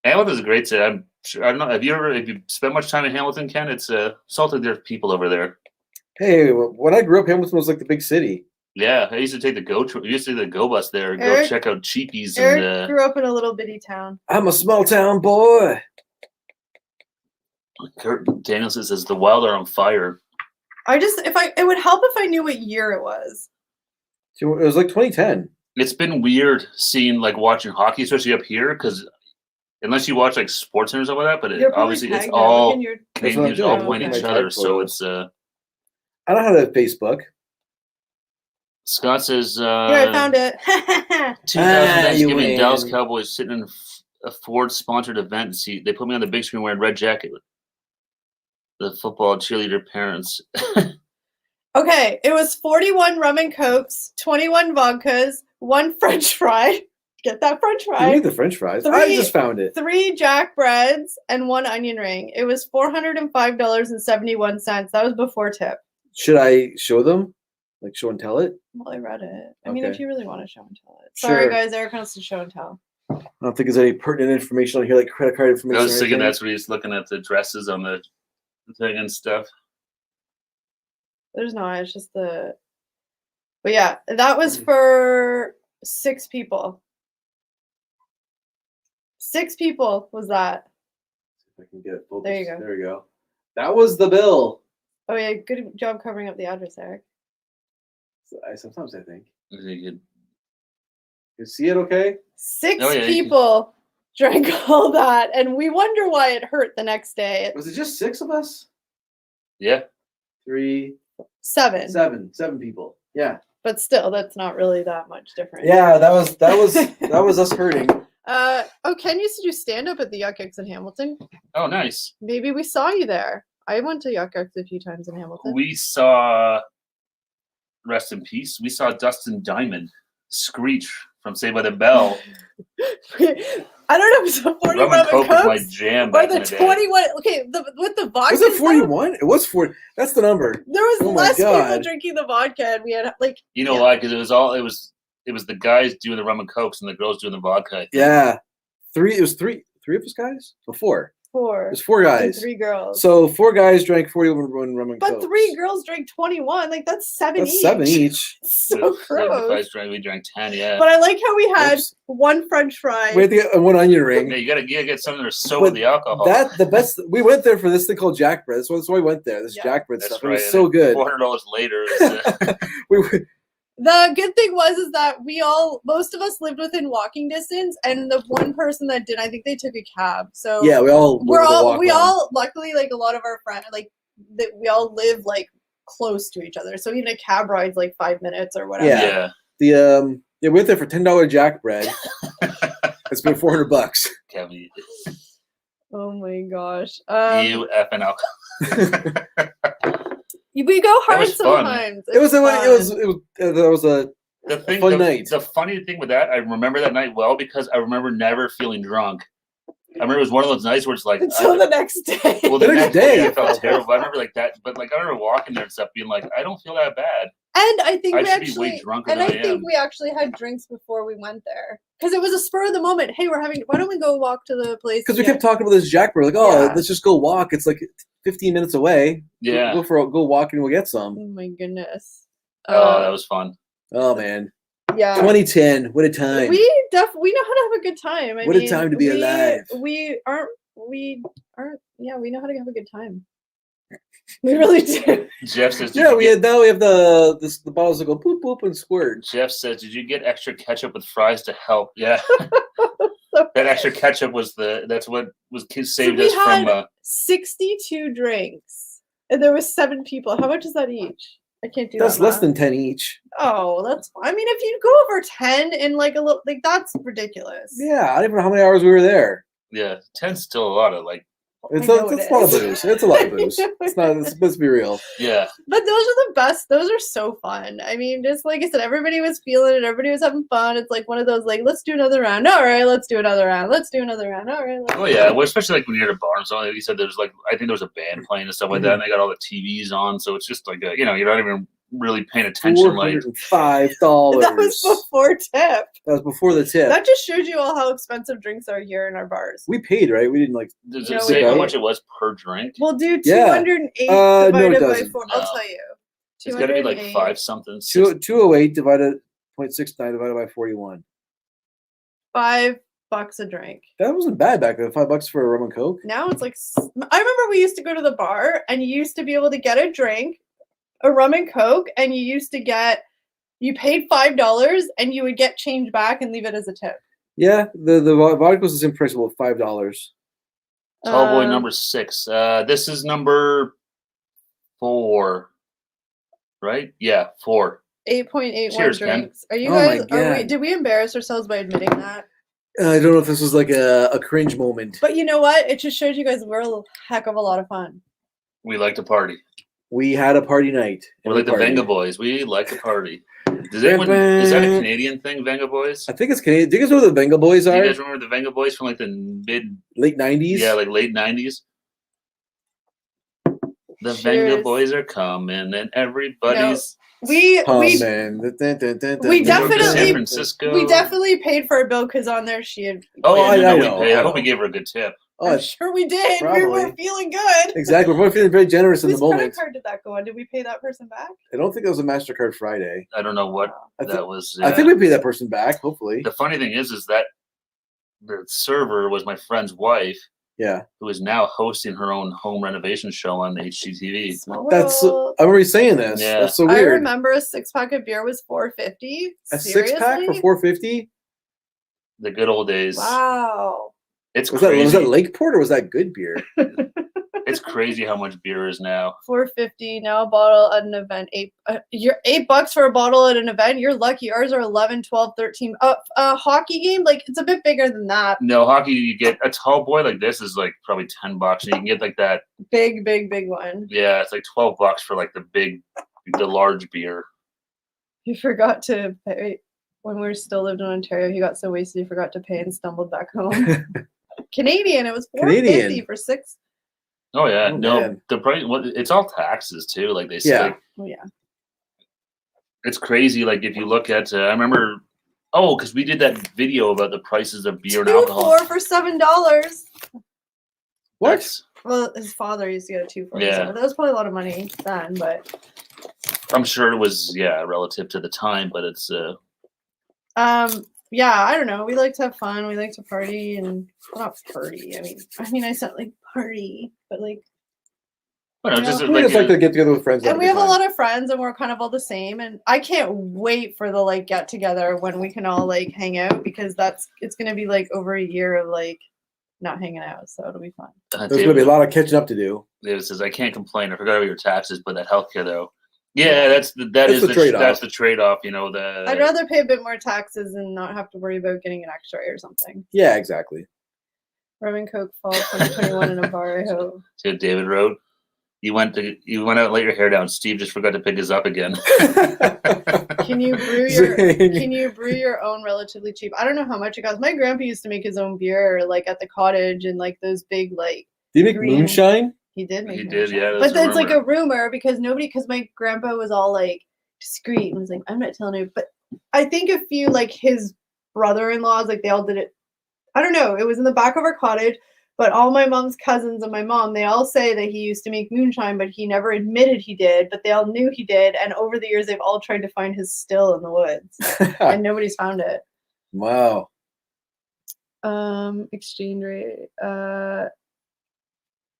Hamilton's a great city. I don't know. Have you spent much time in Hamilton, Ken? It's salted. There's people over there. Hey, when I grew up, Hamilton was like the big city. Yeah, I used to take the GO bus there. Go check out Cheapies. Eric grew up in a little bitty town. I'm a small town boy. Kurt Danielson says the Wild are on fire. It would help if I knew what year it was. It was like 2010. It's been weird seeing watching hockey, especially up here, because unless you watch sports and stuff like that, but obviously it's all Canadian teams all playing each other, so it's. I don't have that Facebook. Scott says. Here, I found it. 2000 Thanksgiving, Dallas Cowboys sitting in a Ford-sponsored event. See, they put me on the big screen wearing red jacket with the football cheerleader parents. Okay, it was 41 rum and cokes, 21 vodkas, 1 French fry. Get that French fry. You need the French fries. I just found it. 3 Jack breads and 1 onion ring. It was $405.71. That was before tip. Should I show them? Show and tell it? Well, I read it. I mean, if you really want to show and tell it. Sorry, guys. Eric wants to show and tell. I don't think there's any pertinent information on here, like credit card information. I was thinking that's what he's looking at, the dresses on the thing and stuff. There's not. It's just the. But yeah, that was for 6 people. 6 people was that. If I can get it focused. There you go. There we go. That was the bill. Oh yeah, good job covering up the address, Eric. Sometimes I think. You see it okay? 6 people drank all that, and we wonder why it hurt the next day. Was it just 6 of us? Yeah. 3, 7. 7 people. Yeah. But still, that's not really that much different. Yeah, that was us hurting. Ken used to do stand-up at the Yuck Yucks in Hamilton. Oh, nice. Maybe we saw you there. I went to Yuck Yucks a few times in Hamilton. We saw, rest in peace, we saw Dustin Diamond screech from Saved by the Bell. I don't know if it's a 40 rum and coke was my jam or the 21. Okay, with the vodka. Was it 41? It was 40. That's the number. There was less people drinking the vodka, and we had You know why? Because it was the guys doing the rum and cokes and the girls doing the vodka. Yeah, 3. It was 3 of us guys. 4. 4. It was 4 guys. And 3 girls. So 4 guys drank 41 rum and cokes. But 3 girls drank 21. That's 7 each. 7 each. So gross. We drank 10. Yeah. But I like how we had 1 French fry. We had to get 1 onion ring. Yeah, you gotta get something to soak with the alcohol. The best. We went there for this thing called Jack Bread. That's why we went there. This Jack Bread stuff. Right. It was so good. $400 later. The good thing was that most of us lived within walking distance, and the one person that did, I think they took a cab. So yeah, we all luckily a lot of our friends we all live close to each other. So even a cab ride's 5 minutes or whatever. Yeah. We went there for $10 Jack Bread. It's been $400. Oh my gosh. You effing alcohol. We go hard sometimes. It was a fun night. The funny thing with that, I remember that night well because I remember never feeling drunk. I remember it was one of those nights where it's until the next day. Well, the next day I felt terrible. I remember that, but I remember walking there and stuff, being like, I don't feel that bad. And I think be way drunker than I am. think we actually had drinks before we went there because it was a spur of the moment. Hey, why don't we go walk to the place? Because we kept talking about this Jack Bread, let's just go walk. It's 15 minutes away. Yeah. Go walk and we'll get some. Oh my goodness. Oh, that was fun. Oh man. Yeah. 2010. What a time. We know how to have a good time. What a time to be alive. We know how to have a good time. We really do. Jeff says, we have the bottles that go poop poop and squirt. Jeff says, did you get extra ketchup with fries to help? Yeah. That extra ketchup that's what saved us from 62 drinks. And there was 7 people. How much is that each? I can't do that. That's less than 10 each. Oh, that's fine. I mean, if you go over 10 in a little that's ridiculous. Yeah, I don't even know how many hours we were there. Yeah, 10's still a lot of it's a lot of booze. It's a lot of booze. Let's be real. Yeah. But those are the best. Those are so fun. I mean, just like I said, everybody was feeling it. Everybody was having fun. It's one of those let's do another round. All right, let's do another round. Let's do another round. All right. Yeah. Well, especially when you're at a bar and so you said there's I think there was a band playing and stuff like that, and they got all the TVs on, so it's just you're not even really paying attention. $405. That was before tip. That was before the tip. That just shows you all how expensive drinks are here in our bars. We paid, right? We didn't Does it say how much it was per drink? We'll do 208 divided by 4. I'll tell you. It's got to be 5 something. 208 divided 0.69 divided by 41. $5 a drink. That wasn't bad back then. $5 for a rum and coke. Now it's I remember we used to go to the bar and you used to be able to get a drink, a rum and coke, and you used to get You paid $5 and you would get change back and leave it as a tip. Yeah, the vodka was the same price, about $5. Tall boy number 6. This is number 4, right? Yeah, 4. 8.81 drinks. Ken. Are you guys? Did we embarrass ourselves by admitting that? I don't know if this was like a cringe moment. But you know what? It just shows you guys we're a heck of a lot of fun. We like to party. We had a party night. We're like the Venga Boys. We like to party. Is that a Canadian thing, Venga Boys? I think it's Canadian. Do you guys know who the Venga Boys are? Do you guys remember the Venga Boys from like the late 90s? Yeah, like late 90s. The Venga Boys are coming and everybody's we definitely San Francisco. We definitely paid for a bill because on there she had. I know. I hope we gave her a good tip. I'm sure we did. Probably. We were feeling good. Exactly. We're feeling very generous in the moment. Whose credit card did that go on? Did we pay that person back? I don't think it was a MasterCard Friday. I don't know what that was. I think we paid that person back, hopefully. The funny thing is that the server was my friend's wife. Yeah. Who is now hosting her own home renovation show on HGTV. I remember you saying this. Yeah. That's so weird. I remember a 6-pack of beer was $4.50. A 6-pack for $4.50? The good old days. Wow. It's crazy. Was that Lakeport or was that good beer? It's crazy how much beer is now. $4.50 now a bottle at an event. You're $8 for a bottle at an event. You're lucky. Ours are 11, 12, 13. A hockey game, like it's a bit bigger than that. No, hockey, you get a tall boy like this is like probably $10, and you can get like that big one. Yeah, it's like $12 for like the large beer. He forgot to pay when we still lived in Ontario. He got so wasted he forgot to pay and stumbled back home. Canadian, it was $4.50 for 6. Oh yeah, the price. It's all taxes too. Like they say. Yeah. Oh yeah. It's crazy. Like if you look at, I remember. Oh, because we did that video about the prices of beer and alcohol. 2 for $7. What? Well, his father used to get a 2 for $7. Yeah. That was probably a lot of money then, but. I'm sure it was relative to the time, but it's. Yeah, I don't know. We like to have fun. We like to party and not party. I mean, I said like party, but like. I don't know, just like to get together with friends. And we have a lot of friends, and we're kind of all the same. And I can't wait for the like get together when we can all like hang out because it's gonna be like over a year of like not hanging out, so it'll be fun. There's gonna be a lot of catching up to do. David says, "I can't complain. I forgot about your taxes, but that healthcare though." Yeah, that's the trade-off. That's the trade-off. You know, I'd rather pay a bit more taxes and not have to worry about getting an X-ray or something. Yeah, exactly. Rum and Coke fall 2021 in a bar. I hope. See what David wrote? You went out and let your hair down. Steve just forgot to pick his up again. Can you brew your own relatively cheap? I don't know how much it costs. My grandpa used to make his own beer like at the cottage and like those big like. Did he make moonshine? He did make moonshine. Yeah. But it's like a rumor because my grandpa was all like discreet and was like, I'm not telling you. But I think a few like his brother-in-laws, like they all did it. I don't know. It was in the back of our cottage. But all my mom's cousins and my mom, they all say that he used to make moonshine, but he never admitted he did. But they all knew he did. And over the years, they've all tried to find his still in the woods. And nobody's found it. Wow. Exchange rate.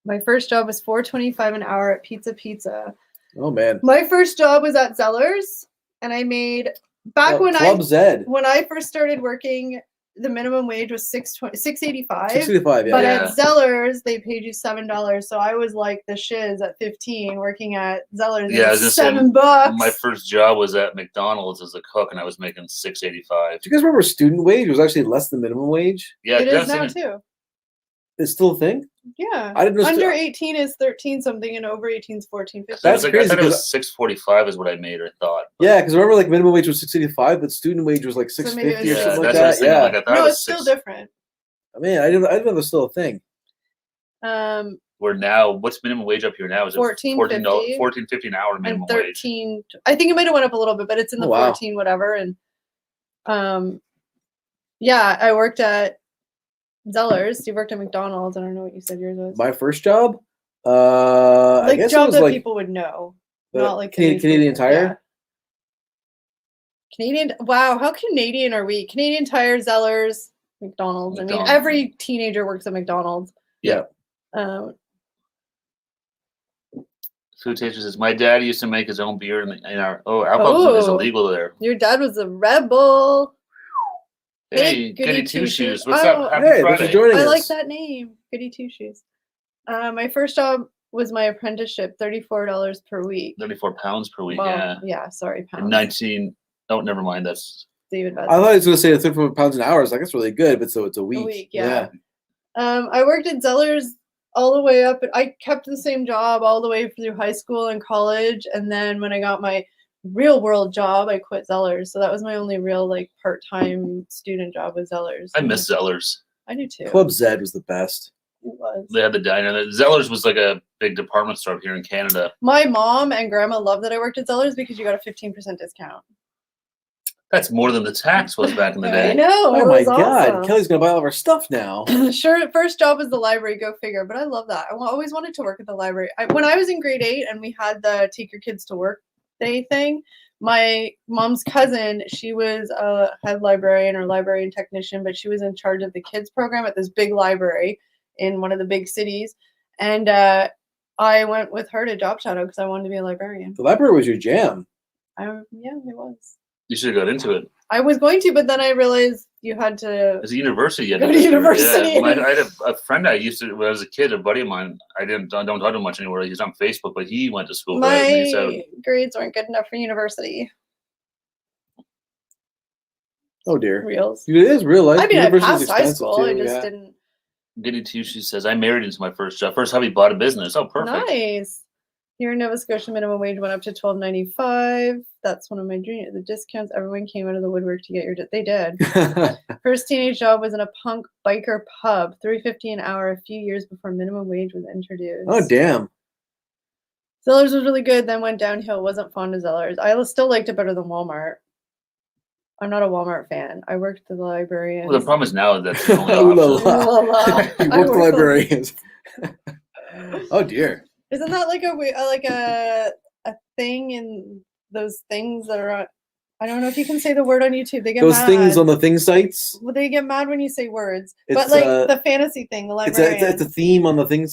My first job was $4.25 an hour at Pizza. Oh, man. My first job was at Zellers. And I made, when I first started working, the minimum wage was $6.85. $6.85, yeah. But at Zellers, they paid you $7. So I was like the shiz at 15 working at Zellers. Yeah, $7. My first job was at McDonald's as a cook, and I was making $6.85. Do you guys remember student wage was actually less than minimum wage? Yeah, it is now too. It's still a thing? Yeah. I didn't know. Under 18 is 13 something, and over 18 is 14.50. That's crazy. I thought it was $6.45 is what I made or thought. But. Yeah, because remember, like minimum wage was $6.85, but student wage was like $6.50 or something like that. Yeah, like, no, it's still different. I mean, I didn't know it was still a thing. We're now. What's minimum wage up here now? Is it $14.50 an hour minimum and 13. Wage? I think it might have went up a little bit, but it's in the 14 whatever. And yeah, I worked at Zellers. You worked at McDonald's. I don't know what you said yours was. My first job, like I guess job it was that like people would know, not like Canadian Tire. Yeah. Canadian. Wow, how Canadian are we? Canadian Tire, Zellers, McDonald's. I mean, every teenager works at McDonald's. Yeah. Food taster says, my dad used to make his own beer in our alcohol is illegal there. Your dad was a rebel. Hey, Goody Two Shoes. What's Oh, up? Happy Hey, Friday. thanks for joining I us. like that name, Goody Two Shoes. My first job was my apprenticeship, $34 per week. 34 pounds per week, Well, sorry, In pounds. oh, never mind. That's David Vasquez. I thought he was going to say 34 pounds an hour. I was like, that's really good, but so it's a week. A week, yeah. I worked at Zeller's all the way up. I kept the same job all the way through high school and college. And then when I got my real world job, I quit Zeller's. So that was my only real like part-time student job with Zeller's. I miss Zeller's. I do too. Club Zed was the best. It was. They had the diner. Zeller's was like a big department store up here in Canada. My mom and grandma loved that I worked at Zeller's because you got a 15% discount. That's more than the tax was back in the day. I know. Oh it my was God. awesome. Kelly's going to buy all of our stuff now. Sure, first job was the library, go figure. But I love that. I always wanted to work at the library. When I was in grade 8 and we had the take your kids to work day thing, my mom's cousin, she was a head librarian or librarian technician, but she was in charge of the kids program at this big library in one of the big cities. And I went with her to job shadow because I wanted to be a librarian. The library was your jam. Yeah, it was. You should have got into it. I was going to, but then I realized you had to As a university, you had go to university. Yeah. I had a friend I used to, when I was a kid, a buddy of mine. I don't talk to him much anymore. He's on Facebook, but he went to school. My grades weren't good enough for university. Oh, dear. Reals. It is real life. I mean, I University's passed high expensive, school. too, I just yeah. didn't. Goody Two Shoes says, I married into my first job. First hubby bought a business. Oh, perfect. Nice. Here in Nova Scotia, minimum wage went up to $12.95. That's one of my dreams. The discounts, everyone came out of the woodwork to get your. They did. First teenage job was in a punk biker pub, $3.50 an hour. A few years before minimum wage was introduced. Oh, damn. Zeller's was really good. Then went downhill. Wasn't fond of Zeller's. I still liked it better than Walmart. I'm not a Walmart fan. I worked at the library. Well, the problem is now that's the only Ooh la option. la. You worked the librarians. Oh, dear. Isn't that like a thing in those things that are? I don't know if you can say the word on YouTube. They get Those mad. things on the thing sites. Well, they get mad when you say words. It's, but like the fantasy thing, the It's librarians. a theme on the thing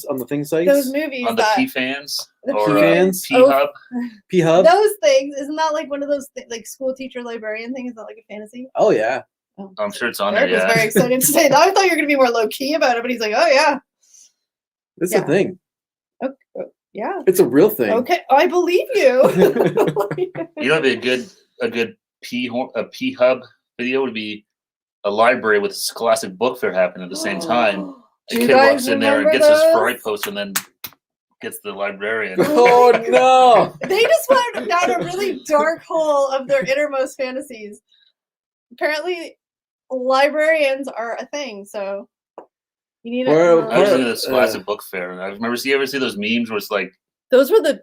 sites. Those movies On the that P-Fans? the Or P-Fans? P-Hub? P-Hub. those things. Isn't that like one of those like school teacher librarian things? Is that like a fantasy? Oh, yeah. Oh, I'm sure it's on Eric there, yeah. was very excited to say that. I thought you were going to be more low key about it, but he's like, oh yeah, It's Yeah. a thing. yeah. It's a real thing. Okay, I believe you. You know, it'd be a good P-Hub video would be a library with a Scholastic Book Fair happening at the same time. Do A you kid guys walks in there and remember gets his those? fry post and then gets the librarian. Oh, no. They just went down a really dark hole of their innermost fantasies. Apparently, librarians are a thing, so you need Where- I was in to. the Scholastic Book Fair, and I remember, you ever see those memes where it's like, Those were the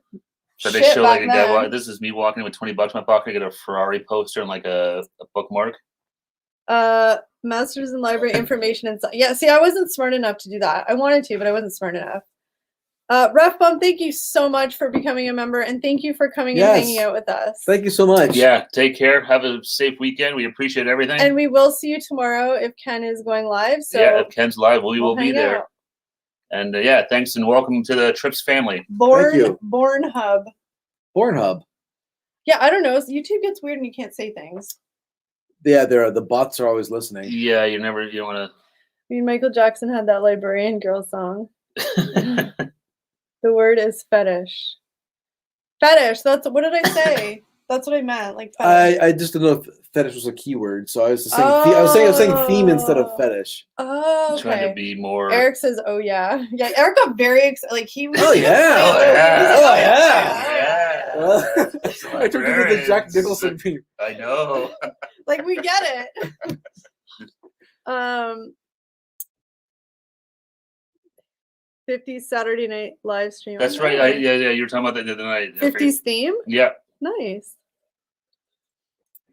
that they shit show back like a guy, then. this is me walking in with $20 in my pocket, I get a Ferrari poster and like a bookmark. Masters in Library Information and yeah. See, I wasn't smart enough to do that. I wanted to, but I wasn't smart enough. Ref Bum, thank you so much for becoming a member, and thank you for coming and hanging out with us. Thank you so much. Yeah, take care. Have a safe weekend. We appreciate everything. And we will see you tomorrow if Ken is going live. So yeah, if Ken's live, we will we'll be hang there. out. And yeah, thanks and welcome to the Trips family. Born Hub. Pornhub. Yeah, I don't know. YouTube gets weird and you can't say things. Yeah, the bots are always listening. Yeah, you don't want I mean, Michael Jackson had that librarian girl song. to. The word is fetish. Fetish. That's what did I say? That's what I meant. Like fetish. I just don't know if fetish was a keyword, so I was just saying. I was saying theme instead of fetish. Oh, Trying to okay. be more. Eric says, "Oh yeah, yeah." Eric got very excited. Like he was. Oh, yeah. Oh, yeah. He's like, Yeah. I took it to the Jack Nicholson theme. I know. Like we get it. 50s Saturday night live stream. That's right. Yeah. You were talking about that the other night. 50s theme. Yeah. Nice.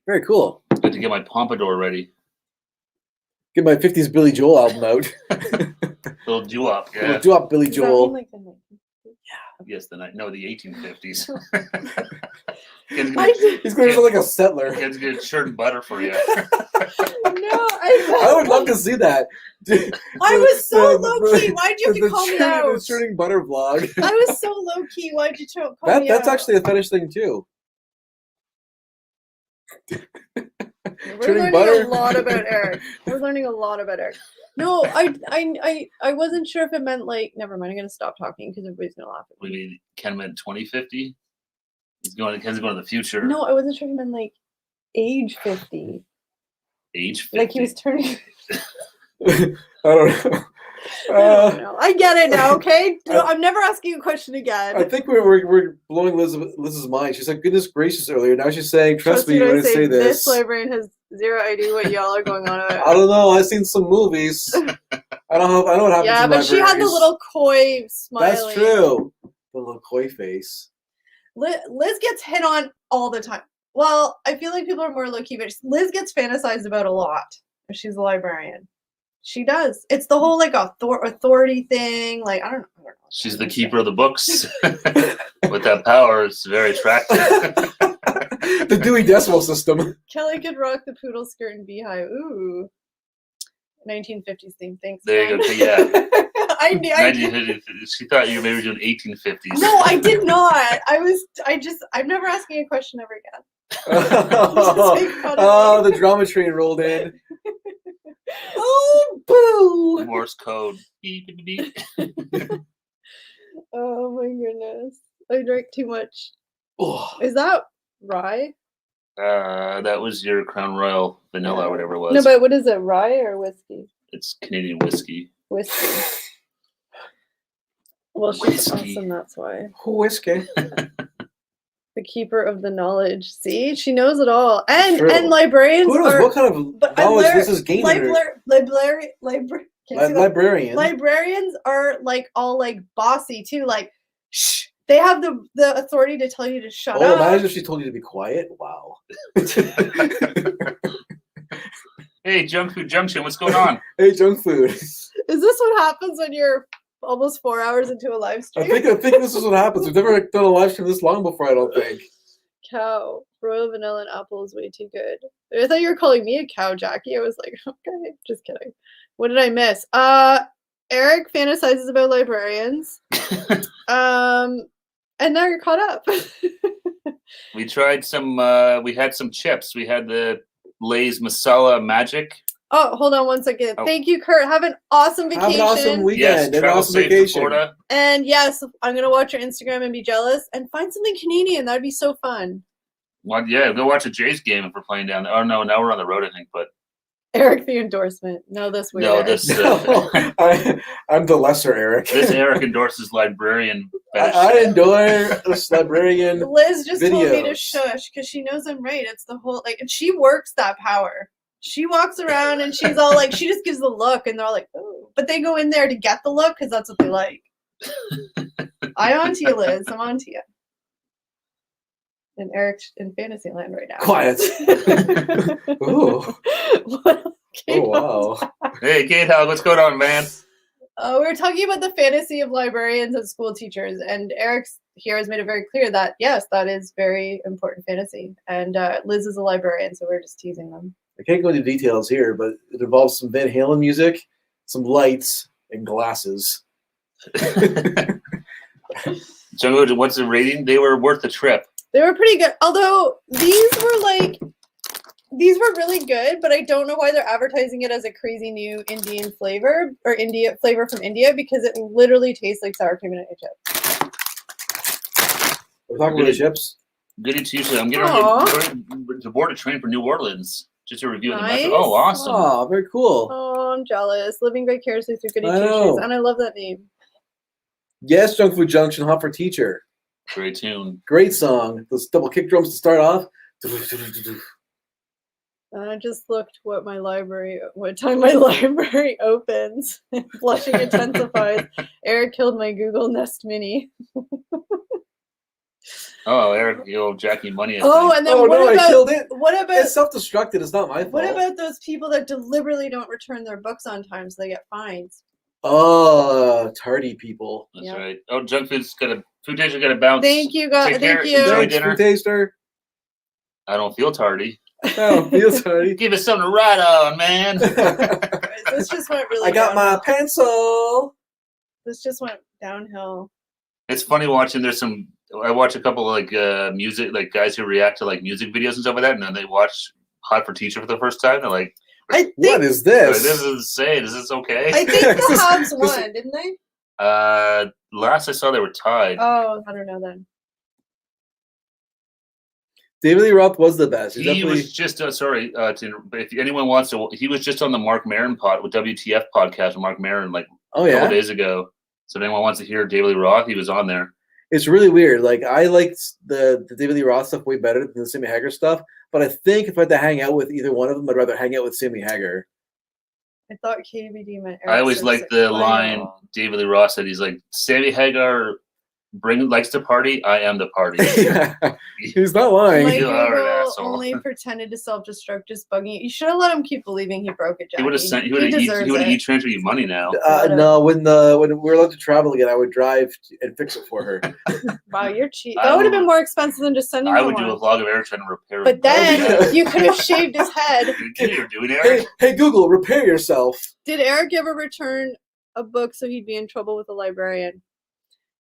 Very cool. I had to get my pompadour ready. Get my 50s Billy Joel album out. Little doo-wop. Yeah. We'll do up Billy Does that mean, Joel. like, the 1950s? Yes, the 1850s. He's going to feel like a settler. He's going to churn butter for you. I would love to see that. Dude, I was so low key. Why'd you have to call me out? The churning butter vlog. I was so low key. Why'd you call me out? That's actually a fetish thing too. We're learning a lot about Eric. We're learning a lot about Eric. No, I wasn't sure if it meant like. Never mind. I'm gonna stop talking because everybody's gonna laugh at me. We mean Ken meant 2050. Ken's going to the future. No, I wasn't sure if it meant like age 50. Age 50. Like he was turning. I don't know. I don't know. I get it now. Okay, no, I'm never asking a question again. I think we're blowing Liz's mind. She said, "Goodness gracious!" earlier. Now she's saying, "Trust me, when I say this." This librarian has zero idea what y'all are going on about. I don't know. I've seen some movies. I know what happens. Yeah, but she had the little coy smile. That's true. The little coy face. Liz gets hit on all the time. Well, I feel like people are more low-key, but Liz gets fantasized about a lot if she's a librarian. She does. It's the whole like authority thing. Like I don't know. She's the keeper of the books. With that power, it's very attractive. The Dewey Decimal System. Kelly could rock the poodle skirt and beehive. Ooh. 1950s theme. Thanks. There you go. Yeah. I she thought you were maybe doing 1850s. No, I did not. I'm never asking a question ever again. The drama train rolled in. Oh, boo! Morse code. Beep, beep, beep. Oh my goodness. I drank too much. Oh. Is that rye? That was your Crown Royal vanilla, or whatever it was. No, but what is it, rye or whiskey? It's Canadian whiskey. Whiskey. Well, she's awesome, that's why. Whiskey. The keeper of the knowledge. See, she knows it all. And librarians Who knows what kind of knowledge this is gaining? Librarians. Librarians are like all like bossy too. Like, shh. They have the authority to tell you to shut up. Oh, imagine if she told you to be quiet. Wow. Hey, Junk Food Junction, what's going on? Hey, junk food. Is this what happens when you're almost 4 hours into a live stream? I think this is what happens. We've never done a live stream this long before, I don't think. Cow. Royal vanilla and apple is way too good. I thought you were calling me a cow, Jackie. I was like, okay, just kidding. What did I miss? Eric fantasizes about librarians. And now you're caught up. We tried some, we had some chips. We had the Lay's Masala Magic. Oh, hold on one second. Oh. Thank you, Kurt. Have an awesome vacation. Have an awesome weekend. Yes, travel awesome safe vacation. to Florida. And yes, I'm going to watch your Instagram and be jealous and find something Canadian. That'd be so fun. Well, yeah, go watch a Jays game if we're playing down there. Oh, no, now we're on the road, I think, but. Eric, the endorsement. No, this weird. No, this. I'm the lesser Eric. This Eric endorses librarian. I endorse librarian. Liz just videos. told me to shush because she knows I'm right. It's the whole and she works that power. She walks around and she's all like, she just gives the look, and they're all like, oh, but they go in there to get the look because that's what they like. I'm on to you, Liz. I'm on to you. And Eric's in Fantasyland right now. Quiet. Ooh. Oh, wow. Hey, Kate, what's going on, man? We were talking about the fantasy of librarians and school teachers, and Eric here has made it very clear that, yes, that is very important fantasy. And Liz is a librarian, so we're just teasing them. I can't go into details here, but it involves some Van Halen music, some lights, and glasses. So what's the rating? They were worth the trip. They were pretty good. Although these were really good, but I don't know why they're advertising it as a crazy new Indian flavor or flavor from India, because it literally tastes like sour cream and onion chips. We're talking about chips. Goody Tuesday. I'm getting to board a train for New Orleans just to review the metro. Oh, awesome. Oh, very cool. Oh, I'm jealous. Living vicariously through Goody Tuesdays, and I love that name. Yes, Junk Food Junction, Hot for Teacher. Great tune. Great song. Those double kick drums to start off. I just looked what time my library opens. Blushing intensifies. Eric killed my Google Nest Mini. Oh, Eric, you owe Jackie money. And then I killed it. What about it's self-destructed? It's not my fault. What about those people that deliberately don't return their books on time so they get fines? Oh, tardy people. That's right. Oh, junk food's food taster got to bounce. Thank you, guys. Thank you. Enjoy Thanks, dinner. food taster. I don't feel tardy. Oh, feels tardy. Give us something to write on, man. This just went really. I got downhill. my pencil. This just went downhill. It's funny watching. I watch a couple of music, like guys who react to like music videos and stuff like that, and then they watch Hot for Teacher for the first time. They're like, what is this? This is insane. Is this okay? I think the Habs won, didn't they? Last I saw, they were tied. Oh, I don't know then. David Lee Roth was the best. He was just if anyone wants to, he was just on the Mark Maron with WTF podcast with Mark Maron a couple days ago. So if anyone wants to hear David Lee Roth, he was on there. It's really weird. Like I liked the David Lee Roth stuff way better than the Sammy Hagar stuff. But I think if I had to hang out with either one of them, I'd rather hang out with Sammy Hagar. I thought KBD meant. I always liked the line David Lee Roth said. He's like, Sammy Hagar likes to party. I am the party. He's not lying. Like, You are an Google asshole. only pretended to self-destruct, just bugging you. You should have let him keep believing he broke it, Jackie. He would have e-transferred you money now. No, when we were allowed to travel again, I would drive and fix it for her. Wow, you're cheap. That would have been more expensive than just sending. I would do a vlog of Eric trying to repair. But then you could have shaved his head. You're doing Eric. Hey, Google, repair yourself. Did Eric ever return a book so he'd be in trouble with a librarian?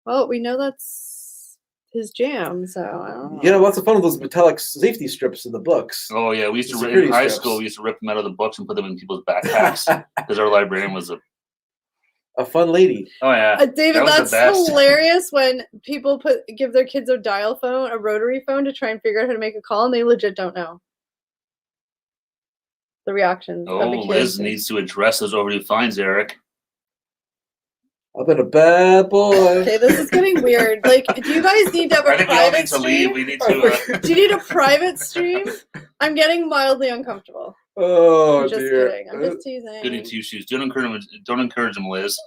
Well, we know that's his jam, so I don't know. You know, lots of fun with those metallic safety strips in the books. Oh yeah, we used to in high school. We used to rip them out of the books and put them in people's backpacks because our librarian was a fun lady. Oh yeah, David, that's hilarious when people give their kids a dial phone, a rotary phone, to try and figure out how to make a call, and they legit don't know the reactions. Oh, of the kids. Liz needs to address those overdue fines, Eric. I've been a bad boy. Okay, this is getting weird. Like, do you guys need to have a private stream? Leave. We need to. Do you need a private stream? I'm getting mildly uncomfortable. Oh, I'm just dear. kidding. I'm just teasing. Goody two shoes. Don't encourage him, Liz.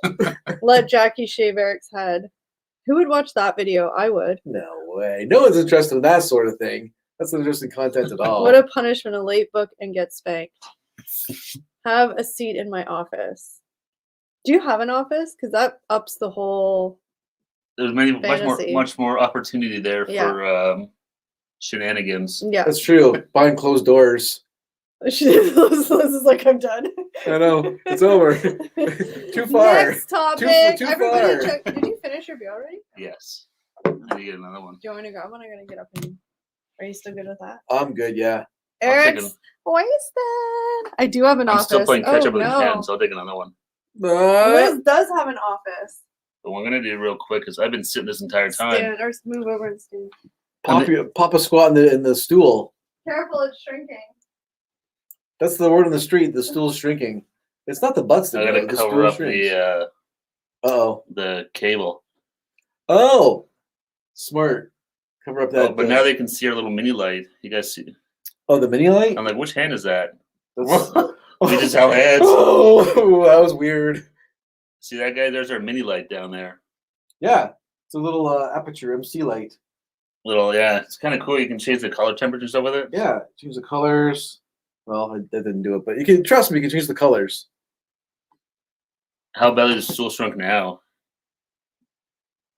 Let Jackie shave Eric's head. Who would watch that video? I would. No way. No one's interested in that sort of thing. That's not interesting content at all. What a punishment. A late book and get spanked. Have a seat in my office. Do you have an office? Because that ups the whole. There's much more opportunity there for shenanigans. Yeah, that's true. Behind closed doors. Liz is like, I'm done. I know it's over. Too far. Next topic. Too Everybody, far. check. Did you finish your beer already? Yes. I need to get another one. Do you want me to grab one? I'm gonna get up and. Are you still good with that? I'm good. Yeah. Eric's wasted. I do have an office. I'm still playing catch up with the Ken, so I'll take another one. Liz does have an office. But what I'm gonna do real quick is I've been sitting this entire time. Stand or move over and stand. Pop a squat in the stool. Careful, it's shrinking. That's the word on the street. The stool's shrinking. It's not the butts that I gotta cover up the cable. Oh, smart. Cover up that. Oh, but now they can see our little mini light. You guys see? Oh, the mini light. I'm like, which hand is that? We just held heads. Oh, that was weird. See that guy? There's our mini light down there. Yeah, it's a little aperture MC light. It's kind of cool. You can change the color temperature and stuff with it. Yeah, change the colors. Well, I didn't do it, but you can trust me. You can change the colors. How badly is the stool shrunk now?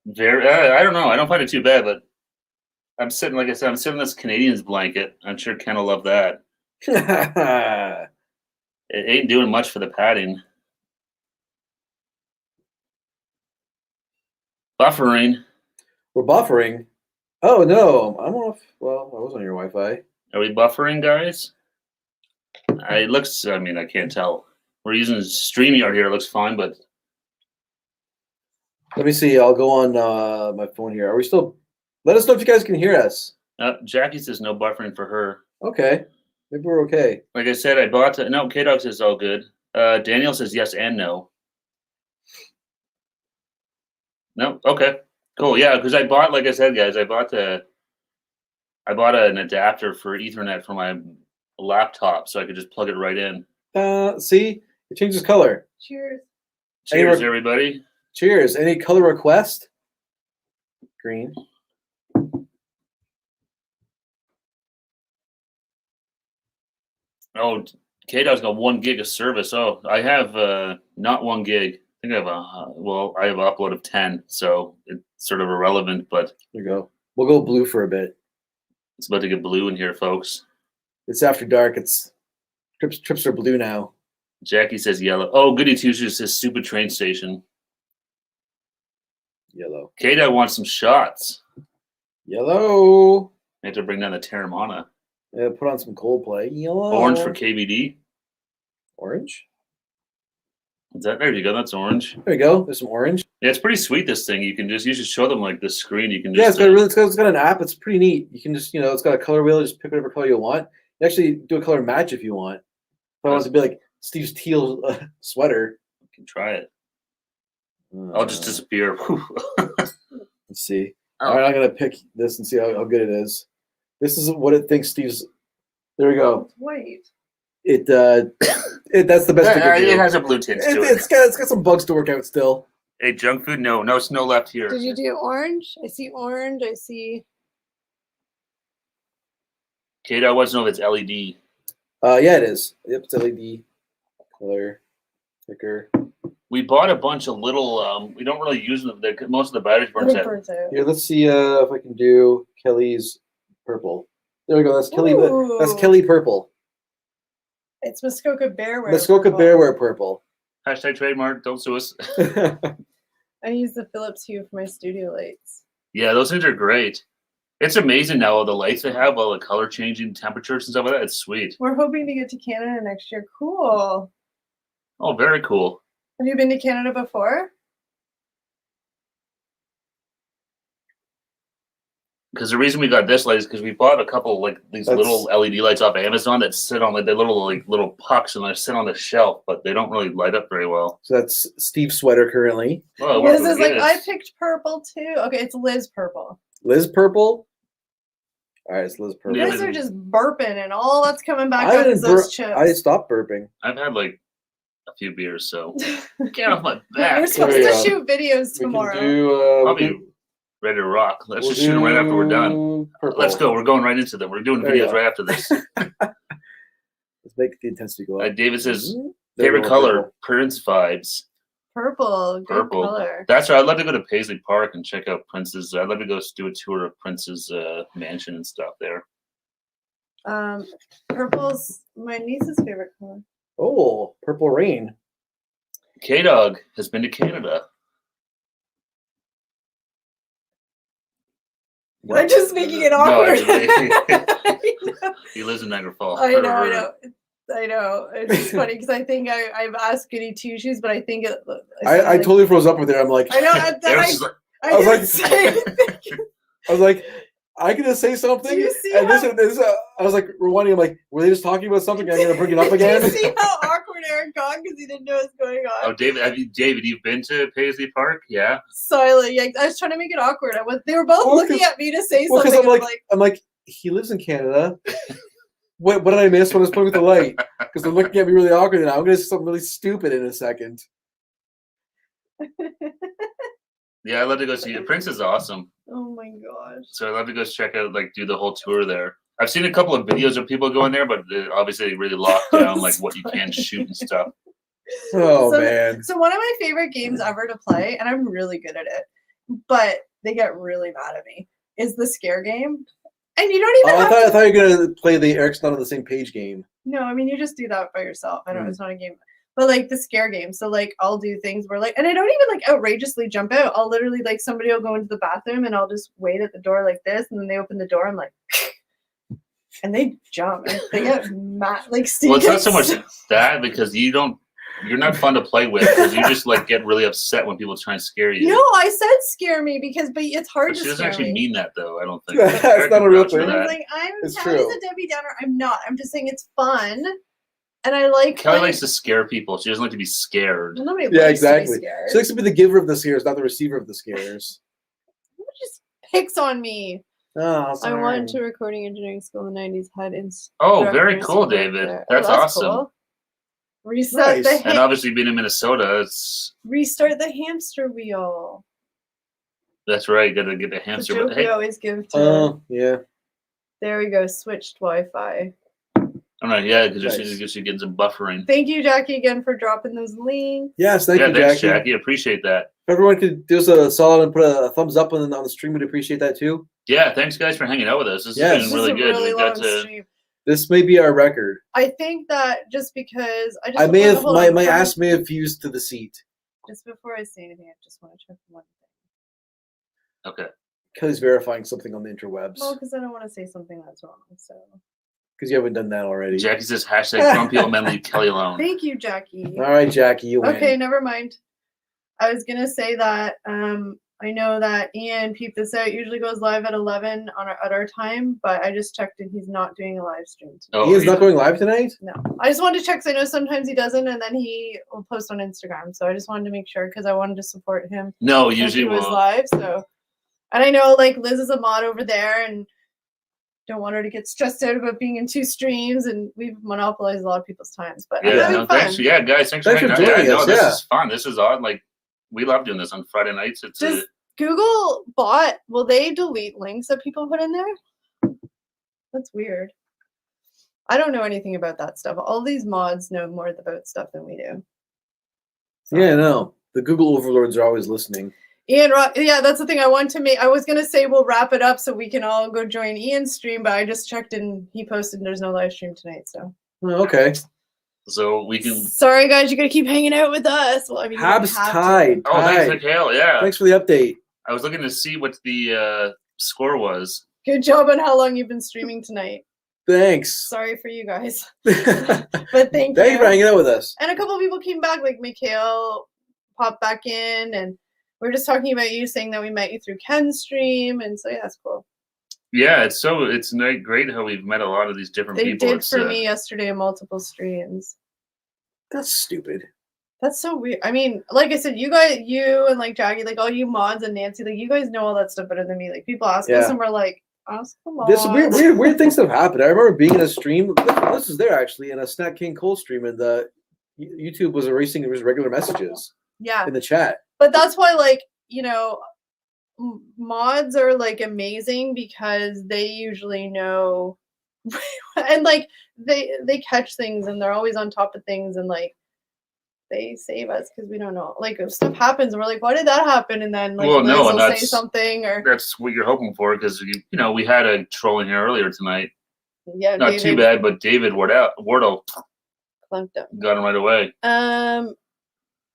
Very. I don't know. I don't find it too bad, but I'm sitting, like I said, I'm sitting in this Canadian's blanket. I'm sure Ken will love that. It ain't doing much for the padding. Buffering. We're buffering. Oh no, I'm off. Well, I was on your Wi-Fi. Are we buffering, guys? It looks. I mean, I can't tell. We're using StreamYard here. It looks fine, but let me see. I'll go on my phone here. Are we still? Let us know if you guys can hear us. Jackie says no buffering for her. Okay. Maybe we're okay. Like I said, I bought no. K-Dog says all good. Daniel says yes and no. No. Okay. Cool. Yeah, because I bought, like I said, guys, I bought an adapter for Ethernet for my laptop, so I could just plug it right in. See, it changes color. Cheers. Cheers, everybody. Cheers. Any color request? Green. Oh, K-Dog's got 1 gig of service. Oh, I have not 1 gig. think I have I have an upload of 10, so it's sort of irrelevant, but there you go. We'll go blue for a bit. It's about to get blue in here, folks. It's after dark. It's trips are blue now. Jackie says yellow. Oh, Goody Two-Shoes says stupid train station. Yellow. Kata wants some shots. Yellow. I have to bring down the Terramana. Yeah, put on some Coldplay. Yellow. Orange for KBD. Orange? Is that there? You go. That's orange. There you go. There's some orange. Yeah, it's pretty sweet. This thing. You should show them like this screen. You can yeah, just it's got an app. It's pretty neat. You can just it's got a color wheel. Just pick whatever color you want. You actually do a color match if you want. If I want it to be like Steve's teal sweater. You can try it. I'll just disappear. Let's see. All right, I'm gonna pick this and see how good it is. This is what it thinks Steve's. There we go. Wait. That's the best. It has a blue tint to it. It's got some bugs to work out still. Hey, junk food? No snow left here. Did you do orange? I see orange. I see. Kate, I want to know if it's LED. Yeah, it is. Yep, it's LED color picker. We bought a bunch of little. We don't really use them. Most of the batteries burn out. Here, let's see if I can do Kelly's purple. There we go. That's Kelly. Ooh. That's Kelly purple. It's Muskoka Bearwear. Muskoka Bearwear purple. Hashtag trademark. Don't sue us. I use the Philips Hue for my studio lights. Yeah, those things are great. It's amazing now all the lights they have, all the color changing temperatures and stuff like that. It's sweet. We're hoping to get to Canada next year. Cool. Oh, very cool. Have you been to Canada before? Because the reason we got this light is because we bought a couple like these little LED lights off of Amazon that sit on like the little pucks and they sit on the shelf, but they don't really light up very well. So that's Steve's sweater currently. Well, Liz is like, I picked purple too. Okay, it's Liz purple. Liz purple. All right, it's Liz purple. You guys are just burping, and all that's coming back out is those chips. I stopped burping. I've had like a few beers, so get off my back. We're supposed to shoot videos tomorrow. I'll be ready to rock. Let's just shoot them right after we're done. Purple. Let's go. We're going right into them. We're doing videos right after this. Let's make the intensity go up. David says, favorite color, Prince vibes. Purple, good Purple. color. That's right. I'd love to go to Paisley Park and check out Prince's. I'd love to go do a tour of Prince's mansion and stuff there. Purple's my niece's favorite color. Oh, Purple Rain. K-Dog has been to Canada. I'm just making it awkward. No, he lives in Niagara Falls. I know. It's funny because I think I've asked Goody Two Shoes, but I think I totally froze up with it. I'm like, I know. I was like, I can just say something. Do you see and this, I was like rewinding. I'm like, were they just talking about something? I'm gonna bring it up again. Do you see how awkward Eric got because he didn't know what's going on? Oh, David, you've been to Paisley Park? Yeah. Silent. Yeah, I was trying to make it awkward. They were both looking at me to say something. Because I'm like, he lives in Canada. What did I miss when I was playing with the light? Because they're looking at me really awkward, and I'm gonna say something really stupid in a second. Yeah, I'd love to go see it. Prince is awesome. Oh my gosh. So I'd love to go check out, do the whole tour there. I've seen a couple of videos of people going there, but obviously they really lock down what you can shoot and stuff. Man. So one of my favorite games ever to play, and I'm really good at it, but they get really mad at me, is the scare game. And you don't even I thought you were going to play the Eric's Not on the Same Page game. No, I mean, you just do that by yourself. I don't know, it's not a game. But the scare game. So I'll do things where and I don't even outrageously jump out. I'll literally somebody will go into the bathroom and I'll just wait at the door like this, and then they open the door. I'm like, and they jump and they get mad. Steve. Well, it's not so much that because you're not fun to play with because you just get really upset when people try and scare you. No, I said scare me but it's hard to scare me. She doesn't actually mean that though. I don't think. That's not a real thing. I'm Kelly's a Debbie Downer. I'm not. I'm just saying it's fun. And I Kelly likes to scare people. She doesn't like to be scared. Well, nobody likes exactly. To be scared. She likes to be the giver of the scares, not the receiver of the scares. Who just picks on me? Oh, I went to recording engineering school in the 90s. Oh, very cool, David. That's awesome. Cool. Reset the and obviously being in Minnesota, it's restart the hamster wheel. That's right. You got to get the hamster. The joke we always give to. Oh, yeah. There we go. Switched Wi-Fi. All right, yeah, because you're getting some buffering. Thank you, Jackie, again for dropping those links. Yes, thank you, thanks, Jackie. Appreciate that. If everyone could do us a solid and put a thumbs up on the stream, we'd appreciate that too. Yeah, thanks guys for hanging out with us. This has been really good. Really long stream. This may be our record. I think that just because I may have my ass may have fused to the seat. Just before I say anything, I just want to check one thing. Okay. Kelly's verifying something on the interwebs. Well, because I don't want to say something that's wrong. So. Because you haven't done that already. Jackie says #grumpy old men leave Kelly alone. Thank you, Jackie. All right, Jackie, you win. Okay, never mind. I was gonna say that I know that Ian Peep This Out usually goes live at 11 at our time, but I just checked and he's not doing a live stream tonight. Oh, Ian's not going live tonight? No. I just wanted to check because I know sometimes he doesn't, and then he will post on Instagram. So I just wanted to make sure because I wanted to support him. No, usually he was live. So, and I know like Liz is a mod over there, and don't want her to get stressed out about being in 2 streams, and we've monopolized a lot of people's times. But thanks. Yeah, guys, thanks for joining us. This is fun. This is odd. Like we love doing this on Friday nights. It's Google bot, will they delete links that people put in there? That's weird. I don't know anything about that stuff. All these mods know more about stuff than we do. So. Yeah, no. The Google overlords are always listening. Ian, yeah, that's the thing I want to make. I was going to say we'll wrap it up so we can all go join Ian's stream, but I just checked and he posted there's no live stream tonight. So. Okay. So we can. Sorry, guys, you got to keep hanging out with us. Well, I mean, Habs tied. Oh, thanks, Mikhail. Yeah. Thanks for the update. I was looking to see what the score was. Good job on how long you've been streaming tonight. Thanks. Sorry for you guys. But thank you. Thanks for hanging out with us. And a couple of people came back, like Mikhail popped back in, and we were just talking about you saying that we met you through Ken's stream, and so yeah, that's cool. Yeah, it's great how we've met a lot of these different people. They did for me yesterday in multiple streams. That's stupid. That's so weird. I mean, like I said, you and like Jackie, like all you mods and Nancy, like you guys know all that stuff better than me. Like people ask us and we're like, ask the mods. This weird things have happened. I remember being in a stream. This is there actually in a Snack King Cole stream, and the YouTube was erasing his regular messages. Yeah. In the chat. But that's why, like, you know, mods are like amazing because they usually know, and like they catch things and they're always on top of things, and like they save us because we don't know. Like if stuff happens and we're like, why did that happen? And then like Liz will say something, or that's what you're hoping for, because you know we had a troll in here earlier tonight. Yeah, not too bad, but David Wardell clunked him. Got him right away.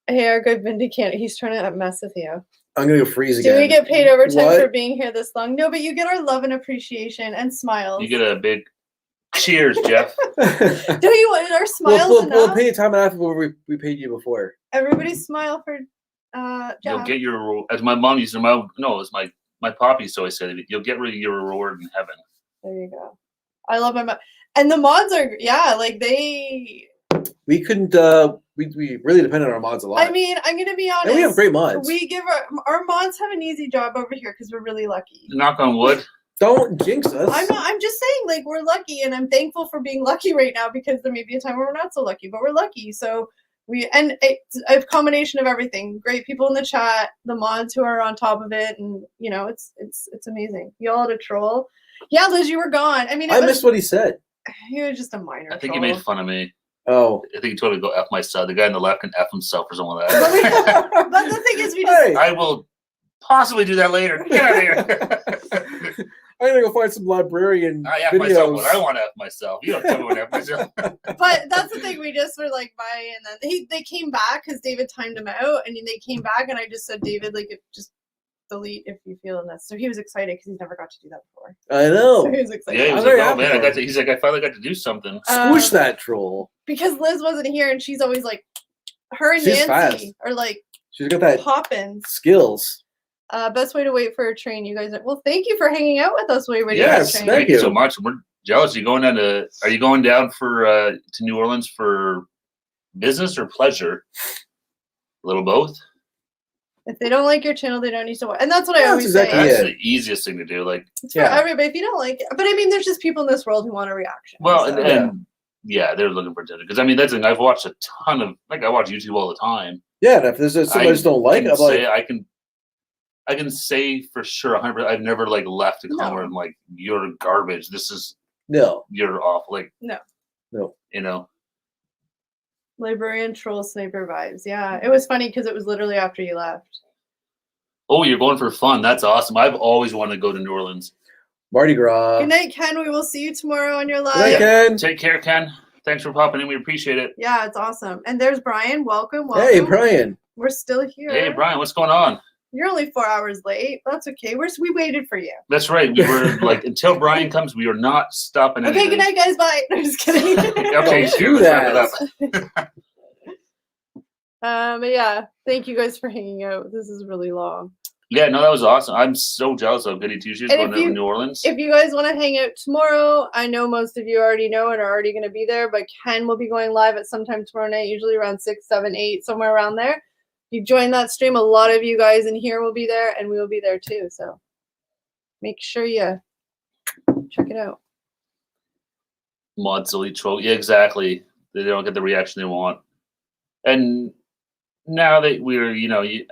Hey, our good Vindicant, he's trying to mess with you. I'm gonna go freeze again. Do we get paid overtime for being here this long? No, but you get our love and appreciation and smiles. You get a big cheers, Jeff. Do you want our smiles? We'll pay you time and a half where we paid you before. Everybody smile for Jeff. You'll get your, as my mom used to, it's my poppy, so I said, you'll get your reward in heaven. There you go. I love my mom. And the mods are, like we couldn't, we really depend on our mods a lot. I mean, I'm going to be honest. And we have great mods. We give our mods have an easy job over here because we're really lucky. Knock on wood. Don't jinx us. I'm just saying, like, we're lucky, and I'm thankful for being lucky right now because there may be a time where we're not so lucky, but we're lucky. So it's a combination of everything. Great people in the chat, the mods who are on top of it, and you know, it's amazing. Y'all had a troll. Yeah, Liz, you were gone. I mean, I missed what he said. He was just a minor. I think he made fun of me. Oh, I think he told me to go F myself. The guy on the left can F himself or something like that. But the thing is, I will possibly do that later. Get out of here. I'm gonna go find some librarian I F videos. myself when I want to F myself. You don't tell me when to F myself. But that's the thing. We just were like, bye, and then they came back because David timed him out, and they came back, and I just said, David, like, just delete if you feel this. So he was excited because he's never got to do that before. I know. So he was excited. Yeah, he was like, oh man, he's like, I finally got to do something. Squish that troll. Because Liz wasn't here, and she's always like, her and she's Nancy fast. are like, she's got that popping skills. Best way to wait for a train. You guys well, thank you for hanging out with us. Yes, thank you so much. We're jealous. Are you going down for to New Orleans for business or pleasure? A little both. If they don't like your channel, they don't need to watch. And that's what I always say. That's the easiest thing to do. Like, it's for everybody. If you don't like it, but I mean, there's just people in this world who want a reaction. Well, so. and they're looking for dinner because I mean that's the thing. I've watched a ton of I watch YouTube all the time. Yeah, and if there's somebody I just don't like it, I'm like, I can say for sure 100%. I've never like left a comment where I'm like, you're garbage. This is you're awful. Like no. No. You know. Librarian troll sniper vibes. Yeah, it was funny because it was literally after you left. Oh, you're going for fun. That's awesome. I've always wanted to go to New Orleans. Mardi Gras. Good night, Ken. We will see you tomorrow on your live. Good night, Ken. Take care, Ken. Thanks for popping in. We appreciate it. Yeah, it's awesome. And there's Brian. Welcome. Hey, Brian. We're still here. Hey, Brian. What's going on? You're only 4 hours late. That's okay. We waited for you. That's right. We were like, until Brian comes, we are not stopping anything. Okay, good night, guys. Bye. I'm just kidding. Okay, sure. Let's wrap it up. But yeah, thank you guys for hanging out. This is really long. Yeah, no, that was awesome. I'm so jealous of Goody Two-Shoes going to New Orleans. If you guys want to hang out tomorrow, I know most of you already know and are already going to be there, but Ken will be going live at sometime tomorrow night, usually around 6, 7, 8, somewhere around there. You join that stream, a lot of you guys in here will be there, and we will be there too. So make sure you check it out. Mod silly troll. Yeah, exactly. They don't get the reaction they want. And now that we're,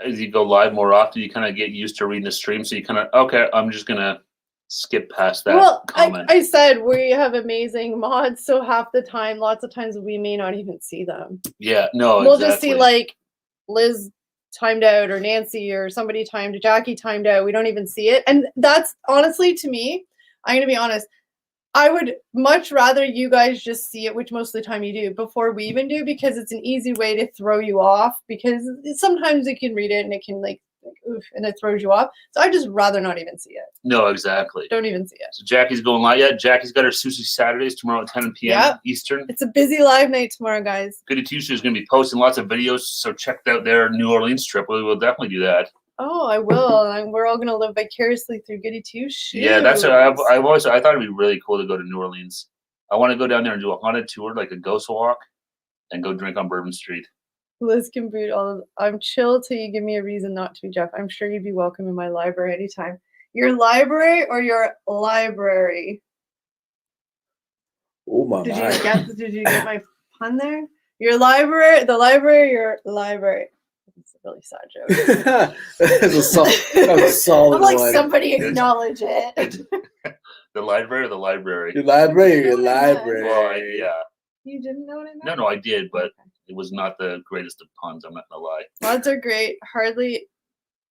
as you go live more often, you kind of get used to reading the stream. So you kind of, okay, I'm just going to skip past that comment. I said we have amazing mods, so half the time, lots of times we may not even see them. Yeah, no, we'll just see like Liz timed out or Nancy or somebody timed, Jackie timed out. We don't even see it. And that's honestly, to me, I'm going to be honest, I would much rather you guys just see it, which most of the time you do, before we even do, because it's an easy way to throw you off, because sometimes you can read it and it can like oof, and it throws you off. So I just rather not even see it. No, exactly. Don't even see it. So Jackie's going live. Yeah, Jackie's got her Sushi Saturdays tomorrow at 10 p.m. Eastern. It's a busy live night tomorrow, guys. Goody Two-Shoes is going to be posting lots of videos, so check out their New Orleans trip. We will definitely do that. Oh, I will. And we're all going to live vicariously through Goody Two-Shoes. Yeah, that's what I thought it'd be really cool to go to New Orleans. I want to go down there and do a haunted tour, like a ghost walk, and go drink on Bourbon Street. Liz can boot all of. I'm chill till you give me a reason not to be Jeff. I'm sure you'd be welcome in my library anytime. Your library or your library? Oh my! Did you get my pun there? Your library, the library, your library. It's a really sad joke. That was a solid I'm like, one. somebody acknowledge it. The library or the library? Your library, your library. Well, yeah. You didn't know what I meant? No, I did, but it was not the greatest of puns. I'm not gonna lie. Mods are great. Hardly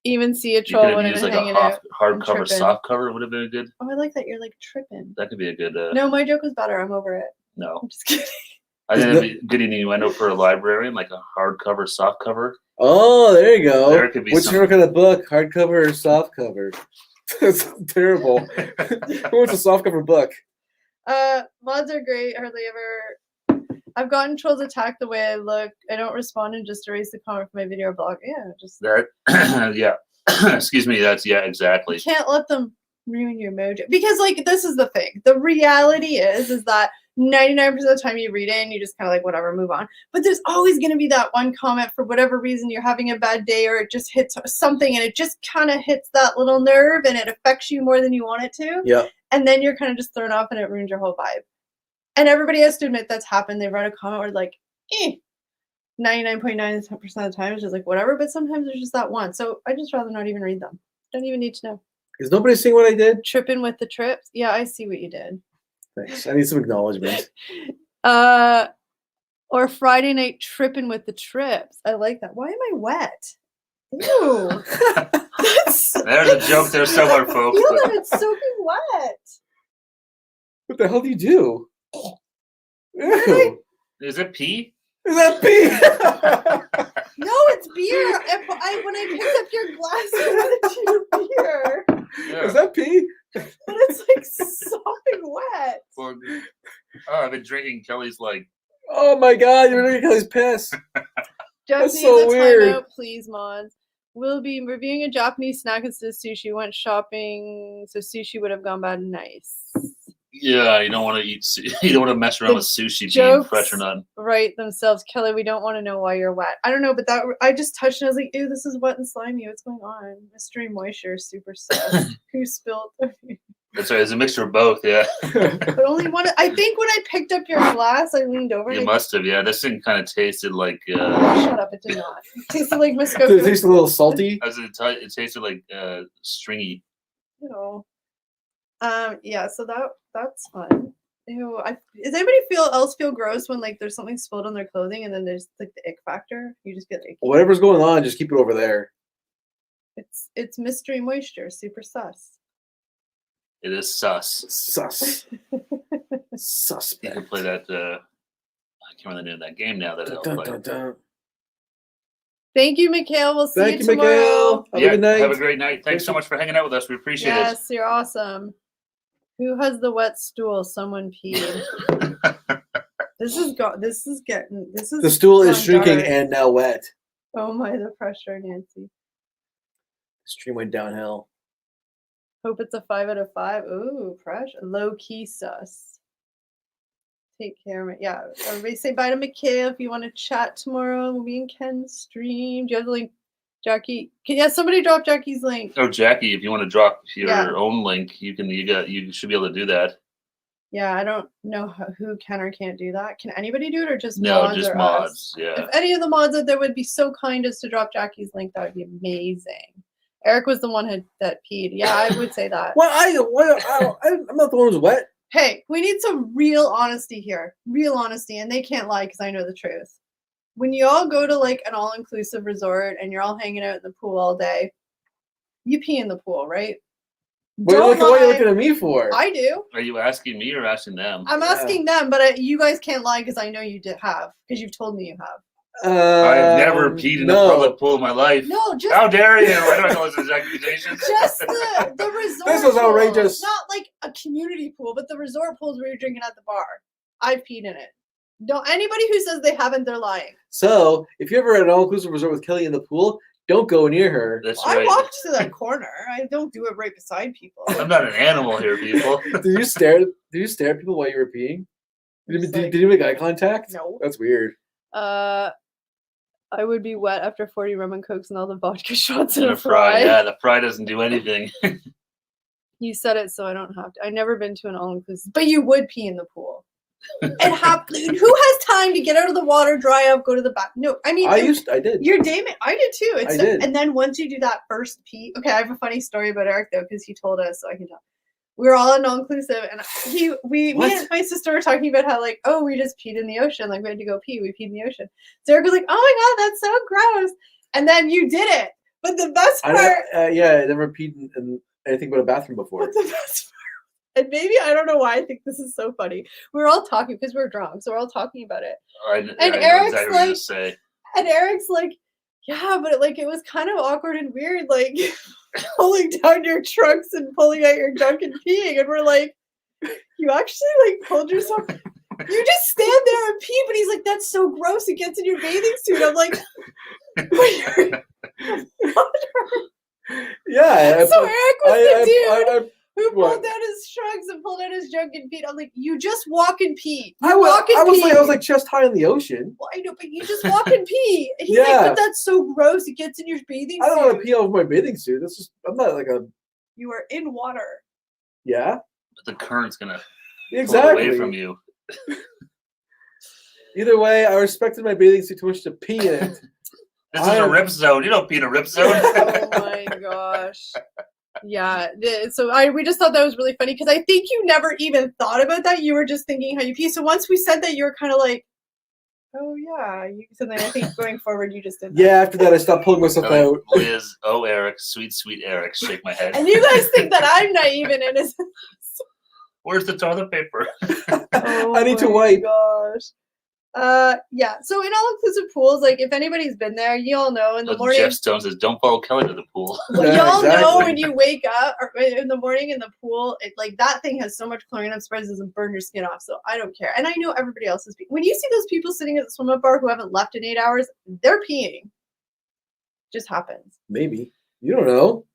even see a troll when I'm hanging out. Hardcover, soft cover would have been good. Oh, I like that. You're like tripping. That could be a good. No, my joke was better. I'm over it. No, I'm just kidding. I think it'd be a good innuendo for a librarian, like a hardcover, soft cover. Oh, there you go. There could be. Which kind of book, hardcover or soft cover? That's terrible. Who wants a softcover book? Mods are great. Hardly ever. I've gotten trolls attack the way I look. I don't respond and just erase the comment from my video or blog. Yeah, just that. Yeah. Excuse me. That's exactly. You can't let them ruin your mojo, because like this is the thing. The reality is that 99% of the time you read it and you just kind of like whatever, move on. But there's always going to be that one comment for whatever reason you're having a bad day, or it just hits something and it just kind of hits that little nerve and it affects you more than you want it to. Yeah. And then you're kind of just thrown off and it ruins your whole vibe. And everybody has to admit that's happened. They write a comment where like, 99.9% of the time it's just like whatever, but sometimes there's just that one. So I just rather not even read them. Don't even need to know. Is nobody seeing what I did? Tripping with the trips. Yeah, I see what you did. Thanks. I need some acknowledgement. Or Friday night tripping with the trips. I like that. Why am I wet? Ew. There's a joke there somewhere, folks. Feel that it's soaking wet. What the hell do you do? Ew. Is it pee? Is that pee? No, it's beer. When I picked up your glass, I wanted your beer. Yeah. Is that pee? But it's like sopping wet. Well, I've been drinking Kelly's like. Oh my God, you're drinking Kelly's piss. That's so weird. Timeout, please, mods. We'll be reviewing a Japanese snack instead of sushi. Went shopping, so sushi would have gone bad. Nice. Yeah, you don't want to eat. You don't want to mess around with sushi being fresh or not. Right themselves, Kelly. We don't want to know why you're wet. I don't know, but that I just touched and I was like, "Ew, this is wet and slimy. What's going on? Mystery moisture, super sus. Who spilled?" That's right. It's a mixture of both. Yeah. But only one. I think when I picked up your glass, I leaned over. You must have. Yeah, this thing kind of tasted like. Shut up! It did not. It tasted like Muskoka. Did it taste a little salty? It tasted like stringy. You know. Yeah. So that's fun. Ew, does anybody feel gross when like there's something spilled on their clothing and then there's like the ick factor? You just feel like whatever's going on, just keep it over there. It's mystery moisture, super sus. It is sus. Sus. Suspect. You can play that. I can't remember the name of that game now that I'll play. Thank you, Miguel. We'll see Thank you you, tomorrow. Miguel. Have a good night. Have a great night. Thanks so much for hanging out with us. We appreciate it. Yes, you're awesome. Who has the wet stool? Someone peed. The stool is shrinking and now wet. Oh my, the pressure, Nancy. The stream went downhill. Hope it's a 5 out of 5. Ooh, pressure. Low key sus. Take care, man. Yeah, everybody say bye to Mikhail if you want to chat tomorrow. We'll be in Ken's stream. Do you have the link, Jackie? Somebody drop Jackie's link. Oh, Jackie, if you want to drop your own link, you should be able to do that. Yeah, I don't know who can or can't do that. Can anybody do it or just no, mods? Just or mods. Us? Yeah. If any of the mods out there would be so kind as to drop Jackie's link, that would be amazing. Eric was the one that peed. Yeah, I would say that. I'm not the one who's wet. Hey, we need some real honesty here. Real honesty, and they can't lie because I know the truth. When you all go to like an all-inclusive resort and you're all hanging out in the pool all day, you pee in the pool, right? What are you looking at me for? I do. Are you asking me or asking them? I'm asking them, but you guys can't lie because I know you have because you've told me you have. I've never peed in a public pool in my life. No, just how dare you? I don't know those accusations. Just the resort. This was outrageous. Not like a community pool, but the resort pools where you're drinking at the bar. I've peed in it. Don't anybody who says they haven't, they're lying. So if you're ever at an all-inclusive resort with Kelly in the pool, don't go near her. That's right. I walked to that corner. I don't do it right beside people. I'm not an animal here, people. Did you stare at people while you were peeing? Did you make eye contact? No. That's weird. I would be wet after 40 rum and cokes and all the vodka shots in a fry. Yeah, the fry doesn't do anything. You said it, so I don't have to. I've never been to an all-inclusive, but you would pee in the pool. It happened. Who has time to get out of the water, dry up, go to the bath? No, I mean, I did. You're damn it. I did too. I did. And then once you do that first pee, okay, I have a funny story about Eric though, because he told us, so I can tell. We were all in all-inclusive, and me and my sister were talking about how, like, oh, we just peed in the ocean. Like, we had to go pee. We peed in the ocean. So Eric was like, oh, my God, that's so gross. And then you did it. But the best part... I never peed in anything but a bathroom before. But the best part, and maybe, I don't know why I think this is so funny. We were all talking, because we were drunk, so we're all talking about it. And Eric's like, yeah, but it was kind of awkward and weird, like... pulling down your trunks and pulling out your junk and peeing, and we're like, you actually like pulled yourself. You just stand there and pee, but he's like, that's so gross. It gets in your bathing suit. I'm like, yeah. So Eric was the dude who pulled down his trunks and pulled out his junk and peed. I'm like, you just walk and pee. I was like chest high in the ocean. Well, I know, but you just walk and pee. And he's like, but that's so gross. It gets in your bathing suit. I don't want to pee off my bathing suit. That's just, I'm not like a. You are in water. Yeah. But the current's gonna pull away from you. Either way, I respected my bathing suit too much to pee in it. This is a rip zone. You don't pee in a rip zone. Oh my gosh. Yeah, so we just thought that was really funny because I think you never even thought about that. You were just thinking how you pee. So once we said that, you were kind of like, oh yeah. So then I think going forward, you just did that. Yeah, after that, I stopped pulling myself out. Liz, Eric, sweet Eric, shake my head. And you guys think that I'm naive and innocent. Where's the toilet paper? Oh I need to wipe. Gosh. Yeah. So in all-inclusive pools, like if anybody's been there, you all know in the morning. Jeff Stone says, "Don't follow Kelly to the pool." Well, y'all know when you wake up or in the morning in the pool, like that thing has so much chlorine. I'm surprised it doesn't burn your skin off. So I don't care. And I know everybody else is peeing. When you see those people sitting at the swim-up bar who haven't left in 8 hours, they're peeing. Just happens. Maybe you don't know.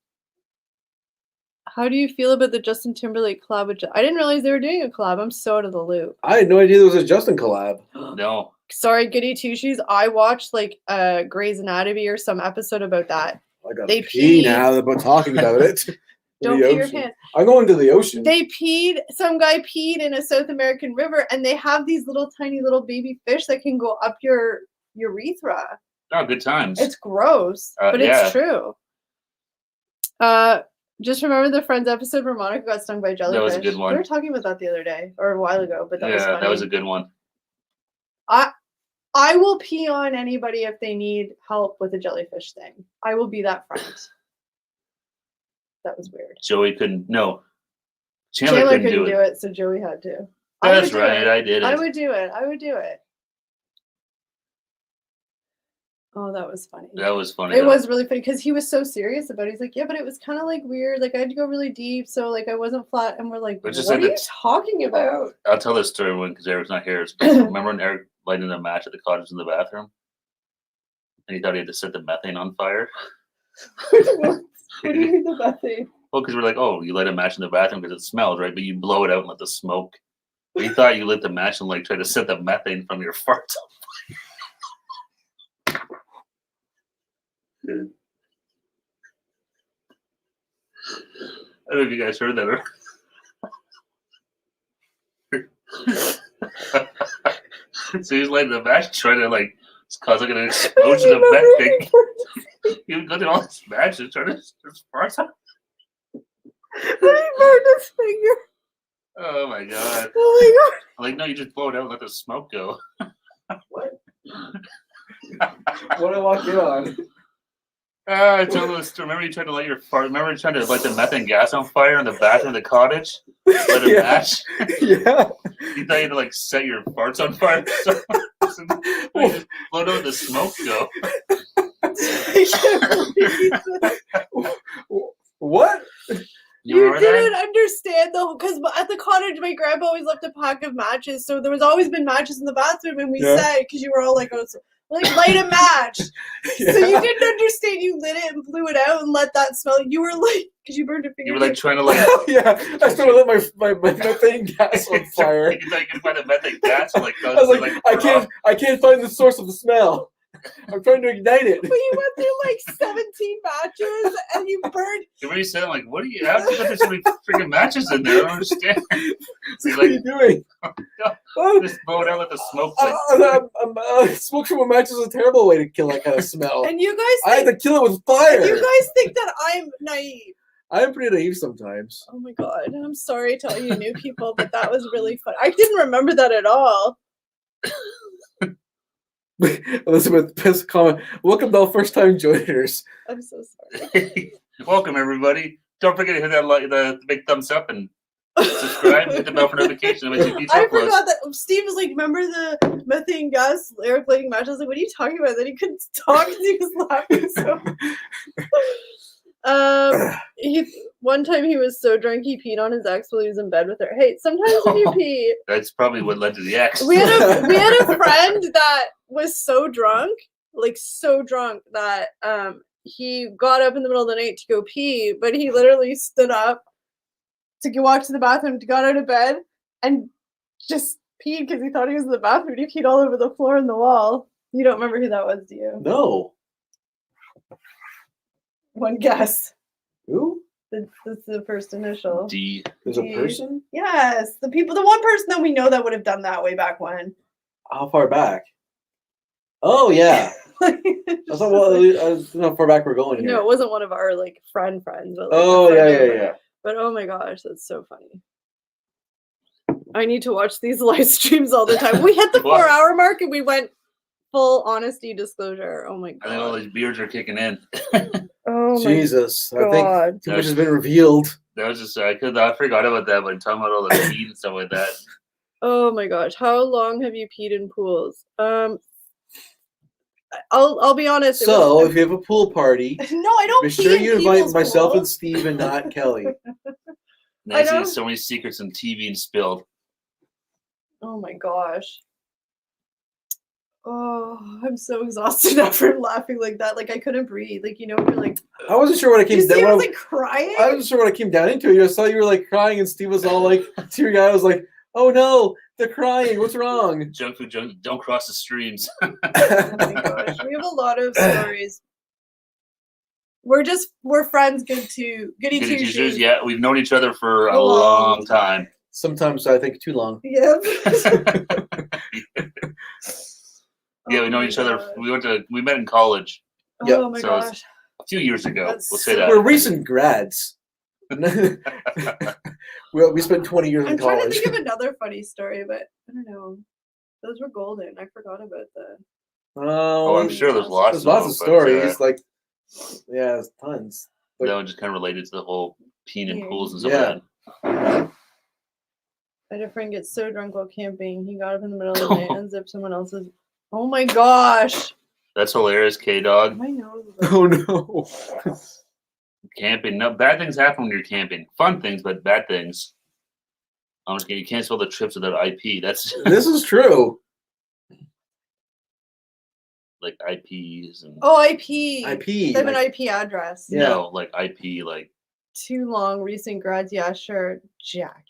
How do you feel about the Justin Timberlake collab with I didn't realize they were doing a collab. I'm so out of the loop. I had no idea there was a Justin collab. No. Sorry, goody two shoes. I watched like Grey's Anatomy or some episode about that. I got to pee now about talking about it. Don't pee your pants. I'm going to the ocean. Some guy peed in a South American river, and they have these tiny little baby fish that can go up your urethra. Oh, good times. It's gross, but it's true. Just remember the Friends episode where Monica got stung by jellyfish. That was a good one. We were talking about that the other day or a while ago, but that was funny. That was a good one. I will pee on anybody if they need help with a jellyfish thing. I will be that friend. That was weird. Joey couldn't. No. Chandler couldn't do it, so Joey had to. That's right. I did it. I would do it. Oh, that was funny. That was funny. It was really funny because he was so serious about it. He's like, yeah, but it was kind of like weird. Like I had to go really deep, so like I wasn't flat. And we're like, what are you talking about? I'll tell this story because Eric's not here. Remember when Eric lighted a match at the cottage in the bathroom, and he thought he had to set the methane on fire? What do you mean the methane? Well, because we're like, oh, you light a match in the bathroom because it smells, right? But you blow it out and let the smoke. But he thought you lit the match and like tried to set the methane from your farts on fire. I don't know if you guys heard that. So he's lighting the match, trying to like cause like an explosion of methane. He was looking at all his matches, trying to spark something. Then he burned his finger. Oh my god! Oh my god! I'm like, no, you just blow it out and let the smoke go. What? What did I walk in on? I told this. Remember you tried to light your fart? Remember you tried to light the methane gas on fire in the bathroom of the cottage? Let it match. Yeah. You thought you had to like set your farts on fire. So you just blow out the smoke go. What? You didn't understand though, because at the cottage, my grandpa always left a pack of matches, so there was always been matches in the bathroom, and we said, because you were all like, oh, like light a match. Yeah. So you didn't understand. You lit it and blew it out and let that smell. You were like, because you burned your finger. You were like trying to like. Yeah, I was trying to let my methane gas on fire. You thought you could find the methane gas? Like, I was like, I can't find the source of the smell. I'm trying to ignite it. But you went through like 17 matches and you burned. What are you saying? Like, what do you have to put so many freaking matches in there? I don't understand. So what are you doing? Just blow it out with the smoke. Smoke from a match is a terrible way to kill that kind of smell. And you guys, I had to kill it with fire. You guys think that I'm naive. I'm pretty naive sometimes. Oh my god, I'm sorry to all you new people, but that was really fun. I didn't remember that at all. Elizabeth, best comment. Welcome to all first-time joiners. I'm so sorry. Welcome, everybody. Don't forget to hit that the big thumbs up and subscribe and hit the bell for notification. I forgot that Steve was like, remember the methane gas Eric lighting match? I was like, what are you talking about? Then he couldn't talk because he was laughing so. One time he was so drunk he peed on his ex while he was in bed with her. Hey, sometimes when you pee, that's probably what led to the ex. We had a friend that was so drunk that he got up in the middle of the night to go pee, but he literally stood up to go walk to the bathroom, got out of bed, and just peed because he thought he was in the bathroom. He peed all over the floor and the wall. You don't remember who that was, do you? No. One guess. Who? That's the first initial. D. There's a person? Yes. The one person that we know that would have done that way back when. How far back? Oh, yeah. I thought, well, I don't know how far back we're going here. No, it wasn't one of our, like, friends. But, like, yeah. But, oh, my gosh, that's so funny. I need to watch these live streams all the time. We hit the 4-hour mark, and we went full honesty disclosure. Oh, my God. I think all these beards are kicking in. Oh, Jesus. God. I think too much has been revealed. That was just, I forgot about that, but talking about all the pee and stuff like that. Oh, my gosh. How long have you peed in pools? I'll be honest. So, if you have a pool party, no, I don't. Be sure you invite myself and Steve and not Kelly. Nancy, so many secrets on TV and spilled. Oh my gosh. Oh, I'm so exhausted after laughing like that. Like I couldn't breathe. Like you're like. I wasn't sure what I came down. I was like crying. I wasn't sure what I came down into. I saw you were like crying, and Steve was all like teary eyed. I was like, "Oh no, they're crying. What's wrong?" Junk food, don't cross the streams. Oh my gosh, we have a lot of stories. We're friends. Goody two shoes. Yeah, we've known each other for a long time. Sometimes I think too long. Yep. Yeah, we know each other. We met in college. Oh my gosh. A few years ago. We'll say so that. we're recent grads. we spent 20 years in I'm trying to college. think of another funny story, but I don't know. Those were golden. I forgot about that. Oh, I'm sure there's lots of stories. There's tons. That one just kind of related to the whole peeing in pools and stuff like that. I had a friend get so drunk while camping, he got up in the middle of the night and unzipped someone else's. Oh my gosh! That's hilarious, K-Dog. My nose. Oh no! Camping. No, bad things happen when you're camping. Fun things, but bad things. I'm just kidding. You can't spell the trips without IP. This is true. Like IPs and IP. IP. They have an IP address. Yeah. No, like IP, like too long. Recent grads. Yeah, sure. Jackie.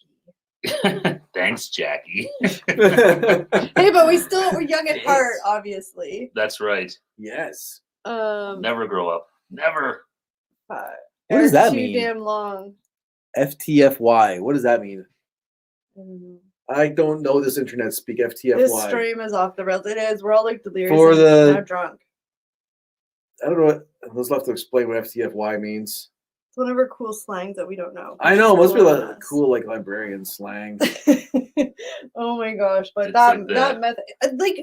Thanks, Jackie. Hey, but we're young at heart, obviously. That's right. Yes. Never grow up. Never. What does that mean? Too damn long. FTFY. What does that mean? I don't know. I don't know this internet speak. FTFY. This stream is off the rails. It is. We're all like delirious and now drunk. I don't know what. Let's have to explain what FTFY means. It's one of our cool slangs that we don't know. I know. It must be like cool, like librarian slang. Oh my gosh! But that method, like,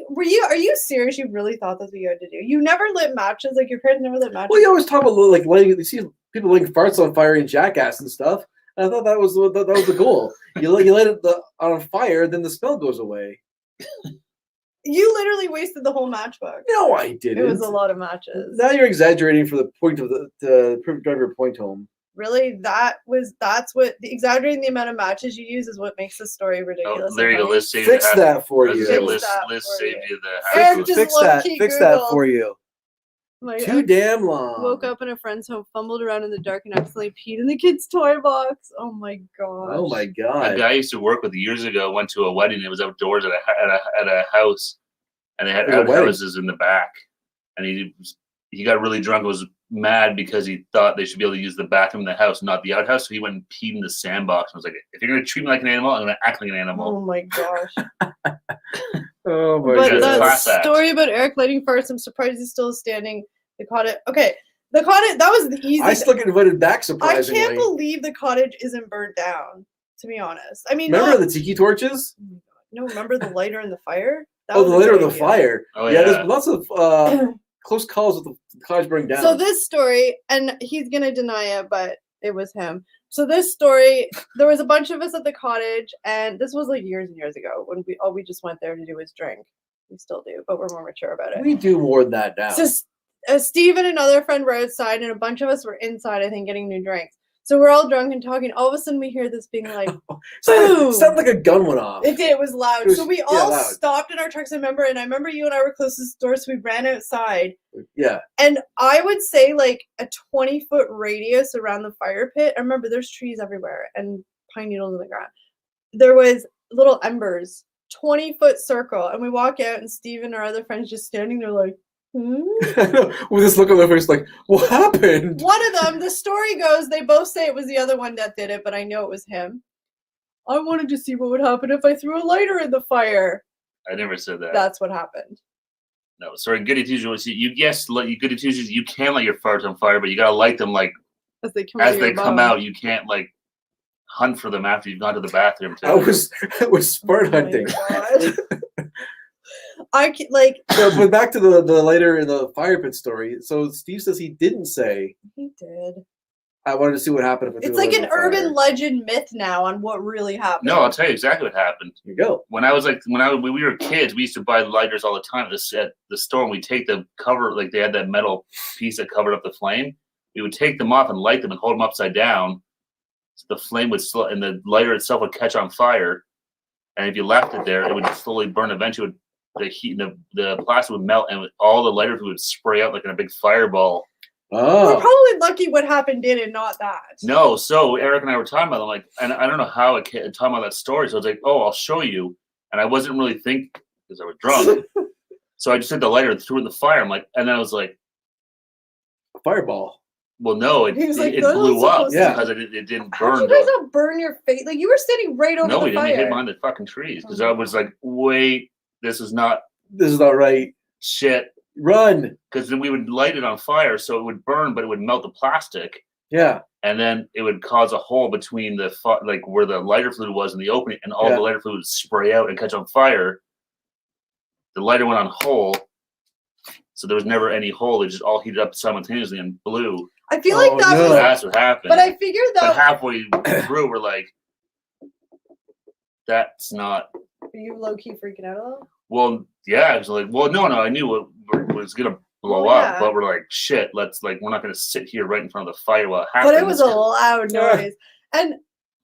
are you serious? You really thought that's what you had to do? You never lit matches? Like your parents never lit matches? Well, you always talk about like lighting. You see people lighting farts on fire and jackass and stuff. And I thought that was the goal. You light it on fire, then the smell goes away. You literally wasted the whole matchbook. No, I didn't. It was a lot of matches. Now you're exaggerating for the point of to drive your point home. Really? That's what exaggerating the amount of matches you use is what makes the story ridiculous. Oh, there you go. Let's fix that for you. Let's save you the fix that for you. Like, too damn long. Woke up in a friend's home, fumbled around in the dark, and accidentally peed in the kid's toy box. Oh my gosh. Oh my god. A guy I used to work with years ago went to a wedding. It was outdoors at a house, and they had outhouses in the back. And he got really drunk. Was mad because he thought they should be able to use the bathroom in the house, not the outhouse. So he went and peed in the sandbox. I was like, if you're gonna treat me like an animal, I'm gonna act like an animal. Oh my gosh. Oh my god. But goodness. the story about Eric lighting first, I'm surprised he's still standing. The cottage. Okay. The cottage, that was the easy. I still get invited back, surprisingly. I can't believe the cottage isn't burnt down, to be honest. I mean, remember the tiki torches? No, remember the lighter and the fire? The lighter and the fire. Oh, yeah. There's lots of close calls with the cottage burning down. So this story, and he's going to deny it, but it was him. So this story, there was a bunch of us at the cottage, and this was like years and years ago when we just went there to do was drink. We still do, but we're more mature about it. We do more than that now. So Steve and another friend were outside, and a bunch of us were inside, I think, getting new drinks. So we're all drunk and talking. All of a sudden, we hear this being like, boom! Sounded like a gun went off. It did. It was loud. So we all stopped in our trucks. I remember you and I were close to the door, so we ran outside. Yeah. And I would say like a 20-foot radius around the fire pit. I remember there's trees everywhere and pine needles in the ground. There was little embers, 20-foot circle. And we walk out, and Steve and our other friends just standing there like, with this look on their face, like, what happened? One of them, the story goes, they both say it was the other one that did it, but I know it was him. I wanted to see what would happen if I threw a lighter in the fire. I never said that. That's what happened. No, sorry, goody two shoes. You goody two shoes. You can light your farts on fire, but you gotta light them like as they come out. You can't like hunt for them after you've gone to the bathroom. I was spurt hunting. I like. But back to the lighter in the fire pit story. So Steve says he didn't say. He did. I wanted to see what happened. It's like an urban legend myth now on what really happened. No, I'll tell you exactly what happened. Here you go. When we were kids, we used to buy lighters all the time at the store, and we take the cover, like they had that metal piece that covered up the flame. We would take them off and light them and hold them upside down. So the flame would and the lighter itself would catch on fire. And if you left it there, it would slowly burn. Eventually, the heat, the plastic would melt, and all the lighter would spray out like in a big fireball. Oh. We're probably lucky what happened did and not that. No, so Eric and I were talking about it, like, and I don't know how I talking about that story. So I was like, "Oh, I'll show you." And I wasn't really thinking because I was drunk. So I just took the lighter and threw it in the fire. I'm like, and then I was like, a fireball. Well, no, it blew up because it didn't burn. How did you guys not burn your face? Like you were standing right over the fire. No, we didn't hit behind the fucking trees because I was like, wait, this is not right. Shit. Run. Because then we would light it on fire so it would burn, but it would melt the plastic. Yeah. And then it would cause a hole between the like where the lighter fluid was in the opening, and all the lighter fluid would spray out and catch on fire. The lighter went on whole, so there was never any hole. It just all heated up simultaneously and blew. I feel like that's what happened. But I figured that. But halfway through, we're like, that's not. Are you low key freaking out a little? Well, yeah. It was like, well, no. I knew it was gonna blow up, but we're like, shit. We're not gonna sit here right in front of the fire while it happens. But it was a loud noise, and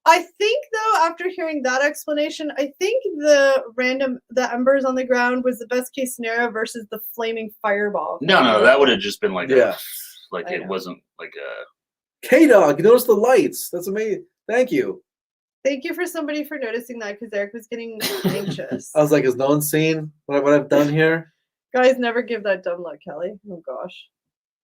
I think though, after hearing that explanation, I think the embers on the ground was the best case scenario versus the flaming fireball. No, that would have just been like it wasn't like a. K-Dog, you notice the lights? That's amazing. Thank you. Thank you for somebody for noticing that, because Eric was getting anxious. I was like, has no one seen what I've done here? Guys, never give that dumb look, Kelly. Oh gosh.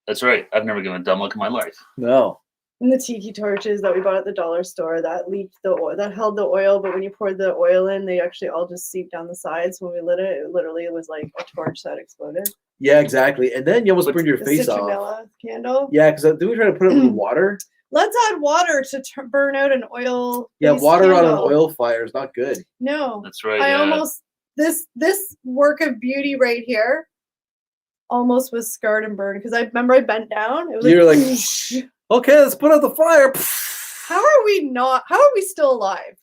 That's right. I've never given a dumb look in my life. No. And the tiki torches that we bought at the dollar store that leaked the oil, that held the oil, but when you poured the oil in, they actually all just seeped down the sides. When we lit it, it was like a torch that exploded. Yeah, exactly. And then you almost burned your face off. Candle. Yeah, because did we try to put it in water? Let's add water to burn out an oil. Yeah, water on an oil fire is not good. No, that's right. I almost this work of beauty right here almost was scarred and burned, because I remember I bent down. It was You're like okay, let's put out the fire. How are we still alive?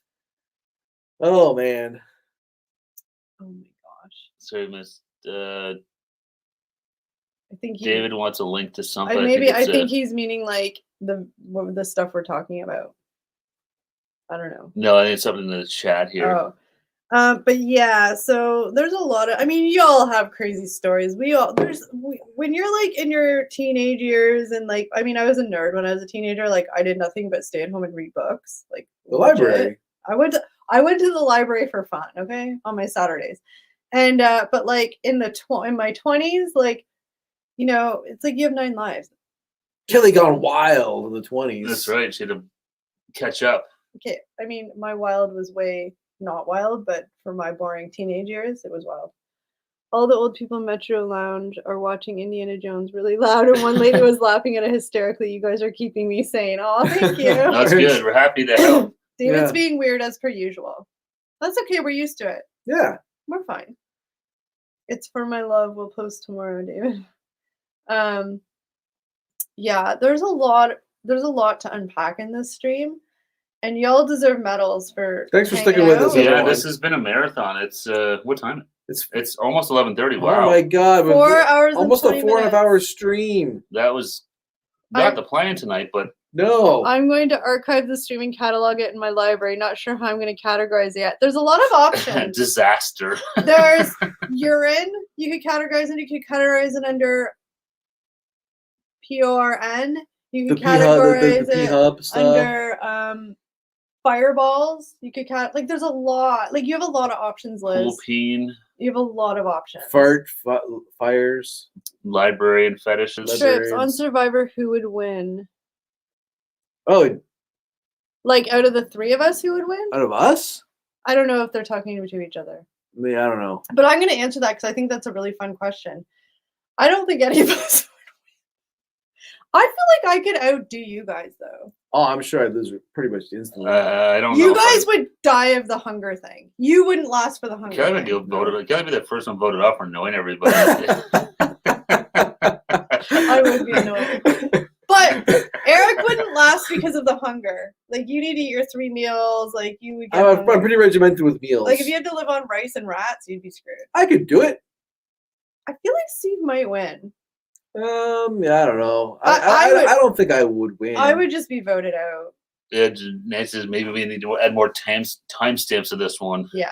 Oh man. Oh my gosh. Sorry, Miss. I think David wants a link to something. I think he's meaning like the stuff we're talking about. I don't know. No, I think it's something in the chat here. Oh. But yeah, so there's a lot of, you all have crazy stories. When you're like in your teenage years, and like, I was a nerd when I was a teenager. Like, I did nothing but stay at home and read books. Like the library. I went to the library for fun, okay, on my Saturdays. And but like in my 20s, like, it's like you have 9 lives. Kelly gone wild in the 20s. That's right. She had to catch up. Okay, my wild was way not wild, but for my boring teenage years, it was wild. All the old people in Metro Lounge are watching Indiana Jones really loud, and one lady was laughing at it hysterically. You guys are keeping me sane. Oh, thank you. That's good. We're happy to help. David's being weird as per usual. That's okay. We're used to it. Yeah. We're fine. It's for my love. We'll post tomorrow, David. Yeah, there's a lot to unpack in this stream. And y'all deserve medals for. Thanks for sticking with us. Yeah, this has been a marathon. It's what time? It's almost 11:30. Wow. Oh my god! 4 hours. Almost a 4.5 hour stream. That was not the plan tonight, but no. I'm going to archive the stream and catalog it in my library. Not sure how I'm going to categorize it yet. There's a lot of options. Disaster. There's urine. You could categorize it. You could categorize it under PORN. You could categorize it under fireballs. You could there's a lot. Like, you have a lot of options, Liz. Pool peen. You have a lot of options. Fires. Library and fetishes. Trips on Survivor. Who would win? Oh. Like, out of the 3 of us, who would win? Out of us? I don't know if they're talking to each other. I mean, I don't know. But I'm going to answer that because I think that's a really fun question. I don't think any of us would win. I feel like I could outdo you guys, though. Oh, I'm sure I'd lose pretty much instantly. I don't know. You guys would die of the hunger thing. You wouldn't last for the hunger thing. Can I be the first one voted off for annoying everybody? I would be annoying. But Eric wouldn't last because of the hunger. Like, you need to eat your 3 meals. Like, you would get I'm pretty regimented with meals. Like, if you had to live on rice and rats, you'd be screwed. I could do it. I feel like Steve might win. Yeah, I don't know. I don't think I would win. I would just be voted out. Nancy, maybe we need to add more timestamps to this one. Yeah.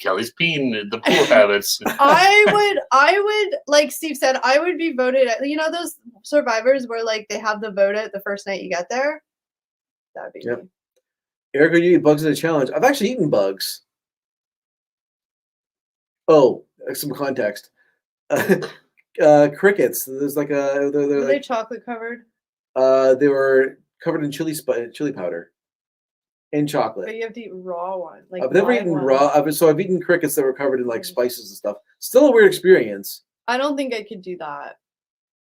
Kelly's peeing the pool habits. I would, like Steve said, I would be voted out. You know those Survivors where like they have the vote at the first night you get there? That'd be me. Eric, would you eat bugs in a challenge? I've actually eaten bugs. Oh, some context. Crickets. There's like a. Were they chocolate covered? They were covered in chili powder, and chocolate. But you have to eat raw one. Like, I've never eaten raw. So I've eaten crickets that were covered in like spices and stuff. Still a weird experience. I don't think I could do that.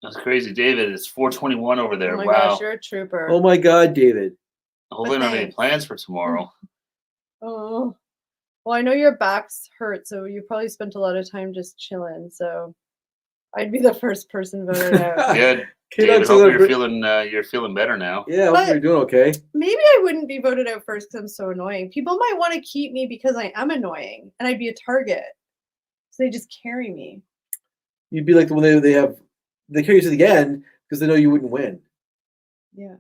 That's crazy, David. It's 4:21 over there. Oh my wow. gosh, you're a trooper. Oh my God, David. Hopefully, I don't have any plans for tomorrow. Oh, well, I know your back's hurt, so you probably spent a lot of time just chilling. So I'd be the first person voted out. Good, David. Hope you're feeling better now. Yeah, hope you're doing okay. Maybe I wouldn't be voted out first because I'm so annoying. People might want to keep me because I am annoying, and I'd be a target. So they just carry me. You'd be like the one they carry you to the end because they know you wouldn't win. Yeah.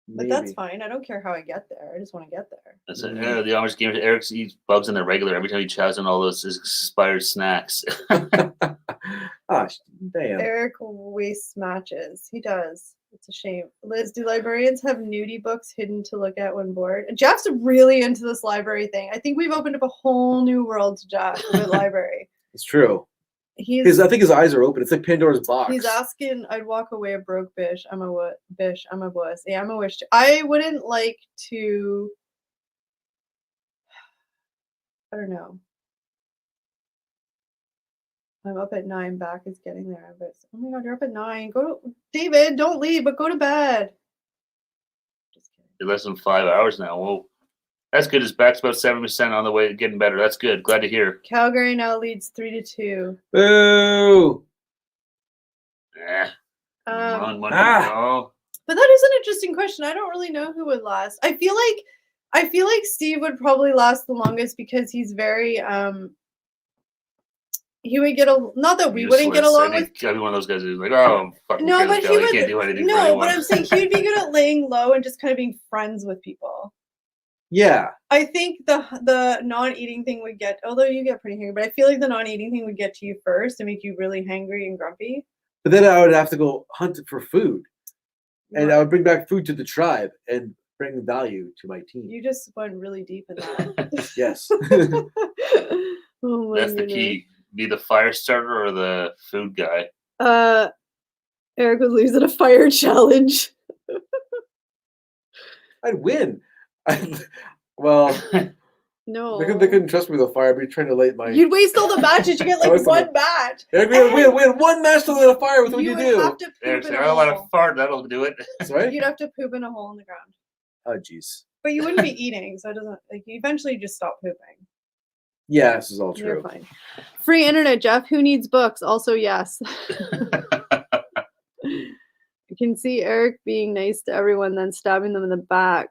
But that's fine. I don't care how I get there. I just want to get there. That's it. The Amish gamer, Eric eats bugs in their regular every time he chows on all those expired snacks. Gosh, damn. Eric wastes matches. He does. It's a shame. Liz, do librarians have nudie books hidden to look at when bored? Jeff's really into this library thing. I think we've opened up a whole new world to Jeff with library. It's true. I think his eyes are open. It's like Pandora's box. He's asking, I'd walk away a broke bish. I'm a what? Bish. I'm a wuss. Yeah, I'm a wish. I wouldn't like to. I don't know. I'm up at 9. Back is getting there. But oh my God, you're up at 9. David. Don't leave, but go to bed. Just kidding. You're less than 5 hours now. Whoa. That's good. His back's about 7% on the way to getting better. That's good. Glad to hear. Calgary now leads 3-2. Boo! But that is an interesting question. I don't really know who would last. I feel like Steve would probably last the longest because he's very he would get not that we wouldn't get along with. I'd be one of those guys who's like, oh, fucking no, but he can't do anything. No, but I'm saying he'd be good at laying low and just kind of being friends with people. Yeah. I think the non-eating thing would get, although you get pretty hungry, but I feel like the non-eating thing would get to you first and make you really hangry and grumpy. But then I would have to go hunt for food. And I would bring back food to the tribe and bring value to my team. You just went really deep in that. Yes. That's the key. Be the fire starter or the food guy. Eric would lose at a fire challenge. I'd win. Well, no, they couldn't trust me with a fire. I'd be trying to light my. You'd waste all the matches. You get like one match. We had one match to light a fire with what you do. Have to poop in a hole. Let a fart. That'll do it. Sorry? You'd have to poop in a hole in the ground. Oh, jeez. But you wouldn't be eating, so it doesn't like. You eventually just stop pooping. Yeah, this is all true. You're fine. Free internet, Jeff. Who needs books? Also, yes. You can see Eric being nice to everyone, then stabbing them in the back.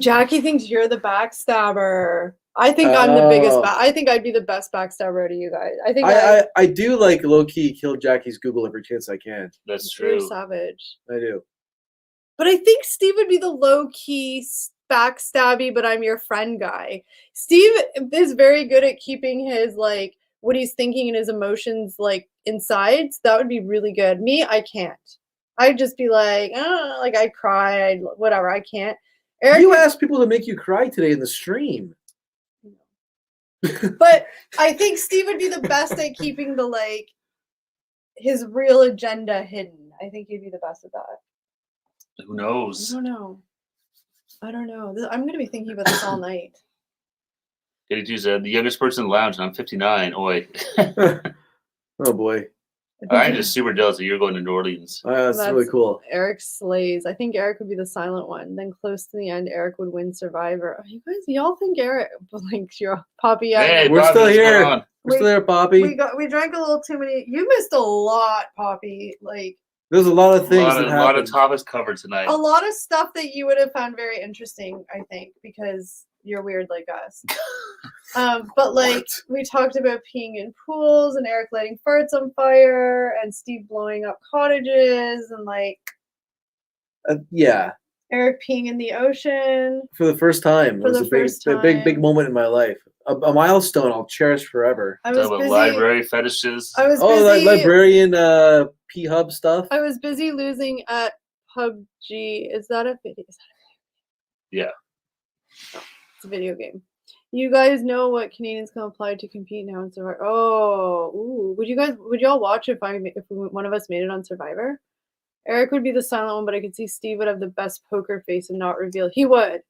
Jackie thinks you're the backstabber. I think I'm the biggest. I think I'd be the best backstabber to you guys. I do like low key kill Jackie's Google every chance I can. That's true. You're savage. I do. But I think Steve would be the low key backstabby, but I'm your friend guy. Steve is very good at keeping his like what he's thinking and his emotions like inside. So that would be really good. Me, I can't. I'd just be like, I'd cry, whatever. I can't. Eric, you asked people to make you cry today in the stream. But I think Steve would be the best at keeping the like his real agenda hidden. I think he'd be the best at that. Who knows? I don't know. I'm going to be thinking about this all night. 82 said, the youngest person in the lounge, and I'm 59. Oi. Oh, boy. I'm just super jealous that you're going to New Orleans. That's really cool. Eric slays. I think Eric would be the silent one. Then close to the end, Eric would win Survivor. Oh, you guys, y'all think Eric, like your Poppy? Hey, we're still here. We're still there, Poppy. We drank a little too many. You missed a lot, Poppy. Like there's a lot of things. A lot of topics covered tonight. A lot of stuff that you would have found very interesting, I think, because you're weird like us. But like we talked about peeing in pools and Eric lighting farts on fire and Steve blowing up cottages and like Eric peeing in the ocean for the first time. It was a big moment in my life. A milestone I'll cherish forever. I was busy. Library fetishes. I was busy. Librarian P-Hub stuff. I was busy losing at PUBG. Is that a video? Yeah. Oh, it's a video game. You guys know what Canadians can apply to compete now in Survivor. Would y'all watch if one of us made it on Survivor? Eric would be the silent one, but I could see Steve would have the best poker face and not reveal. He would.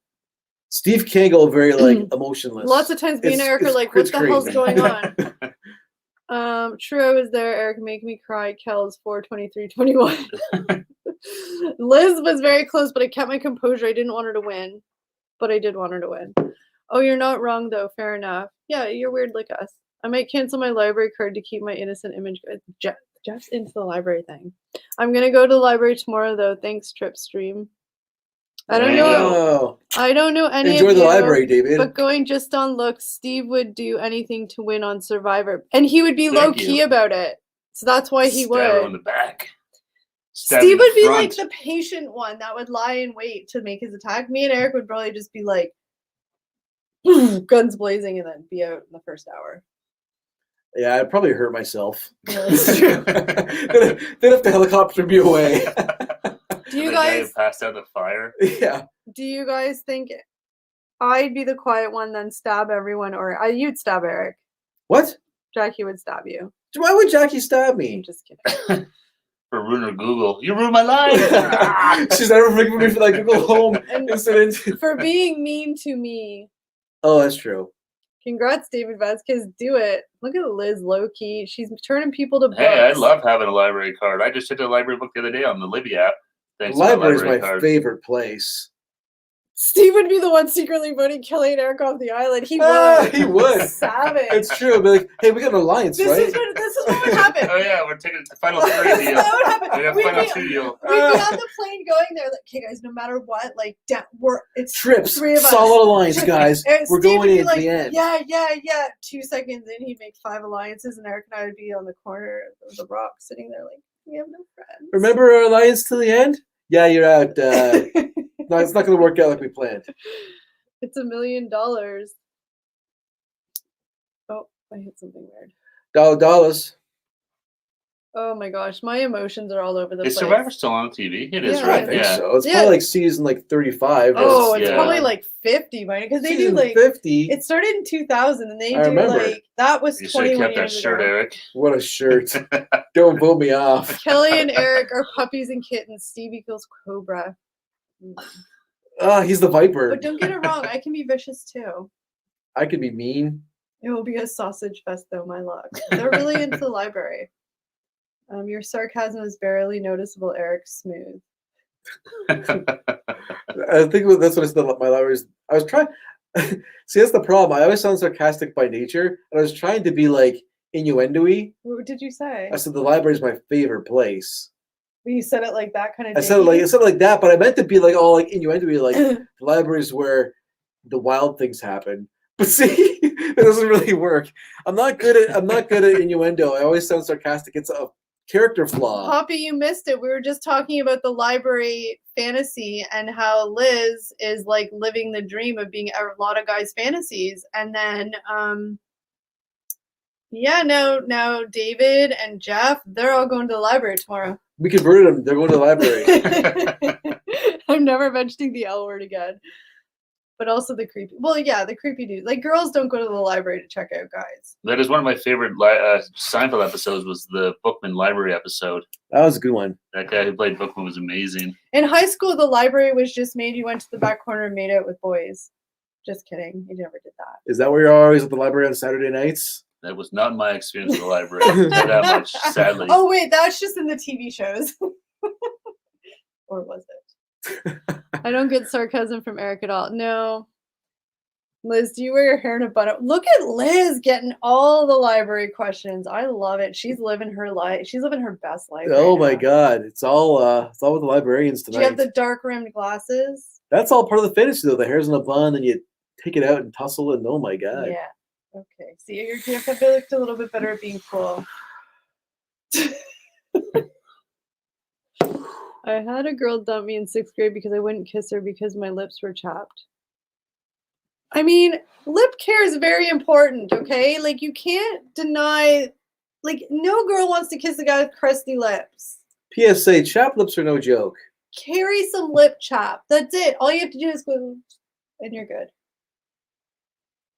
Steve can go very like emotionless. Lots of times me and Eric are like, what the hell's going on? True, I was there. Eric make me cry. Kel's 4:23:21. Liz was very close, but I kept my composure. I didn't want her to win, but I did want her to win. Oh, you're not wrong though. Fair enough. Yeah, you're weird like us. I might cancel my library card to keep my innocent image. Jeff's into the library thing. I'm gonna go to the library tomorrow though. Thanks, Trip Stream. I don't know. I don't know any. Enjoy the library, David. But going just on looks, Steve would do anything to win on Survivor, and he would be low key about it. So that's why he would. Stab her in the back. Steve would be like the patient one that would lie in wait to make his attack. Me and Eric would probably just be like, guns blazing, and then be out in the first hour. Yeah, I'd probably hurt myself. Yeah, that's true. Then have to helicopter me away. Do you guys passed out the fire? Yeah. Do you guys think I'd be the quiet one, then stab everyone, or you'd stab Eric? What? Jackie would stab you. Why would Jackie stab me? I'm just kidding. For ruining Google. You ruined my life. She's never forgiven me for that Google Home incident. For being mean to me. Oh, that's true. Congrats, David Vasquez. Do it. Look at Liz low-key. She's turning people to books. Hey, I love having a library card. I just hit a library book the other day on the Libby app. The library is my favorite place. Steve would be the one secretly voting Kelly and Eric off the island. He would. He would. Savage. It's true. I'd be like, hey, we got an alliance, right? This is what would happen. Oh, yeah, we're taking the final 3 deal. That would happen. We have final 2 deal. We'd be on the plane going there, like, okay, guys, no matter what, like, it's Trips. 3 of us. Solid alliance, guys. We're going in like, the end. Yeah. 2 seconds in, he'd make 5 alliances, and Eric and I would be on the corner of the rock, sitting there like, we have no friends. Remember our alliance till the end? Yeah, you're out. No, it's not going to work out like we planned. It's $1 million. Oh, I hit something weird. Dollars. Oh my gosh, my emotions are all over the place. Is Survivor still on TV? It is, Yeah, right? I think so. It's probably like season 35. Oh, it's probably like 50 by now, because they season do like 50. It started in 2000, and they do remember. like that was You 21 should have kept that years shirt, ago. Eric. What a shirt! Don't vote me off. Kelly and Eric are puppies and kittens. Steve equals Cobra. He's the Viper. But don't get it wrong, I can be vicious too. I could be mean. It will be a sausage fest, though, my luck. They're really into the library. Your sarcasm is barely noticeable, Eric. Smooth. I think that's what I said about my library. I was trying. See, that's the problem. I always sound sarcastic by nature, and I was trying to be like innuendo-y. What did you say? I said the library is my favorite place. You said it like that kind of. I said it like that, but I meant to be like all like innuendo-y, like the library is where the wild things happen. But see, it doesn't really work. I'm not good at innuendo. I always sound sarcastic. It's a character flaw. Poppy, you missed it. We were just talking about the library fantasy and how Liz is like living the dream of being a lot of guys' fantasies. And then now David and Jeff, they're all going to the library tomorrow. We converted them. They're going to the library. I'm never mentioning the L word again. But also the creepy. Well, yeah, the creepy dude. Like, girls don't go to the library to check out guys. That is one of my favorite Seinfeld episodes. Was the Bookman library episode. That was a good one. That guy who played Bookman was amazing. In high school, the library was just made. You went to the back corner and made out with boys. Just kidding. You never did that. Is that where you're always at the library on Saturday nights? That was not my experience at the library. That much, sadly. Oh wait, that's just in the TV shows. Or was it? I don't get sarcasm from Eric at all. No. Liz, do you wear your hair in a bun? Look at Liz getting all the library questions. I love it. She's living her life. She's living her best life. Oh my God. It's all with the librarians tonight. Do you have the dark rimmed glasses? That's all part of the fantasy though. The hair's in a bun and you take it out and tussle and oh my God. Yeah. Okay. See, you have to look a little bit better at being cool. I had a girl dump me in 6th grade because I wouldn't kiss her because my lips were chapped. I mean, lip care is very important, okay? Like, you can't deny, like, no girl wants to kiss a guy with crusty lips. PSA, chapped lips are no joke. Carry some lip chap. That's it. All you have to do is go, and you're good.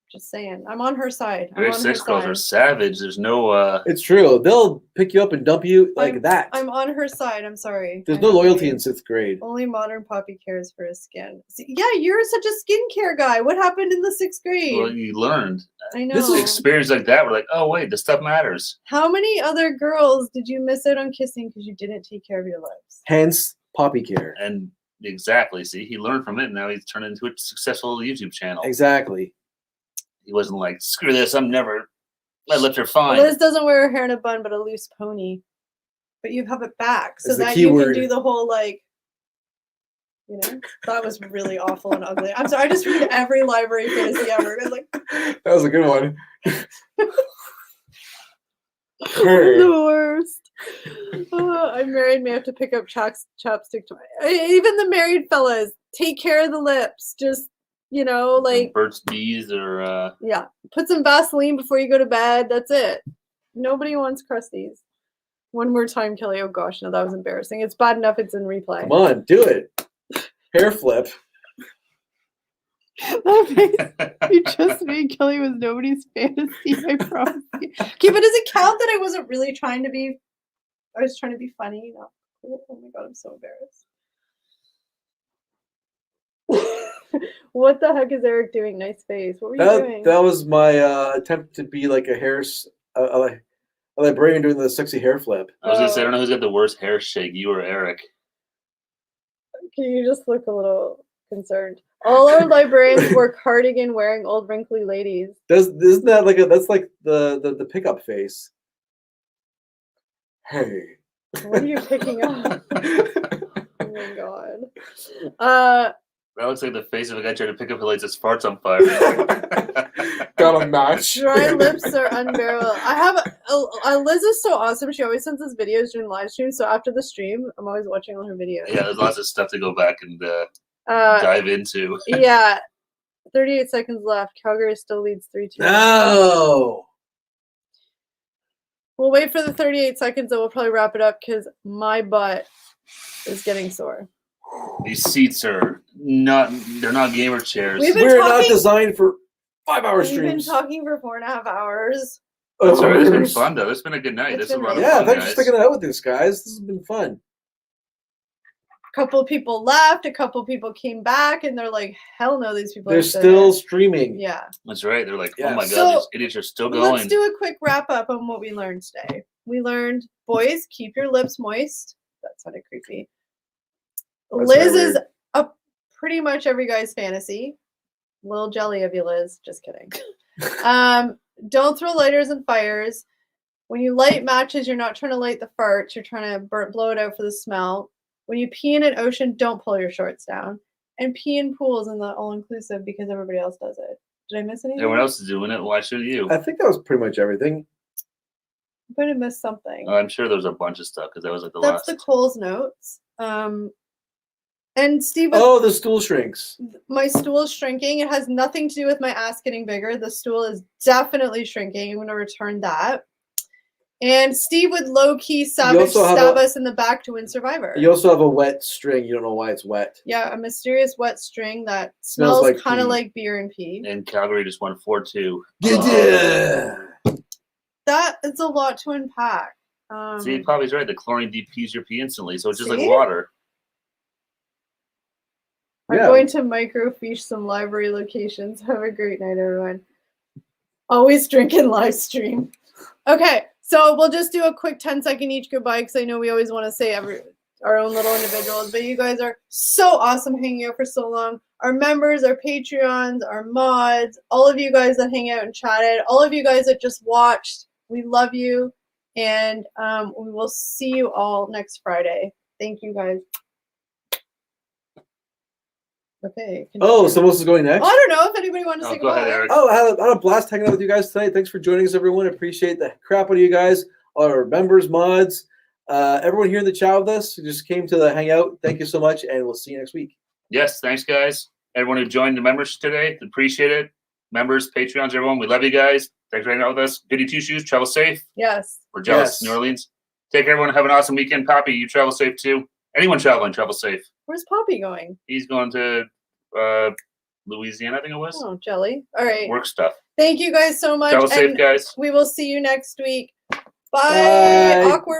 Just saying. I'm on her side. Grade 6 girls are savage. There's no. It's true. They'll pick you up and dump you like that. I'm on her side. I'm sorry. There's no loyalty in 6th grade. Only modern Poppy cares for his skin. See, yeah, you're such a skincare guy. What happened in the 6th grade? Well, you learned. I know. This is experience like that. We're like, oh wait, this stuff matters. How many other girls did you miss out on kissing because you didn't take care of your lips? Hence, Poppy care. And exactly. See, he learned from it, and now he's turned into a successful YouTube channel. Exactly. He wasn't like, screw this, my lips are fine. Liz doesn't wear her hair in a bun, but a loose pony. But you have it back, so that you can do the whole, like, you know, that was really awful and ugly. I'm sorry, I just read every library fantasy ever. It's like, that was a good one. The worst. I'm married, may have to pick up chapstick. Even the married fellas, take care of the lips. Just, you know, like Burt's Bees or yeah, put some Vaseline before you go to bed. That's it. Nobody wants crusties. One more time, Kelly. Oh gosh, no, that was embarrassing. It's bad enough it's in replay. Come on, do it. Hair flip. That face you just made, Kelly, was nobody's fantasy. I promise you. Okay, but does it count that I wasn't really trying to be? I was trying to be funny, you know. Oh my god, I'm so embarrassed. What the heck is Eric doing? Nice face. What were you doing? That was my attempt to be like a librarian doing the sexy hair flip. I was gonna say, I don't know who's got the worst hair shake, you or Eric. Okay, you just look a little concerned. All our librarians wore cardigan wearing old wrinkly ladies. Isn't that like that's like the pickup face? Hey. What are you picking up? Oh my god. That looks like the face of a guy trying to pick up the lights. His farts on fire. Got a match. Dry lips are unbearable. I have Liz is so awesome. She always sends us videos during live streams. So after the stream, I'm always watching all her videos. Yeah, there's lots of stuff to go back and dive into. Yeah. 38 seconds left. Calgary still leads 3-2. No. We'll wait for the 38 seconds and we'll probably wrap it up because my butt is getting sore. These seats are they're not gamer chairs. We're not designed for 5-hour streams. We've been talking for 4.5 hours. That's all right. It's been fun though. It's been a good night. This is a lot of fun, thanks for sticking it out with this, guys. This has been fun. A couple of people left, a couple of people came back, and they're like, hell no, these people they're still streaming. Yeah. That's right. They're like, oh my god, so, these idiots are still going. Let's do a quick wrap up on what we learned today. We learned, boys, keep your lips moist. That sounded creepy. That's Liz is a pretty much every guy's fantasy. Little jelly of you, Liz. Just kidding. Don't throw lighters and fires. When you light matches, you're not trying to light the farts. You're trying to blow it out for the smell. When you pee in an ocean, don't pull your shorts down. And pee in pools in the all-inclusive because everybody else does it. Did I miss anything? Everyone else is doing it. Why should you? I think that was pretty much everything. I'm going to miss something. I'm sure there's a bunch of stuff because that was like the last. That's the Cole's notes. And Steve, the stool shrinks. My stool is shrinking. It has nothing to do with my ass getting bigger. The stool is definitely shrinking. I'm going to return that. And Steve would low-key stab us in the back to win Survivor. You also have a wet string. You don't know why it's wet. Yeah, a mysterious wet string that smells kind of like beer and pee. And Calgary just won 4-2. Yeah. That is a lot to unpack. See, Poppy's right. The chlorine depees your pee instantly, so it's just like water. I'm going to microfiche some library locations. Have a great night, everyone. Always drinking live stream. Okay, so we'll just do a quick 10-second each goodbye because I know we always want to say our own little individuals, but you guys are so awesome hanging out for so long. Our members, our Patreons, our mods, all of you guys that hang out and chatted, all of you guys that just watched, we love you, and we will see you all next Friday. Thank you, guys. Okay. So what else is going next? I don't know if anybody wanted to say go ahead, Eric. I had a blast hanging out with you guys tonight. Thanks for joining us, everyone. Appreciate the crap out of you guys, all our members, mods, everyone here in the chat with us who just came to the hangout. Thank you so much, and we'll see you next week. Yes, thanks, guys. Everyone who joined the members today, appreciate it. Members, Patreons, everyone, we love you guys. Thanks for hanging out with us. Goody two shoes, travel safe. Yes. We're jealous, New Orleans. Take care, everyone. Have an awesome weekend. Poppy, you travel safe too. Anyone traveling, travel safe. Where's Poppy going? He's going to Louisiana, I think it was. Oh, jelly. All right. Work stuff. Thank you guys so much. Travel safe, guys. We will see you next week. Bye. Awkward.